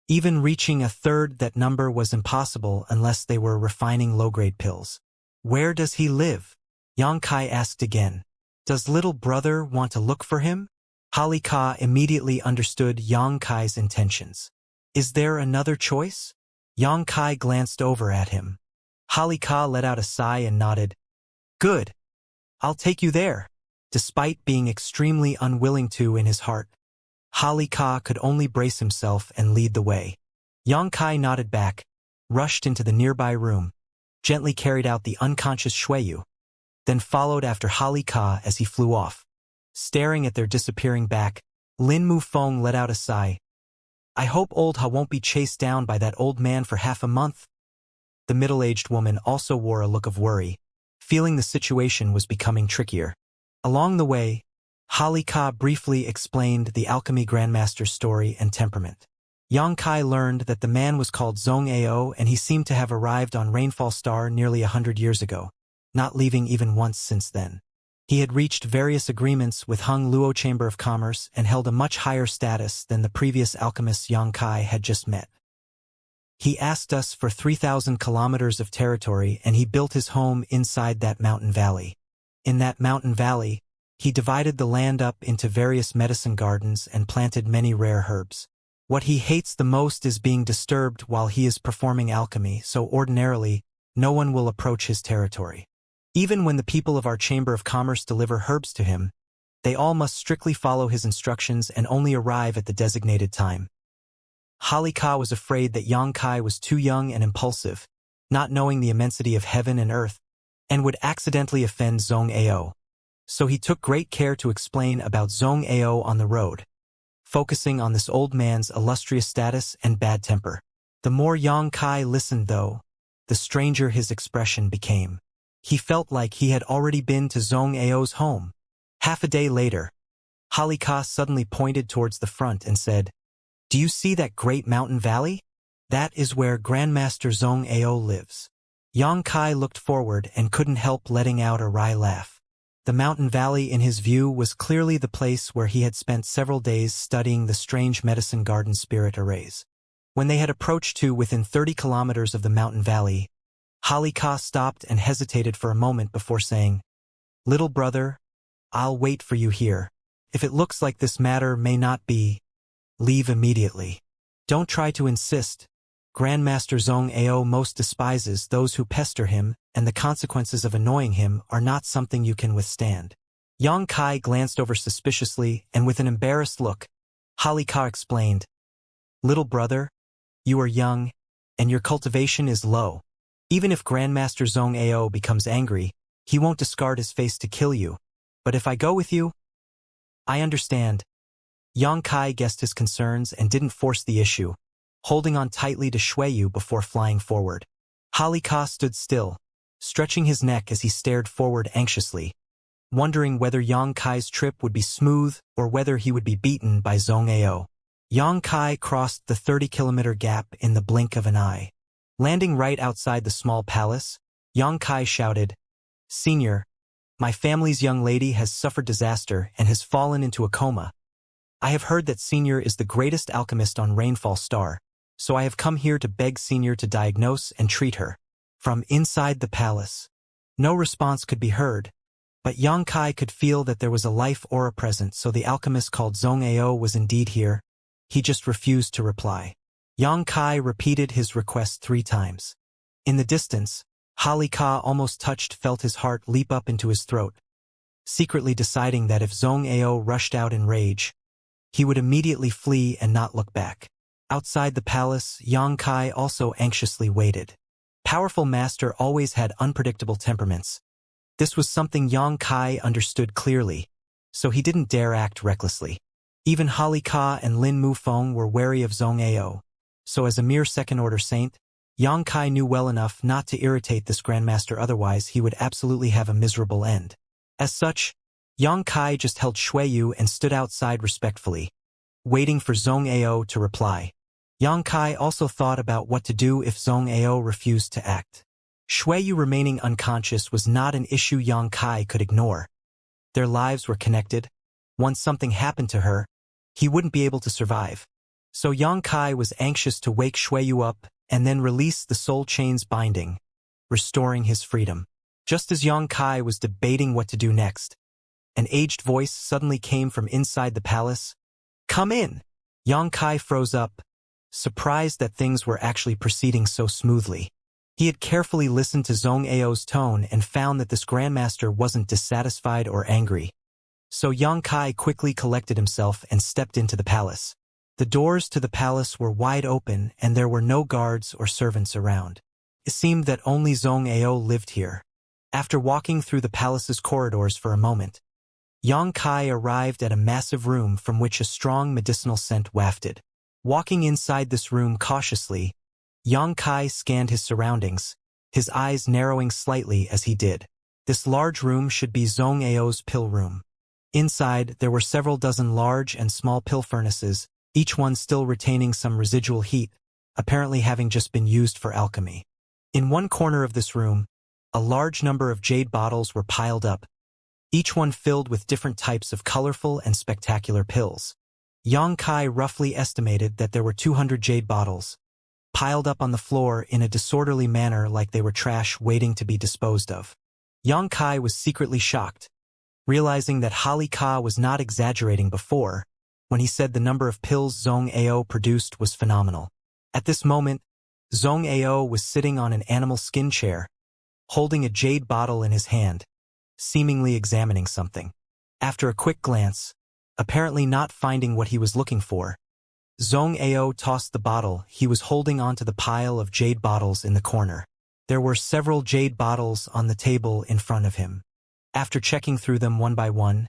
Even reaching a third that number was impossible unless they were refining low-grade pills. "Where does he live?" Yang Kai asked again. "Does little brother want to look for him?" Holly Ka immediately understood Yang Kai's intentions. "Is there another choice?" Yang Kai glanced over at him. Holly Ka let out a sigh and nodded. "Good. I'll take you there." Despite being extremely unwilling to in his heart, Holly Ka could only brace himself and lead the way. Yang Kai nodded back, rushed into the nearby room, gently carried out the unconscious Shuiyu, then followed after Holly Ka as he flew off. Staring at their disappearing back, Lin Mufeng let out a sigh. "I hope old Ha won't be chased down by that old man for half a month." The middle-aged woman also wore a look of worry, feeling the situation was becoming trickier. Along the way, Holly Ka briefly explained the alchemy grandmaster's story and temperament. Yang Kai learned that the man was called Zhong Ao and he seemed to have arrived on Rainfall Star nearly 100 years ago, not leaving even once since then. He had reached various agreements with Hung Luo Chamber of Commerce and held a much higher status than the previous alchemist Yang Kai had just met. He asked us for 3,000 kilometers of territory, and he built his home inside that mountain valley. In that mountain valley, he divided the land up into various medicine gardens and planted many rare herbs. What he hates the most is being disturbed while he is performing alchemy, so ordinarily, no one will approach his territory. Even when the people of our Chamber of Commerce deliver herbs to him, they all must strictly follow his instructions and only arrive at the designated time. Halika was afraid that Yang Kai was too young and impulsive, not knowing the immensity of heaven and earth, and would accidentally offend Zhong Ao. So he took great care to explain about Zhong Ao on the road, focusing on this old man's illustrious status and bad temper. The more Yang Kai listened, though, the stranger his expression became. He felt like he had already been to Zhong Ao's home. Half a day later, Halika suddenly pointed towards the front and said, "Do you see that great mountain valley? That is where Grandmaster Zhong Ao lives." Yang Kai looked forward and couldn't help letting out a wry laugh. The mountain valley in his view was clearly the place where he had spent several days studying the strange medicine garden spirit arrays. When they had approached to within 30 kilometers of the mountain valley, Halika stopped and hesitated for a moment before saying, "Little brother, I'll wait for you here. If it looks like this matter may not be, leave immediately. Don't try to insist. Grandmaster Zhong Ao most despises those who pester him, and the consequences of annoying him are not something you can withstand." Yang Kai glanced over suspiciously, and with an embarrassed look, Halika explained, "Little brother, you are young, and your cultivation is low. Even if Grandmaster Zhong Ao becomes angry, he won't discard his face to kill you. But if I go with you—" "I understand." Yang Kai guessed his concerns and didn't force the issue, holding on tightly to Xueyu before flying forward. Halika stood still, stretching his neck as he stared forward anxiously, wondering whether Yang Kai's trip would be smooth or whether he would be beaten by Zhong Ao. Yang Kai crossed the 30-kilometer gap in the blink of an eye. Landing right outside the small palace, Yang Kai shouted, "Senior, my family's young lady has suffered disaster and has fallen into a coma. I have heard that Senior is the greatest alchemist on Rainfall Star, so I have come here to beg Senior to diagnose and treat her." From inside the palace, no response could be heard, but Yang Kai could feel that there was a life aura present, so the alchemist called Zhong Ao was indeed here. He just refused to reply. Yang Kai repeated his request 3 times. In the distance, Halika almost felt his heart leap up into his throat, secretly deciding that if Zhong Ao rushed out in rage, he would immediately flee and not look back. Outside the palace, Yang Kai also anxiously waited. Powerful master always had unpredictable temperaments. This was something Yang Kai understood clearly, so he didn't dare act recklessly. Even Halika and Lin Mufeng were wary of Zhong Ao, so as a mere second-order saint, Yang Kai knew well enough not to irritate this grandmaster, otherwise he would absolutely have a miserable end. As such, Yang Kai just held Xueyu and stood outside respectfully, waiting for Zhong Ao to reply. Yang Kai also thought about what to do if Zhong Ao refused to act. Xueyu remaining unconscious was not an issue Yang Kai could ignore. Their lives were connected. Once something happened to her, he wouldn't be able to survive. So Yang Kai was anxious to wake Xueyu up and then release the soul chain's binding, restoring his freedom. Just as Yang Kai was debating what to do next, an aged voice suddenly came from inside the palace. "Come in!" Yang Kai froze up, surprised that things were actually proceeding so smoothly. He had carefully listened to Zhong Ao's tone and found that this grandmaster wasn't dissatisfied or angry. So Yang Kai quickly collected himself and stepped into the palace. The doors to the palace were wide open and there were no guards or servants around. It seemed that only Zhong Ao lived here. After walking through the palace's corridors for a moment, Yang Kai arrived at a massive room from which a strong medicinal scent wafted. Walking inside this room cautiously, Yang Kai scanned his surroundings, his eyes narrowing slightly as he did. This large room should be Zhong Ao's pill room. Inside, there were several dozen large and small pill furnaces, each one still retaining some residual heat, apparently having just been used for alchemy. In one corner of this room, a large number of jade bottles were piled up, each one filled with different types of colorful and spectacular pills. Yang Kai roughly estimated that there were 200 jade bottles, piled up on the floor in a disorderly manner like they were trash waiting to be disposed of. Yang Kai was secretly shocked, realizing that Hali Ka was not exaggerating before, when he said the number of pills Zhong Ao produced was phenomenal. At this moment, Zhong Ao was sitting on an animal skin chair, holding a jade bottle in his hand, seemingly examining something. After a quick glance, apparently not finding what he was looking for, Zhong Ao tossed the bottle he was holding onto the pile of jade bottles in the corner. There were several jade bottles on the table in front of him. After checking through them one by one,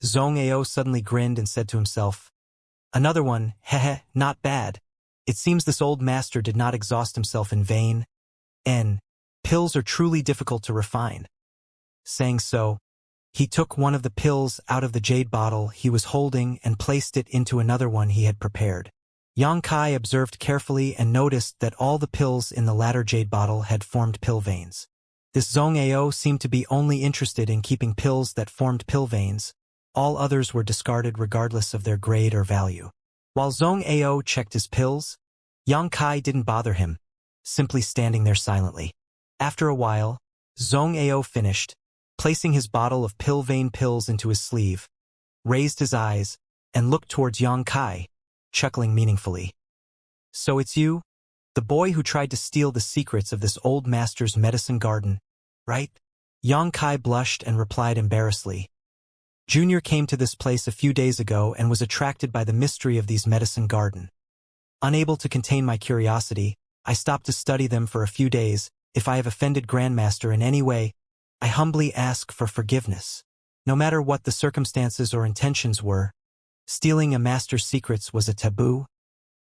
Zhong Ao suddenly grinned and said to himself, "Another one, hehe, not bad. It seems this old master did not exhaust himself in vain. Pills are truly difficult to refine." Saying so, he took one of the pills out of the jade bottle he was holding and placed it into another one he had prepared. Yang Kai observed carefully and noticed that all the pills in the latter jade bottle had formed pill veins. This Zhong Ao seemed to be only interested in keeping pills that formed pill veins. All others were discarded regardless of their grade or value. While Zhong Ao checked his pills, Yang Kai didn't bother him, simply standing there silently. After a while, Zhong Ao finished, placing his bottle of pill vein pills into his sleeve, raised his eyes, and looked towards Yang Kai, chuckling meaningfully. "So it's you? The boy who tried to steal the secrets of this old master's medicine garden, right?" Yang Kai blushed and replied embarrassedly. "Junior came to this place a few days ago and was attracted by the mystery of these medicine garden. Unable to contain my curiosity, I stopped to study them for a few days. If I have offended Grandmaster in any way, I humbly ask for forgiveness. No matter what the circumstances or intentions were, stealing a master's secrets was a taboo."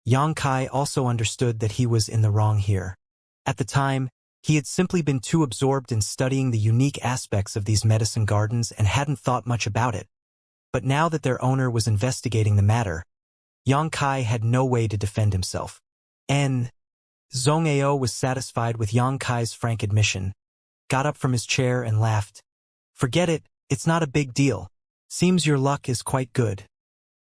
Yang Kai also understood that he was in the wrong here. At the time, he had simply been too absorbed in studying the unique aspects of these medicine gardens and hadn't thought much about it. But now that their owner was investigating the matter, Yang Kai had no way to defend himself. Zhong Ao was satisfied with Yang Kai's frank admission, got up from his chair and laughed. "Forget it, it's not a big deal. Seems your luck is quite good.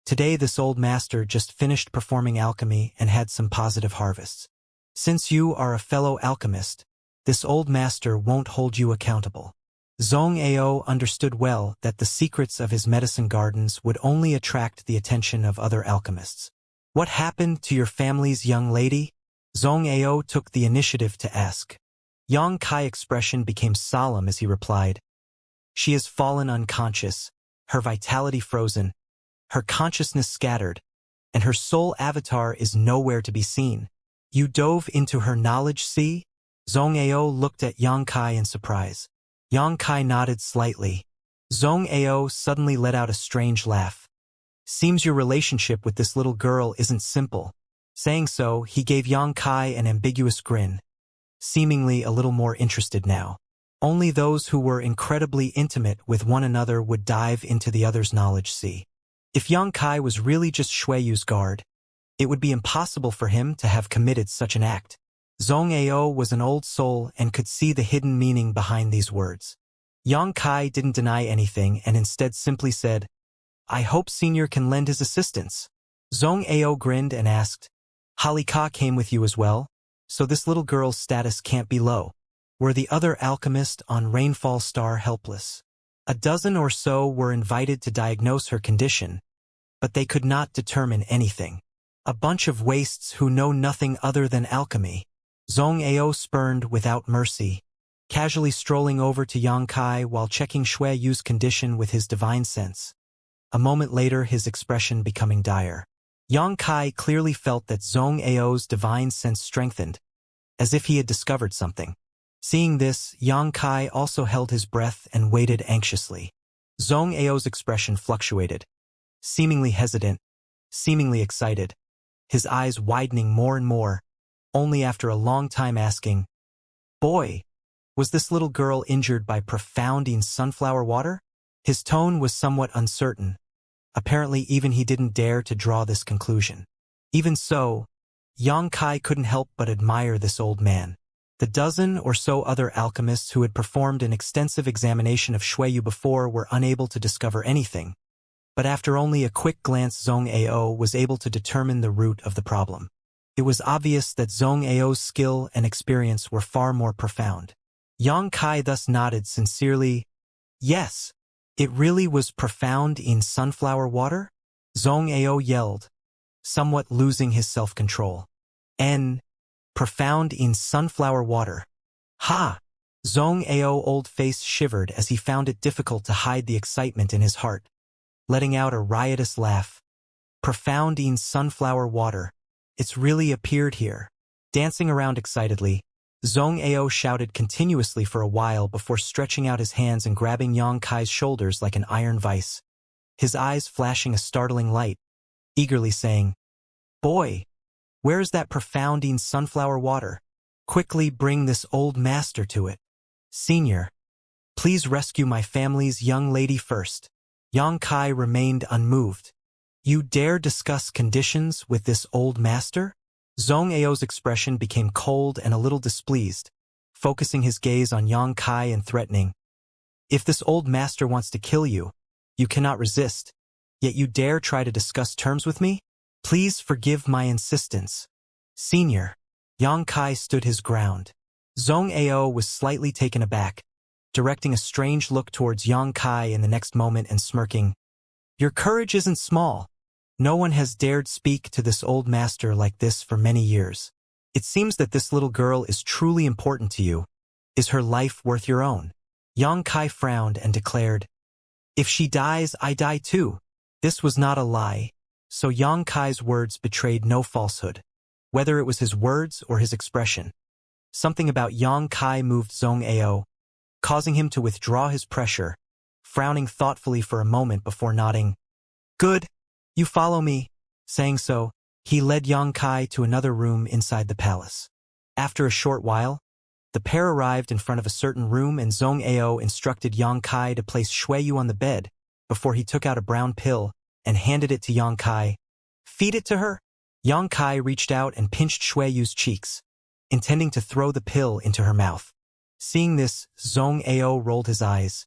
Today this old master just finished performing alchemy and had some positive harvests. Since you are a fellow alchemist, this old master won't hold you accountable." Zhong Ao understood well that the secrets of his medicine gardens would only attract the attention of other alchemists. "What happened to your family's young lady?" Zhong Ao took the initiative to ask. Yang Kai's expression became solemn as he replied, "She has fallen unconscious, her vitality frozen, her consciousness scattered, and her soul avatar is nowhere to be seen." "You dove into her knowledge sea?" Zhong Ao looked at Yang Kai in surprise. Yang Kai nodded slightly. Zhong Ao suddenly let out a strange laugh. "Seems your relationship with this little girl isn't simple." Saying so, he gave Yang Kai an ambiguous grin, seemingly a little more interested now. Only those who were incredibly intimate with one another would dive into the other's knowledge sea. If Yang Kai was really just Shueyu's guard, it would be impossible for him to have committed such an act. Zhong Ao was an old soul and could see the hidden meaning behind these words. Yang Kai didn't deny anything and instead simply said, "I hope Senior can lend his assistance." Zhong Ao grinned and asked, "Hali Ka came with you as well? So this little girl's status can't be low." Were the other alchemists on Rainfall Star helpless? A dozen or so were invited to diagnose her condition, but they could not determine anything. A bunch of wastes who know nothing other than alchemy. Zhong Ao spurned without mercy, casually strolling over to Yang Kai while checking Shueyu's condition with his divine sense. A moment later, his expression becoming dire. Yang Kai clearly felt that Zhong Ao's divine sense strengthened, as if he had discovered something. Seeing this, Yang Kai also held his breath and waited anxiously. Zhong Ao's expression fluctuated, seemingly hesitant, seemingly excited, his eyes widening more and more, only after a long time asking, "Boy, was this little girl injured by profounding sunflower water?" His tone was somewhat uncertain. Apparently even he didn't dare to draw this conclusion. Even so, Yang Kai couldn't help but admire this old man. The dozen or so other alchemists who had performed an extensive examination of Shuiyu before were unable to discover anything, but after only a quick glance Zhong Ao was able to determine the root of the problem. It was obvious that Zhong Ao's skill and experience were far more profound. Yang Kai thus nodded sincerely. Yes, it really was profound in sunflower water? Zhong Ao yelled, somewhat losing his self-control. Profound in sunflower water. Ha! Zhong Ao old face shivered as he found it difficult to hide the excitement in his heart, letting out a riotous laugh. Profound in sunflower water. It's really appeared here. Dancing around excitedly, Zhong Ao shouted continuously for a while before stretching out his hands and grabbing Yang Kai's shoulders like an iron vice, his eyes flashing a startling light, eagerly saying, "Boy, where is that profound in sunflower water? Quickly bring this old master to it. Senior, please rescue my family's young lady first." Yang Kai remained unmoved. You dare discuss conditions with this old master? Zhong Ao's expression became cold and a little displeased, focusing his gaze on Yang Kai and threatening. If this old master wants to kill you, you cannot resist, yet you dare try to discuss terms with me? Please forgive my insistence. Senior. Yang Kai stood his ground. Zhong Ao was slightly taken aback, directing a strange look towards Yang Kai in the next moment and smirking. Your courage isn't small. No one has dared speak to this old master like this for many years. It seems that this little girl is truly important to you. Is her life worth your own? Yang Kai frowned and declared, if she dies, I die too. This was not a lie, so Yang Kai's words betrayed no falsehood, whether it was his words or his expression. Something about Yang Kai moved Zhong Ao, causing him to withdraw his pressure, frowning thoughtfully for a moment before nodding. Good, you follow me. Saying so, he led Yang Kai to another room inside the palace. After a short while, the pair arrived in front of a certain room and Zhong Ao instructed Yang Kai to place Shuiyu on the bed before he took out a brown pill and handed it to Yang Kai. Feed it to her? Yang Kai reached out and pinched Shuiyu's cheeks, intending to throw the pill into her mouth. Seeing this, Zhong Ao rolled his eyes.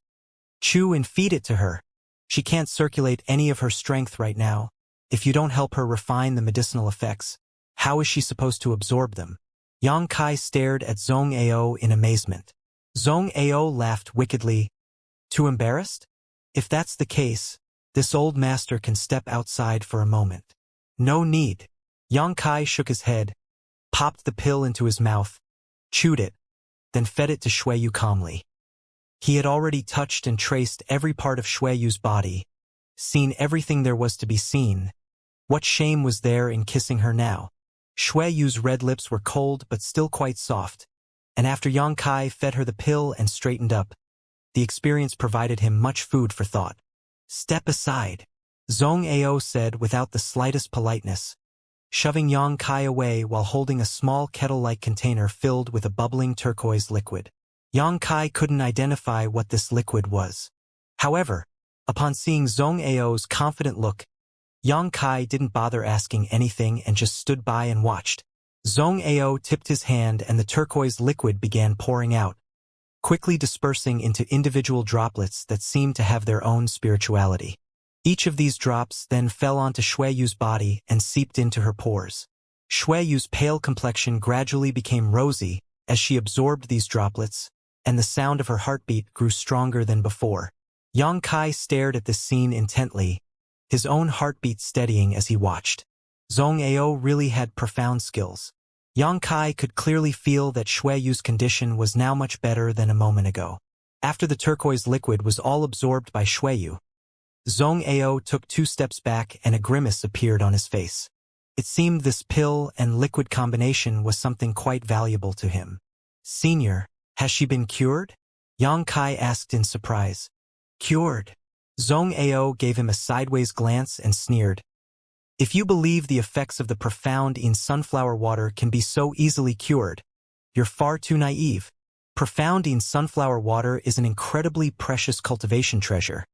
Chew and feed it to her. She can't circulate any of her strength right now. If you don't help her refine the medicinal effects, how is she supposed to absorb them? Yang Kai stared at Zhong Ao in amazement. Zhong Ao laughed wickedly. Too embarrassed? If that's the case, this old master can step outside for a moment. No need. Yang Kai shook his head, popped the pill into his mouth, chewed it, then fed it to Shuiyu calmly. He had already touched and traced every part of Shuiyu's body, seen everything there was to be seen. What shame was there in kissing her now? Shuiyu's red lips were cold but still quite soft, and after Yang Kai fed her the pill and straightened up, the experience provided him much food for thought. Step aside, Zhong Ao said without the slightest politeness, shoving Yang Kai away while holding a small kettle-like container filled with a bubbling turquoise liquid. Yang Kai couldn't identify what this liquid was. However, upon seeing Zhong Ao's confident look, Yang Kai didn't bother asking anything and just stood by and watched. Zhong Ao tipped his hand and the turquoise liquid began pouring out, quickly dispersing into individual droplets that seemed to have their own spirituality. Each of these drops then fell onto Shuiyu's body and seeped into her pores. Shuiyu's pale complexion gradually became rosy as she absorbed these droplets, and the sound of her heartbeat grew stronger than before. Yang Kai stared at this scene intently, his own heartbeat steadying as he watched. Zhong Ao really had profound skills. Yang Kai could clearly feel that Shuiyu's condition was now much better than a moment ago. After the turquoise liquid was all absorbed by Shuiyu, Zhong Ao took 2 steps back and a grimace appeared on his face. It seemed this pill and liquid combination was something quite valuable to him. Senior, has she been cured? Yang Kai asked in surprise. Cured? Zhong Ao gave him a sideways glance and sneered. If you believe the effects of the profound in sunflower water can be so easily cured, you're far too naive. Profound in sunflower water is an incredibly precious cultivation treasure,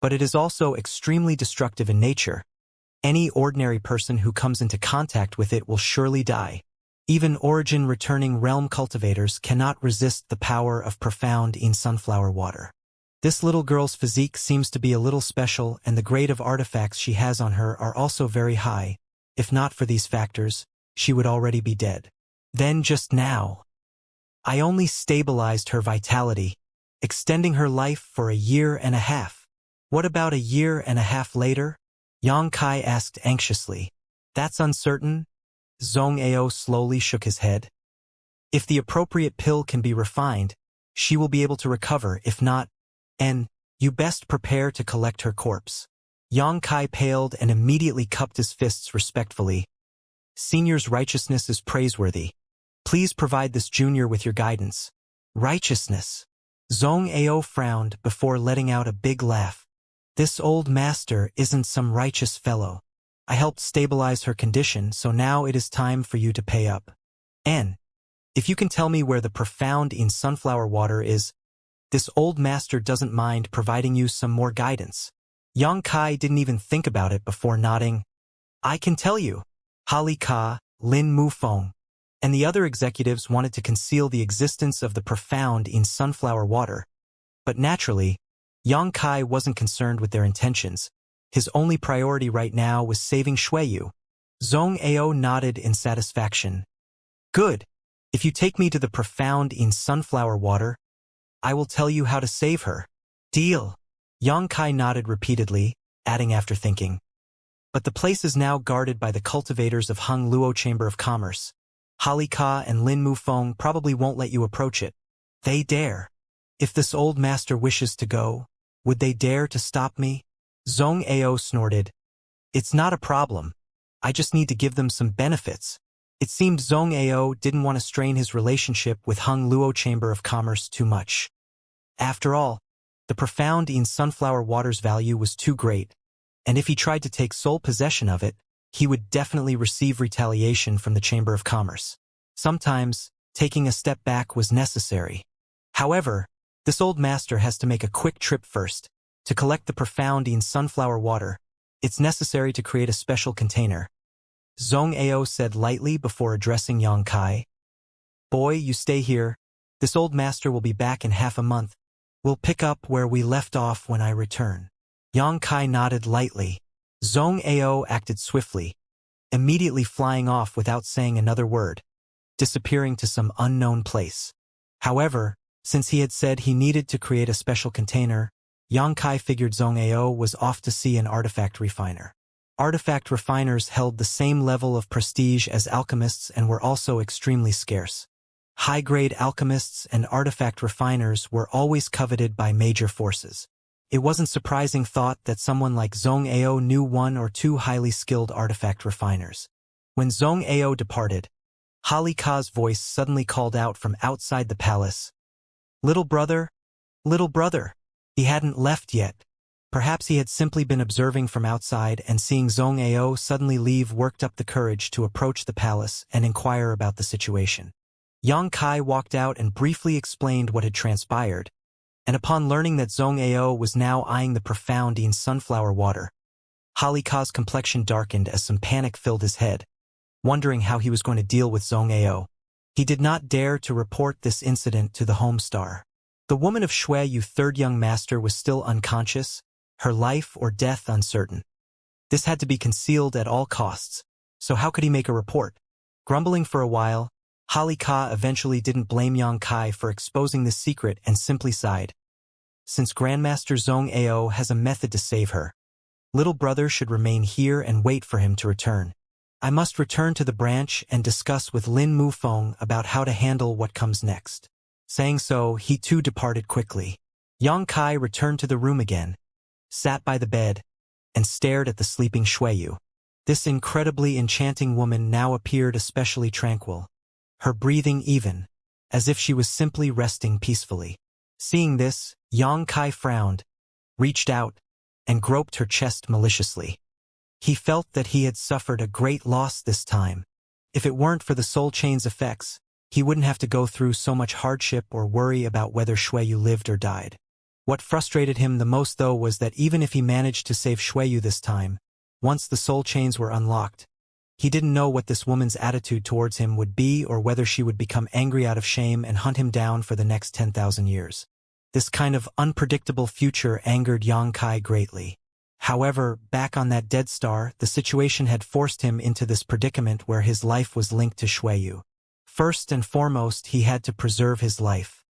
but it is also extremely destructive in nature. Any ordinary person who comes into contact with it will surely die. Even origin-returning realm cultivators cannot resist the power of profound in sunflower water. This little girl's physique seems to be a little special, and the grade of artifacts she has on her are also very high. If not for these factors, she would already be dead. Then just now, I only stabilized her vitality, extending her life for 1.5 years. What about 1.5 years later? Yang Kai asked anxiously. That's uncertain. Zhong Ao slowly shook his head. If the appropriate pill can be refined, she will be able to recover. If not, and you best prepare to collect her corpse. Yang Kai paled and immediately cupped his fists respectfully. Senior's righteousness is praiseworthy. Please provide this junior with your guidance. Righteousness. Zhong Ao frowned before letting out a big laugh. This old master isn't some righteous fellow. I helped stabilize her condition, so now it is time for you to pay up. And if you can tell me where the profound in sunflower water is, this old master doesn't mind providing you some more guidance. Yang Kai didn't even think about it before nodding. I can tell you. Hali Ka, Lin Mufeng, and the other executives wanted to conceal the existence of the profound in sunflower water. But naturally, Yang Kai wasn't concerned with their intentions. His only priority right now was saving Xueyu. Zhong Ao nodded in satisfaction. Good. If you take me to the profound in sunflower water, I will tell you how to save her. Deal. Yang Kai nodded repeatedly, adding after thinking. But the place is now guarded by the cultivators of Hung Luo Chamber of Commerce. Hali Ka and Lin Mufeng probably won't let you approach it. They dare. If this old master wishes to go, would they dare to stop me? Zhong Ao snorted. It's not a problem. I just need to give them some benefits. It seemed Zhong Ao didn't want to strain his relationship with Hung Luo Chamber of Commerce too much. After all, the profound in sunflower water's value was too great, and if he tried to take sole possession of it, he would definitely receive retaliation from the Chamber of Commerce. Sometimes, taking a step back was necessary. However, this old master has to make a quick trip first. To collect the profound in sunflower water, it's necessary to create a special container. Zhong Ao said lightly before addressing Yang Kai. Boy, you stay here. This old master will be back in half a month. We'll pick up where we left off when I return. Yang Kai nodded lightly. Zhong Ao acted swiftly, immediately flying off without saying another word, disappearing to some unknown place. However, since he had said he needed to create a special container, Yang Kai figured Zhong Ao was off to see an artifact refiner. Artifact refiners held the same level of prestige as alchemists and were also extremely scarce. High-grade alchemists and artifact refiners were always coveted by major forces. It wasn't surprising thought that someone like Zhong Ao knew one or two highly skilled artifact refiners. When Zhong Ao departed, Hali Ka's voice suddenly called out from outside the palace. Little brother, little brother. He hadn't left yet. Perhaps he had simply been observing from outside, and seeing Zhong Ao suddenly leave worked up the courage to approach the palace and inquire about the situation. Yang Kai walked out and briefly explained what had transpired, and upon learning that Zhong Ao was now eyeing the profound in sunflower water, Hali Ka's complexion darkened as some panic filled his head, wondering how he was going to deal with Zhong Ao. He did not dare to report this incident to the homestar. The woman of Xueyu third young master was still unconscious, her life or death uncertain. This had to be concealed at all costs, so how could he make a report? Grumbling for a while, Hali Ka eventually didn't blame Yang Kai for exposing this secret and simply sighed. Since Grandmaster Zhong Ao has a method to save her, little brother should remain here and wait for him to return. I must return to the branch and discuss with Lin Mufeng about how to handle what comes next. Saying so, he too departed quickly. Yang Kai returned to the room again, sat by the bed, and stared at the sleeping Xueyu. This incredibly enchanting woman now appeared especially tranquil, her breathing even, as if she was simply resting peacefully. Seeing this, Yang Kai frowned, reached out, and groped her chest maliciously. He felt that he had suffered a great loss this time. If it weren't for the soul chain's effects, he wouldn't have to go through so much hardship or worry about whether Xueyu lived or died. What frustrated him the most though was that even if he managed to save Xueyu this time, once the soul chains were unlocked, He didn't know what this woman's attitude towards him would be or whether she would become angry out of shame and hunt him down for the next 10,000 years. This kind of unpredictable future angered Xianxia greatly. However, back on that dead star, the situation had forced him into this predicament where his life was linked to Xueyu. First and foremost, he had to preserve his life.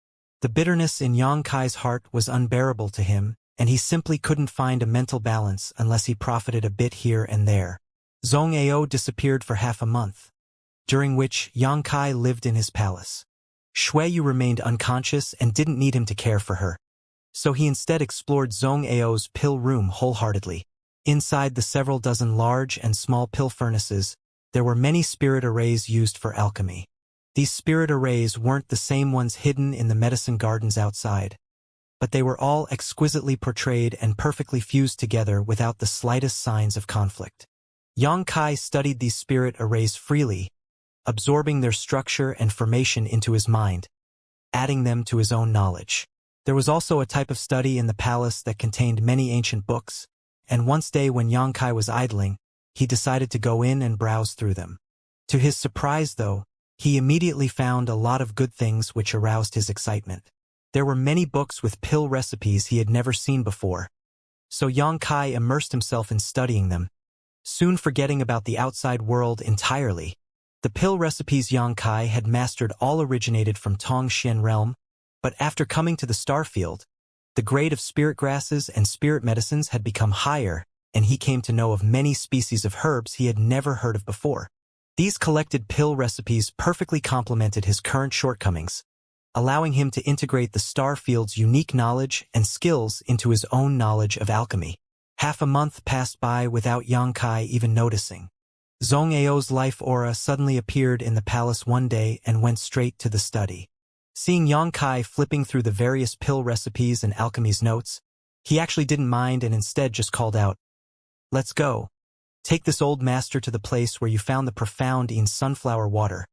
The bitterness in Xianxia's heart was unbearable to him, and he simply couldn't find a mental balance unless he profited a bit here and there. Zhong disappeared for half a month, during which Xianxia lived in his palace. Xueyu remained unconscious and didn't need him to care for her. So he instead explored Zhong pill room wholeheartedly. Inside the several dozen large and small pill furnaces, there were many spirit arrays used for alchemy. These spirit arrays weren't the same ones hidden in the medicine gardens outside, but they were all exquisitely portrayed and perfectly fused together without the slightest signs of conflict. Xianxia studied these spirit arrays freely, absorbing their structure and formation into his mind, adding them to his own knowledge. There was also a type of study in the palace that contained many ancient books, and one day when Xianxia was idling, he decided to go in and browse through them. To his surprise, though, he immediately found a lot of good things which aroused his excitement. There were many books with pill recipes he had never seen before, so Xianxia immersed himself in studying them, soon forgetting about the outside world entirely. The pill recipes Xianxia had mastered all originated from Tongxian realm, but after coming to the starfield, the grade of spirit grasses and spirit medicines had become higher, and he came to know of many species of herbs he had never heard of before. These collected pill recipes perfectly complemented his current shortcomings, allowing him to integrate the starfield's unique knowledge and skills into his own knowledge of alchemy. Half a month passed by without Xianxia even noticing. Zhong life aura suddenly appeared in the palace one day and went straight to the study. Seeing Xianxia flipping through the various pill recipes and alchemy's notes, he actually didn't mind and instead just called out, "Let's go. Take this old master to the place where you found the profound in sunflower water.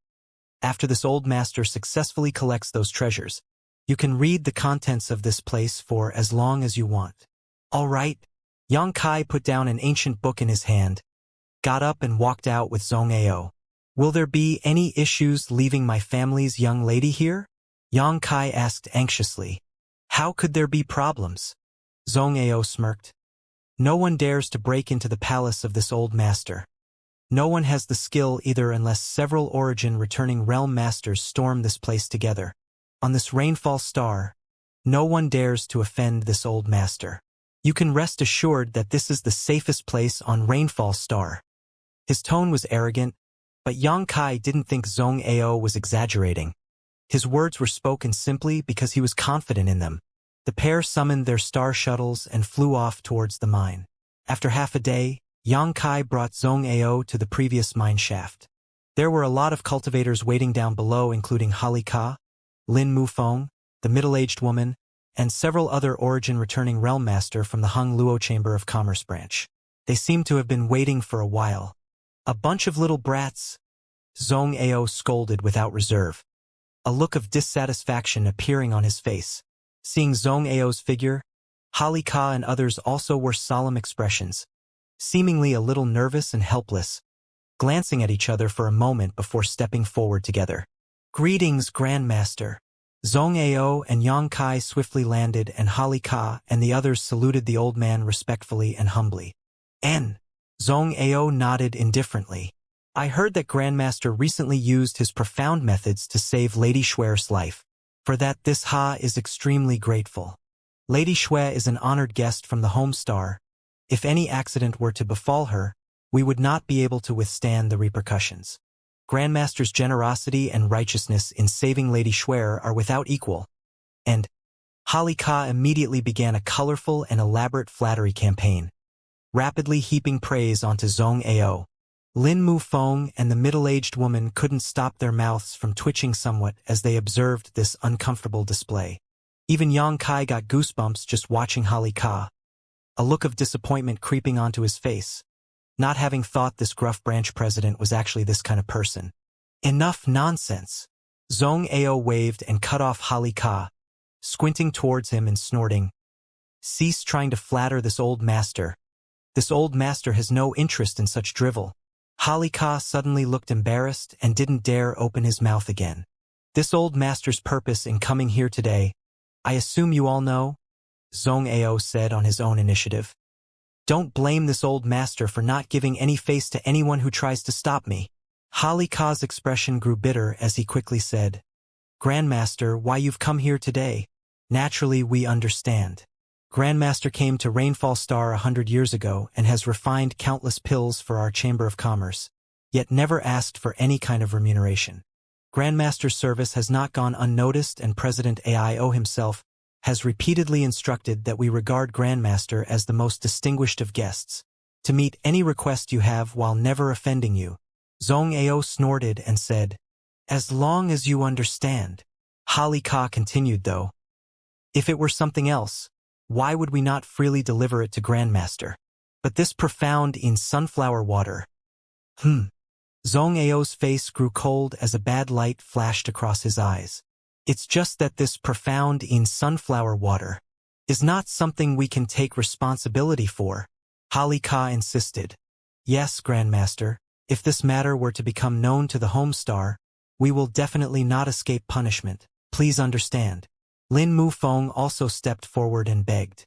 After this old master successfully collects those treasures, you can read the contents of this place for as long as you want." "All right." Xianxia put down an ancient book in his hand, got up and walked out with Zhong. "Will there be any issues leaving my family's young lady here?" Xianxia asked anxiously. "How could there be problems?" Zhong smirked. "No one dares to break into the palace of this old master. No one has the skill either unless several origin-returning realm masters storm this place together. On this rainfall star, no one dares to offend this old master. You can rest assured that this is the safest place on Rainfall Star." His tone was arrogant, but Xianxia didn't think Zhong was exaggerating. His words were spoken simply because he was confident in them. The pair summoned their star shuttles and flew off towards the mine. After half a day, Xianxia brought Zhong to the previous mine shaft. There were a lot of cultivators waiting down below, including Ka, Lin Mufeng, the middle-aged woman, and several other origin-returning realm master from the Hung Luo Chamber of Commerce branch. They seemed to have been waiting for a while. "A bunch of little brats," Zhong scolded without reserve, a look of dissatisfaction appearing on his face. Seeing Zhong figure, Ka and others also wore solemn expressions, seemingly a little nervous and helpless, glancing at each other for a moment before stepping forward together. "Greetings, Grandmaster." Zhong and Xianxia swiftly landed, and Ka and the others saluted the old man respectfully and humbly. Zhong nodded indifferently. "I heard that Grandmaster recently used his profound methods to save Lady Xue's life. For that, this is extremely grateful. Lady Xue is an honored guest from the home star. If any accident were to befall her, we would not be able to withstand the repercussions. Grandmaster's generosity and righteousness in saving Lady Xue are without equal." And Ka immediately began a colorful and elaborate flattery campaign, rapidly heaping praise onto Zhong. Lin Mufeng and the middle-aged woman couldn't stop their mouths from twitching somewhat as they observed this uncomfortable display. Even Xianxia got goosebumps just watching Ka, a look of disappointment creeping onto his face, not having thought this gruff branch president was actually this kind of person. "Enough nonsense." Zhong waved and cut off Ka, squinting towards him and snorting. "Cease trying to flatter this old master. This old master has no interest in such drivel." Holly Ka suddenly looked embarrassed and didn't dare open his mouth again. This old master's purpose in coming here today, I assume you all know? Zhong Ao said on his own initiative. Don't blame this old master for not giving any face to anyone who tries to stop me. Holly Ka's expression grew bitter as he quickly said, Grandmaster, why you've come here today? Naturally, we understand. Grandmaster came to Rainfall Star 100 years ago and has refined countless pills for our Chamber of Commerce, yet never asked for any kind of remuneration. Grandmaster's service has not gone unnoticed, and President AIO himself has repeatedly instructed that we regard Grandmaster as the most distinguished of guests, to meet any request you have while never offending you. Zhong Ao snorted and said, As long as you understand. Holly Ka continued though. If it were something else, why would we not freely deliver it to Grandmaster? But this profound in sunflower water. Zhong Ao's face grew cold as a bad light flashed across his eyes. It's just that this profound in sunflower water is not something we can take responsibility for, Holly Ka insisted. Yes, Grandmaster, if this matter were to become known to the Homestar, we will definitely not escape punishment. Please understand. Lin Mufeng also stepped forward and begged.